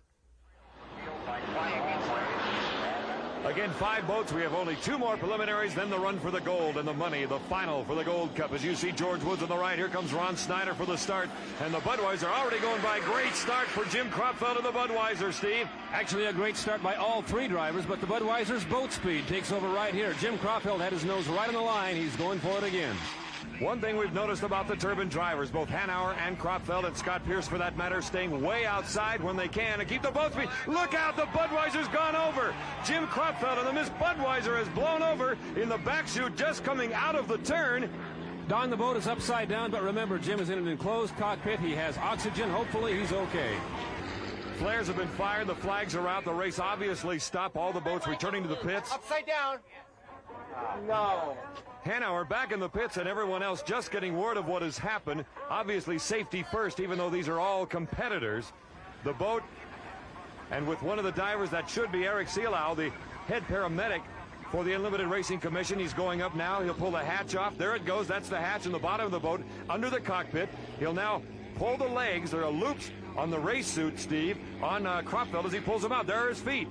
Again, 5 boats. We have only 2 more preliminaries, then the run for the gold and the money, the final for the Gold Cup. As you see, George Woods on the right. Here comes Ron Snyder for the start. And the Budweiser already going by. Great start for Jim Cropfield of the Budweiser, Steve. Actually, a great start by all 3 drivers, but the Budweiser's boat speed takes over right here. Jim Cropfield had his nose right on the line. He's going for it again. One thing we've noticed about the turbine drivers, both Hanauer and Cropfield, and Scott Pierce for that matter, staying way outside when they can and keep the boat speed. Look out, the Budweiser's gone over. Jim Cropfield and the Miss Budweiser has blown over in the back chute just coming out of the turn. Don, the boat is upside down, but remember, Jim is in an enclosed cockpit. He has oxygen. Hopefully he's okay. Flares have been fired. The flags are out. The race obviously stopped. All the boats returning to the pits. Upside down. No. Hanauer back in the pits and everyone else just getting word of what has happened. Obviously safety first, even though these are all competitors. The boat, and with one of the divers, that should be Eric Seelau, the head paramedic for the Unlimited Racing Commission. He's going up now. He'll pull the hatch off. There it goes. That's the hatch in the bottom of the boat under the cockpit. He'll now pull the legs. There are loops on the race suit, Steve, on Cropfield as he pulls them out. There are his feet.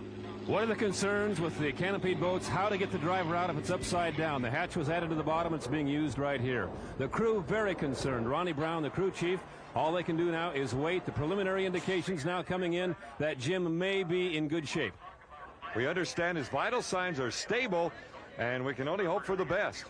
One of the concerns with the canopied boats, how to get the driver out if it's upside down. The hatch was added to the bottom. It's being used right here. The crew very concerned. Ronnie Brown, the crew chief, all they can do now is wait. The preliminary indications now coming in that Jim may be in good shape. We understand his vital signs are stable, and we can only hope for the best.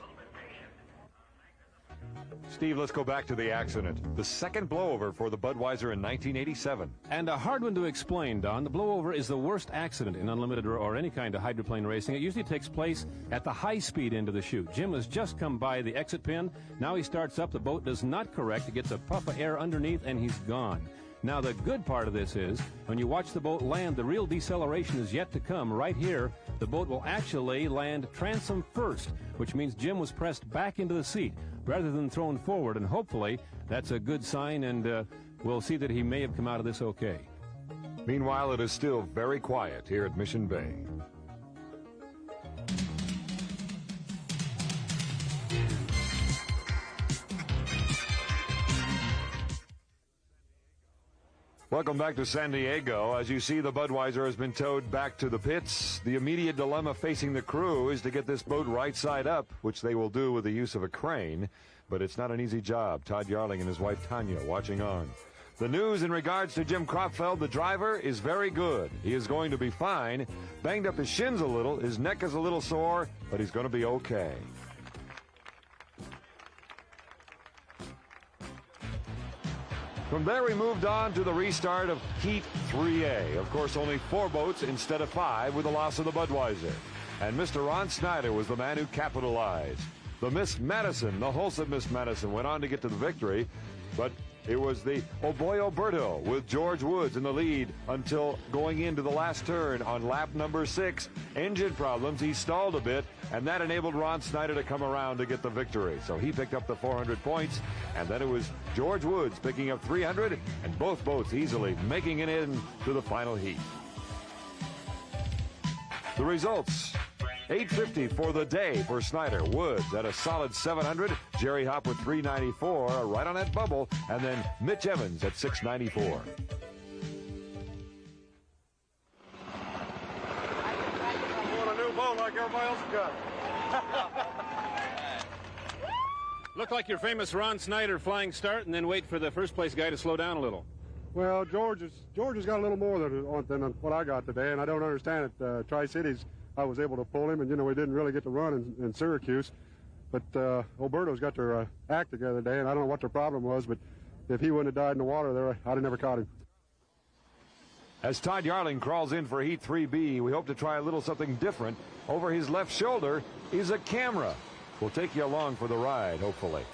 Steve, let's go back to the accident. The second blowover for the Budweiser in 1987. And a hard one to explain, Don. The blowover is the worst accident in unlimited or any kind of hydroplane racing. It usually takes place at the high-speed end of the chute. Jim has just come by the exit pin. Now he starts up. The boat does not correct. It gets a puff of air underneath, and he's gone. Now, the good part of this is, when you watch the boat land, the real deceleration is yet to come. Right here, the boat will actually land transom first, which means Jim was pressed back into the seat rather than thrown forward, and hopefully that's a good sign, and we'll see that he may have come out of this okay. Meanwhile, it is still very quiet here at Mission Bay. Welcome back to San Diego. As you see, the Budweiser has been towed back to the pits. The immediate dilemma facing the crew is to get this boat right side up, which they will do with the use of a crane. but it's not an easy job. Todd Yarling and his wife Tanya watching on. The news in regards to Jim Kropfeld, the driver, is very good. He is going to be fine. Banged up his shins a little. His neck is a little sore, but he's going to be okay. From there, we moved on to the restart of Heat 3A. Of course, only 4 boats instead of 5 with the loss of the Budweiser. And Mr. Ron Snyder was the man who capitalized. The Miss Madison, the wholesome Miss Madison, went on to get to the victory, but it was the Boy Alberto with George Woods in the lead until going into the last turn on lap number 6. Engine problems, he stalled a bit, and that enabled Ron Snyder to come around to get the victory. So he picked up the 400 points, and then it was George Woods picking up 300, and both boats easily making it in to the final heat. The results: 850 for the day for Snyder. Woods at a solid 700. Jerry Hopp with 394, right on that bubble. And then Mitch Evans at 694. I'm on a new boat like everybody else got. Look like your famous Ron Snyder flying start and then wait for the first place guy to slow down a little. Well, George has got a little more than what I got today, and I don't understand it. Tri-Cities, I was able to pull him, and, we didn't really get to run in Syracuse. But Alberto's got their act together today, and I don't know what their problem was, but if he wouldn't have died in the water there, I'd have never caught him. As Todd Yarling crawls in for Heat 3B, we hope to try a little something different. Over his left shoulder is a camera. We'll take you along for the ride, hopefully.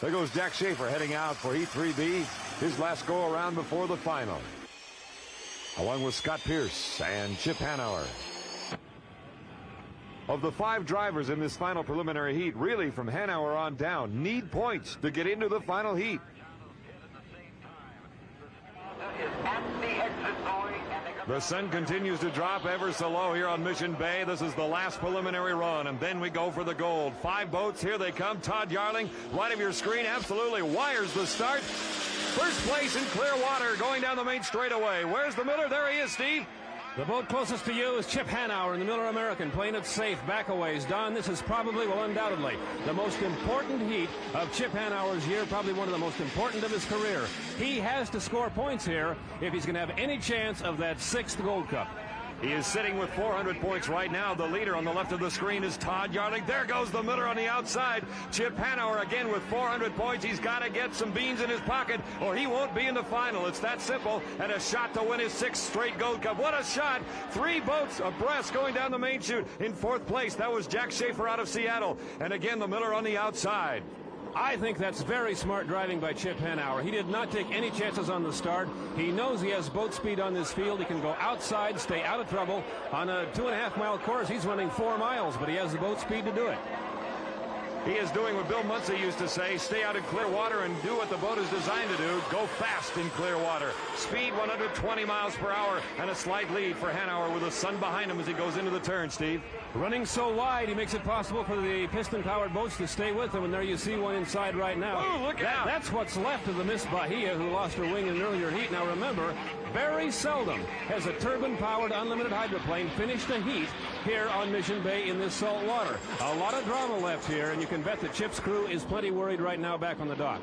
There goes Jack Schaefer heading out for Heat 3B, his last go-around before the final. Along with Scott Pierce and Chip Hanauer. Of the 5 drivers in this final preliminary heat, really from Hanauer on down, need points to get into the final heat. The sun continues to drop ever so low here on Mission Bay. This is the last preliminary run, and then we go for the gold. 5 boats, here they come. Todd Yarling, right of your screen, absolutely wires the start. First place in clear water, going down the main straightaway. Where's the Miller? There he is, Steve. The boat closest to you is Chip Hanauer in the Miller American, playing it safe, back a ways. Don, this is probably, well, undoubtedly, the most important heat of Chip Hanauer's year, probably one of the most important of his career. He has to score points here if he's going to have any chance of that 6th Gold Cup. He is sitting with 400 points right now. The leader on the left of the screen is Todd Yarling. There goes the Miller on the outside. Chip Hanauer again with 400 points. He's got to get some beans in his pocket or he won't be in the final. It's that simple. And a shot to win his 6th straight Gold Cup. What a shot. 3 boats abreast going down the main chute. In 4th place, that was Jack Schaefer out of Seattle. And again, the Miller on the outside. I think that's very smart driving by Chip Hanauer. He did not take any chances on the start. He knows he has boat speed on this field. He can go outside, stay out of trouble. On a 2.5-mile course, he's running 4 miles, but he has the boat speed to do it. He is doing what Bill Munsey used to say, stay out in clear water and do what the boat is designed to do, go fast in clear water. Speed 120 miles per hour and a slight lead for Hanauer with the sun behind him as he goes into the turn, Steve. Running so wide, he makes it possible for the piston-powered boats to stay with him, and there you see one inside right now. Oh, look out! That's what's left of the Miss Bahia, who lost her wing in an earlier heat. Now remember, very seldom has a turbine-powered unlimited hydroplane finished a heat here on Mission Bay in this salt water. A lot of drama left here, and you can bet that Chip's crew is plenty worried right now back on the dock.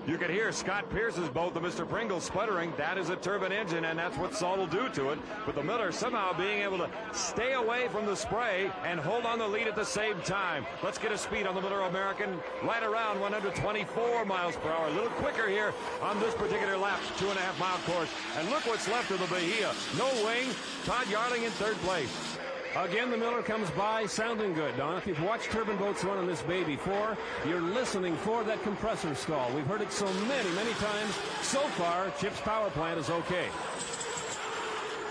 You could hear Scott Pierce's boat, the Mr. Pringle, sputtering. That is a turbine engine, and that's what salt will do to it. But the Miller somehow being able to stay away from the spray and hold on the lead at the same time. Let's get a speed on the Miller American right around 124 miles per hour. A little quicker here on this particular lap, 2.5-mile course. And look what's left of the Bahia. No wing. Todd Yarling in 3rd place. Again, the Miller comes by sounding good, Don. If you've watched turbine boats run on this bay before, you're listening for that compressor stall. We've heard it so many, many times. So far, Chip's power plant is okay.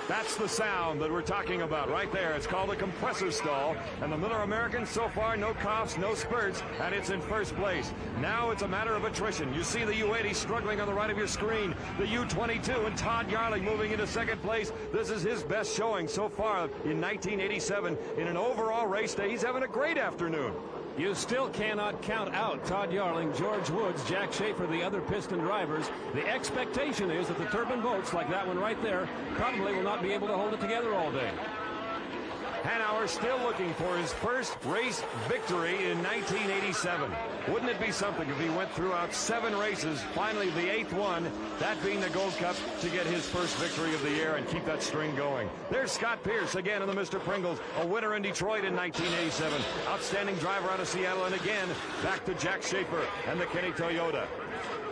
That's the sound that we're talking about right there. It's called a compressor stall. And the Miller American, so far, no coughs, no spurts, and it's in 1st place. Now it's a matter of attrition. You see the U-80 struggling on the right of your screen. The U-22 and Todd Yarling moving into 2nd place. This is his best showing so far in 1987 in an overall race day. He's having a great afternoon. You still cannot count out Todd Yarling, George Woods, Jack Schaefer, the other piston drivers. The expectation is that the turbine boats, like that one right there, probably will not be able to hold it together all day. Hanauer still looking for his first race victory in 1987. Wouldn't it be something if he went throughout 7 races, finally the 8th one, that being the Gold Cup, to get his first victory of the year and keep that string going. There's Scott Pierce again in the Mr. Pringles, a winner in Detroit in 1987. Outstanding driver out of Seattle, and again, back to Jack Schaefer and the Kenny Toyota.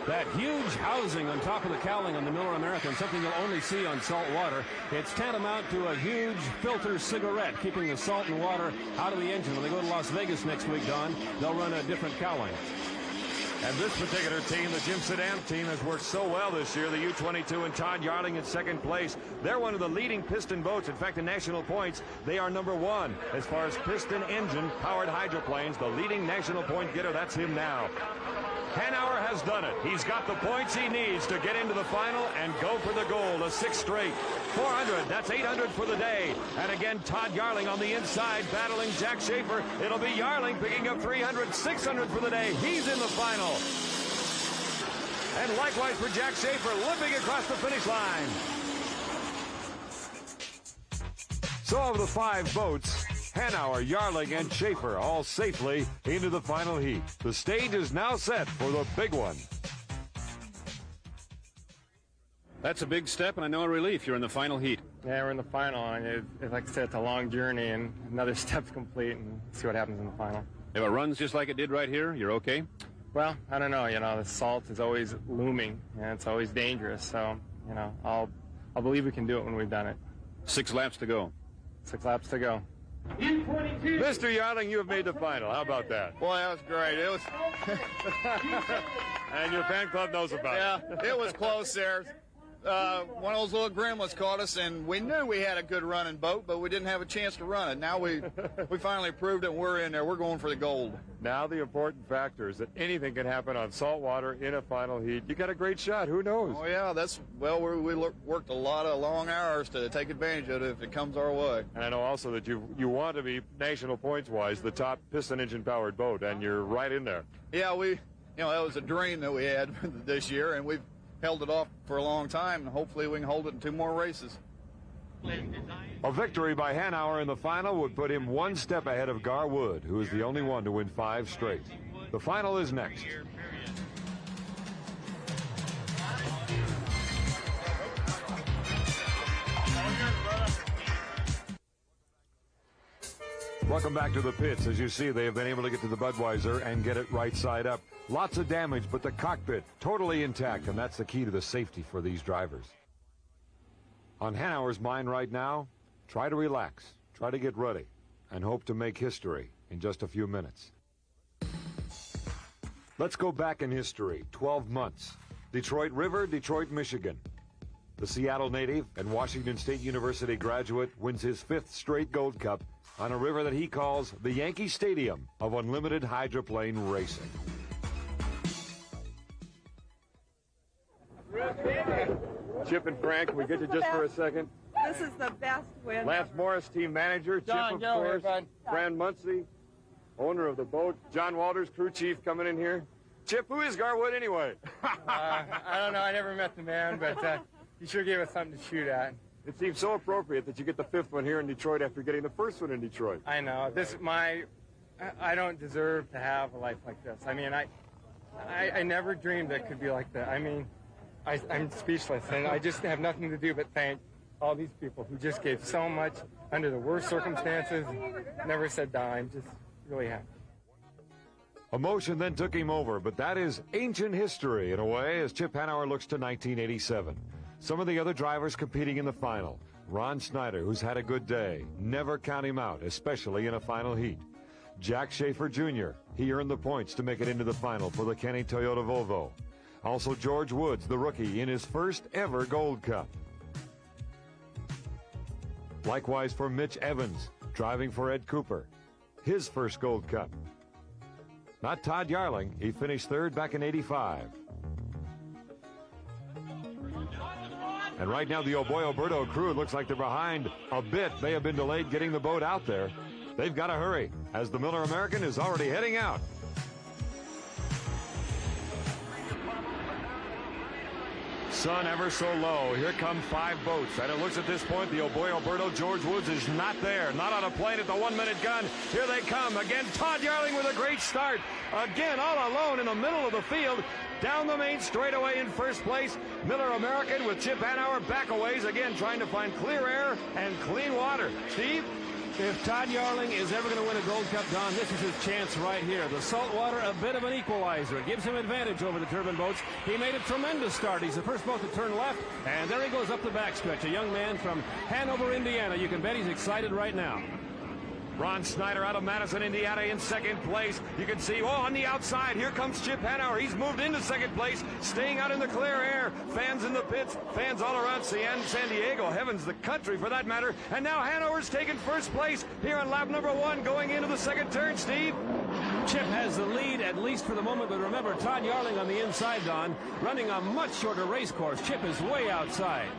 That huge housing on top of the cowling on the Miller American, something you'll only see on salt water. It's tantamount to a huge filter cigarette, keeping the salt and water out of the engine. When they go to Las Vegas next week, Don, they'll run a different cowling. And this particular team, the Jim Sedan team, has worked so well this year. The U-22 and Todd Yarling in second place. They're one of the leading piston boats. In fact, in national points, they are number 1. As far as piston engine powered hydroplanes, the leading national point getter, that's him now. Hanauer has done it. He's got the points he needs to get into the final and go for the gold. A 6th straight. 400, that's 800 for the day. And again, Todd Yarling on the inside battling Jack Schaefer. It'll be Yarling picking up 300, 600 for the day. He's in the final. And likewise for Jack Schaefer, limping across the finish line. So of the 5 boats, Hanauer, Yarling, and Schaefer all safely into the final heat. The stage is now set for the big one. That's a big step, and I know a relief. You're in the final heat. Yeah, we're in the final, and like I said, it's a long journey, and another step to complete, and see what happens in the final. If it runs just like it did right here, you're okay? Well, I don't know. You know, the salt is always looming, and it's always dangerous. So, you know, I'll believe we can do it when we've done it. 6 laps to go. 6 laps to go. Mr. Yarling, you have made the final. How about that? Boy, that was great. It was. And your fan club knows about it. Yeah, it was close there. One of those little gremlins caught us, and we knew we had a good running boat, but we didn't have a chance to run it. Now we finally proved it. We're in there. We're going for the gold. Now the important factor is that anything can happen on salt water in a final heat. You got a great shot. Who knows? Oh, yeah. We worked a lot of long hours to take advantage of it if it comes our way. And I know also that you want to be national points-wise the top piston engine-powered boat, and you're right in there. Yeah, that was a dream that we had this year, and we've held it off for a long time, and hopefully we can hold it in 2 more races. A victory by Hanauer in the final would put him 1 step ahead of Gar Wood, who is the only one to win 5 straight. The final is next. Welcome back to the pits. As you see, they have been able to get to the Budweiser and get it right side up. Lots of damage, but the cockpit totally intact, and that's the key to the safety for these drivers. On Hanauer's mind right now, try to relax, try to get ready, and hope to make history in just a few minutes. Let's go back in history, 12 months. Detroit River, Detroit, Michigan. The Seattle native and Washington State University graduate wins his 5th straight Gold Cup on a river that he calls the Yankee Stadium of unlimited hydroplane racing. Chip and Frank, can we get you just for a second? This is the best win. Lance Morris, team manager. John, Chip, of course. Fran Muncie, owner of the boat. John Walters, crew chief, coming in here. Chip, who is Garwood anyway? I don't know. I never met the man, but he sure gave us something to shoot at. It seems so appropriate that you get the 5th one here in Detroit after getting the 1st one in Detroit. I know. I don't deserve to have a life like this. I mean, I never dreamed it could be like that. I mean, I'm speechless, and I just have nothing to do but thank all these people who just gave so much under the worst circumstances, never said die. I'm just really happy. Emotion then took him over, but that is ancient history in a way as Chip Hanauer looks to 1987. Some of the other drivers competing in the final. Ron Snyder, who's had a good day. Never count him out, especially in a final heat. Jack Schaefer Jr., he earned the points to make it into the final for the Kenny Toyota Volvo. Also George Woods, the rookie, in his first ever Gold Cup. Likewise for Mitch Evans, driving for Ed Cooper. His first Gold Cup. Not Todd Yarling, he finished 3rd back in '85. And right now, the Oboy Oberto crew looks like they're behind a bit. They have been delayed getting the boat out there. They've got to hurry, as the Miller American is already heading out. sun ever so low. Here come 5 boats. And it looks at this point, the Boy Alberto George Woods is not there. Not on a plane at the 1-minute gun. Here they come. Again, Todd Yarling with a great start. Again, all alone in the middle of the field. Down the main straightaway in first place. Miller American with Chip Hanauer back a ways. Again, trying to find clear air and clean water. Steve? If Todd Yarling is ever going to win a Gold Cup, Don, this is his chance right here. The saltwater, a bit of an equalizer. It gives him advantage over the turbine boats. He made a tremendous start. He's the first boat to turn left, and there he goes up the backstretch. A young man from Hanover, Indiana. You can bet he's excited right now. Ron Snyder out of Madison, Indiana in second place. You can see, on the outside, here comes Chip Hanauer. He's moved into second place, staying out in the clear air. Fans in the pits, fans all around San Diego, heavens, the country for that matter. And now Hanover's taken first place here on lap number 1 going into the second turn, Steve. Chip has the lead, at least for the moment, but remember, Todd Yarling on the inside, Don, running a much shorter race course. Chip is way outside.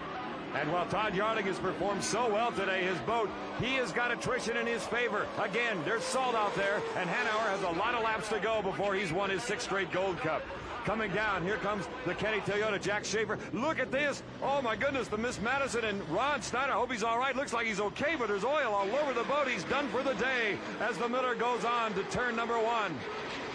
And while Todd Yarling has performed so well today, his boat, he has got attrition in his favor. Again, there's salt out there, and Hanauer has a lot of laps to go before he's won his 6th straight Gold Cup. Coming down, here comes the Kenny Toyota, Jack Schaefer. Look at this. Oh, my goodness, the Miss Madison and Ron Snyder. I hope he's all right. Looks like he's okay, but there's oil all over the boat. He's done for the day as the Miller goes on to turn number 1.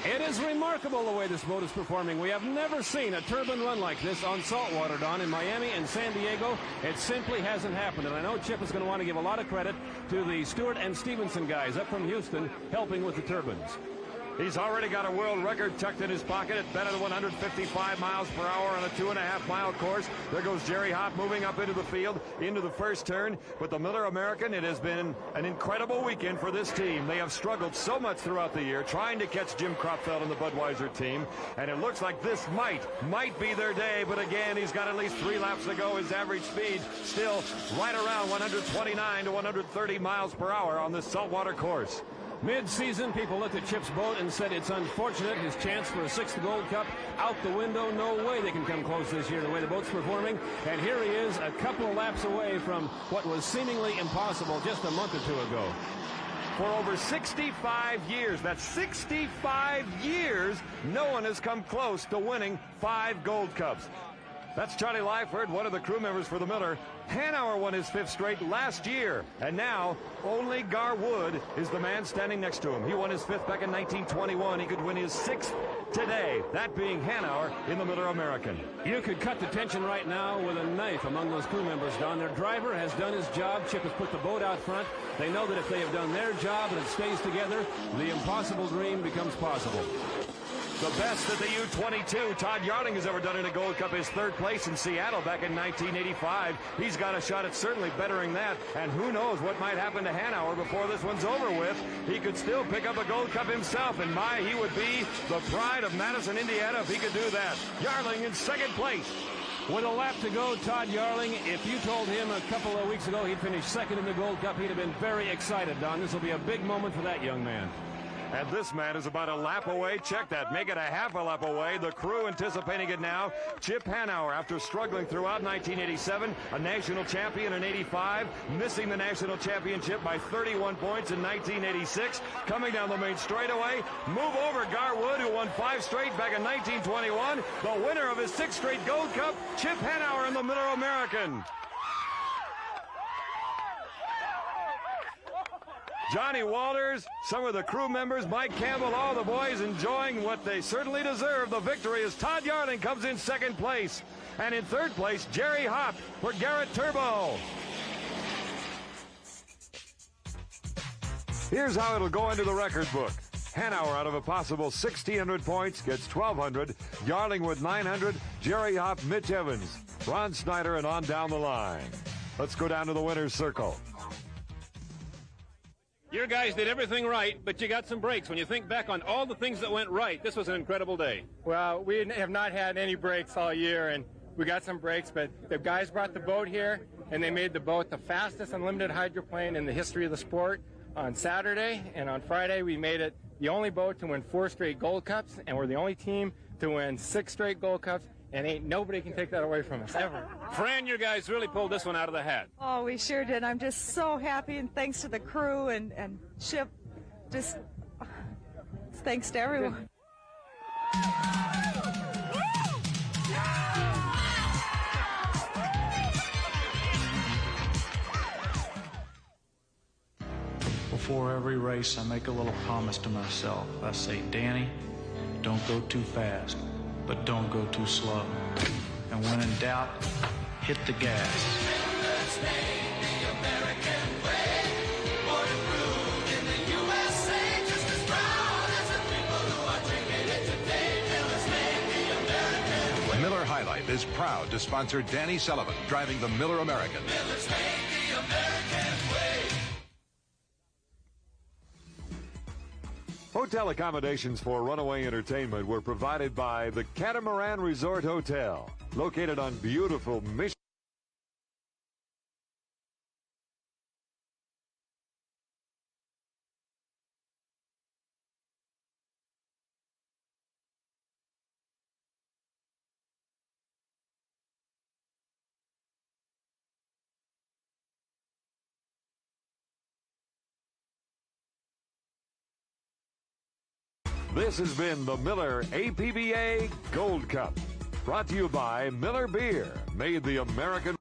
It is remarkable the way this boat is performing. We have never seen a turbine run like this on saltwater, Don, in Miami and San Diego. It simply hasn't happened, and I know Chip is going to want to give a lot of credit to the Stewart and Stevenson guys up from Houston helping with the turbines. He's already got a world record tucked in his pocket at better than 155 miles per hour on a 2.5-mile course. There goes Jerry Hopp moving up into the field, into the first turn. But the Miller American, it has been an incredible weekend for this team. They have struggled so much throughout the year trying to catch Jim Kropfeld and the Budweiser team. And it looks like this might be their day. But again, he's got at least 3 laps to go. His average speed still right around 129 to 130 miles per hour on this saltwater course. Mid-season, people looked at Chip's boat and said it's unfortunate. His chance for a 6th Gold Cup out the window. No way they can come close this year the way the boat's performing. And here he is a couple of laps away from what was seemingly impossible just a month or 2 ago. For over 65 years, that's 65 years, no one has come close to winning 5 Gold Cups. That's Charlie Lyford, one of the crew members for the Miller. Hanauer won his 5th straight last year, and now only Gar Wood is the man standing next to him. He won his 5th back in 1921. He could win his 6th today, that being Hanauer in the Miller American. You could cut the tension right now with a knife among those crew members, Don. Their driver has done his job. Chip has put the boat out front. They know that if they have done their job and it stays together, the impossible dream becomes possible. The best that the U-22 Todd Yarling has ever done in a Gold Cup is 3rd place in Seattle back in 1985. He's got a shot at certainly bettering that, and who knows what might happen to Hanauer before this one's over with. He could still pick up a Gold Cup himself, and he would be the pride of Madison, Indiana if he could do that. Yarling in 2nd place. With a lap to go, Todd Yarling, if you told him a couple of weeks ago he'd finish 2nd in the Gold Cup, he'd have been very excited, Don. This will be a big moment for that young man. And this man is about a lap away. Check that. Make it a half a lap away. The crew anticipating it now. Chip Hanauer, after struggling throughout 1987, a national champion in 85, missing the national championship by 31 points in 1986. Coming down the main straightaway. Move over Gar Wood, who won 5 straight back in 1921. The winner of his 6th straight Gold Cup, Chip Hanauer in the Miller American. Johnny Walters, some of the crew members, Mike Campbell, all the boys enjoying what they certainly deserve. The victory as Todd Yarling comes in 2nd place. And in 3rd place, Jerry Hopp for Garrett Turbo. Here's how it'll go into the record book. Hanauer out of a possible 1,600 points gets 1,200. Yarling with 900. Jerry Hopp, Mitch Evans, Ron Snyder, and on down the line. Let's go down to the winner's circle. Your guys did everything right, but you got some breaks. When you think back on all the things that went right, this was an incredible day. Well, we have not had any breaks all year, and we got some breaks, but the guys brought the boat here, and they made the boat the fastest unlimited hydroplane in the history of the sport on Saturday, and on Friday we made it the only boat to win 4 straight Gold Cups, and we're the only team to win 6 straight Gold Cups, and ain't nobody can take that away from us, ever. Fran, your guys really pulled this one out of the hat. Oh, we sure did. I'm just so happy, and thanks to the crew and Chip. Just thanks to everyone. before every race, I make a little promise to myself. I say, Danny, don't go too fast, but don't go too slow. And when in doubt, hit the gas. Miller High Life is proud to sponsor Danny Sullivan driving the Miller American. Miller's made the American way. Hotel accommodations for Runaway Entertainment were provided by the Catamaran Resort Hotel, located on beautiful Michigan. This has been the Miller APBA Gold Cup, brought to you by Miller Beer, made the American.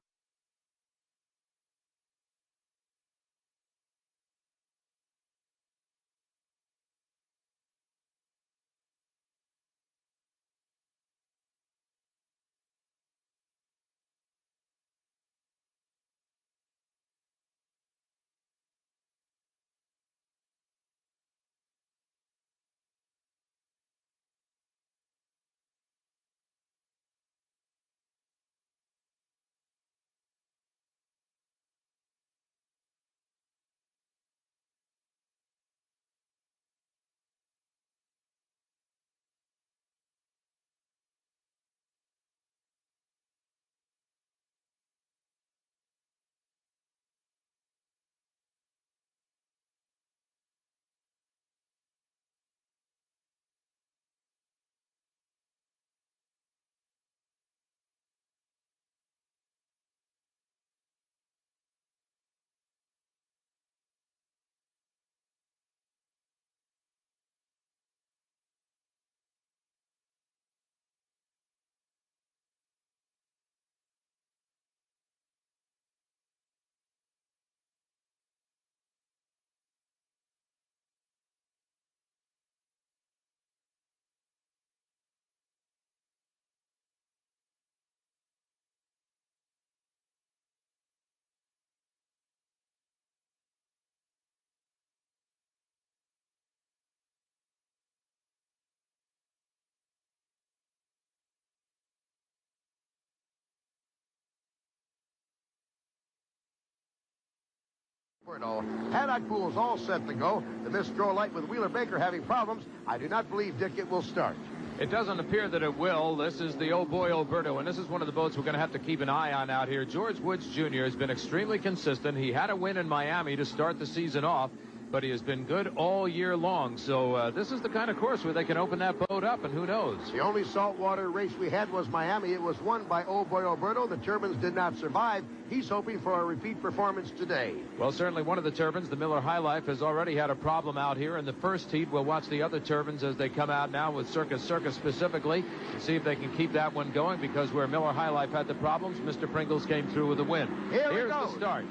Paddock pools all set to go. The Mistral Light with Wheeler Baker having problems. I do not believe, Dick, it will start. It doesn't appear that it will. This is the Oh Boy Alberto, and this is one of the boats we're going to have to keep an eye on out here. George Woods Jr. has been extremely consistent. He had a win in Miami to start the season off, but he has been good all year long. So this is the kind of course where they can open that boat up, and who knows? The only saltwater race we had was Miami. It was won by Oh Boy Alberto. The Turbines did not survive. He's hoping for a repeat performance today. Well, certainly one of the Turbines, the Miller High Life, has already had a problem out here in the first heat. We'll watch the other Turbines as they come out now with Circus specifically and see if they can keep that one going, because where Miller High Life had the problems, Mr. Pringles came through with a win. Here's the start.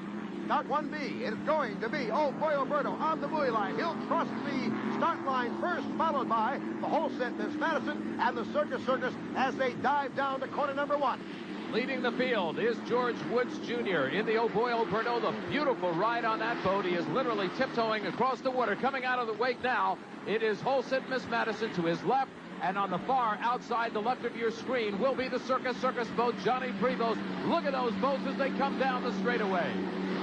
Start 1B. It's going to be Oh Boy Alberto on the buoy line. He'll cross the start line first, followed by the whole set, Miss Madison, and the Circus as they dive down to corner number 1. Leading the field is George Woods Jr. in the Oh Boy Alberto. The beautiful ride on that boat. He is literally tiptoeing across the water. Coming out of the wake now, it is Holset Miss Madison to his left. And on the far outside, the left of your screen, will be the Circus boat, Johnny Prevost. Look at those boats as they come down the straightaway.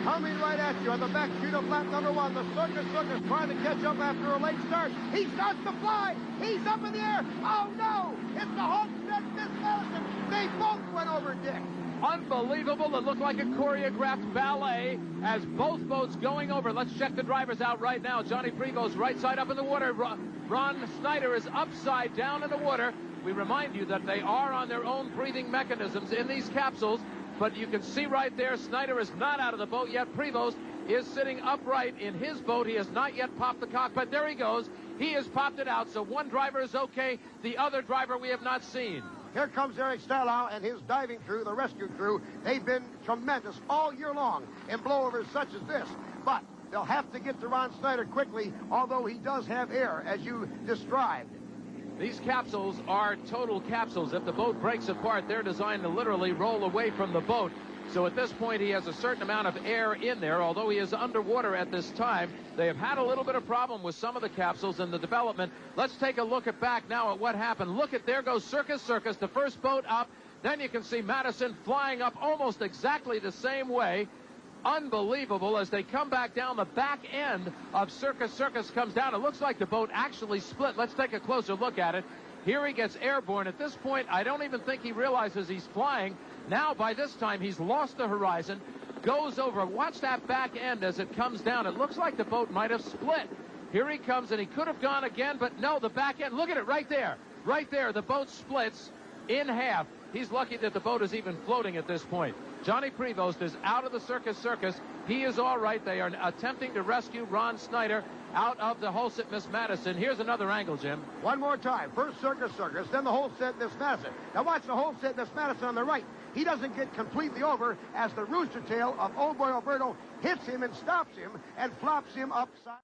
Coming right at you on the back chute of lap number 1. The Circus trying to catch up after a late start. He starts to fly. He's up in the air. Oh, no. It's the Holset Miss Madison. They both went over, Dick. Unbelievable. It looked like a choreographed ballet as both boats going over. Let's check the drivers out right now. Johnny Prevost right side up in the water. Ron Snyder is upside down in the water. We remind you that they are on their own breathing mechanisms in these capsules. But you can see right there, Snyder is not out of the boat yet. Prevost is sitting upright in his boat. He has not yet popped the cockpit. There he goes. He has popped it out. So one driver is okay. The other driver we have not seen. Here comes Eric Starlau and his diving crew, the rescue crew. They've been tremendous all year long in blowovers such as this. But They'll have to get to Ron Snyder quickly, although he does have air, as you described. These capsules are total capsules. If the boat breaks apart, they're designed to literally roll away from the boat. So at this point, he has a certain amount of air in there, although he is underwater at this time. They have had a little bit of problem with some of the capsules in the development. Let's take a look back now at what happened. Look at, there goes Circus Circus, the first boat up. Then you can see Madison flying up almost exactly the same way. Unbelievable. As they come back down, the back end of Circus Circus comes down. It looks like the boat actually split. Let's take a closer look at it. Here he gets airborne. At this point, I don't even think he realizes he's flying. Now, by this time, he's lost the horizon, goes over. Watch that back end as it comes down. It looks like the boat might have split. Here he comes, and he could have gone again, but no, the back end. Look at it right there. Right there, the boat splits in half. He's lucky that the boat is even floating at this point. Johnny Prevost is out of the Circus Circus. He is all right. They are attempting to rescue Ron Snyder out of the whole set Miss Madison. Here's another angle, Jim. One more time. First Circus Circus, then the whole set Miss Madison. Now watch the whole set Miss Madison on the right. He doesn't get completely over as the rooster tail of Old Boy Alberto hits him and stops him and flops him upside.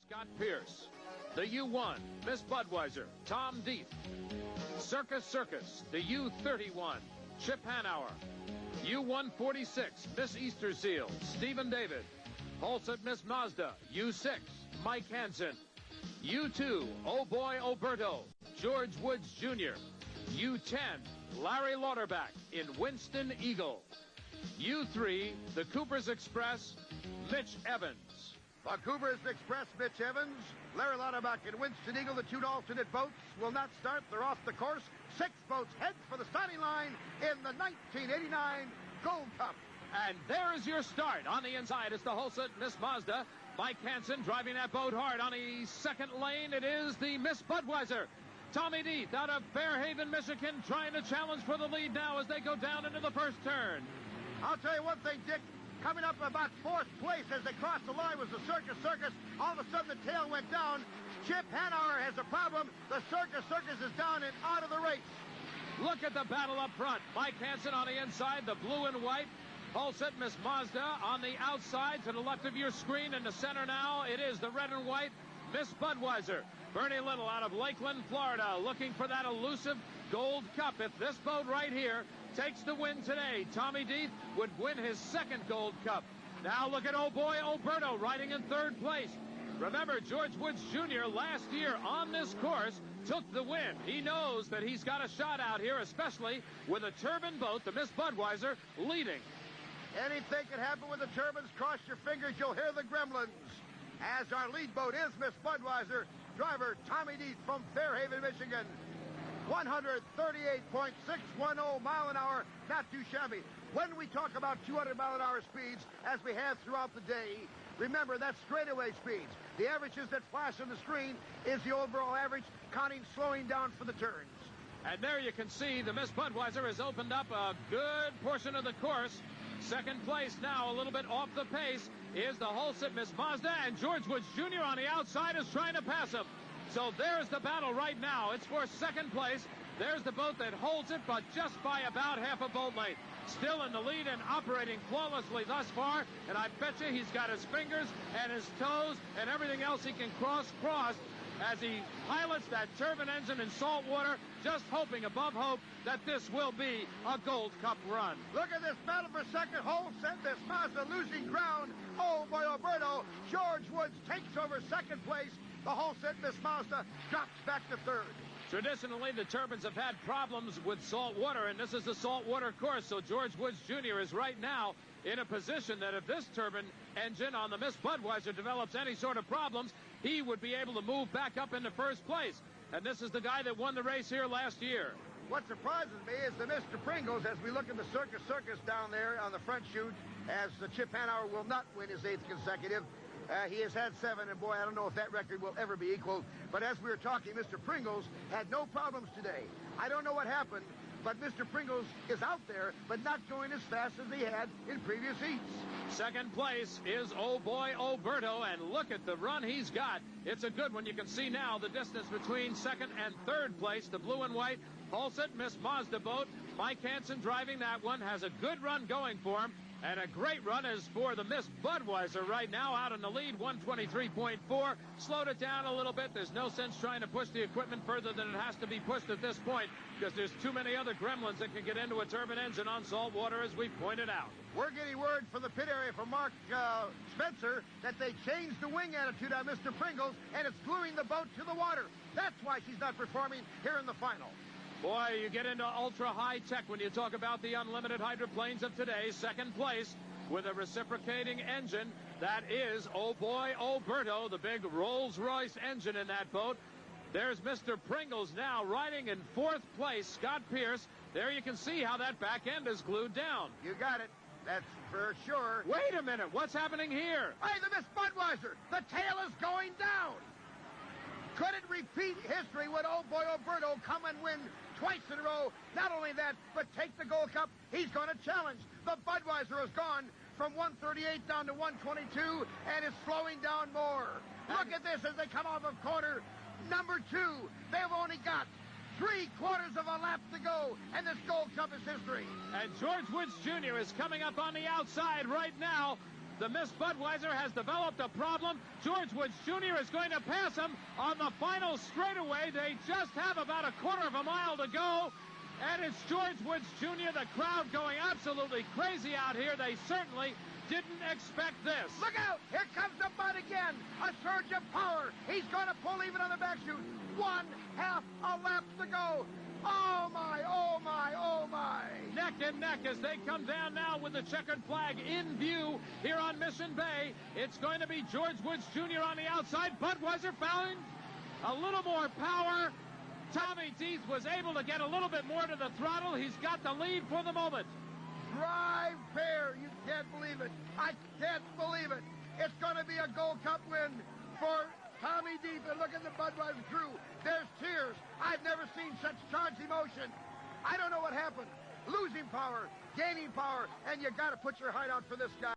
Scott Pierce. The U1, Miss Budweiser, Tom Deeth. Circus Circus, the U31, Chip Hanauer. U146, Miss Easter Seal, Stephen David. Hulset Miss Mazda, U6, Mike Hansen. U2, Oh Boy Oberto, George Woods Jr. U10, Larry Lauterbach in Winston Eagle. U3, the Cooper's Express, Mitch Evans. The Cooper's Express, Mitch Evans. Larry Lauterbach in Winston Eagle. The two alternate boats will not start. They're off the course. 6 boats head for the starting line in the 1989 Gold Cup. And there is your start. On the inside, it's the Hulset Miss Mazda. Mike Hansen driving that boat hard. On the second lane, it is the Miss Budweiser. Tommy Deeth out of Fairhaven, Michigan, trying to challenge for the lead now as they go down into the first turn. I'll tell you one thing, Dick. Coming up about 4th place as they crossed the line was the Circus Circus. All of a sudden, the tail went down. Chip Hanauer has a problem. The Circus Circus is down and out of the race. Look at the battle up front. Mike Hansen on the inside, the blue and white. Hulset Miss Mazda on the outside to the left of your screen. In the center now, it is the red and white Miss Budweiser. Bernie Little out of Lakeland, Florida, looking for that elusive Gold Cup. If this boat right here takes the win today, Tommy Deeth would win his 2nd Gold Cup. Now look at Oh Boy Oberto riding in 3rd place. Remember, George Woods Jr. last year on this course took the win. He knows that he's got a shot out here, especially with a turbine boat, the Miss Budweiser, leading. Anything can happen with the turbines. Cross your fingers, you'll hear the gremlins. As our lead boat is Miss Budweiser, driver Tommy Deeth from Fairhaven, Michigan. 138.610 mile an hour, not too shabby. When we talk about 200 mile an hour speeds, as we have throughout the day, remember that's straightaway speeds. The averages that flash on the screen is the overall average, counting slowing down for the turns. And there you can see the Miss Budweiser has opened up a good portion of the course. 2nd place now, a little bit off the pace, is the Hulset Miss Mazda, and George Woods Jr. on the outside is trying to pass him. So there's the battle right now. It's for 2nd place. There's the boat that holds it, but just by about half a boat length. Still in the lead and operating flawlessly thus far, and I bet you he's got his fingers and his toes and everything else he can cross as he pilots that turbine engine in salt water, just hoping above hope that this will be a Gold Cup run. Look at this battle for 2nd. Hulset Miss Mazda losing ground. Oh boy, Oberto. George Woods takes over 2nd place. The Hulset Miss Mazda drops back to 3rd. Traditionally, the turbines have had problems with salt water, and this is the saltwater course, so George Woods Jr. is right now in a position that if this turbine engine on the Miss Budweiser develops any sort of problems, he would be able to move back up into 1st place. And this is the guy that won the race here last year. What surprises me is the Mr. Pringles, as we look at the Circus Circus down there on the front chute, as the Chip Hanauer will not win his 8th consecutive. He has had 7, and boy, I don't know if that record will ever be equaled. But as we were talking, Mr. Pringles had no problems today. I don't know what happened, but Mr. Pringles is out there, but not going as fast as he had in previous heats. 2nd place is Oh Boy Oberto, and look at the run he's got. It's a good one. You can see now the distance between 2nd and 3rd place, the blue and white Hulset Miss Mazda boat. Mike Hansen driving that one, has a good run going for him. And a great run is for the Miss Budweiser right now, out in the lead, 123.4. Slowed it down a little bit. There's no sense trying to push the equipment further than it has to be pushed at this point, because there's too many other gremlins that can get into a turbine engine on salt water, as we pointed out. We're getting word from the pit area from Mark Spencer that they changed the wing attitude on Mr. Pringles, and it's gluing the boat to the water. That's why she's not performing here in the final. Boy, you get into ultra high tech when you talk about the unlimited hydroplanes of today. 2nd place with a reciprocating engine. That is Oh Boy Oberto, the big Rolls-Royce engine in that boat. There's Mr. Pringles now riding in 4th place, Scott Pierce. There you can see how that back end is glued down. You got it. That's for sure. Wait a minute. What's happening here? Hey, the Miss Budweiser. The tail is going down. Could it repeat history? Would Oh Boy Oberto come and win twice in a row? Not only that, but take the Gold Cup. He's going to challenge. The Budweiser has gone from 138 down to 122 and is slowing down more. Look at this as they come off of corner number 2. They've only got 3/4 of a lap to go, and this Gold Cup is history. And George Woods Jr. is coming up on the outside right now. The Miss Budweiser has developed a problem. George Woods Jr. is going to pass him on the final straightaway. They just have about a quarter of a mile to go. And it's George Woods Jr., the crowd going absolutely crazy out here. They certainly didn't expect this. Look out! Here comes the Bud again. A surge of power. He's going to pull even on the back chute. 1/2 a lap to go. Oh, my, oh, my, oh, my. Neck and neck as they come down now with the checkered flag in view here on Mission Bay. It's going to be George Woods Jr. on the outside. Budweiser found a little more power. Tommy Deeth was able to get a little bit more to the throttle. He's got the lead for the moment. Drive fair. You can't believe it. I can't believe it. It's going to be a Gold Cup win for Tommy Deeth. And look at the Budweiser crew. There's tears. I've never seen such charged emotion. I don't know what happened. Losing power, gaining power, and you got to put your heart out for this guy.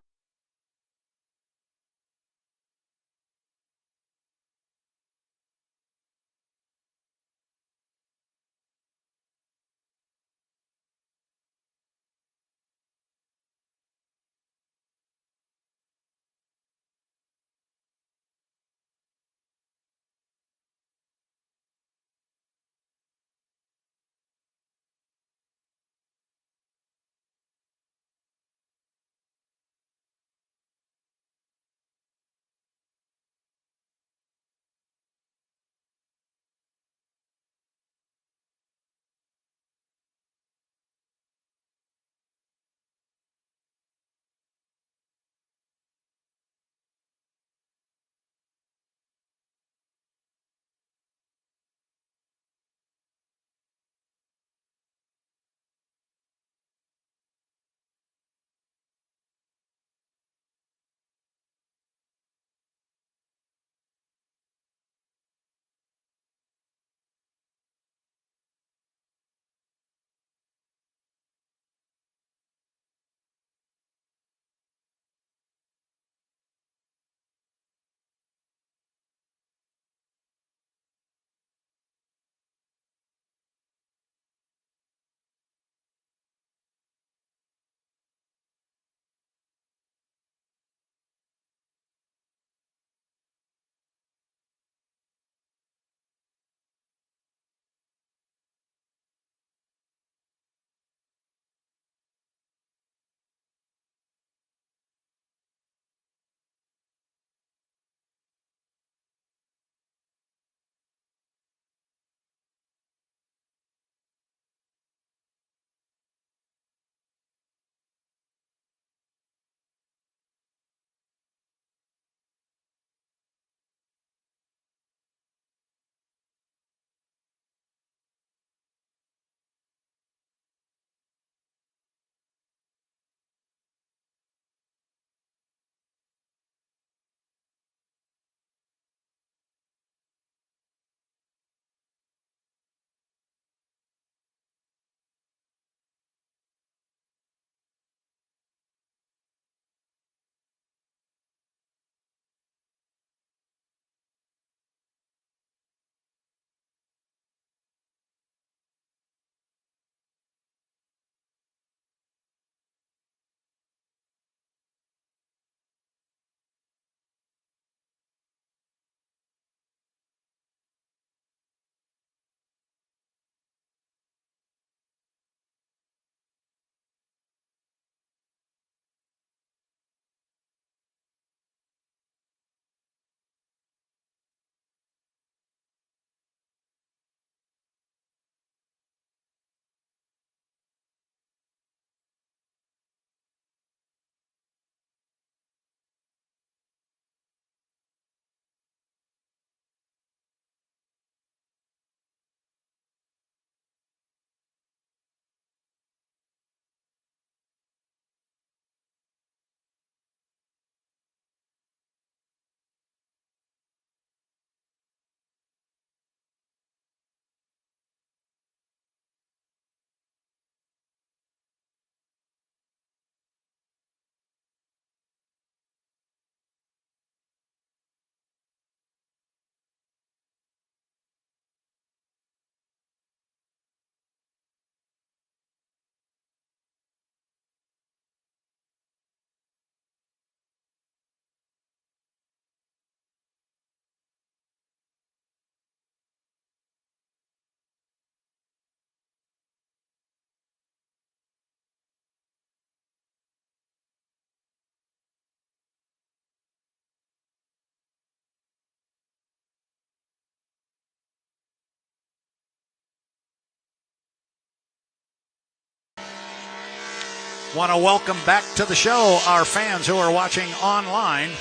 Want to welcome back to the show our fans who are watching online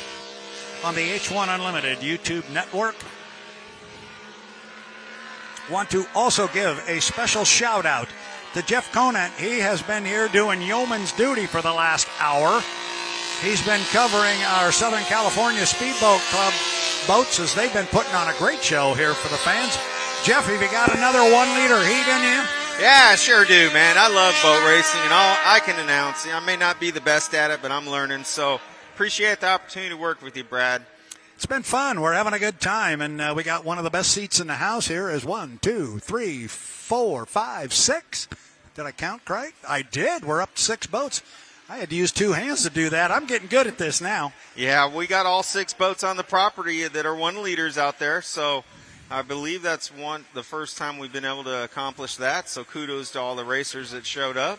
on the H1 Unlimited YouTube network. Want to also give a special shout out to Jeff Conant. He has been here doing yeoman's duty for the last hour. He's been covering our Southern California Speedboat Club boats as they've been putting on a great show here for the fans. Jeff, have you got another 1 liter heat in you? Yeah, I sure do, man. I love boat racing, and all I can announce. I may not be the best at it, but I'm learning. So appreciate the opportunity to work with you, Brad. It's been fun. We're having a good time, and we got one of the best seats in the house here. Is 1, 2, 3, 4, 5, 6. Did I count right? I did. We're up to 6 boats. I had to use 2 hands to do that. I'm getting good at this now. Yeah, we got all 6 boats on the property that are 1 liters out there, so I believe that's the first time we've been able to accomplish that, so kudos to all the racers that showed up.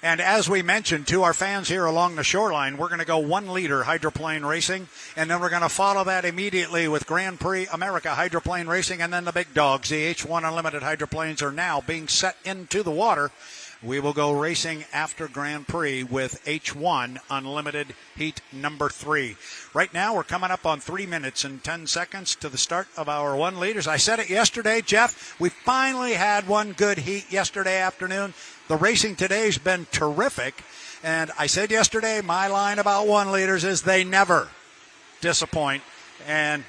And as we mentioned to our fans here along the shoreline, we're going to go 1 liter hydroplane racing, and then we're going to follow that immediately with Grand Prix America hydroplane racing, and then the big dogs. The H1 Unlimited hydroplanes are now being set into the water. We will go racing after Grand Prix with H1 Unlimited Heat number 3. Right now, we're coming up on 3 minutes and 10 seconds to the start of our 1 liters. I said it yesterday, Jeff. We finally had one good heat yesterday afternoon. The racing today's been terrific. And I said yesterday, my line about 1 liters is they never disappoint. And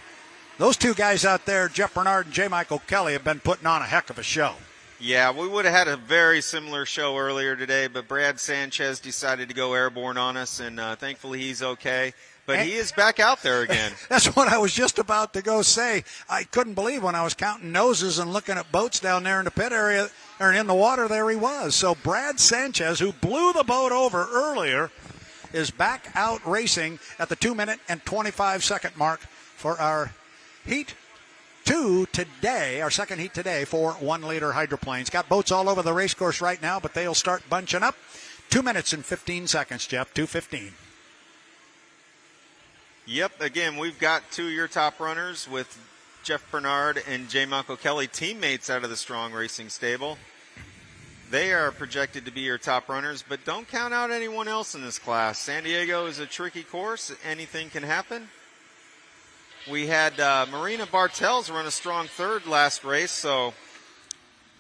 those 2 guys out there, Jeff Bernard and J. Michael Kelly, have been putting on a heck of a show. Yeah, we would have had a very similar show earlier today, but Brad Sanchez decided to go airborne on us, and thankfully he's okay. But he is back out there again. That's what I was just about to go say. I couldn't believe when I was counting noses and looking at boats down there in the pit area, or in the water, there he was. So Brad Sanchez, who blew the boat over earlier, is back out racing at the 2 minute and 25 second mark for our Heat 2 today, our second heat today for 1 liter hydroplanes. Got boats all over the race course right now, but they'll start bunching up. 2 minutes and 15 seconds, Jeff, 2:15. Yep, again, we've got 2 of your top runners with Jeff Bernard and J. Michael Kelly, teammates out of the Strong Racing stable. They are projected to be your top runners, but don't count out anyone else in this class. San Diego is a tricky course. Anything can happen. We had Marina Bartels run a strong 3rd last race, so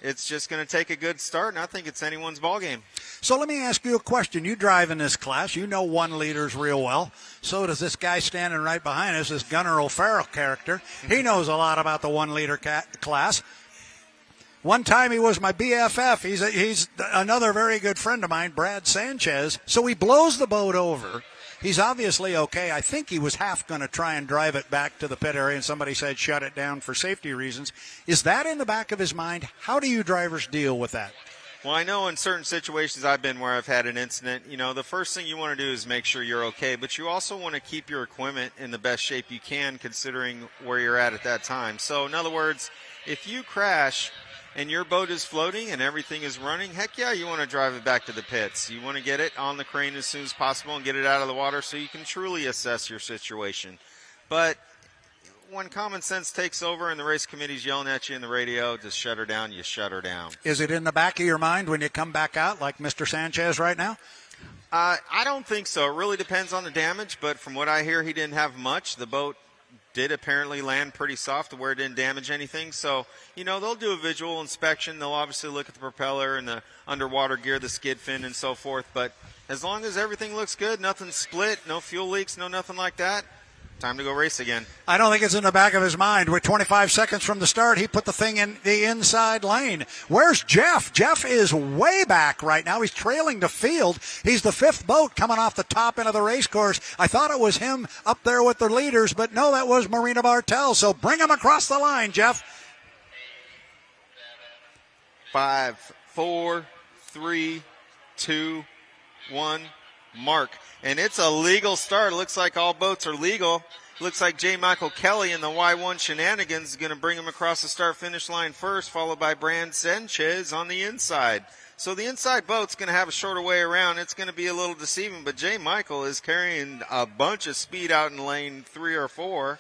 it's just going to take a good start, and I think it's anyone's ballgame. So let me ask you a question. You drive in this class. You know 1 liters real well. So does this guy standing right behind us, this Gunnar O'Farrell character. He knows a lot about the 1 liter class. One time he was my BFF. He's another very good friend of mine, Brad Sanchez. So he blows the boat over. He's obviously okay. I think he was half going to try and drive it back to the pit area, and somebody said shut it down for safety reasons. Is that in the back of his mind? How do you drivers deal with that? Well, I know in certain situations I've been where I've had an incident, the first thing you want to do is make sure you're okay, but you also want to keep your equipment in the best shape you can considering where you're at that time. So, in other words, if you crash and your boat is floating and everything is running, heck yeah, you want to drive it back to the pits. You want to get it on the crane as soon as possible and get it out of the water so you can truly assess your situation. But when common sense takes over and the race committee's yelling at you in the radio, just shut her down, you shut her down. Is it in the back of your mind when you come back out like Mr. Sanchez right now? I don't think so. It really depends on the damage, but from what I hear, he didn't have much. The boat did apparently land pretty soft to where it didn't damage anything. So, they'll do a visual inspection. They'll obviously look at the propeller and the underwater gear, the skid fin and so forth. But as long as everything looks good, nothing split, no fuel leaks, no nothing like that, time to go race again. I don't think it's in the back of his mind. We're 25 seconds from the start. He put the thing in the inside lane. Where's Jeff? Jeff is way back right now. He's trailing the field. He's the 5th boat coming off the top end of the race course. I thought it was him up there with the leaders, but no, that was Marina Bartel. So bring him across the line, Jeff. 5, 4, 3, 2, 1, mark. And it's a legal start. It looks like all boats are legal. Looks like J. Michael Kelly in the Y1 Shenanigans is going to bring him across the start-finish line first, followed by Brad Sanchez on the inside. So the inside boat's going to have a shorter way around. It's going to be a little deceiving, but J. Michael is carrying a bunch of speed out in lane 3 or 4.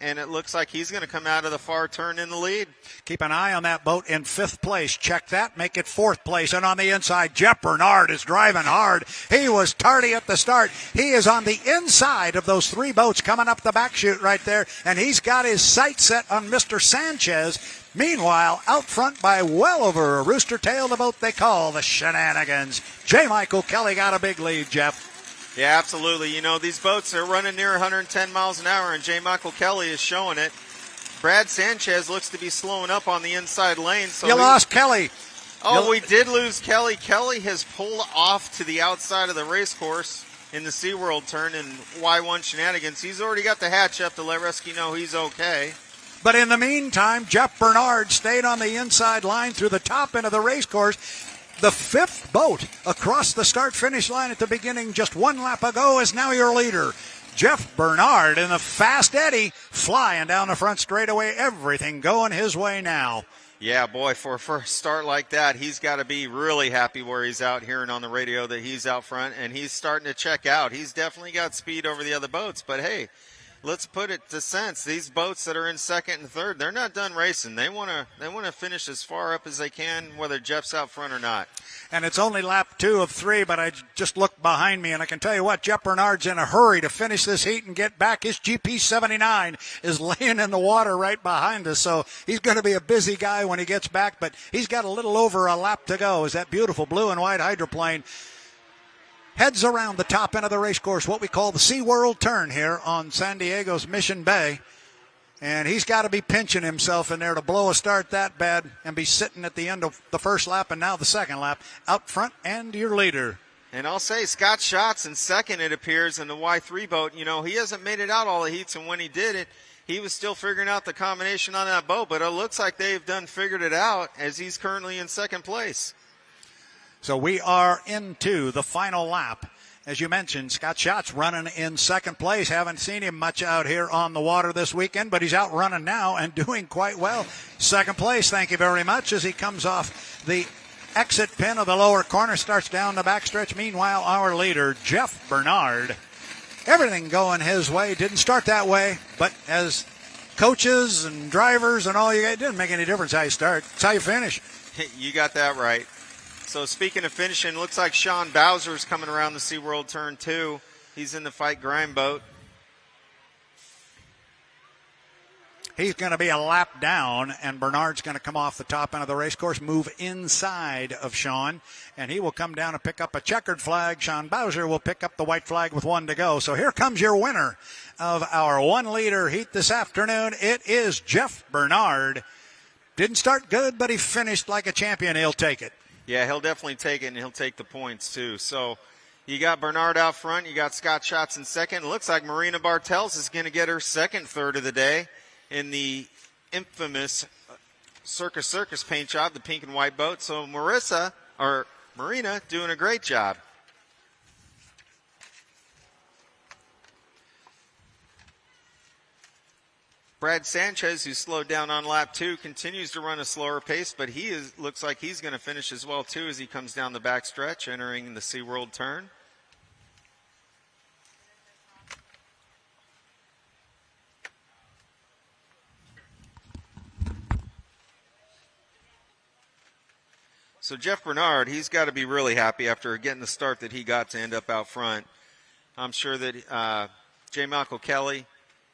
and it looks like he's going to come out of the far turn in the lead. Keep an eye on that boat in 5th place. Check that, make it 4th place. And on the inside, Jeff Bernard is driving hard. He was tardy at the start. He is on the inside of those 3 boats coming up the back chute right there, and he's got his sight set on Mr. Sanchez. Meanwhile, out front by well over a rooster tail, the boat they call the Shenanigans. J. Michael Kelly got a big lead, Jeff. Yeah, absolutely. You know, these boats are running near 110 miles an hour, and J. Michael Kelly is showing it. Brad Sanchez looks to be slowing up on the inside lane. So you lost Kelly. Oh, we did lose Kelly. Kelly has pulled off to the outside of the race course in the SeaWorld turn in Y1 Shenanigans. He's already got the hatch up to let Rescue know he's okay. But in the meantime, Jeff Bernard stayed on the inside line through the top end of the race course. The 5th boat across the start-finish line at the beginning just 1 lap ago is now your leader. Jeff Bernard in the Fast Eddie flying down the front straightaway. Everything going his way now. Yeah, boy, for a first start like that, he's got to be really happy where he's out, hearing on the radio that he's out front, and he's starting to check out. He's definitely got speed over the other boats, but hey, let's put it to sense. These boats that are in 2nd and 3rd, they're not done racing. They want to finish as far up as they can, whether Jeff's out front or not. And it's only lap 2 of 3, but I just looked behind me, and I can tell you what, Jeff Bernard's in a hurry to finish this heat and get back. His GP79 is laying in the water right behind us, so he's going to be a busy guy when he gets back, but he's got a little over a lap to go as that beautiful blue and white hydroplane heads around the top end of the race course, what we call the SeaWorld turn here on San Diego's Mission Bay. And he's got to be pinching himself in there to blow a start that bad and be sitting at the end of the first lap and now the second lap out front and your leader. And I'll say Scott Schatz in second, it appears, in the Y3 boat. You know, he hasn't made it out all the heats, and when he did it, he was still figuring out the combination on that boat. But it looks like they've figured it out as he's currently in 2nd place. So we are into the final lap. As you mentioned, Scott Schatz running in 2nd place. Haven't seen him much out here on the water this weekend, but he's out running now and doing quite well. 2nd place, thank you very much, as he comes off the exit pin of the lower corner, starts down the backstretch. Meanwhile, our leader, Jeff Bernard, everything going his way. Didn't start that way, but as coaches and drivers and all you guys, it didn't make any difference how you start. It's how you finish. You got that right. So speaking of finishing, looks like Sean Bowser's coming around the SeaWorld turn 2. He's in the Fight Grind boat. He's going to be a lap down, and Bernard's going to come off the top end of the race course, move inside of Sean, and he will come down and pick up a checkered flag. Sean Bowser will pick up the white flag with 1 to go. So here comes your winner of our 1-liter heat this afternoon. It is Jeff Bernard. Didn't start good, but he finished like a champion. He'll take it. Yeah, he'll definitely take it, and he'll take the points, too. So you got Bernard out front. You got Scott Schatz in second. It looks like Marina Bartels is going to get her 2nd third of the day in the infamous Circus paint job, the pink and white boat. So Marina doing a great job. Brad Sanchez, who slowed down on lap 2, continues to run a slower pace, but looks like he's going to finish as well, too, as he comes down the back stretch, entering the SeaWorld turn. So Jeff Bernard, he's got to be really happy after getting the start that he got to end up out front. I'm sure that J. Michael Kelly,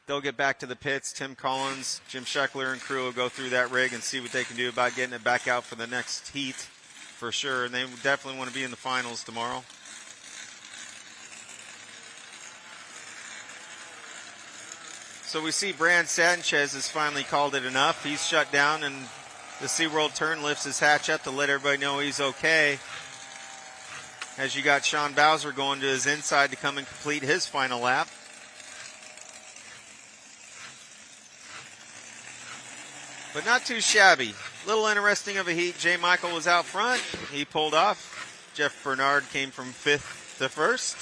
they'll get back to the pits. Tim Collins, Jim Scheckler, and crew will go through that rig and see what they can do about getting it back out for the next heat for sure. And they definitely want to be in the finals tomorrow. So we see Brad Sanchez has finally called it enough. He's shut down, and the SeaWorld turn lifts his hatch up to let everybody know he's okay. As you got Sean Bowser going to his inside to come and complete his final lap. But not too shabby. Little interesting of a heat. J. Michael was out front. He pulled off. Jeff Bernard came from 5th to 1st.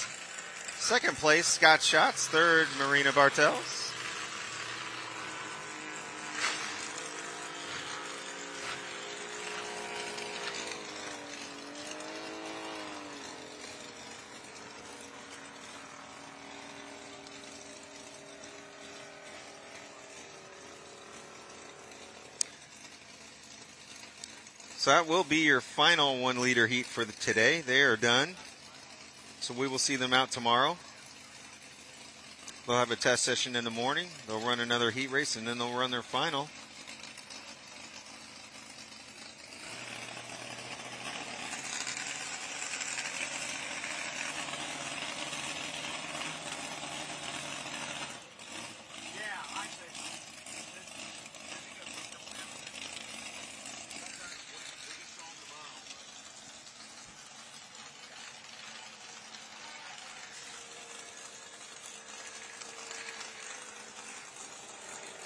2nd place, Scott Schatz. 3rd, Marina Bartels. So that will be your final 1 liter heat for today. They are done. So we will see them out tomorrow. They'll have a test session in the morning. They'll run another heat race, and then they'll run their final.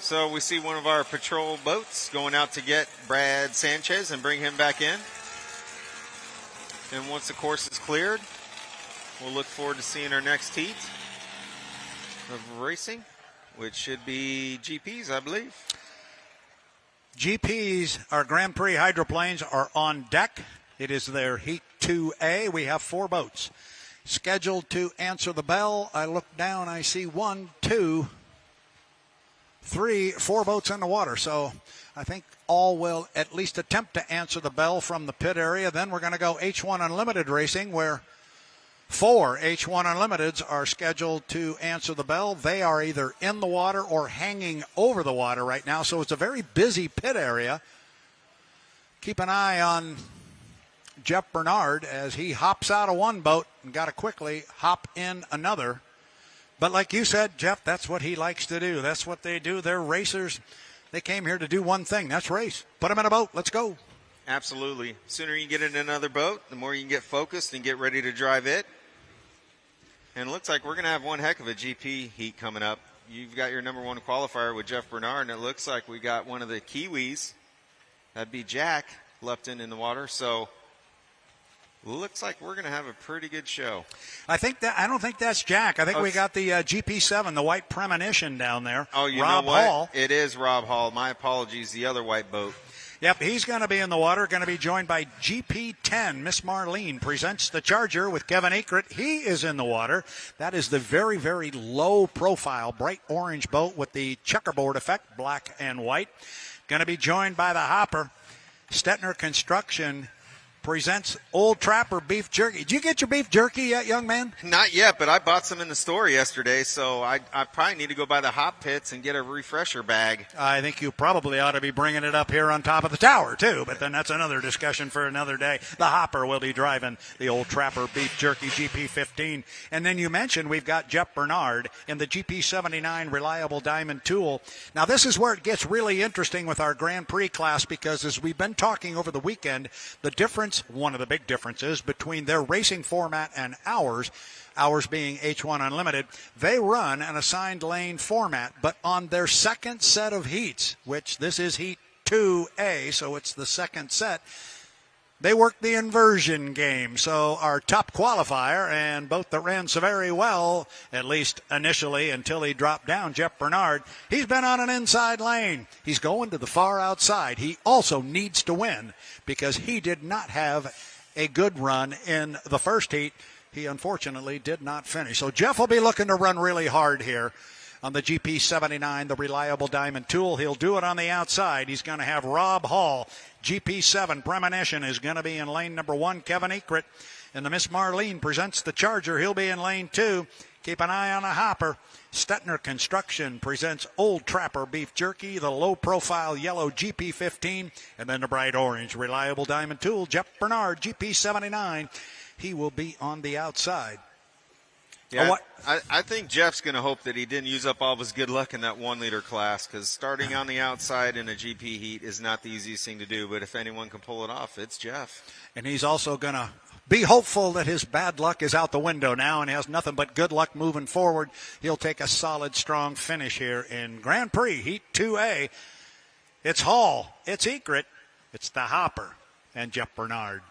So we see one of our patrol boats going out to get Brad Sanchez and bring him back in. And once the course is cleared, we'll look forward to seeing our next heat of racing, which should be GPs, I believe. GPs, our Grand Prix hydroplanes, are on deck. It is their Heat 2A. We have 4 boats scheduled to answer the bell. I look down, I see 1, 2, 3, 4 boats in the water. So I think all will at least attempt to answer the bell from the pit area. Then we're going to go H1 Unlimited racing, where 4 H1 Unlimiteds are scheduled to answer the bell. They are either in the water or hanging over the water right now. So it's a very busy pit area. Keep an eye on Jeff Bernard as he hops out of one boat and got to quickly hop in another. But like you said, Jeff, that's what he likes to do. That's what they do. They're racers. They came here to do one thing. That's race. Put them in a boat. Let's go. Absolutely. The sooner you get in another boat, the more you can get focused and get ready to drive it. And it looks like we're going to have one heck of a GP heat coming up. You've got your number 1 qualifier with Jeff Bernard, and it looks like we got one of the Kiwis. That'd be Jack Lupton in the water. So looks like we're going to have a pretty good show. I don't think that's Jack. I think we got the GP7, the white premonition down there. Oh, you Rob know what? Hall. It is Rob Hall. My apologies. The other white boat. Yep, he's going to be in the water. Going to be joined by GP10. Miss Marlene presents the Charger with Kevin Akert. He is in the water. That is the very, very low profile, bright orange boat with the checkerboard effect, black and white. Going to be joined by the Hopper. Stetner Construction presents Old Trapper Beef Jerky. Did you get your beef jerky yet, young man? Not yet, but I bought some in the store yesterday, so I probably need to go by the hop pits and get a refresher bag. I think you probably ought to be bringing it up here on top of the tower, too, but then that's another discussion for another day. The Hopper will be driving the Old Trapper Beef Jerky GP15. And then you mentioned we've got Jeff Bernard in the GP79 Reliable Diamond Tool. Now, this is where it gets really interesting with our Grand Prix class, because as we've been talking over the weekend, the difference, one of the big differences between their racing format and ours being H1 Unlimited, they run an assigned lane format, but on their second set of heats, which this is Heat 2A, so it's the second set, they work the inversion game. So our top qualifier, and boat that ran so very well, at least initially until he dropped down, Jeff Bernard, he's been on an inside lane. He's going to the far outside. He also needs to win because he did not have a good run in the first heat. He unfortunately did not finish. So Jeff will be looking to run really hard here on the GP79, the Reliable Diamond Tool. He'll do it on the outside. He's going to have Rob Hall. GP7 Premonition is going to be in lane number 1. Kevin Akert. And the Miss Marlene presents the Charger. He'll be in lane 2. Keep an eye on the Hopper. Stetner Construction presents Old Trapper Beef Jerky, the low-profile yellow GP15, and then the bright orange Reliable Diamond Tool. Jeff Bernard, GP79. He will be on the outside. Yeah, I think Jeff's going to hope that he didn't use up all of his good luck in that 1 liter class, because starting on the outside in a GP heat is not the easiest thing to do. But if anyone can pull it off, it's Jeff. And he's also going to be hopeful that his bad luck is out the window now and has nothing but good luck moving forward. He'll take a solid, strong finish here in Grand Prix Heat 2A. It's Hall, it's Akert, it's the Hopper, and Jeff Bernard.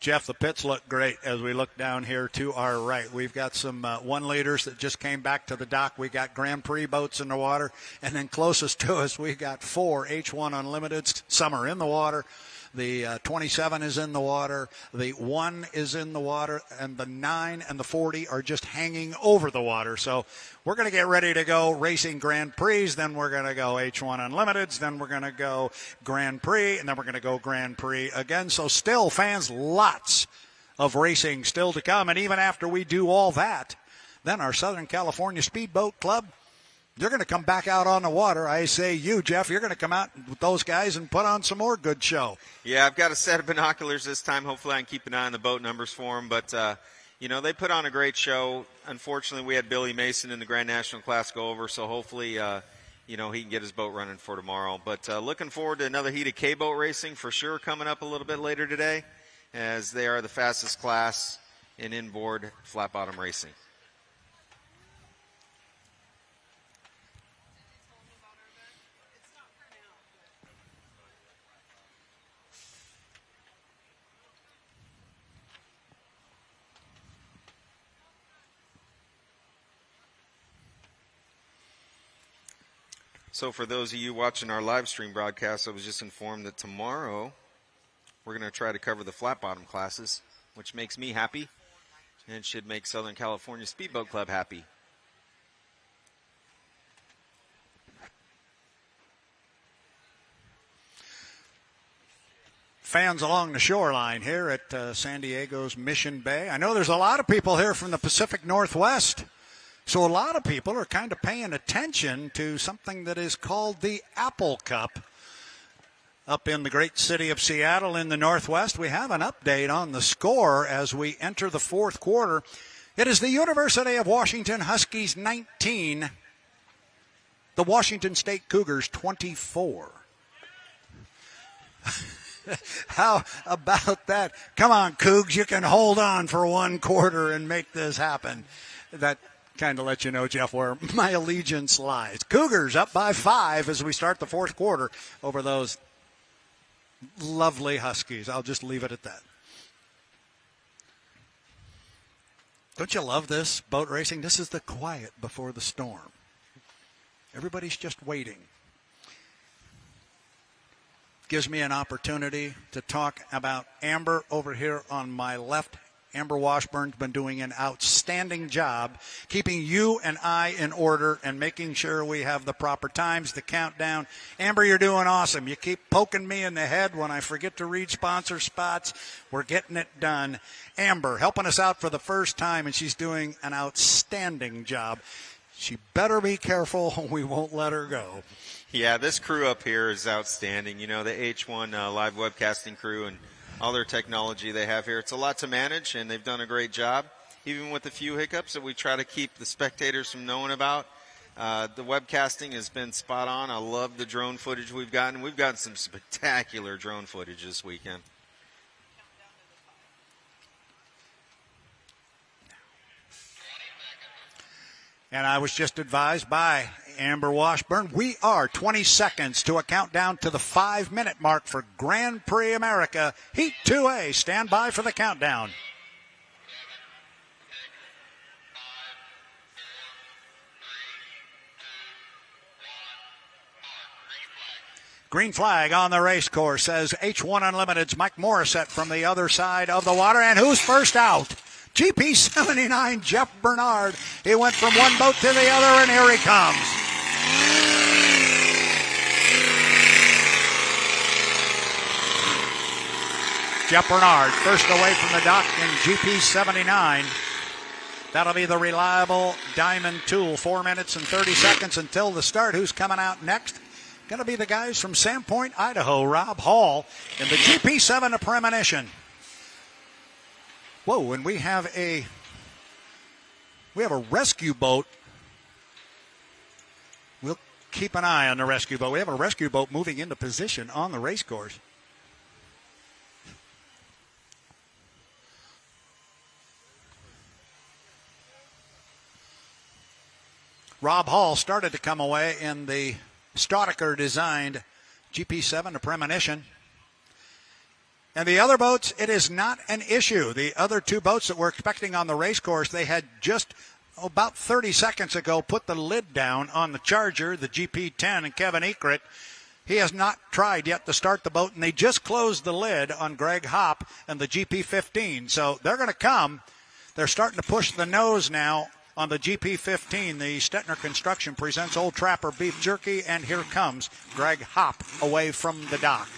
Jeff, the pits look great as we look down here to our right. We've got some 1 liters that just came back to the dock. We got Grand Prix boats in the water. And then closest to us, we got 4 H1 Unlimiteds. Some are in the water. The 27 is in the water. The 1 is in the water. And the 9 and the 40 are just hanging over the water. So we're going to get ready to go racing Grand Prix. Then we're going to go H1 Unlimiteds. Then we're going to go Grand Prix. And then we're going to go Grand Prix again. So still, fans, lots of racing still to come. And even after we do all that, then our Southern California Speedboat Club, they're going to come back out on the water. I say you, Jeff, you're going to come out with those guys and put on some more good show. Yeah, I've got a set of binoculars this time. Hopefully I can keep an eye on the boat numbers for them. But, they put on a great show. Unfortunately, we had Billy Mason in the Grand National Class go over, so hopefully, he can get his boat running for tomorrow. But looking forward to another heat of K-boat racing for sure coming up a little bit later today, as they are the fastest class in inboard flat bottom racing. So for those of you watching our live stream broadcast, I was just informed that tomorrow we're going to try to cover the flat bottom classes, which makes me happy and should make Southern California Speedboat Club happy. Fans along the shoreline here at San Diego's Mission Bay. I know there's a lot of people here from the Pacific Northwest. So a lot of people are kind of paying attention to something that is called the Apple Cup up in the great city of Seattle in the Northwest. We have an update on the score as we enter the fourth quarter. It is the University of Washington Huskies 19, the Washington State Cougars 24. How about that? Come on, Cougs, you can hold on for one quarter and make this happen. That kind of let you know, Jeff, where my allegiance lies. Cougars up by 5 as we start the fourth quarter over those lovely Huskies. I'll just leave it at that. Don't you love this boat racing? This is the quiet before the storm. Everybody's just waiting. Gives me an opportunity to talk about Amber over here on my left. Amber Washburn's been doing an outstanding job keeping you and I in order and making sure we have the proper times, the countdown. Amber, you're doing awesome. You keep poking me in the head when I forget to read sponsor spots. We're getting it done. Amber helping us out for the first time, and she's doing an outstanding job. She better be careful. We won't let her go. Yeah, this crew up here is outstanding. The H1 live webcasting crew and all their technology they have here. It's a lot to manage, and they've done a great job, even with a few hiccups that we try to keep the spectators from knowing about. The webcasting has been spot on. I love the drone footage we've gotten. We've gotten some spectacular drone footage this weekend. And I was just advised by Amber Washburn, we are 20 seconds to a countdown to the 5-minute mark for Grand Prix America Heat 2A. Stand by for the countdown. Green flag on the race course, says H1 Unlimited's Mike Morissette from the other side of the water. And who's first out? GP 79, Jeff Bernard. He went from one boat to the other, and here he comes. Jeff Bernard, first away from the dock in GP 79. That'll be the reliable Diamond Tool. 4 minutes and 30 seconds until the start. Who's coming out next? Going to be the guys from Sandpoint, Idaho. Rob Hall in the GP7 of Premonition. Whoa, and we have a rescue boat. We'll keep an eye on the rescue boat. We have a rescue boat moving into position on the race course. Rob Hall started to come away in the Staudiker-designed GP7 of Premonition. And the other boats, it is not an issue. The other two boats that we're expecting on the race course, they had just about 30 seconds ago put the lid down on the Charger, the GP10, and Kevin Ekert. He has not tried yet to start the boat, and they just closed the lid on Greg Hopp and the GP15. So they're going to come. They're starting to push the nose now on the GP15. The Stettner Construction presents Old Trapper Beef Jerky, and here comes Greg Hopp away from the dock.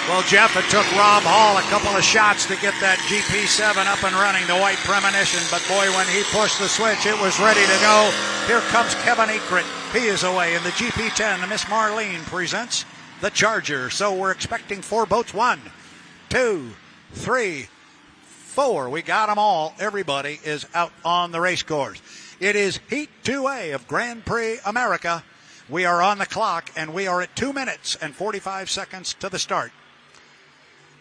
Well, Jeff, it took Rob Hall a couple of shots to get that GP7 up and running, the white premonition. But, boy, when he pushed the switch, it was ready to go. Here comes Kevin Ekrit. He is away in the GP10. The Miss Marlene presents the Charger. So we're expecting 4 boats. 1, 2, 3, 4. We got them all. Everybody is out on the race course. It is Heat 2A of Grand Prix America. We are on the clock, and we are at 2 minutes and 45 seconds to the start.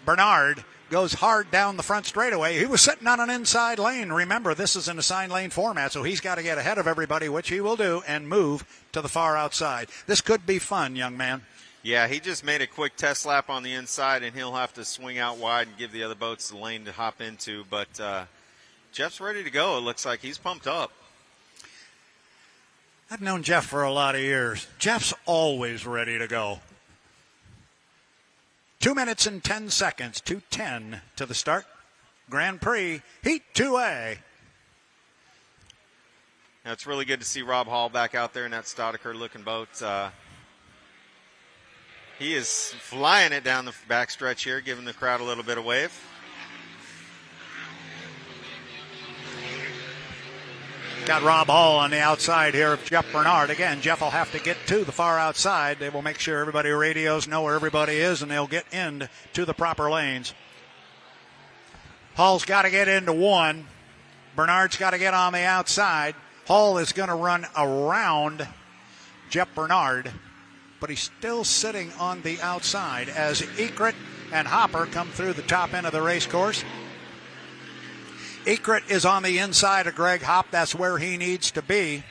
Bernard goes hard down the front straightaway. He was sitting on an inside lane. Remember, this is an assigned lane format, so he's got to get ahead of everybody, which he will do, and move to the far outside. This could be fun, young man. Yeah, he just made a quick test lap on the inside, and he'll have to swing out wide and give the other boats the lane to hop into. But Jeff's ready to go. It looks like he's pumped up. I've known Jeff for a lot of years. Jeff's always ready to go. 2 minutes and 10 seconds, 2:10 to the start. Grand Prix, Heat 2A. Now, it's really good to see Rob Hall back out there in that Staudacher-looking boat. He is flying it down the backstretch here, giving the crowd a little bit of wave. Got Rob Hall on the outside here of Jeff Bernard. Again, Jeff will have to get to the far outside. They will make sure everybody radios know where everybody is, and they'll get into the proper lanes. Hall's got to get into 1. Bernard's got to get on the outside. Hall is going to run around Jeff Bernard, but he's still sitting on the outside as Ekrit and Hopper come through the top end of the race course. Ekrit is on the inside of Greg Hopp. That's where he needs to be.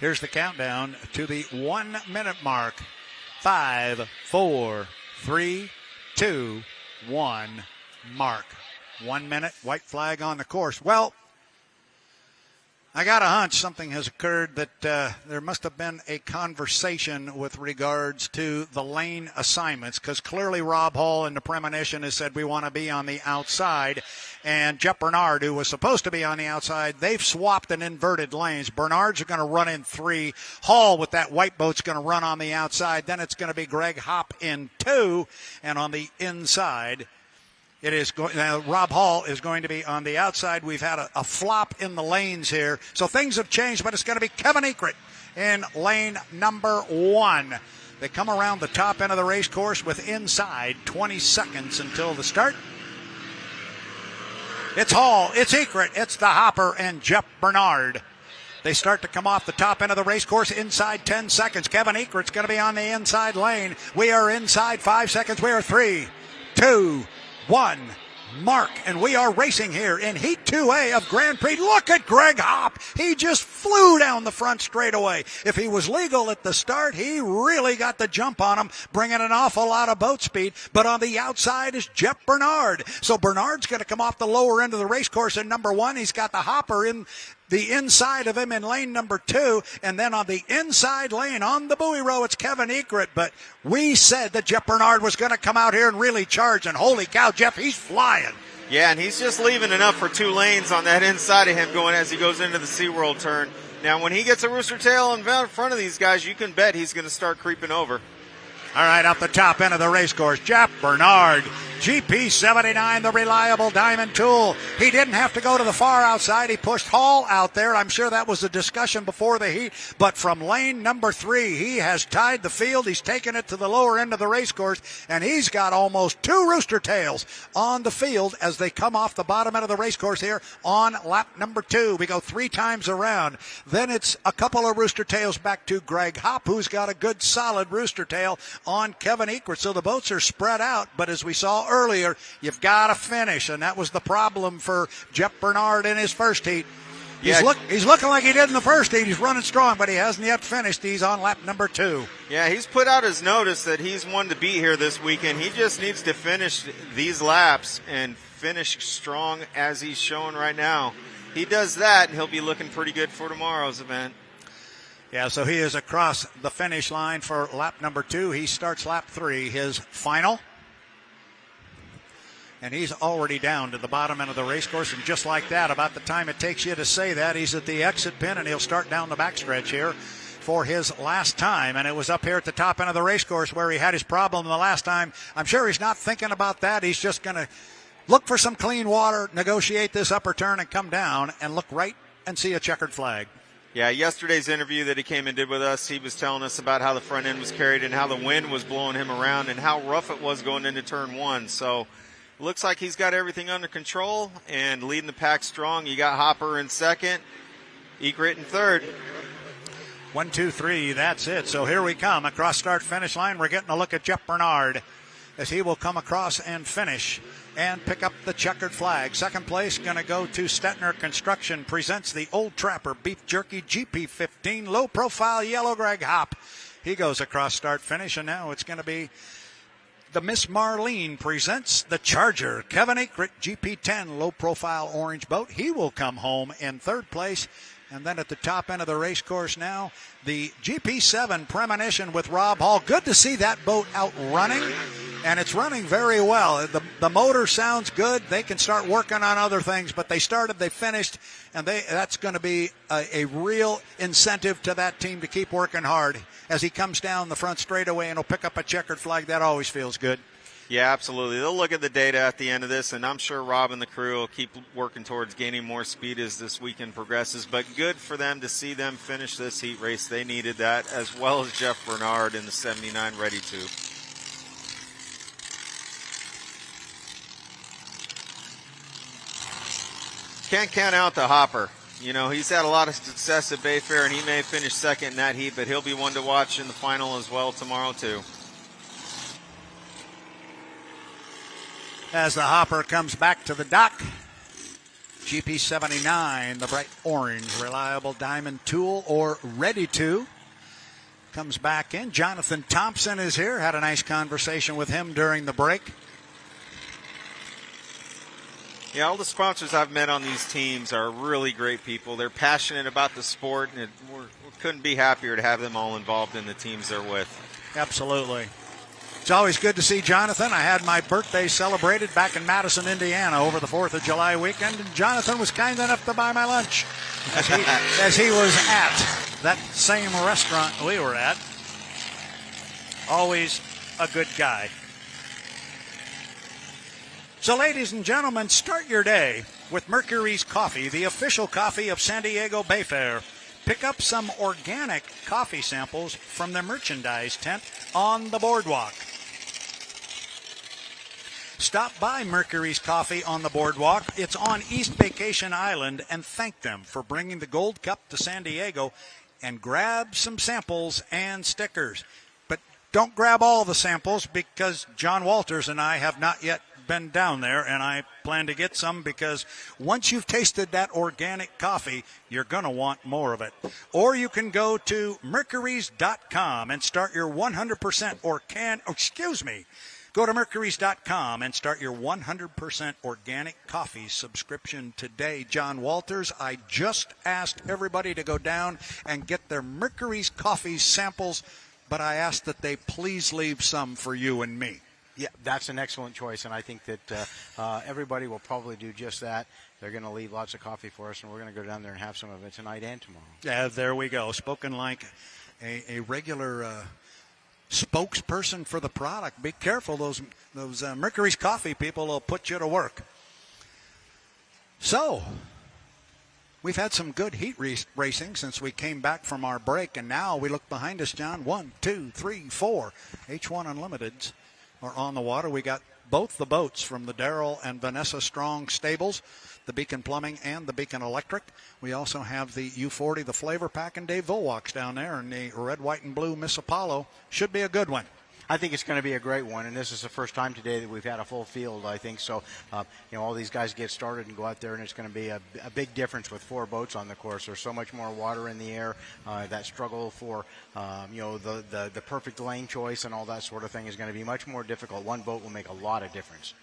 Here's the countdown to the 1 minute mark. 5, 4, 3, 2, 1 mark. 1 minute, white flag on the course. Well, I got a hunch something has occurred that there must have been a conversation with regards to the lane assignments, because clearly Rob Hall in the premonition has said we want to be on the outside, and Jeff Bernard, who was supposed to be on the outside, they've swapped in inverted lanes. Bernard's going to run in 3. Hall with that white boat's going to run on the outside. Then it's going to be Greg Hopp in 2, and on the inside it is Rob Hall is going to be on the outside. We've had a flop in the lanes here, so things have changed, but it's going to be Kevin Ekrit in lane number 1. They come around the top end of the race course with inside 20 seconds until the start. It's Hall, it's Ekrit, it's the Hopper, and Jeff Bernard. They start to come off the top end of the race course inside 10 seconds. Kevin Ekrit's going to be on the inside lane. We are inside 5 seconds. We are 3, 2, 1 mark, and we are racing here in Heat 2A of Grand Prix. Look at Greg Hopp. He just flew down the front straightaway. If he was legal at the start, he really got the jump on him, bringing an awful lot of boat speed. But on the outside is Jeff Bernard. So Bernard's going to come off the lower end of the race course in number 1. He's got the Hopper in the inside of him in lane number 2, and then on the inside lane on the buoy row, it's Kevin Ekrit. But we said that Jeff Bernard was going to come out here and really charge, and holy cow, Jeff, he's flying. Yeah, and he's just leaving enough for 2 lanes on that inside of him going as he goes into the SeaWorld turn. Now, when he gets a rooster tail in front of these guys, you can bet he's going to start creeping over. All right, off the top end of the race course, Jeff Bernard, GP79, the reliable diamond tool. He didn't have to go to the far outside. He pushed Hall out there. I'm sure that was a discussion before the heat. But from lane number 3, he has tied the field. He's taken it to the lower end of the race course, and he's got almost 2 rooster tails on the field as they come off the bottom end of the race course here on lap number 2. We go 3 times around. Then it's a couple of rooster tails back to Greg Hopp, who's got a good solid rooster tail on Kevin Ekrit. So the boats are spread out, but as we saw saw earlier, you've got to finish, and that was the problem for Jeff Bernard in his first heat. He's looking like he did in the first heat. He's running strong, but he hasn't yet finished. He's on lap number 2. Yeah, he's put out his notice that he's one to beat here this weekend. He just needs to finish these laps and finish strong as he's showing right now. He does that, and he'll be looking pretty good for tomorrow's event. Yeah, so he is across the finish line for lap number 2. He starts lap 3, his final. And he's already down to the bottom end of the race course. And just like that, about the time it takes you to say that, he's at the exit pin, and he'll start down the backstretch here for his last time. And it was up here at the top end of the race course where he had his problem the last time. I'm sure he's not thinking about that. He's just going to look for some clean water, negotiate this upper turn, and come down and look right and see a checkered flag. Yeah, yesterday's interview that he came and did with us, he was telling us about how the front end was carried and how the wind was blowing him around and how rough it was going into turn 1. So looks like he's got everything under control and leading the pack strong. You got Hopper in second, Egret in third. 1, 2, 3, that's it. So here we come across start finish line. We're getting a look at Jeff Bernard as he will come across and finish and pick up the checkered flag. Second place going to go to Stettner Construction, presents the Old Trapper Beef Jerky GP15 low profile yellow Greg Hop. He goes across start finish, and now it's going to be the Miss Marlene presents the Charger Kevin Egret GP10 low profile orange boat. He will come home in third place. And then at the top end of the race course now, the GP7 Premonition with Rob Hall. Good to see that boat out running, and it's running very well. The motor sounds good. They can start working on other things, but they started, they finished, and that's going to be a real incentive to that team to keep working hard. As he comes down the front straightaway and he'll pick up a checkered flag, that always feels good. Yeah, absolutely. They'll look at the data at the end of this, and I'm sure Rob and the crew will keep working towards gaining more speed as this weekend progresses. But good for them to see them finish this heat race. They needed that, as well as Jeff Bernard in the 79 ready to. Can't count out the Hopper. You know, he's had a lot of success at Bayfair, and he may finish second in that heat, but he'll be one to watch in the final as well tomorrow, too. As the Hopper comes back to the dock, GP79, the bright orange, reliable diamond tool or ready to, comes back in. Jonathan Thompson is here. Had a nice conversation with him during the break. Yeah, all the sponsors I've met on these teams are really great people. They're passionate about the sport, and we couldn't be happier to have them all involved in the teams they're with. Absolutely. It's always good to see Jonathan. I had my birthday celebrated back in Madison, Indiana over the 4th of July weekend, and Jonathan was kind enough to buy my lunch as he was at that same restaurant we were at. Always a good guy. So, ladies and gentlemen, start your day with Mercurys Coffee, the official coffee of San Diego Bayfair. Pick up some organic coffee samples from their merchandise tent on the boardwalk. Stop by Mercurys Coffee on the boardwalk. It's on East Vacation Island, and thank them for bringing the Gold Cup to San Diego, and grab some samples and stickers. But don't grab all the samples, because John Walters and I have not yet been down there, and I plan to get some, because once you've tasted that organic coffee, you're going to want more of it. Or you can go to Mercurys.com and start your 100% Go to Mercurys.com and start your 100% organic coffee subscription today. John Walters, I just asked everybody to go down and get their Mercurys coffee samples, but I asked that they please leave some for you and me. Yeah, that's an excellent choice, and I think that everybody will probably do just that. They're going to leave lots of coffee for us, and we're going to go down there and have some of it tonight and tomorrow. Yeah, there we go. Spoken like a regular spokesperson for the product. Be careful, those Mercurys coffee people will put you to work. So, we've had some good heat racing since we came back from our break, and now we look behind us, John. 1, 2, 3, 4 H1 Unlimiteds are on the water. We got both the boats from the Darrell and Vanessa Strong stables, the Beacon Plumbing and the Beacon Electric. We also have the U40, the Flavor Pack, and Dave Volwak's down there, and the red, white, and blue Miss Apollo. Should be a good one. I think it's going to be a great one, and this is the first time today that we've had a full field, I think. So, all these guys get started and go out there, and it's going to be a big difference with 4 boats on the course. There's so much more water in the air. That struggle for, the perfect lane choice and all that sort of thing is going to be much more difficult. One boat will make a lot of difference.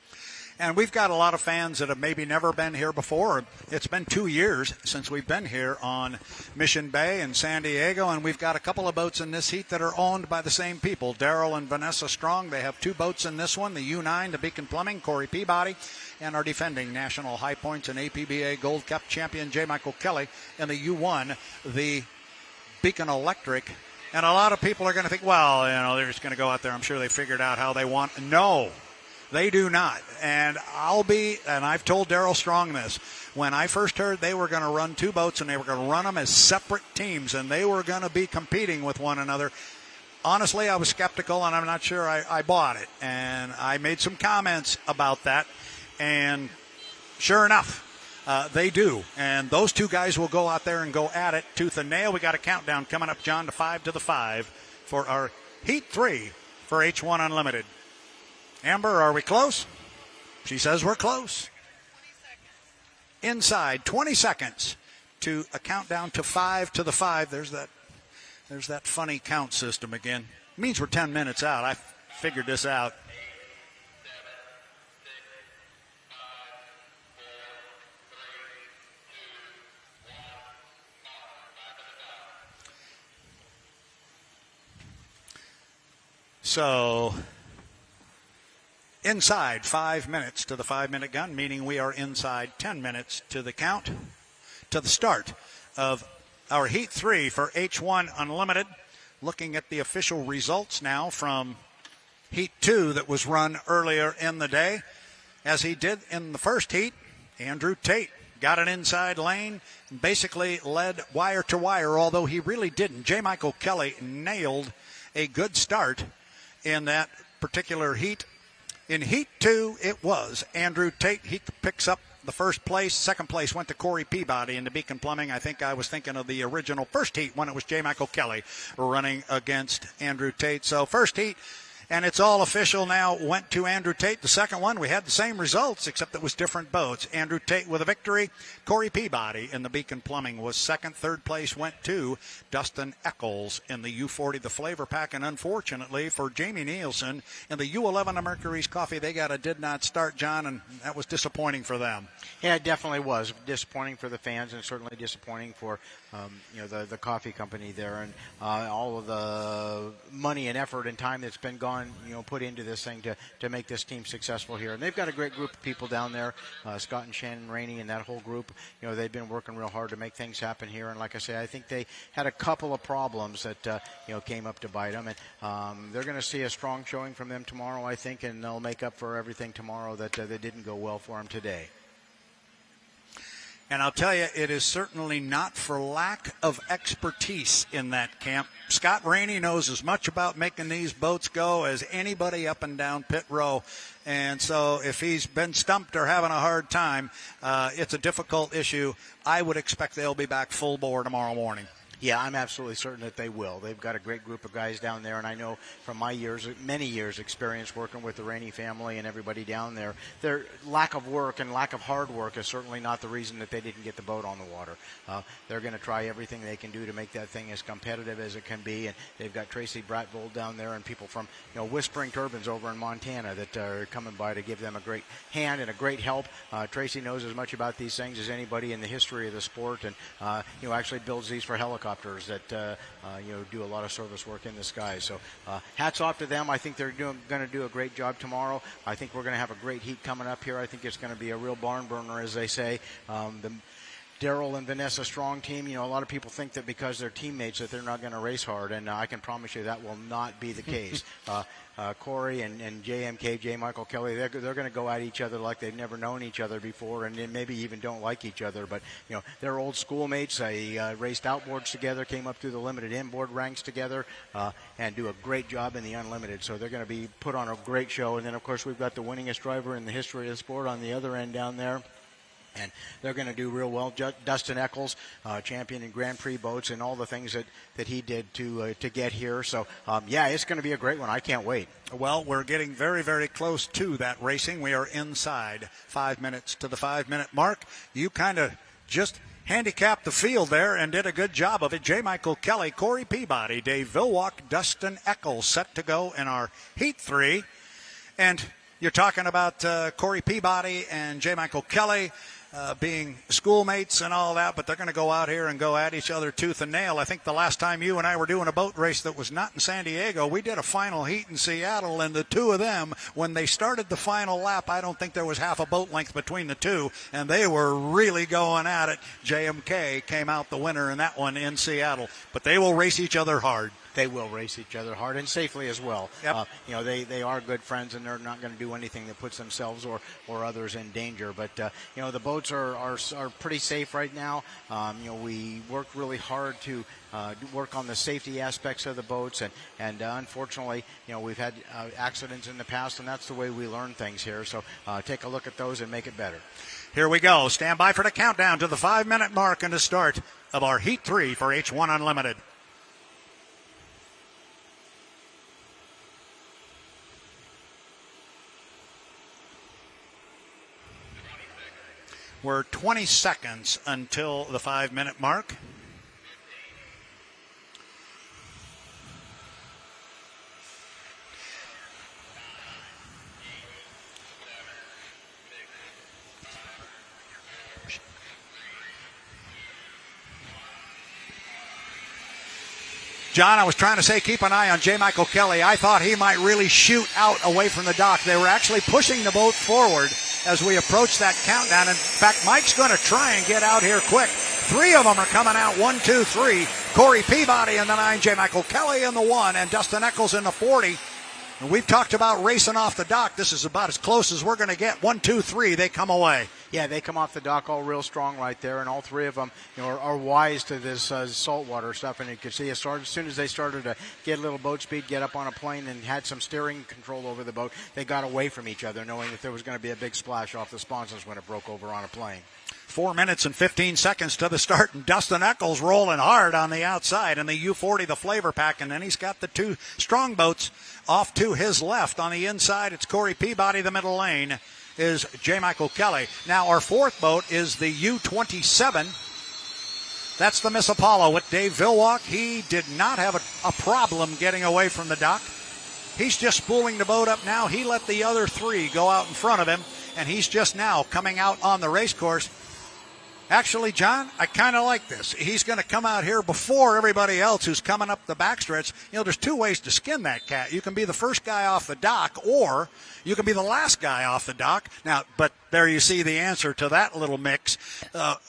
And we've got a lot of fans that have maybe never been here before. It's been 2 years since we've been here on Mission Bay in San Diego, and we've got a couple of boats in this heat that are owned by the same people, Daryl and Vanessa Strong. They have 2 boats in this one, the U9, the Beacon Plumbing, Corey Peabody, and our defending National High Points and APBA Gold Cup champion, J. Michael Kelly, and the U1, the Beacon Electric. And a lot of people are going to think, well, they're just going to go out there. I'm sure they figured out how they want. No. They do not. And I've told Daryl Strong this. When I first heard they were going to run 2 boats and they were going to run them as separate teams and they were going to be competing with one another, honestly, I was skeptical and I'm not sure I bought it. And I made some comments about that. And sure enough, they do. And those 2 guys will go out there and go at it tooth and nail. We got a countdown coming up, John, to 5 to the 5 for our Heat 3 for H1 Unlimited. Amber, are we close? She says we're close. Inside, 20 seconds to a countdown to 5 to the 5. There's that funny count system again. It means we're 10 minutes out. I figured this out. So, inside 5 minutes to the 5-minute gun, meaning we are inside 10 minutes to the count, to the start of our Heat 3 for H1 Unlimited. Looking at the official results now from Heat 2 that was run earlier in the day. As he did in the first heat, Andrew Tate got an inside lane and basically led wire to wire, although he really didn't. J. Michael Kelly nailed a good start in that particular heat. In Heat 2, it was Andrew Tate. He picks up the first place. Second place went to Corey Peabody in the Beacon Plumbing. I think I was thinking of the original first heat when it was J. Michael Kelly running against Andrew Tate. So first heat, and it's all official now, went to Andrew Tate. The second one, we had the same results, except it was different boats. Andrew Tate with a victory. Corey Peabody in the Beacon Plumbing was second. Third place went to Dustin Eccles in the U40, the Flavor Pack. And unfortunately for Jamie Nielsen in the U11 of Mercurys Coffee, they got a did not start, John, and that was disappointing for them. Yeah, it definitely was. Disappointing for the fans and certainly disappointing for the coffee company there, and all of the money and effort and time that's been gone, put into this thing to make this team successful here. And they've got a great group of people down there, Scott and Shannon Rainey and that whole group. They've been working real hard to make things happen here. And like I say, I think they had a couple of problems that came up to bite them. And they're going to see a strong showing from them tomorrow, I think, and they'll make up for everything tomorrow that didn't go well for them today. And I'll tell you, it is certainly not for lack of expertise in that camp. Scott Rainey knows as much about making these boats go as anybody up and down pit row. And so if he's been stumped or having a hard time, it's a difficult issue. I would expect they'll be back full bore tomorrow morning. Yeah, I'm absolutely certain that they will. They've got a great group of guys down there, and I know from my many years experience working with the Rainey family and everybody down there, their lack of work and lack of hard work is certainly not the reason that they didn't get the boat on the water. They're going to try everything they can do to make that thing as competitive as it can be, and they've got Tracy Bratvold down there and people from Whispering Turbines over in Montana that are coming by to give them a great hand and a great help. Tracy knows as much about these things as anybody in the history of the sport, and actually builds these for helicopters that do a lot of service work in the sky. So hats off to them. I think they're going to do a great job tomorrow. I think we're going to have a great heat coming up here. I think it's going to be a real barn burner, as they say. The Daryl and Vanessa Strong team, a lot of people think that because they're teammates that they're not going to race hard, and I can promise you that will not be the case. Corey and JMK, J. Michael Kelly, they're going to go at each other like they've never known each other before, and maybe even don't like each other. But they're old schoolmates. They raced outboards together, came up through the limited inboard ranks together, and do a great job in the unlimited. So they're going to be put on a great show. And then of course we've got the winningest driver in the history of the sport on the other end down there. And they're going to do real well. Dustin Eccles, champion in Grand Prix boats and all the things that he did to get here. So, yeah, it's going to be a great one. I can't wait. Well, we're getting very, very close to that racing. We are inside 5 minutes to the 5-minute mark. You kind of just handicapped the field there and did a good job of it. J. Michael Kelly, Corey Peabody, Dave Villwalk, Dustin Eccles set to go in our Heat 3. And you're talking about Corey Peabody and J. Michael Kelly being schoolmates and all that, but they're going to go out here and go at each other tooth and nail. I think the last time you and I were doing a boat race that was not in San Diego, we did a final heat in Seattle, and the two of them, when they started the final lap, I don't think there was half a boat length between the two, and they were really going at it. JMK came out the winner in that one in Seattle, but they will race each other hard. They will race each other hard and safely as well. Yep. They are good friends, and they're not going to do anything that puts themselves or others in danger. But the boats are pretty safe right now. We worked really hard to work on the safety aspects of the boats, and unfortunately, we've had accidents in the past, and that's the way we learn things here. So take a look at those and make it better. Here we go. Stand by for the countdown to the 5-minute mark and the start of our Heat 3 for H1 Unlimited. We're 20 seconds until the 5-minute mark. John, I was trying to say keep an eye on J. Michael Kelly. I thought he might really shoot out away from the dock. They were actually pushing the boat forward as we approach that countdown. In fact, Mike's going to try and get out here quick. 3 of them are coming out, 1, 2, 3. Corey Peabody in the 9, J. Michael Kelly in the 1, and Dustin Eccles in the 40. And we've talked about racing off the dock. This is about as close as we're going to get. 1, 2, 3, they come away. Yeah, they come off the dock all real strong right there, and all 3 of them are wise to this saltwater stuff. And you can see as soon as they started to get a little boat speed, get up on a plane, and had some steering control over the boat, they got away from each other, knowing that there was going to be a big splash off the sponsons when it broke over on a plane. 4 minutes and 15 seconds to the start, and Dustin Eccles rolling hard on the outside in the U40, the flavor pack, and then he's got the 2 strong boats off to his left. On the inside, it's Corey Peabody. The middle lane is J. Michael Kelly. Now, our 4th boat is the U27. That's the Miss Apollo with Dave Villwalk. He did not have a problem getting away from the dock. He's just spooling the boat up now. He let the other 3 go out in front of him, and he's just now coming out on the race course. Actually, John, I kind of like this. He's going to come out here before everybody else who's coming up the backstretch. There's 2 ways to skin that cat. You can be the first guy off the dock, or you can be the last guy off the dock. Now, but there you see the answer to that little mix.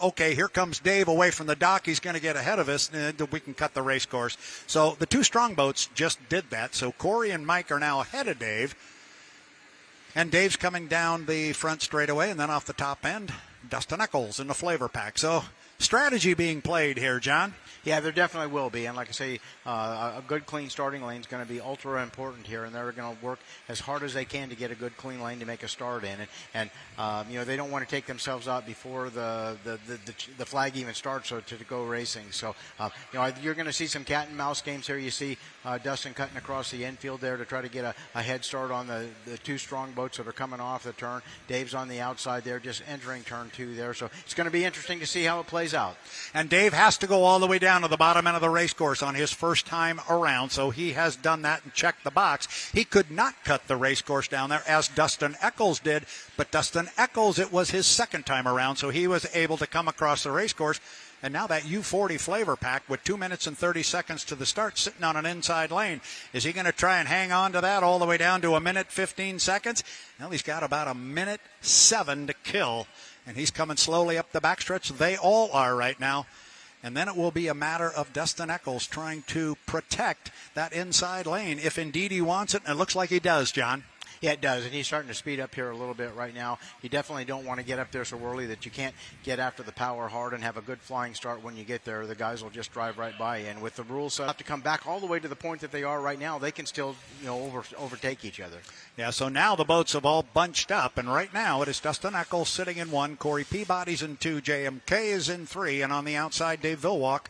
Okay, here comes Dave away from the dock. He's going to get ahead of us, and we can cut the race course. So the 2 strong boats just did that. So Corey and Mike are now ahead of Dave. And Dave's coming down the front straightaway, and then off the top end, Dustin Eccles in the flavor pack. So strategy being played here, John. Yeah, there definitely will be. And like I say, a good, clean starting lane is going to be ultra important here. And they're going to work as hard as they can to get a good, clean lane to make a start in. And they don't want to take themselves out before the flag even starts to go racing. So, you're going to see some cat and mouse games here. You see Dustin cutting across the infield there to try to get a head start on the 2 strong boats that are coming off the turn. Dave's on the outside there, just entering turn 2 there. So it's going to be interesting to see how it plays out. And Dave has to go all the way down to the bottom end of the race course on his first time around, so he has done that and checked the box. He could not cut the race course down there as Dustin Eccles did, but Dustin Eccles, it was his second time around, so he was able to come across the race course. And now that U40 flavor pack with 2 minutes and 30 seconds to the start sitting on an inside lane. Is he going to try and hang on to that all the way down to 1 minute, 15 seconds? Well, he's got about 1:07 to kill, and he's coming slowly up the backstretch. They all are right now. And then it will be a matter of Dustin Eccles trying to protect that inside lane if indeed he wants it, and it looks like he does, John. Yeah, it does, and he's starting to speed up here a little bit right now. You definitely don't want to get up there so early that you can't get after the power hard and have a good flying start when you get there. The guys will just drive right by you. And with the rules set up to come back all the way to the point that they are right now, they can still, overtake each other. Yeah, so now the boats have all bunched up, and right now it is Dustin Eccles sitting in 1, Corey Peabody's in 2, JMK is in 3, and on the outside, Dave Villwalk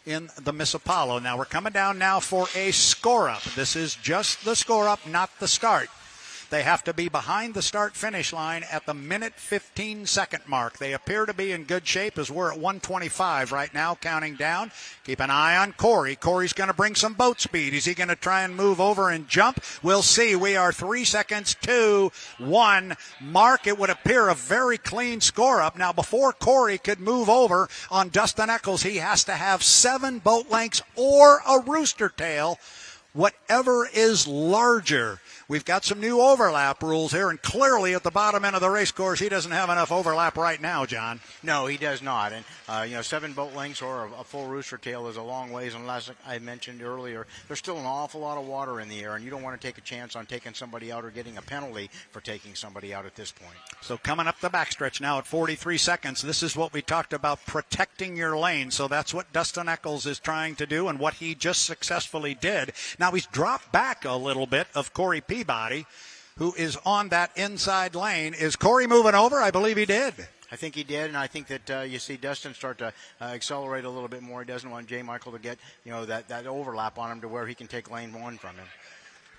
in the Miss Apollo. Now we're coming down now for a score-up. This is just the score-up, not the start. They have to be behind the start-finish line at the minute 15-second mark. They appear to be in good shape as we're at 1:25 right now, counting down. Keep an eye on Corey. Corey's going to bring some boat speed. Is he going to try and move over and jump? We'll see. We are 3 seconds to 1 mark. It would appear a very clean score-up. Now, before Corey could move over on Dustin Eccles, he has to have 7 boat lengths or a rooster tail, whatever is larger. We've got some new overlap rules here, and clearly at the bottom end of the race course, he doesn't have enough overlap right now, John. No, he does not. And, 7 boat lengths or a full rooster tail is a long ways. And as I mentioned earlier, there's still an awful lot of water in the air, and you don't want to take a chance on taking somebody out or getting a penalty for taking somebody out at this point. So coming up the backstretch now at 43 seconds, this is what we talked about, protecting your lane. So that's what Dustin Eccles is trying to do and what he just successfully did. Now he's dropped back a little bit of Corey Peabody, who is on that inside lane. Is Corey moving over? I believe he did. I think he did, and I think that you see Dustin start to accelerate a little bit more. He doesn't want J. Michael to get that overlap on him to where he can take lane 1 from him.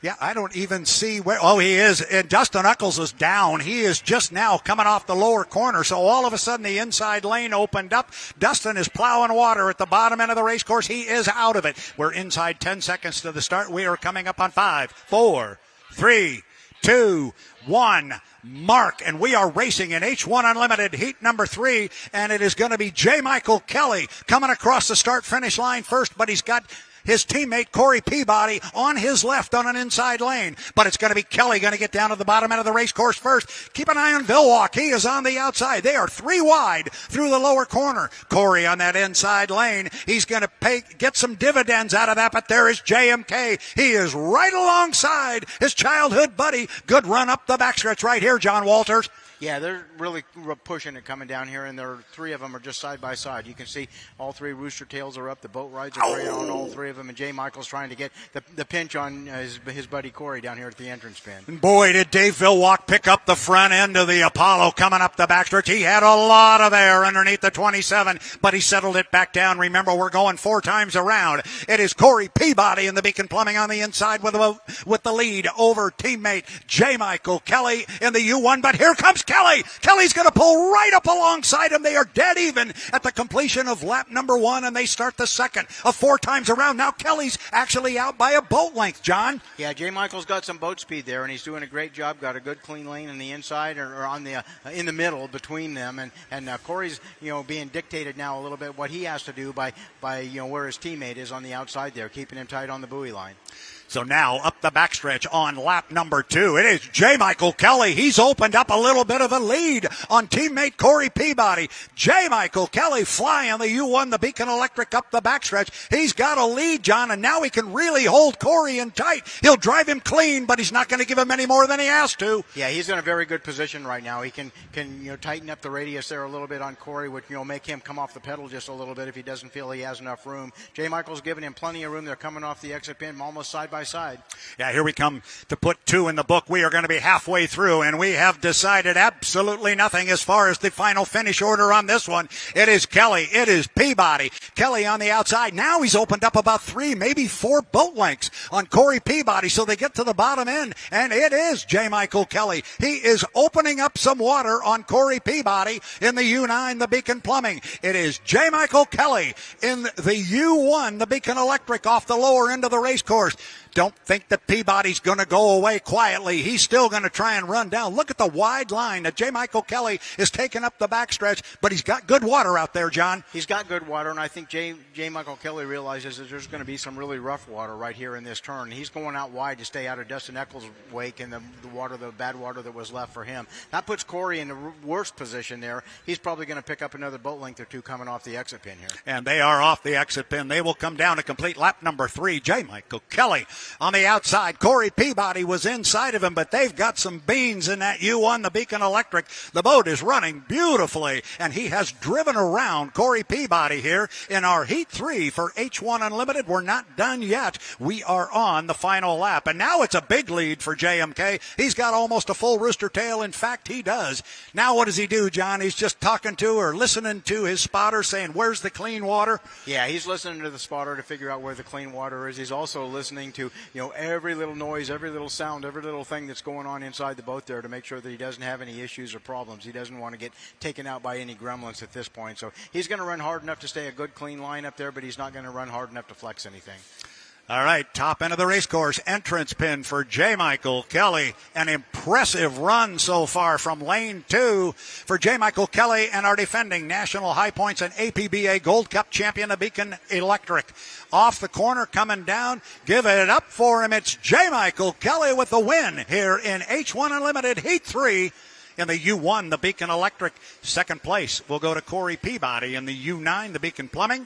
Yeah, I don't even see where. Oh, he is. And Dustin Eccles is down. He is just now coming off the lower corner. So all of a sudden the inside lane opened up. Dustin is plowing water at the bottom end of the race course. He is out of it. We're inside 10 seconds to the start. We are coming up on 5, 4, 3, 2, 1. Mark, and we are racing in H1 Unlimited heat number 3, and it is going to be J. Michael Kelly coming across the start-finish line first, but he's got his teammate Corey Peabody on his left on an inside lane. But it's going to be Kelly going to get down to the bottom end of the race course first. Keep an eye on Villwalk. He is on the outside. They are 3 wide through the lower corner. Corey on that inside lane. He's going to get some dividends out of that, but there is JMK. He is right alongside his childhood buddy. Good run up the backstretch right here, John Walters. Yeah, they're really pushing it coming down here, and 3 of them are just side by side. You can see all 3 rooster tails are up. The boat rides are great on all 3 of them, and J. Michael's trying to get the pinch on his buddy Corey down here at the entrance pin. And boy, did Dave Villwalk pick up the front end of the Apollo coming up the backstretch. He had a lot of air underneath the 27, but he settled it back down. Remember, we're going 4 times around. It is Corey Peabody in the Beacon Plumbing on the inside with the lead over teammate J. Michael Kelly in the U1, but here comes Kelly. Kelly's going to pull right up alongside him. They are dead even at the completion of lap number 1, and they start the second of 4 times around. Now Kelly's actually out by a boat length, John. Yeah, J. Michael's got some boat speed there, and he's doing a great job. Got a good clean lane in the inside or on the in the middle between them, and Corey's being dictated now a little bit what he has to do by where his teammate is on the outside there, keeping him tight on the buoy line. So now up the backstretch on lap number 2, it is J. Michael Kelly. He's opened up a little bit of a lead on teammate Corey Peabody. J. Michael Kelly flying the U1, the Beacon Electric up the backstretch. He's got a lead, John, and now he can really hold Corey in tight. He'll drive him clean, but he's not going to give him any more than he has to. Yeah, he's in a very good position right now. He can tighten up the radius there a little bit on Corey, which make him come off the pedal just a little bit if he doesn't feel he has enough room. J. Michael's giving him plenty of room. They're coming off the exit pin almost side by side. Yeah, here we come to put 2 in the book. We are going to be halfway through, and we have decided absolutely nothing as far as the final finish order on this one. It is Kelly. It is Peabody. Kelly on the outside. Now he's opened up about 3, maybe 4 boat lengths on Corey Peabody, so they get to the bottom end, and it is J. Michael Kelly. He is opening up some water on Corey Peabody in the U9, the Beacon Plumbing. It is J. Michael Kelly in the U1, the Beacon Electric off the lower end of the race course. Don't think that Peabody's going to go away quietly. He's still going to try and run down. Look at the wide line that J. Michael Kelly is taking up the backstretch, but he's got good water out there, John. He's got good water, and I think J. Michael Kelly realizes that there's going to be some really rough water right here in this turn. He's going out wide to stay out of Dustin Eccles' wake and the bad water that was left for him. That puts Corey in the worst position there. He's probably going to pick up another boat length or 2 coming off the exit pin here. And they are off the exit pin. They will come down to complete lap number 3. J. Michael Kelly On the outside, Corey Peabody was inside of him, but they've got some beans in that U1, the Beacon Electric. The boat is running beautifully, and he has driven around Corey Peabody here in our Heat 3 for H1 Unlimited. We're not done yet. We are on the final lap, and now it's a big lead for JMK. He's got almost a full rooster tail. In fact, he does. Now what does he do, John? He's just talking to or listening to his spotter saying, where's the clean water? Yeah, he's listening to the spotter to figure out where the clean water is. He's also listening to, every little noise, every little sound, every little thing that's going on inside the boat there to make sure that he doesn't have any issues or problems. He doesn't want to get taken out by any gremlins at this point. So he's going to run hard enough to stay a good, clean line up there, but he's not going to run hard enough to flex anything. All right, top end of the race course, entrance pin for J. Michael Kelly. An impressive run so far from lane 2 for J. Michael Kelly and our defending National High Points and APBA Gold Cup champion, the Beacon Electric. Off the corner, coming down, give it up for him. It's J. Michael Kelly with the win here in H1 Unlimited Heat 3. In the U1, the Beacon Electric. Second place will go to Corey Peabody. In the U9, the Beacon Plumbing.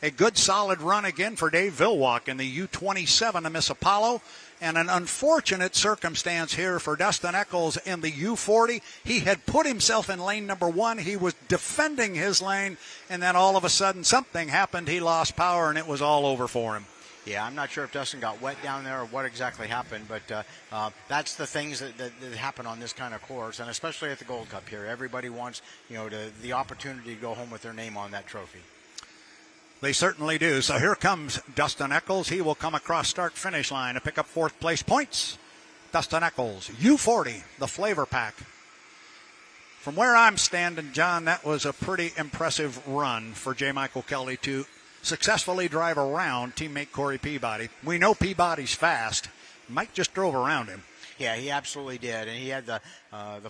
A good solid run again for Dave Vilwalk in the U27, the Miss Apollo. And an unfortunate circumstance here for Dustin Eccles in the U40. He had put himself in lane number 1. He was defending his lane, and then all of a sudden something happened. He lost power, and it was all over for him. Yeah, I'm not sure if Dustin got wet down there or what exactly happened, but that's the things that happen on this kind of course, and especially at the Gold Cup here. Everybody wants, the opportunity to go home with their name on that trophy. They certainly do. So here comes Dustin Eccles. He will come across start-finish line to pick up 4th place points. Dustin Eccles, U40, the flavor pack. From where I'm standing, John, that was a pretty impressive run for J. Michael Kelly to successfully drive around teammate Corey Peabody. We know Peabody's fast. Mike just drove around him. Yeah, he absolutely did, and he had the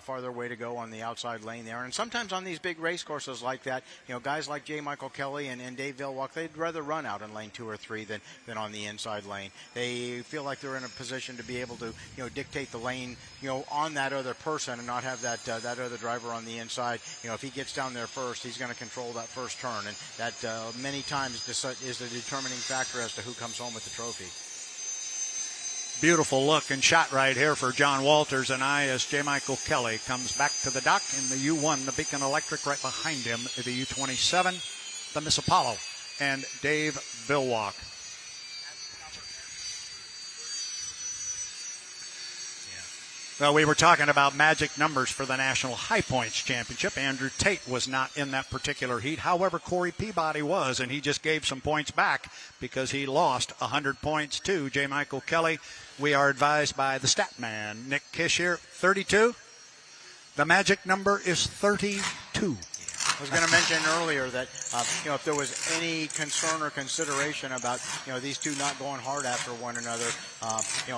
farther way to go on the outside lane there. And sometimes on these big race courses like that, guys like J. Michael Kelly and Dave Vilwalk, they'd rather run out in lane 2 or 3 than on the inside lane. They feel like they're in a position to be able to, dictate the lane, on that other person and not have that other driver on the inside. If he gets down there first, he's going to control that first turn, and that many times is the determining factor as to who comes home with the trophy. Beautiful look and shot right here for John Walters and I as J. Michael Kelly comes back to the dock in the U1, the Beacon Electric right behind him, the U27, the Miss Apollo, and Dave Vilwalk. Well, we were talking about magic numbers for the National High Points Championship. Andrew Tate was not in that particular heat. However, Corey Peabody was, and he just gave some points back because he lost 100 points to J. Michael Kelly. We are advised by the stat man, Nick Kish here, 32. The magic number is 32. I was going to mention earlier that, if there was any concern or consideration about, these two not going hard after one another,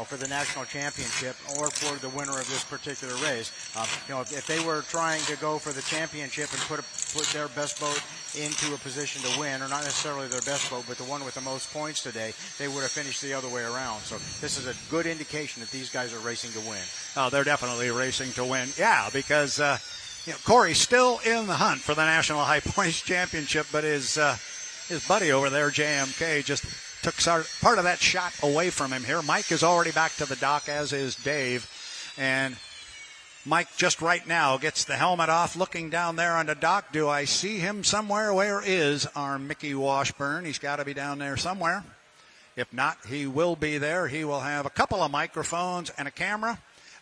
for the national championship or for the winner of this particular race, if they were trying to go for the championship and put their best boat into a position to win, or not necessarily their best boat, but the one with the most points today, they would have finished the other way around. So this is a good indication that these guys are racing to win. Oh, they're definitely racing to win. Yeah, because Corey's still in the hunt for the National High Points Championship, but his buddy over there, JMK, just took part of that shot away from him here. Mike is already back to the dock, as is Dave. And Mike just right now gets the helmet off, looking down there on the dock. Do I see him somewhere? Where is our Mickey Washburn? He's got to be down there somewhere. If not, he will be there. He will have a couple of microphones and a camera.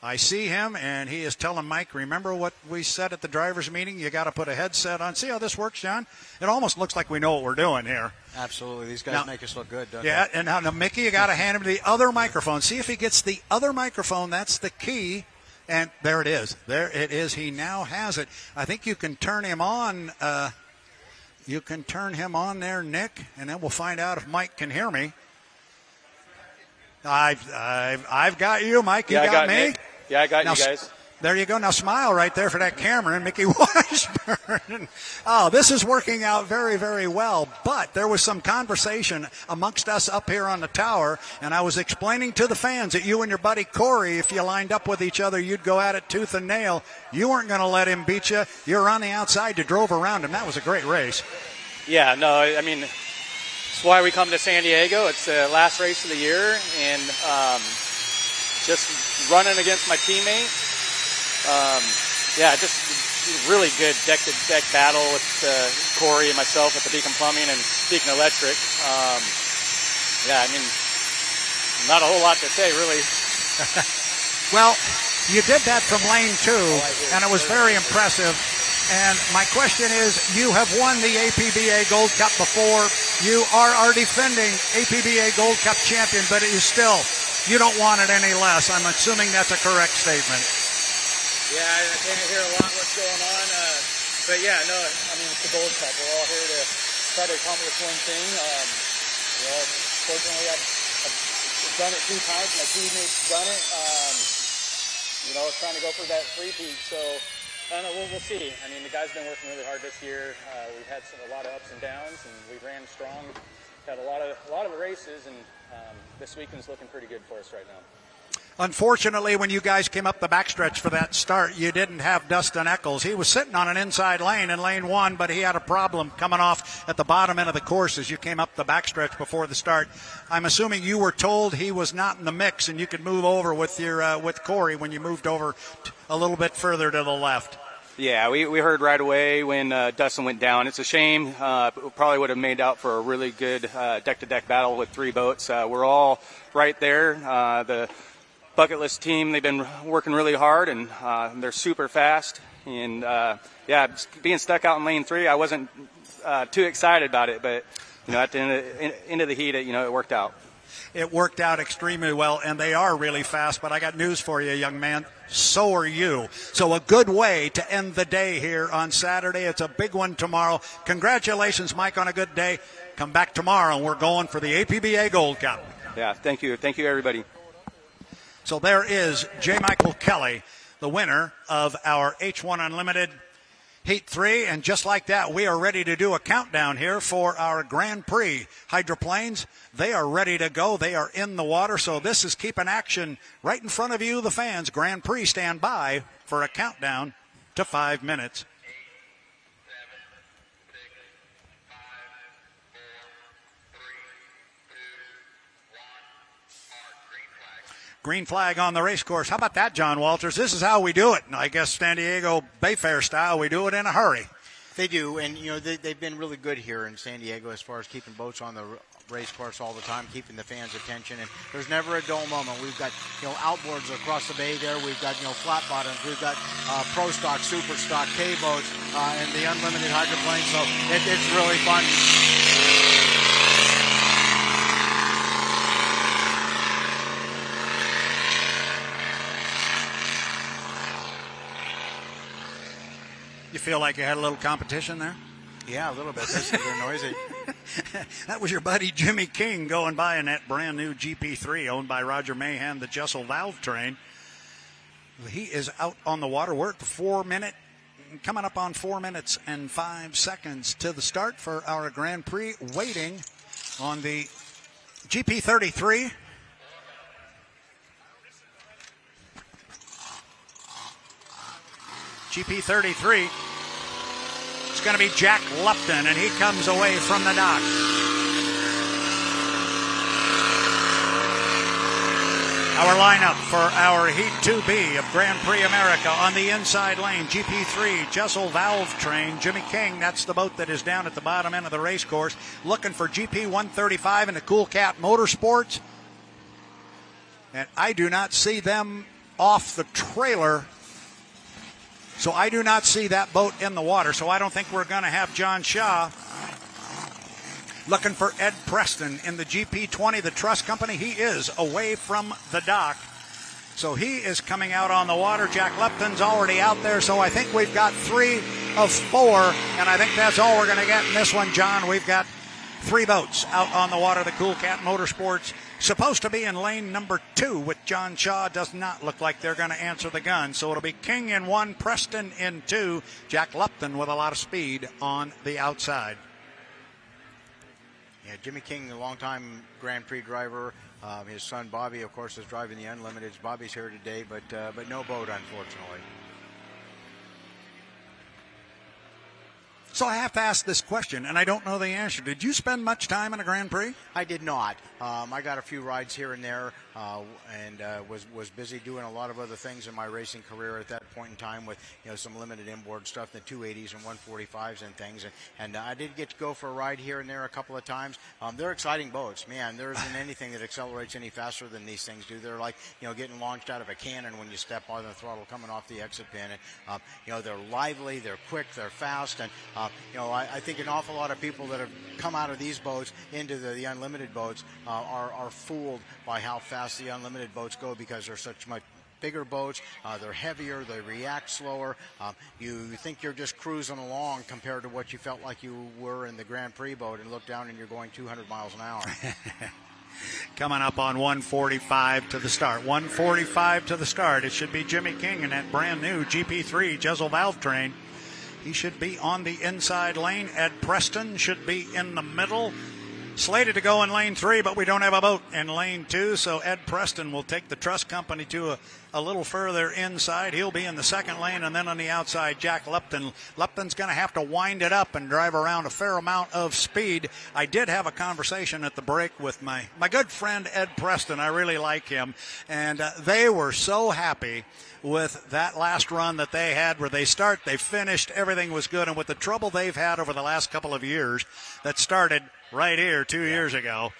I see him, and he is telling Mike, remember what we said at the driver's meeting? You got to put a headset on. See how this works, John? It almost looks like we know what we're doing here. Absolutely. These guys make us look good, don't they? And now, Mickey, you got to hand him the other microphone. See if he gets the other microphone. That's the key. And there it is. There it is. He now has it. I think you can turn him on. You can turn him on there, Nick, and then we'll find out if Mike can hear me. I've got you, Mike. You got me? Nick. Yeah, I got you guys. There you go. Now smile right there for that camera, and Mickey Washburn. Oh, this is working out very, very well. But there was some conversation amongst us up here on the tower, and I was explaining to the fans that you and your buddy Corey, if you lined up with each other, you'd go at it tooth and nail. You weren't going to let him beat you. You're on the outside. You drove around him. That was a great race. Yeah, no, I mean, it's why we come to San Diego. It's the last race of the year, and just running against my teammates. Just really good deck-to-deck battle with Corey and myself at the Beacon Plumbing and Beacon Electric. Not a whole lot to say, really. Well, you did that from lane 2, and it was very impressive. And my question is, you have won the APBA Gold Cup before. You are our defending APBA Gold Cup champion, but you don't want it any less. I'm assuming that's a correct statement. Yeah, I can't hear a lot what's going on. But yeah, no, I mean, it's the Gold Cup. We're all here to try to accomplish one thing. Fortunately, I've done it 2 times. My teammates done it. Trying to go for that three-peat. So, I don't know, we'll see. I mean, the guys have been working really hard this year. We've had a lot of ups and downs, and we ran strong. Had a lot of the races, and this weekend's looking pretty good for us right now. Unfortunately, when you guys came up the backstretch for that start, you didn't have Dustin Eccles. He was sitting on an inside lane in lane 1, but he had a problem coming off at the bottom end of the course as you came up the backstretch before the start. I'm assuming you were told he was not in the mix and you could move over with with Corey when you moved over a little bit further to the left. Yeah, we heard right away when Dustin went down. It's a shame. Probably would have made out for a really good deck-to-deck battle with 3 boats. We're all right there. The bucket list team, they've been working really hard, and they're super fast. And, being stuck out in lane 3, I wasn't too excited about it. But, at the end of the heat, it worked out. It worked out extremely well, and they are really fast. But I got news for you, young man. So are you. So a good way to end the day here on Saturday. It's a big one tomorrow. Congratulations, Mike, on a good day. Come back tomorrow, and we're going for the APBA Gold Cup. Yeah, thank you. Thank you, everybody. So there is J. Michael Kelly, the winner of our H1 Unlimited Heat 3. And just like that, we are ready to do a countdown here for our Grand Prix hydroplanes. They are ready to go. They are in the water. So this is keeping action right in front of you, the fans. Grand Prix, stand by for a countdown to 5 minutes. Green flag on the race course. How about that, John Walters? This is how we do it. I guess San Diego Bayfair style, we do it in a hurry. They do, and they've been really good here in San Diego as far as keeping boats on the race course all the time, keeping the fans' attention. And there's never a dull moment. We've got outboards across the bay there. We've got flat bottoms. We've got pro stock, super stock, K boats, and the unlimited hydroplane. So it's really fun. You feel like you had a little competition there? Yeah, a little bit. They're noisy. That was your buddy Jimmy King going by in that brand new GP3 owned by Roger Mahan, the Jessel valve train. He is out on the water. We're at the coming up on 4 minutes and 5 seconds to the start for our Grand Prix, waiting on the GP33. GP33. It's going to be Jack Lupton, and he comes away from the dock. Our lineup for our Heat 2B of Grand Prix America on the inside lane, GP3, Jessel valve train, Jimmy King, that's the boat that is down at the bottom end of the race course, looking for GP 135 in the Cool Cat Motorsports. And I do not see them off the trailer. So I do not see that boat in the water. So I don't think we're going to have John Shaw. Looking for Ed Preston in the GP20, the Truss Company. He is away from the dock. So he is coming out on the water. Jack Lupton's already out there. So I think we've got 3 of 4. And I think that's all we're going to get in this one, John. We've got 3 boats out on the water. The Cool Cat Motorsports supposed to be in lane number 2 with John Shaw. Does not look like they're going to answer the gun. So it'll be King in 1, Preston in 2, Jack Lupton with a lot of speed on the outside. Yeah, Jimmy King, the longtime Grand Prix driver. His son Bobby, of course, is driving the Unlimiteds. Bobby's here today, but no boat, unfortunately. So I have to ask this question, and I don't know the answer. Did you spend much time in a Grand Prix? I did not. I got a few rides here and there, and was busy doing a lot of other things in my racing career at that point in time with some limited inboard stuff, the 280s and 145s and things. And I did get to go for a ride here and there a couple of times. They're exciting boats, man. There isn't anything that accelerates any faster than these things do. They're like getting launched out of a cannon when you step on the throttle coming off the exit pin. And they're lively, they're quick, they're fast, and I think an awful lot of people that have come out of these boats into the unlimited boats are fooled by how fast the unlimited boats go because they're such much bigger boats. They're heavier. They react slower. You think you're just cruising along compared to what you felt like you were in the Grand Prix boat, and look down and you're going 200 miles an hour. Coming up on 145 to the start. 145 to the start. It should be Jimmy King in that brand new GP3 Jezel valve train. He should be on the inside lane. Ed Preston should be in the middle. Slated to go in lane 3, but we don't have a boat in lane 2, so Ed Preston will take the Trust Company to a little further inside. He'll be in the second lane, and then on the outside, Jack Lupton. Lupton's going to have to wind it up and drive around a fair amount of speed. I did have a conversation at the break with my good friend Ed Preston. I really like him, and they were so happy with that last run that they had where they finished, everything was good, and with the trouble they've had over the last couple of years that started right here 2 years ago.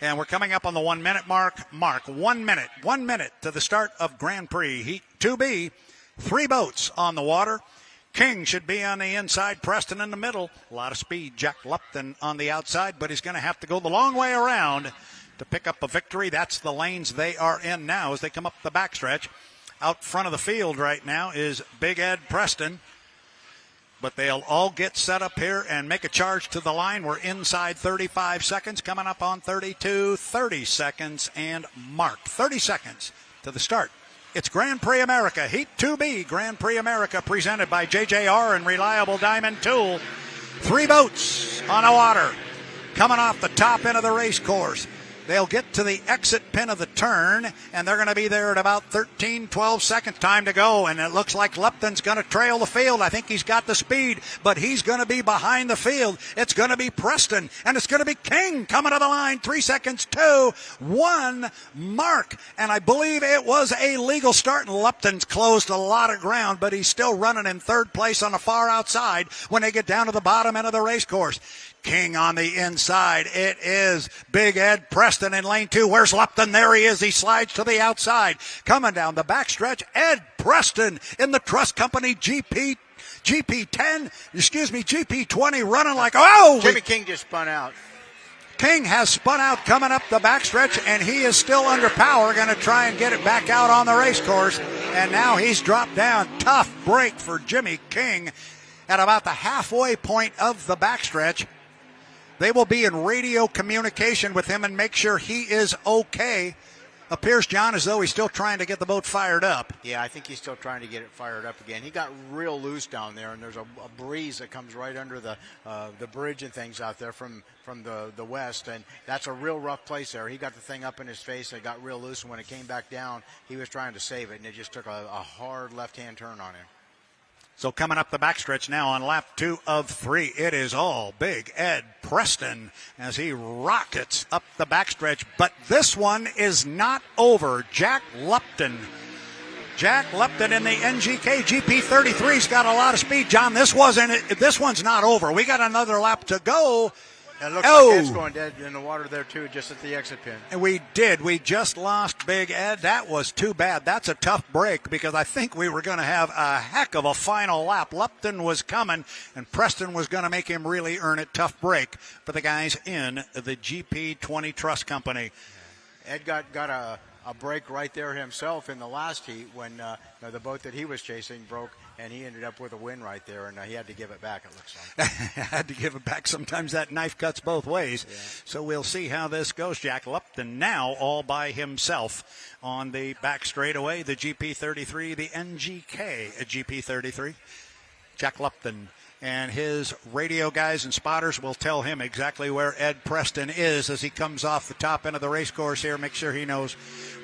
And we're coming up on the 1 minute mark. 1 minute to the start of Grand Prix Heat 2B. 3 boats on the water. King should be on the inside, Preston in the middle. A lot of speed, Jack Lupton on the outside, but he's going to have to go the long way around to pick up a victory. That's the lanes they are in now as they come up the backstretch. Out front of the field right now is Big Ed Preston. But they'll all get set up here and make a charge to the line. We're inside 35 seconds, coming up on 32, 30 seconds, and marked. 30 seconds to the start. It's Grand Prix America, Heat 2B, Grand Prix America, presented by JJR and Reliable Diamond Tool. 3 boats on the water, coming off the top end of the race course. They'll get to the exit pin of the turn, and they're going to be there at about 13, 12 seconds time to go. And it looks like Lupton's going to trail the field. I think he's got the speed, but he's going to be behind the field. It's going to be Preston, and it's going to be King coming to the line. 3 seconds, 2, 1, mark. And I believe it was a legal start, and Lupton's closed a lot of ground, but he's still running in third place on the far outside when they get down to the bottom end of the race course. King on the inside. It is Big Ed Preston in lane 2. Where's Lupton? There he is. He slides to the outside. Coming down the backstretch, Ed Preston in the Trust Company GP20 running like, Jimmy King just spun out. King has spun out coming up the backstretch, and he is still under power, going to try and get it back out on the race course. And now he's dropped down. Tough break for Jimmy King at about the halfway point of the backstretch. They will be in radio communication with him and make sure he is okay. Appears, John, as though he's still trying to get the boat fired up. Yeah, I think he's still trying to get it fired up again. He got real loose down there, and there's a breeze that comes right under the bridge and things out there from the west, and that's a real rough place there. He got the thing up in his face, and it got real loose, and when it came back down, he was trying to save it, and it just took a hard left-hand turn on him. So coming up the backstretch now on lap 2 of 3, it is all Big Ed Preston as he rockets up the backstretch. But this one is not over. Jack Lupton in the NGK GP33's got a lot of speed. John, this one's not over. We got another lap to go. It looks like Ed's going dead in the water there, too, just at the exit pin. And we did. We just lost Big Ed. That was too bad. That's a tough break because I think we were going to have a heck of a final lap. Lupton was coming, and Preston was going to make him really earn it. Tough break for the guys in the GP20 Trust Company. Ed got a break right there himself in the last heat when the boat that he was chasing broke, and he ended up with a win right there, and he had to give it back, it looks like. Had to give it back. Sometimes that knife cuts both ways. Yeah. So we'll see how this goes. Jack Lupton now all by himself on the back straightaway, the GP33, the NGK GP33. Jack Lupton And his radio guys and spotters will tell him exactly where Ed Preston is as he comes off the top end of the race course here. Make sure he knows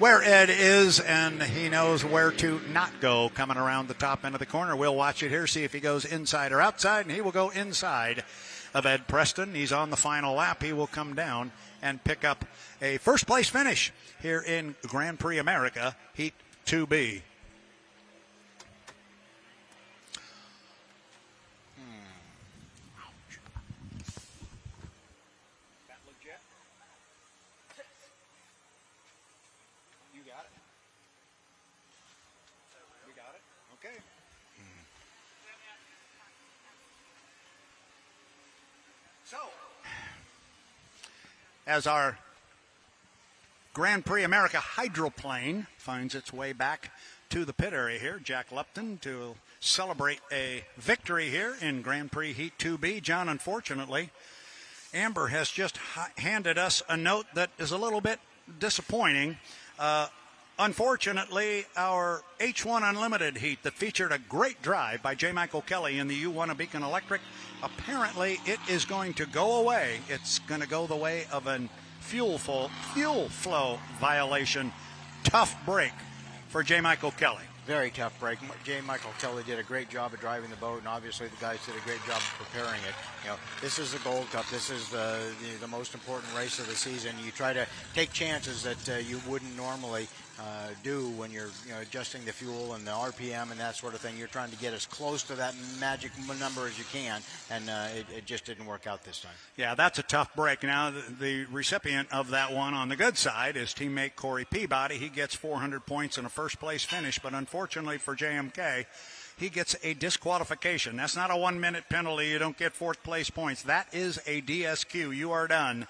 where Ed is and he knows where to not go coming around the top end of the corner. We'll watch it here, see if he goes inside or outside, and he will go inside of Ed Preston. He's on the final lap. He will come down and pick up a first-place finish here in Grand Prix America, Heat 2B. So, as our Grand Prix America hydroplane finds its way back to the pit area here, Jack Lupton to celebrate a victory here in Grand Prix Heat 2B. John, unfortunately, Amber has just handed us a note that is a little bit disappointing. Unfortunately, our H1 Unlimited heat that featured a great drive by J. Michael Kelly in the U1 of Beacon Electric, apparently it is going to go away. It's going to go the way of a fuel flow violation. Tough break for J. Michael Kelly. Very tough break. J. Michael Kelly did a great job of driving the boat, and obviously the guys did a great job of preparing it. You know, this is the Gold Cup. This is the most important race of the season. You try to take chances that you wouldn't normally do when you're adjusting the fuel and the RPM and that sort of thing. You're trying to get as close to that magic number as you can, and it just didn't work out this time. Yeah, that's a tough break. Now, the recipient of that one on the good side is teammate Corey Peabody. He gets 400 points in a first-place finish, but unfortunately for JMK, he gets a disqualification. That's not a 1-minute penalty. You don't get fourth-place points. That is a DSQ. You are done.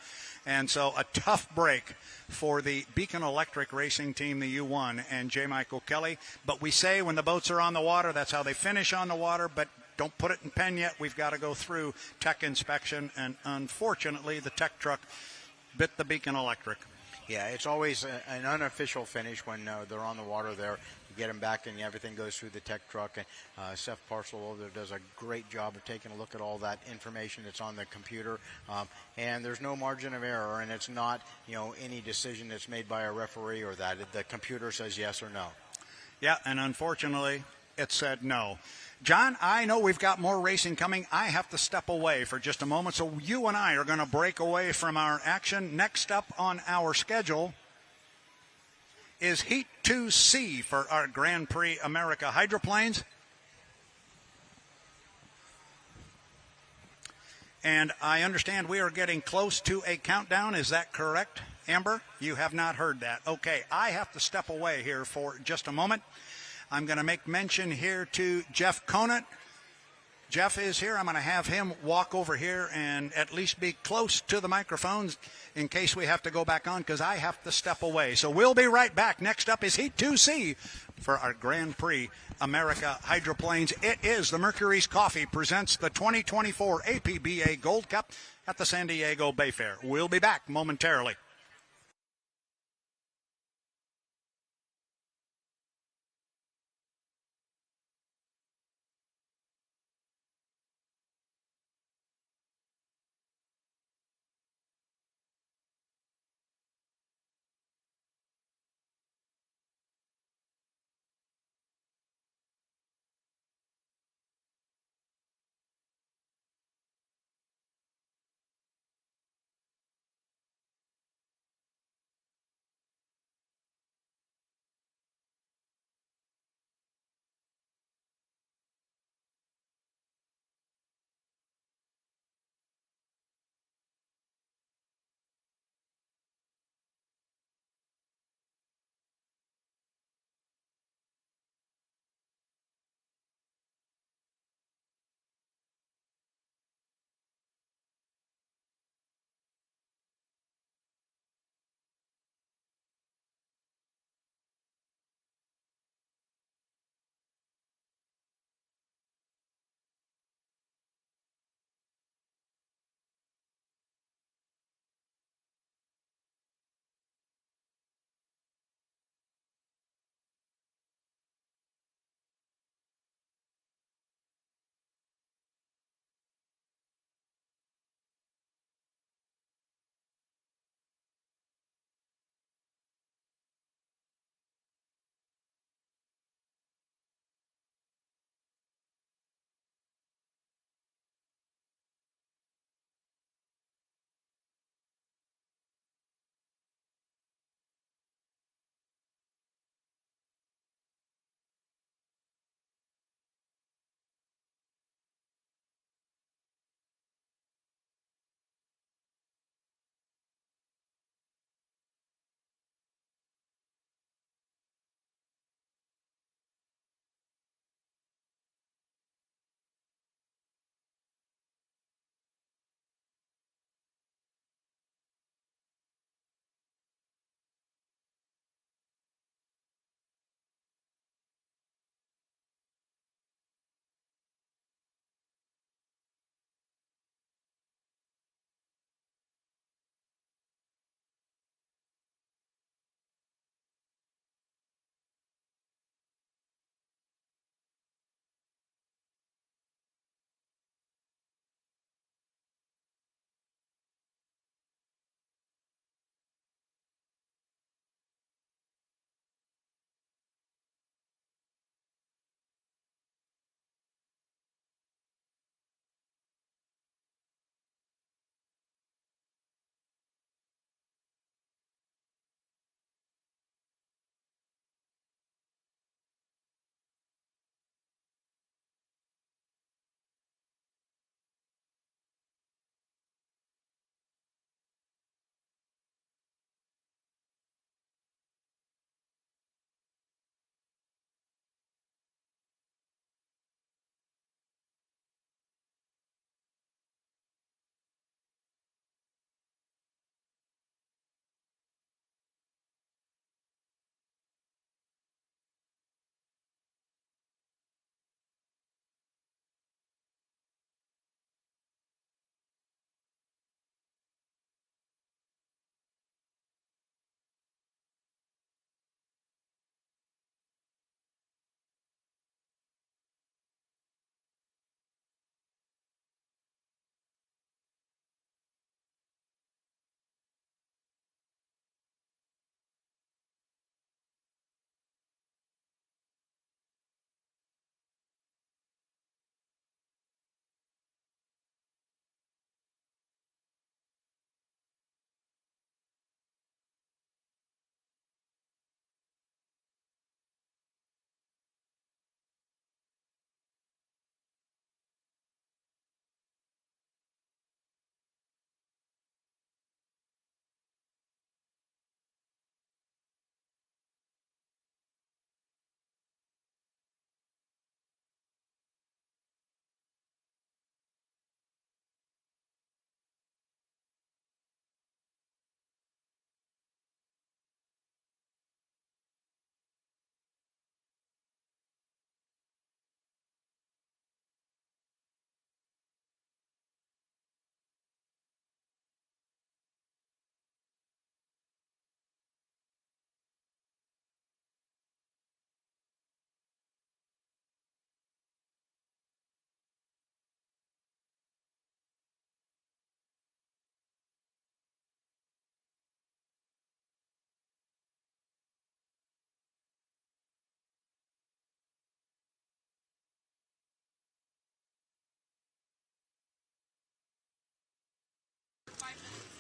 And so a tough break for the Beacon Electric Racing Team, the U1, and J. Michael Kelly. But we say when the boats are on the water, that's how they finish on the water, but don't put it in pen yet. We've got to go through tech inspection, and unfortunately the tech truck bit the Beacon Electric. Yeah, it's always an unofficial finish when they're on the water there. You get them back and everything goes through the tech truck. And Seth Parcel does a great job of taking a look at all that information that's on the computer. And there's no margin of error, and it's not any decision that's made by a referee or that. The computer says yes or no. Yeah, and unfortunately it said no. John, I know we've got more racing coming. I have to step away for just a moment, so you and I are going to break away from our action. Next up on our schedule is Heat 2C for our Grand Prix America hydroplanes. And I understand we are getting close to a countdown. Is that correct, Amber? You have not heard that. Okay, I have to step away here for just a moment. I'm going to make mention here to Jeff Conant. Jeff is here. I'm going to have him walk over here and at least be close to the microphones in case we have to go back on, because I have to step away. So we'll be right back. Next up is Heat 2C for our Grand Prix America hydroplanes. It is the Mercurys Coffee presents the 2024 APBA Gold Cup at the San Diego Bayfair. We'll be back momentarily.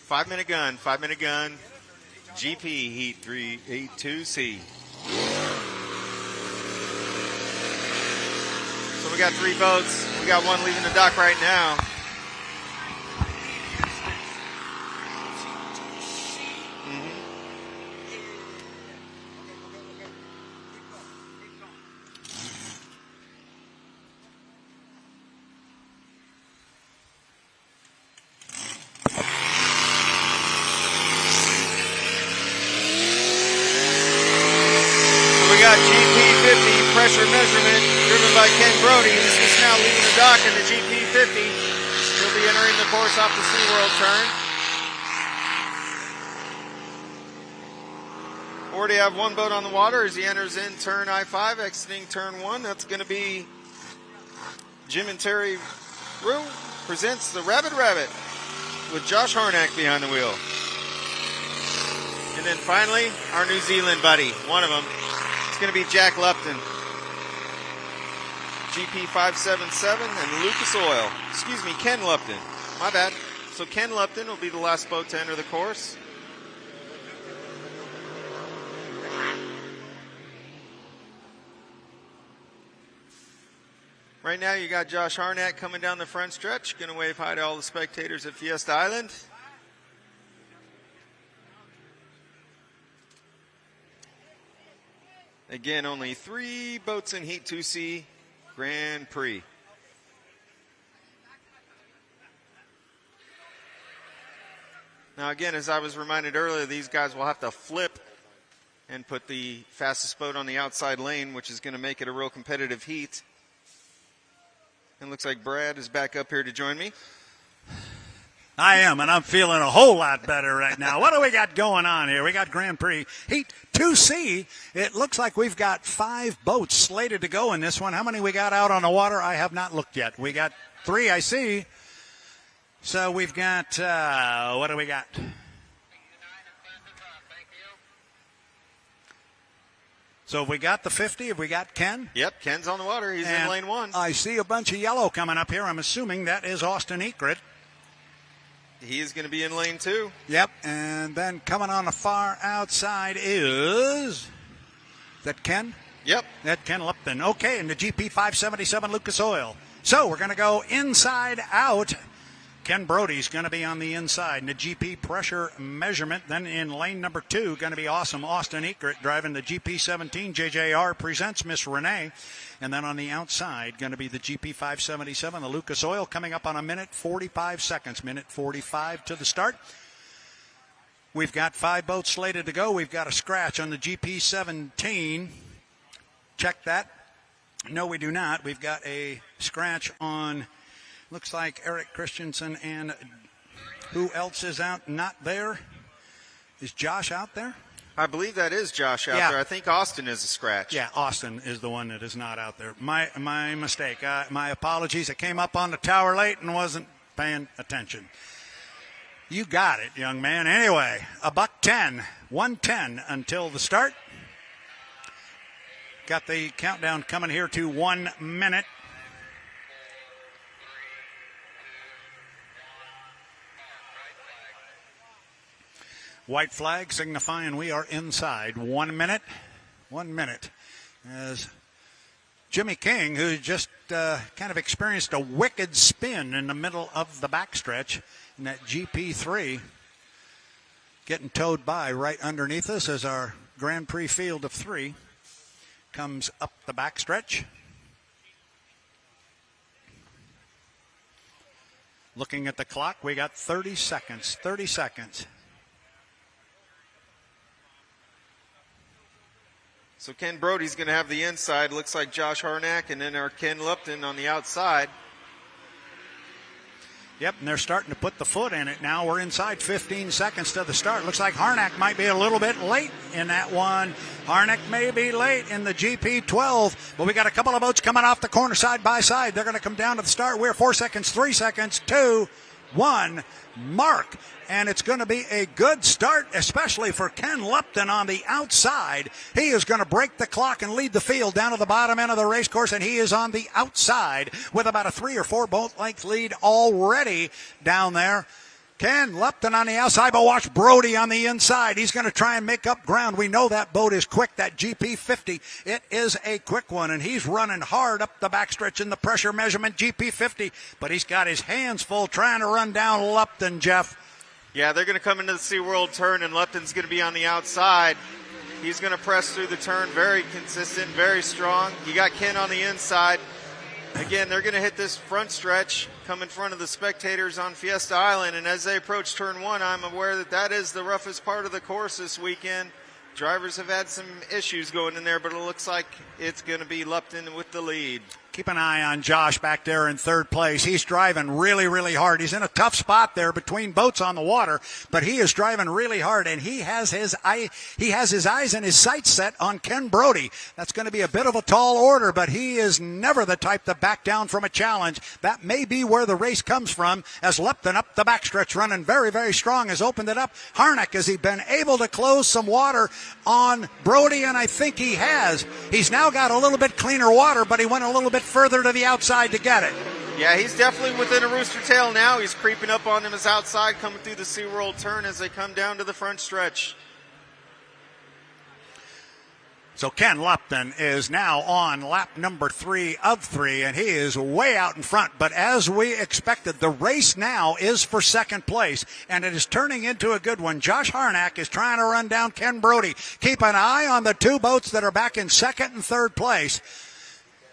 5-minute gun. GP Heat 382C. So we got 3 boats. We got one leaving the dock right now. Pressure measurement driven by Ken Brody. He's just now leaving the dock in the GP50. He'll be entering the course off the SeaWorld turn. Already have one boat on the water as he enters in turn I-5, exiting turn 1. That's going to be Jim and Terry Rue presents the Rabbit with Josh Harnack behind the wheel. And then finally, our New Zealand buddy, one of them. It's going to be Jack Lupton. GP 577 and Lucas Oil. Excuse me, Ken Lupton. My bad. So Ken Lupton will be the last boat to enter the course. Right now you got Josh Harnack coming down the front stretch. Going to wave hi to all the spectators at Fiesta Island. Again, only 3 boats in Heat 2C Grand Prix. Now again, as I was reminded earlier, these guys will have to flip and put the fastest boat on the outside lane, which is going to make it a real competitive heat. And looks like Brad is back up here to join me. I am, and I'm feeling a whole lot better right now. What do we got going on here? We got Grand Prix Heat 2C. It looks like we've got 5 boats slated to go in this one. How many we got out on the water? I have not looked yet. We got 3, I see. So we've got, what do we got? So have we got the 50? Have we got Ken? Yep, Ken's on the water. He's in lane 1. I see a bunch of yellow coming up here. I'm assuming that is Austin Ekrit. He is going to be in lane 2. Yep, and then coming on the far outside is that Ken? Yep. That Ken Lupton. Okay, and the GP 577 Lucas Oil. So we're going to go inside out. Ken Brody's going to be on the inside. And the GP pressure measurement. Then in lane number 2, going to be awesome Austin Ekrit driving the GP17. JJR presents Miss Renee. And then on the outside, going to be the GP 577, the Lucas Oil, coming up on 1:45 seconds. 1:45 to the start. We've got 5 boats slated to go. We've got a scratch on the GP17. Check that. No, we do not. We've got a scratch on, looks like Eric Christensen, and who else is out? Not there. Is Josh out there? I believe that is Josh out there. I think Austin is a scratch. Yeah, Austin is the one that is not out there. My mistake. My apologies. I came up on the tower late and wasn't paying attention. You got it, young man. Anyway, $110, 110 until the start. Got the countdown coming here to 1 minute. White flag signifying we are inside. 1 minute. 1 minute. As Jimmy King, who just kind of experienced a wicked spin in the middle of the backstretch in that GP3, getting towed by right underneath us as our Grand Prix field of 3 comes up the backstretch. Looking at the clock, we got 30 seconds. 30 seconds. So Ken Brody's going to have the inside. Looks like Josh Harnack, and then our Ken Lupton on the outside. Yep, and they're starting to put the foot in it now. We're inside 15 seconds to the start. Looks like Harnack might be a little bit late in that one. Harnack may be late in the GP12, but we got a couple of boats coming off the corner side by side. They're going to come down to the start. We're 4 seconds, 3 seconds, 2, 1, mark. And it's going to be a good start, especially for Ken Lupton on the outside. He is going to break the clock and lead the field down to the bottom end of the race course, and he is on the outside with about a 3 or 4 boat length lead already down there. Ken Lupton on the outside, but watch Brody on the inside. He's going to try and make up ground. We know that boat is quick, that GP50. It is a quick one, and he's running hard up the backstretch in the pressure measurement GP50, but he's got his hands full trying to run down Lupton, Jeff. Yeah, they're going to come into the SeaWorld turn, and Lupton's going to be on the outside. He's going to press through the turn, very consistent, very strong. You got Ken on the inside. Again, they're going to hit this front stretch, come in front of the spectators on Fiesta Island, and as they approach turn 1, I'm aware that that is the roughest part of the course this weekend. Drivers have had some issues going in there, but it looks like it's going to be Lupton with the lead. Keep an eye on Josh back there in third place. He's driving really, really hard. He's in a tough spot there between boats on the water, but he is driving really hard, and he has his eyes and his sights set on Ken Brody. That's going to be a bit of a tall order, but he is never the type to back down from a challenge. That may be where the race comes from, as Lupton up the backstretch running very, very strong has opened it up. Harnack, has he been able to close some water on Brody? And I think he has. He's now got a little bit cleaner water, but he went a little bit further to the outside to get it. Yeah, he's definitely within a rooster tail now. He's creeping up on them as outside, coming through the SeaWorld turn as they come down to the front stretch. So Ken Lupton is now on lap number 3 of 3, and he is way out in front. But as we expected, the race now is for second place, and it is turning into a good one. Josh Harnack is trying to run down Ken Brody. Keep an eye on the two boats that are back in second and third place.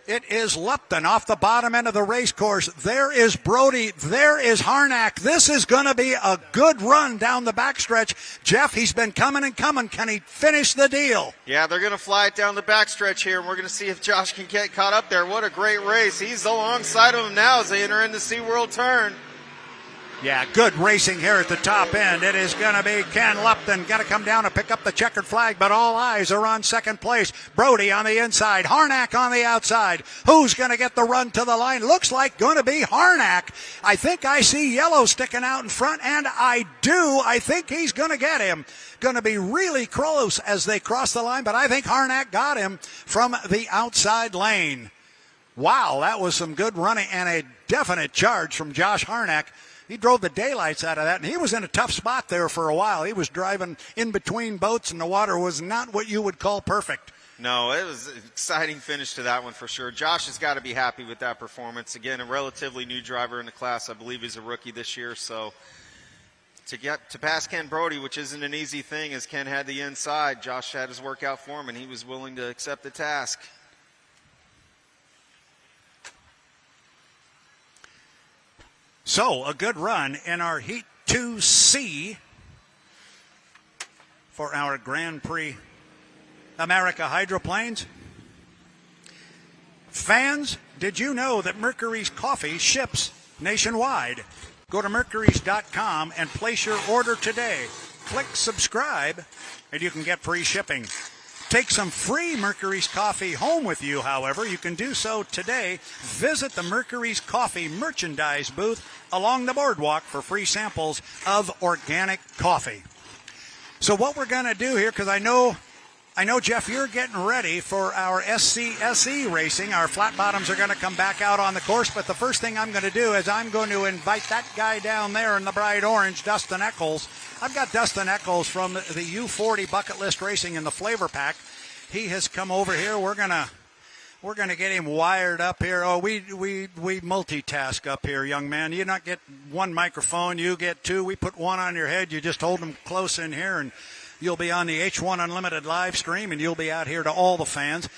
It is Lupton off the bottom end of the race course. There is Brody. There is Harnack. This is going to be a good run down the backstretch. Jeff, he's been coming and coming. Can he finish the deal? Yeah, they're going to fly it down the backstretch here, and we're going to see if Josh can get caught up there. What a great race. He's alongside of him now as they enter in the SeaWorld turn. Yeah, good racing here at the top end. It is going to be Ken Lupton. Got to come down to pick up the checkered flag, but all eyes are on second place. Brody on the inside, Harnack on the outside. Who's going to get the run to the line? Looks like going to be Harnack. I think I see yellow sticking out in front, and I do. I think he's going to get him. Going to be really close as they cross the line, but I think Harnack got him from the outside lane. Wow, that was some good running and a definite charge from Josh Harnack. He drove the daylights out of that, and he was in a tough spot there for a while. He was driving in between boats, and the water was not what you would call perfect. No, it was an exciting finish to that one for sure. Josh has got to be happy with that performance. Again, a relatively new driver in the class. I believe he's a rookie this year, so to pass Ken Brody, which isn't an easy thing, as Ken had the inside, Josh had his work out for him, and he was willing to accept the task. So, a good run in our Heat 2C for our Grand Prix America hydroplanes. Fans, did you know that Mercurys Coffee ships nationwide? Go to Mercurys.com and place your order today. Click subscribe, and you can get free shipping. Take some free Mercurys coffee home with you, however. You can do so today. Visit the Mercurys Coffee merchandise booth along the boardwalk for free samples of organic coffee. So what we're going to do here, because I know, Jeff, you're getting ready for our SCSE racing. Our flat bottoms are going to come back out on the course, but the first thing I'm going to do is I'm going to invite that guy down there in the bright orange, Dustin Eccles. I've got Dustin Eccles from the U40 Bucket List Racing in the Flavor Pack. He has come over here. We're gonna get him wired up here. Oh, we multitask up here, young man. You not get one microphone, you get two. We put one on your head. You just hold them close in here, and you'll be on the H1 Unlimited live stream, and you'll be out here to all the fans.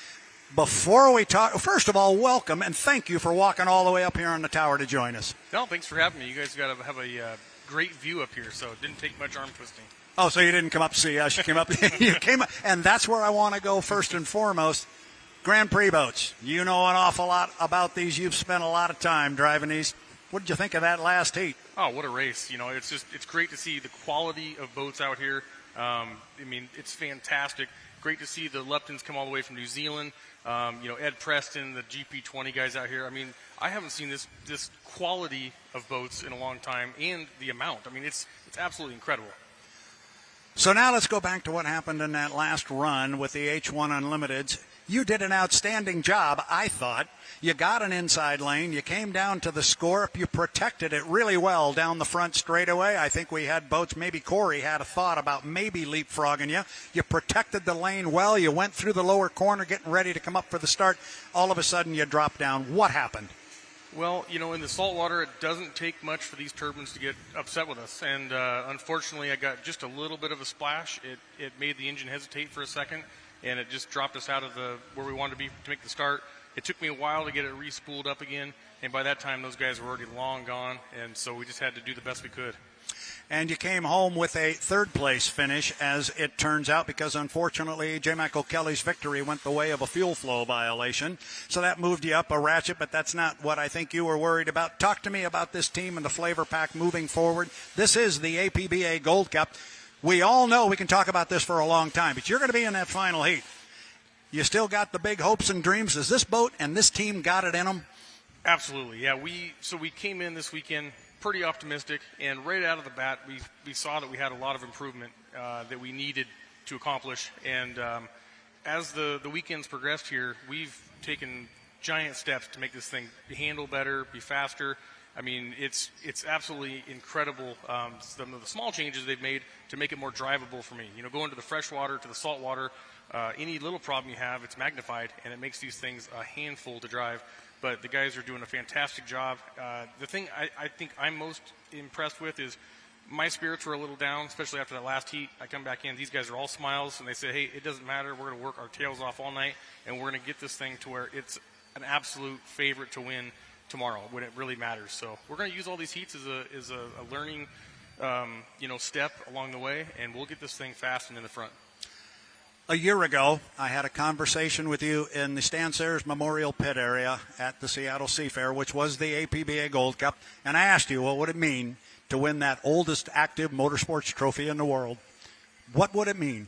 Before we talk, first of all, welcome and thank you for walking all the way up here on the tower to join us. No, thanks for having me. You guys got to have a great view up here, so it didn't take much arm twisting. Oh, so you didn't come up to see us. You came up, and that's where I want to go first and foremost. Grand Prix boats. You know an awful lot about these. You've spent a lot of time driving these. What did you think of that last heat? Oh, what a race. You know, it's great to see the quality of boats out here. I mean, it's fantastic. Great to see the Luptons come all the way from New Zealand. Ed Preston, the GP20 guys out here. I mean, I haven't seen this quality of boats in a long time, and the amount. I mean, it's absolutely incredible. So now let's go back to what happened in that last run with the H1 Unlimiteds. You did an outstanding job, I thought. You got an inside lane. You came down to the scorp. You protected it really well down the front straightaway. I think we had boats. Maybe Corey had a thought about maybe leapfrogging you. You protected the lane well. You went through the lower corner getting ready to come up for the start. All of a sudden, you dropped down. What happened? Well, in the saltwater, it doesn't take much for these turbines to get upset with us. And unfortunately, I got just a little bit of a splash. It made the engine hesitate for a second, and it just dropped us out of where we wanted to be to make the start. It took me a while to get it re-spooled up again, and by that time, those guys were already long gone, and so we just had to do the best we could. And you came home with a third-place finish, as it turns out, because unfortunately, J. Michael Kelly's victory went the way of a fuel flow violation. So that moved you up a ratchet, but that's not what I think you were worried about. Talk to me about this team and the flavor pack moving forward. This is the APBA Gold Cup. We all know we can talk about this for a long time, but you're going to be in that final heat. You still got the big hopes and dreams. Does this boat and this team got it in them? Absolutely, yeah. We came in this weekend pretty optimistic, and right out of the bat, we saw that we had a lot of improvement that we needed to accomplish. And as the weekends progressed here, we've taken giant steps to make this thing handle better, be faster. I mean, it's absolutely incredible, some of the small changes they've made to make it more drivable for me. Going to the freshwater to the saltwater, any little problem you have, it's magnified, and it makes these things a handful to drive. But the guys are doing a fantastic job. The thing I think I'm most impressed with is my spirits were a little down, especially after that last heat. I come back in, these guys are all smiles, and they say, hey, it doesn't matter. We're going to work our tails off all night, and we're going to get this thing to where it's an absolute favorite to win tomorrow when it really matters. So we're going to use all these heats as a learning step along the way, and we'll get this thing fast and in the front. A year ago, I had a conversation with you in the Stan Sayers Memorial Pit area at the Seattle Seafair, which was the APBA Gold Cup, and I asked you what would it mean to win that oldest active motorsports trophy in the world. What would it mean?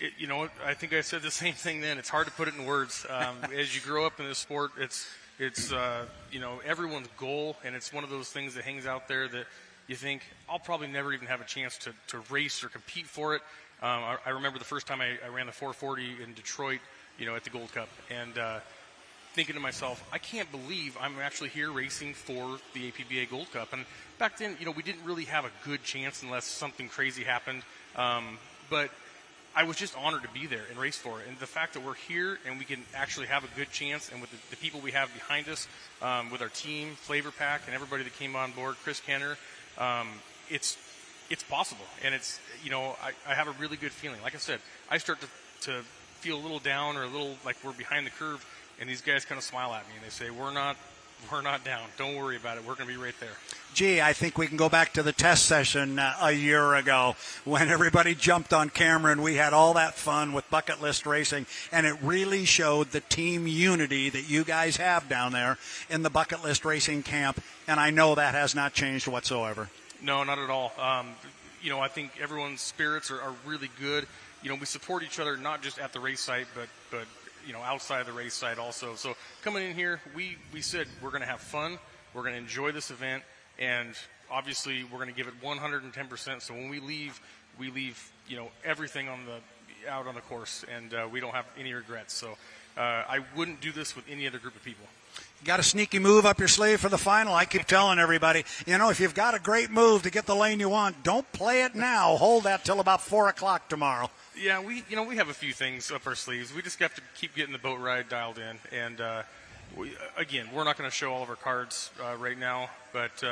I think I said the same thing then. It's hard to put it in words. As you grow up in this sport, it's everyone's goal, and it's one of those things that hangs out there that you think, I'll probably never even have a chance to race or compete for it. I remember the first time I ran the 440 in Detroit, at the Gold Cup, and thinking to myself, I can't believe I'm actually here racing for the APBA Gold Cup. And back then, we didn't really have a good chance unless something crazy happened. But I was just honored to be there and race for it. And the fact that we're here and we can actually have a good chance, and with the people we have behind us, with our team, Flavor Pack, and everybody that came on board, Chris Kenner, it's possible. And it's, I have a really good feeling. Like I said, I start to feel a little down or a little like we're behind the curve, and these guys kind of smile at me and they say, we're not down. Don't worry about it. We're going to be right there. Gee, I think we can go back to the test session a year ago when everybody jumped on camera and we had all that fun with bucket list racing, and it really showed the team unity that you guys have down there in the bucket list racing camp, and I know that has not changed whatsoever. No, not at all. I think everyone's spirits are really good. We support each other not just at the race site, but outside of the race site also. So coming in here, we said we're going to have fun, we're going to enjoy this event, and obviously we're going to give it 110%. So when we leave everything out on the course, and we don't have any regrets. So I wouldn't do this with any other group of people. Got a sneaky move up your sleeve for the final? I keep telling everybody, if you've got a great move to get the lane you want, don't play it now. Hold that till about 4 o'clock tomorrow. Yeah, we have a few things up our sleeves. We just have to keep getting the boat ride dialed in. And, we're not going to show all of our cards right now, but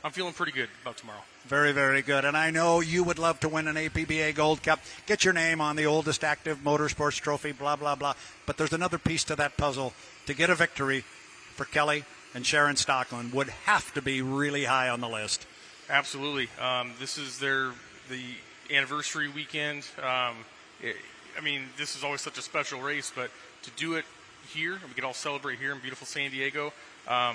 I'm feeling pretty good about tomorrow. Very, very good. And I know you would love to win an APBA Gold Cup, get your name on the oldest active motorsports trophy, blah, blah, blah. But there's another piece to that puzzle. To get a victory for Kelly and Sharon Stockland would have to be really high on the list. Absolutely. This is the anniversary weekend. This is always such a special race, but to do it here, and we could all celebrate here in beautiful San Diego, I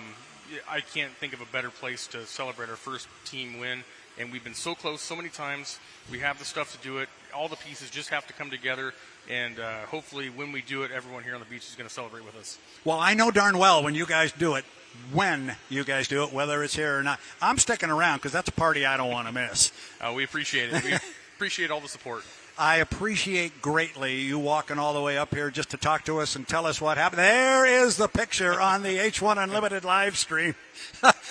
can't think of a better place to celebrate our first team win. And we've been so close so many times. We have the stuff to do it. All the pieces just have to come together. And hopefully when we do it, everyone here on the beach is going to celebrate with us. Well, I know darn well when you guys do it, whether it's here or not. I'm sticking around because that's a party I don't want to miss. We appreciate it. appreciate all the support. I appreciate greatly you walking all the way up here just to talk to us and tell us what happened. There is the picture on the H1 Unlimited live stream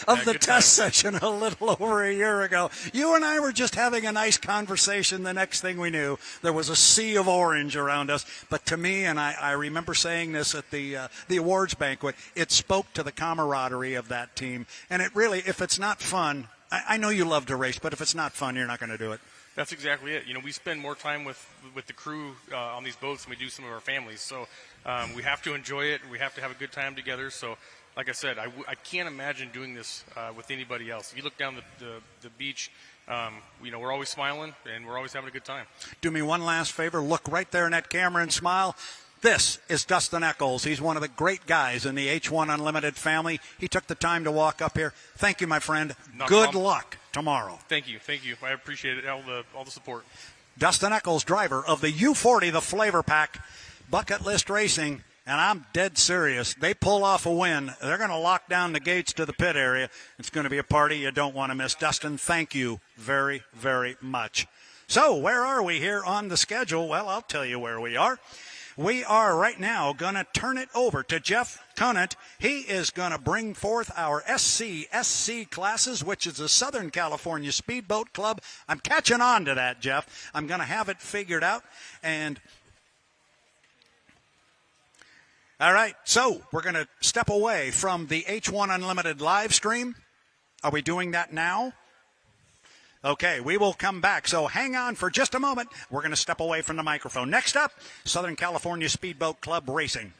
of the test session a little over a year ago. You and I were just having a nice conversation. The next thing we knew, there was a sea of orange around us. But to me, and I remember saying this at the awards banquet, it spoke to the camaraderie of that team. And it really, if it's not fun, I know you love to race, but if it's not fun, you're not going to do it. That's exactly it. We spend more time with the crew on these boats than we do some of our families. So we have to enjoy it. We have to have a good time together. So, like I said, I can't imagine doing this with anybody else. If you look down the beach, we're always smiling and we're always having a good time. Do me one last favor. Look right there in that camera and smile. This is Dustin Eccles. He's one of the great guys in the H1 Unlimited family. He took the time to walk up here. Thank you, my friend. Good luck tomorrow. Thank you. I appreciate it, all the support. Dustin Eccles, driver of the U40, the Flavor Pack, Bucket List Racing, and I'm dead serious. They pull off a win. They're going to lock down the gates to the pit area. It's going to be a party you don't want to miss. Dustin, thank you very, very much. So where are we here on the schedule? Well, I'll tell you where we are. We are right now going to turn it over to Jeff Conant. He is going to bring forth our SC classes, which is the Southern California Speedboat Club. I'm catching on to that, Jeff. I'm going to have it figured out. And all right, so we're going to step away from the H1 Unlimited live stream. Are we doing that now? Okay, we will come back. So hang on for just a moment. We're going to step away from the microphone. Next up, Southern California Speedboat Club Racing.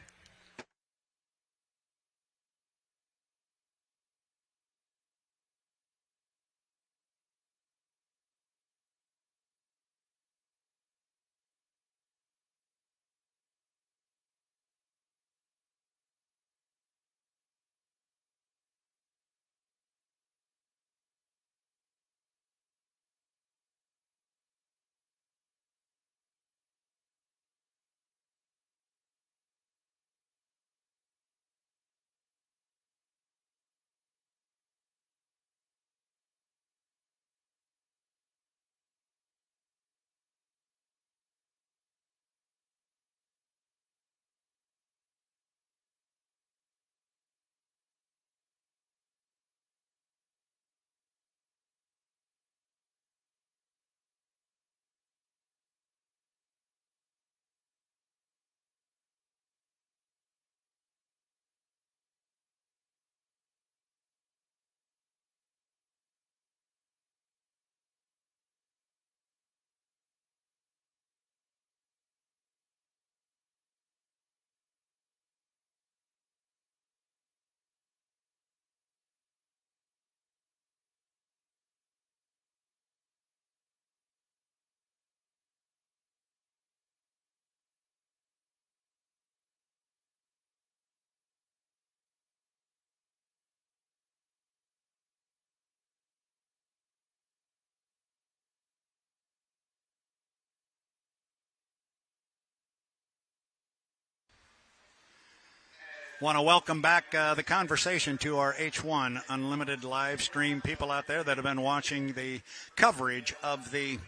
Want to welcome back the conversation to our H1 Unlimited live stream. People out there that have been watching the coverage of the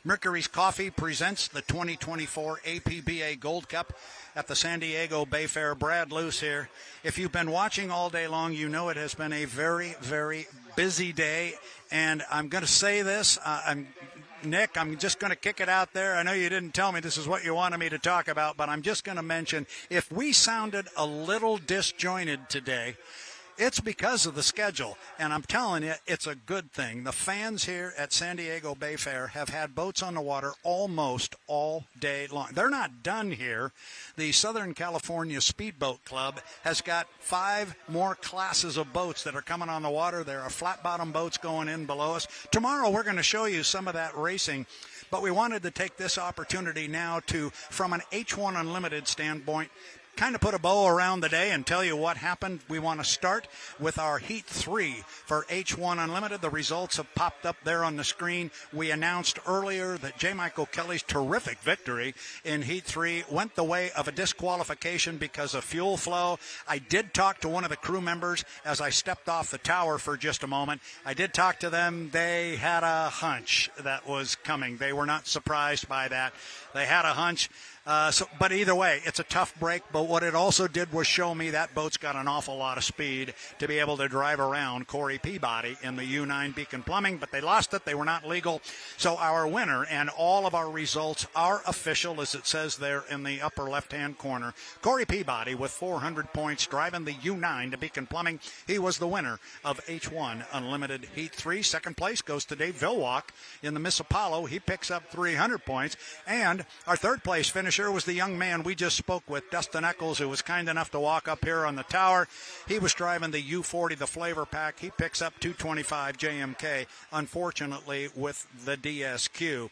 Mercurys Coffee presents the 2024 APBA Gold Cup at the San Diego Bayfair. Brad Luce here. If you've been watching all day long, you know it has been a very, very busy day. And I'm going to say this, Nick, I'm just going to kick it out there. I know you didn't tell me this is what you wanted me to talk about, but I'm just going to mention, if we sounded a little disjointed today, it's because of the schedule, and I'm telling you, it's a good thing. The fans here at San Diego Bayfair have had boats on the water almost all day long. They're not done here. The Southern California Speedboat Club has got 5 more classes of boats that are coming on the water. There are flat-bottom boats going in below us. Tomorrow we're going to show you some of that racing, but we wanted to take this opportunity now to, from an H1 Unlimited standpoint, kind of put a bow around the day and tell you what happened, we want to start with our Heat 3 for H1 Unlimited. The results have popped up there on the screen. We announced earlier that J. Michael Kelly's terrific victory in Heat 3 went the way of a disqualification because of fuel flow. I did talk to one of the crew members as I stepped off the tower for just a moment. I did talk to them. They had a hunch that was coming. They were not surprised by that. They had a hunch. But either way, it's a tough break. But what it also did was show me that boat's got an awful lot of speed to be able to drive around Corey Peabody in the U9 Beacon Plumbing. But they lost it. They were not legal. So our winner and all of our results are official, as it says there in the upper left-hand corner. Corey Peabody with 400 points driving the U9 to Beacon Plumbing. He was the winner of H1 Unlimited Heat 3. Second place goes to Dave Vilwalk in the Miss Apollo. He picks up 300 points. And our third place finisher was the young man we just spoke with, Dustin Eccles, who was kind enough to walk up here on the tower. He was driving the U40, the flavor pack. He picks up 225 JMK, unfortunately, with the DSQ.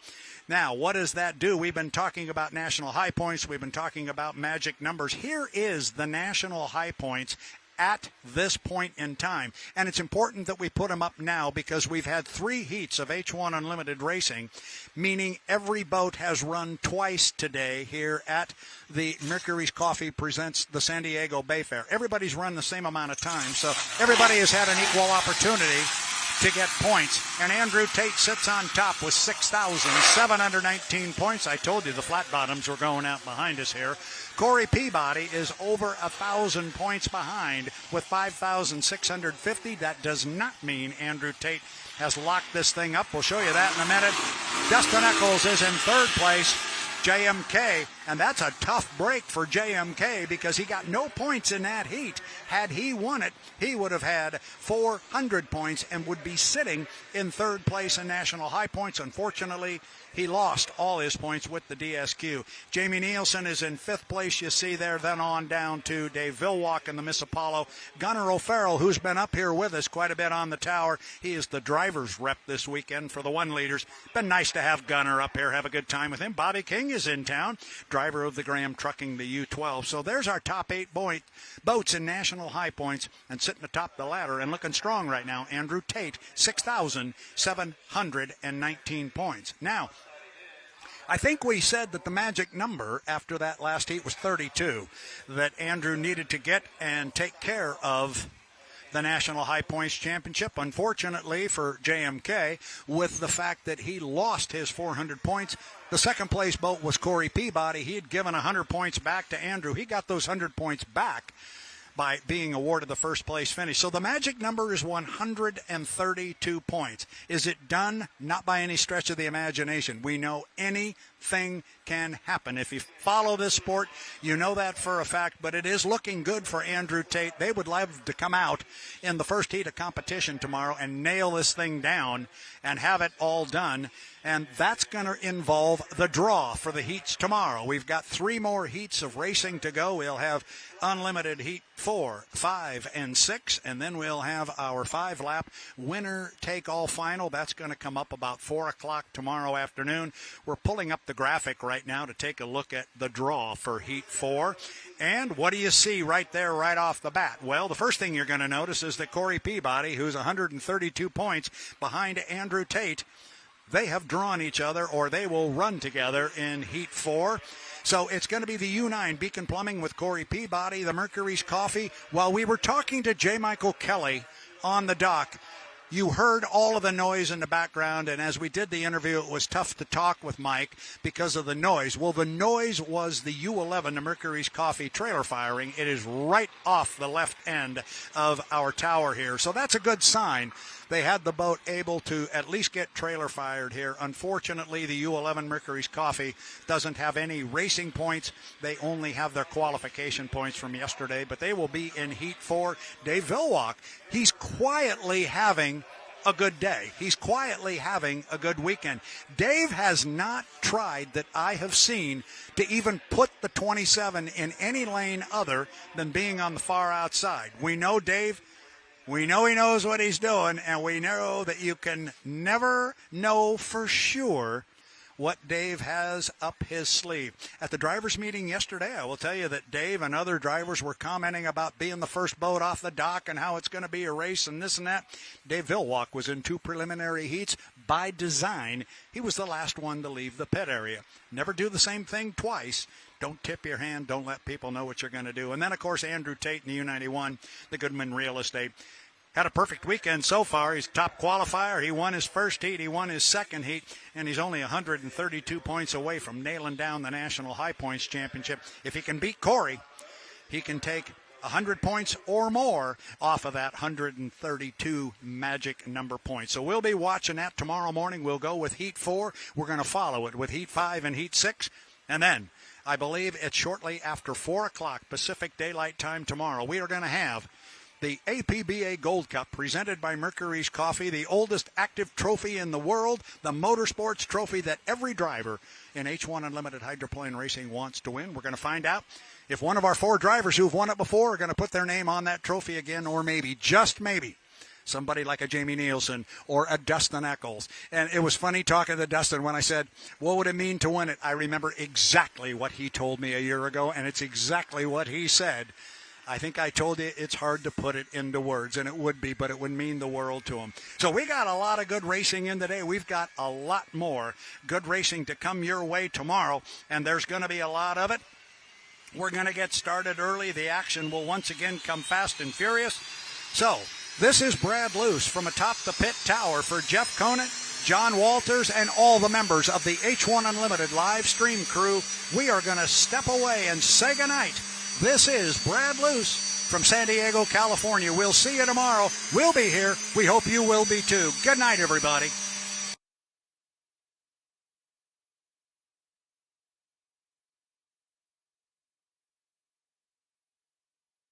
Now, what does that do? We've been talking about national high points. We've been talking about magic numbers. Here is the national high points at this point in time. And it's important that we put them up now because we've had 3 heats of H1 Unlimited racing, meaning every boat has run twice today here at the Mercurys Coffee presents the San Diego Bayfair. Everybody's run the same amount of time, so everybody has had an equal opportunity to get points. And Andrew Tate sits on top with 6,719 points. I told you the flat bottoms were going out behind us here. Corey Peabody is over 1,000 points behind with 5,650. That does not mean Andrew Tate has locked this thing up. We'll show you that in a minute. Dustin Eccles is in third place. JMK, and that's a tough break for JMK because he got no points in that heat. Had he won it, he would have had 400 points and would be sitting in third place in national high points. Unfortunately, he lost all his points with the DSQ. Jamie Nielsen is in fifth place, you see there, then on down to Dave Vilwalk in the Miss Apollo. Gunnar O'Farrell, who's been up here with us quite a bit on the tower. He is the driver's rep this weekend for the 1 leaders. Been nice to have Gunnar up here, have a good time with him. Bobby King is in town, driver of the Graham Trucking, the U12. So there's our top 8 boats in national high points, and sitting atop the ladder and looking strong right now, Andrew Tate, 6,719 points. Now, I think we said that the magic number after that last heat was 32, that Andrew needed to get and take care of the National High Points Championship. Unfortunately for JMK, with the fact that he lost his 400 points, the second place boat was Corey Peabody. He had given 100 points back to Andrew. He got those 100 points back by being awarded the first place finish. So the magic number is 132 points. Is it done? Not by any stretch of the imagination. We know anything can happen. If you follow this sport, you know that for a fact, but it is looking good for Andrew Tate. They would love to come out in the first heat of competition tomorrow and nail this thing down and have it all done. And that's going to involve the draw for the heats tomorrow. We've got 3 more heats of racing to go. We'll have Unlimited Heat 4, 5, and 6, and then we'll have our 5-lap winner-take-all final. That's going to come up about 4 o'clock tomorrow afternoon. We're pulling up the graphic right now to take a look at the draw for Heat 4. And what do you see right there, right off the bat? Well, the first thing you're going to notice is that Corey Peabody, who's 132 points behind Andrew Tate, they have drawn each other, or they will run together in Heat 4. So it's going to be the U9 Beacon Plumbing with Corey Peabody, the Mercurys Coffee. While we were talking to J. Michael Kelly on the dock, you heard all of the noise in the background, and as we did the interview, it was tough to talk with Mike because of the noise. Well, the noise was the U11, the Mercurys Coffee trailer firing. It is right off the left end of our tower here, so that's a good sign. They had the boat able to at least get trailer fired here. Unfortunately, the U11 Mercurys Coffee doesn't have any racing points. They only have their qualification points from yesterday, but they will be in Heat 4. Dave Vilwalk, he's quietly having a good day. He's quietly having a good weekend. Dave has not tried, that I have seen, to even put the 27 in any lane other than being on the far outside. We know Dave. We know he knows what he's doing, and we know that you can never know for sure what Dave has up his sleeve. At the drivers' meeting yesterday, I will tell you that Dave and other drivers were commenting about being the first boat off the dock and how it's going to be a race and this and that. Dave Villwalk was in 2 preliminary heats. By design, he was the last one to leave the pit area. Never do the same thing twice. Don't tip your hand. Don't let people know what you're going to do. And then, of course, Andrew Tate in the U91, the Goodman Real Estate. Had a perfect weekend so far. He's top qualifier. He won his first heat. He won his second heat. And he's only 132 points away from nailing down the National High Points Championship. If he can beat Corey, he can take 100 points or more off of that 132 magic number points. So we'll be watching that tomorrow morning. We'll go with Heat 4. We're going to follow it with Heat 5 and Heat 6. And then, I believe it's shortly after 4 o'clock Pacific Daylight Time tomorrow, we are going to have the APBA Gold Cup presented by Mercurys Coffee, the oldest active trophy in the world, the motorsports trophy that every driver in H1 Unlimited Hydroplane Racing wants to win. We're going to find out if one of our 4 drivers who've won it before are going to put their name on that trophy again, or maybe, just maybe, somebody like a Jamie Nielsen or a Dustin Eccles. And it was funny talking to Dustin when I said, what would it mean to win it? I remember exactly what he told me a year ago, and it's exactly what he said. I think I told you it's hard to put it into words, and it would be, but it would mean the world to him. So we got a lot of good racing in today. We've got a lot more good racing to come your way tomorrow, and there's going to be a lot of it. We're going to get started early. The action will once again come fast and furious. So this is Brad Luce from atop the pit tower for Jeff Conant, John Walters, and all the members of the H1 Unlimited live stream crew. We are going to step away and say goodnight. This is Brad Luce from San Diego, California. We'll see you tomorrow. We'll be here. We hope you will be too. Good night, everybody.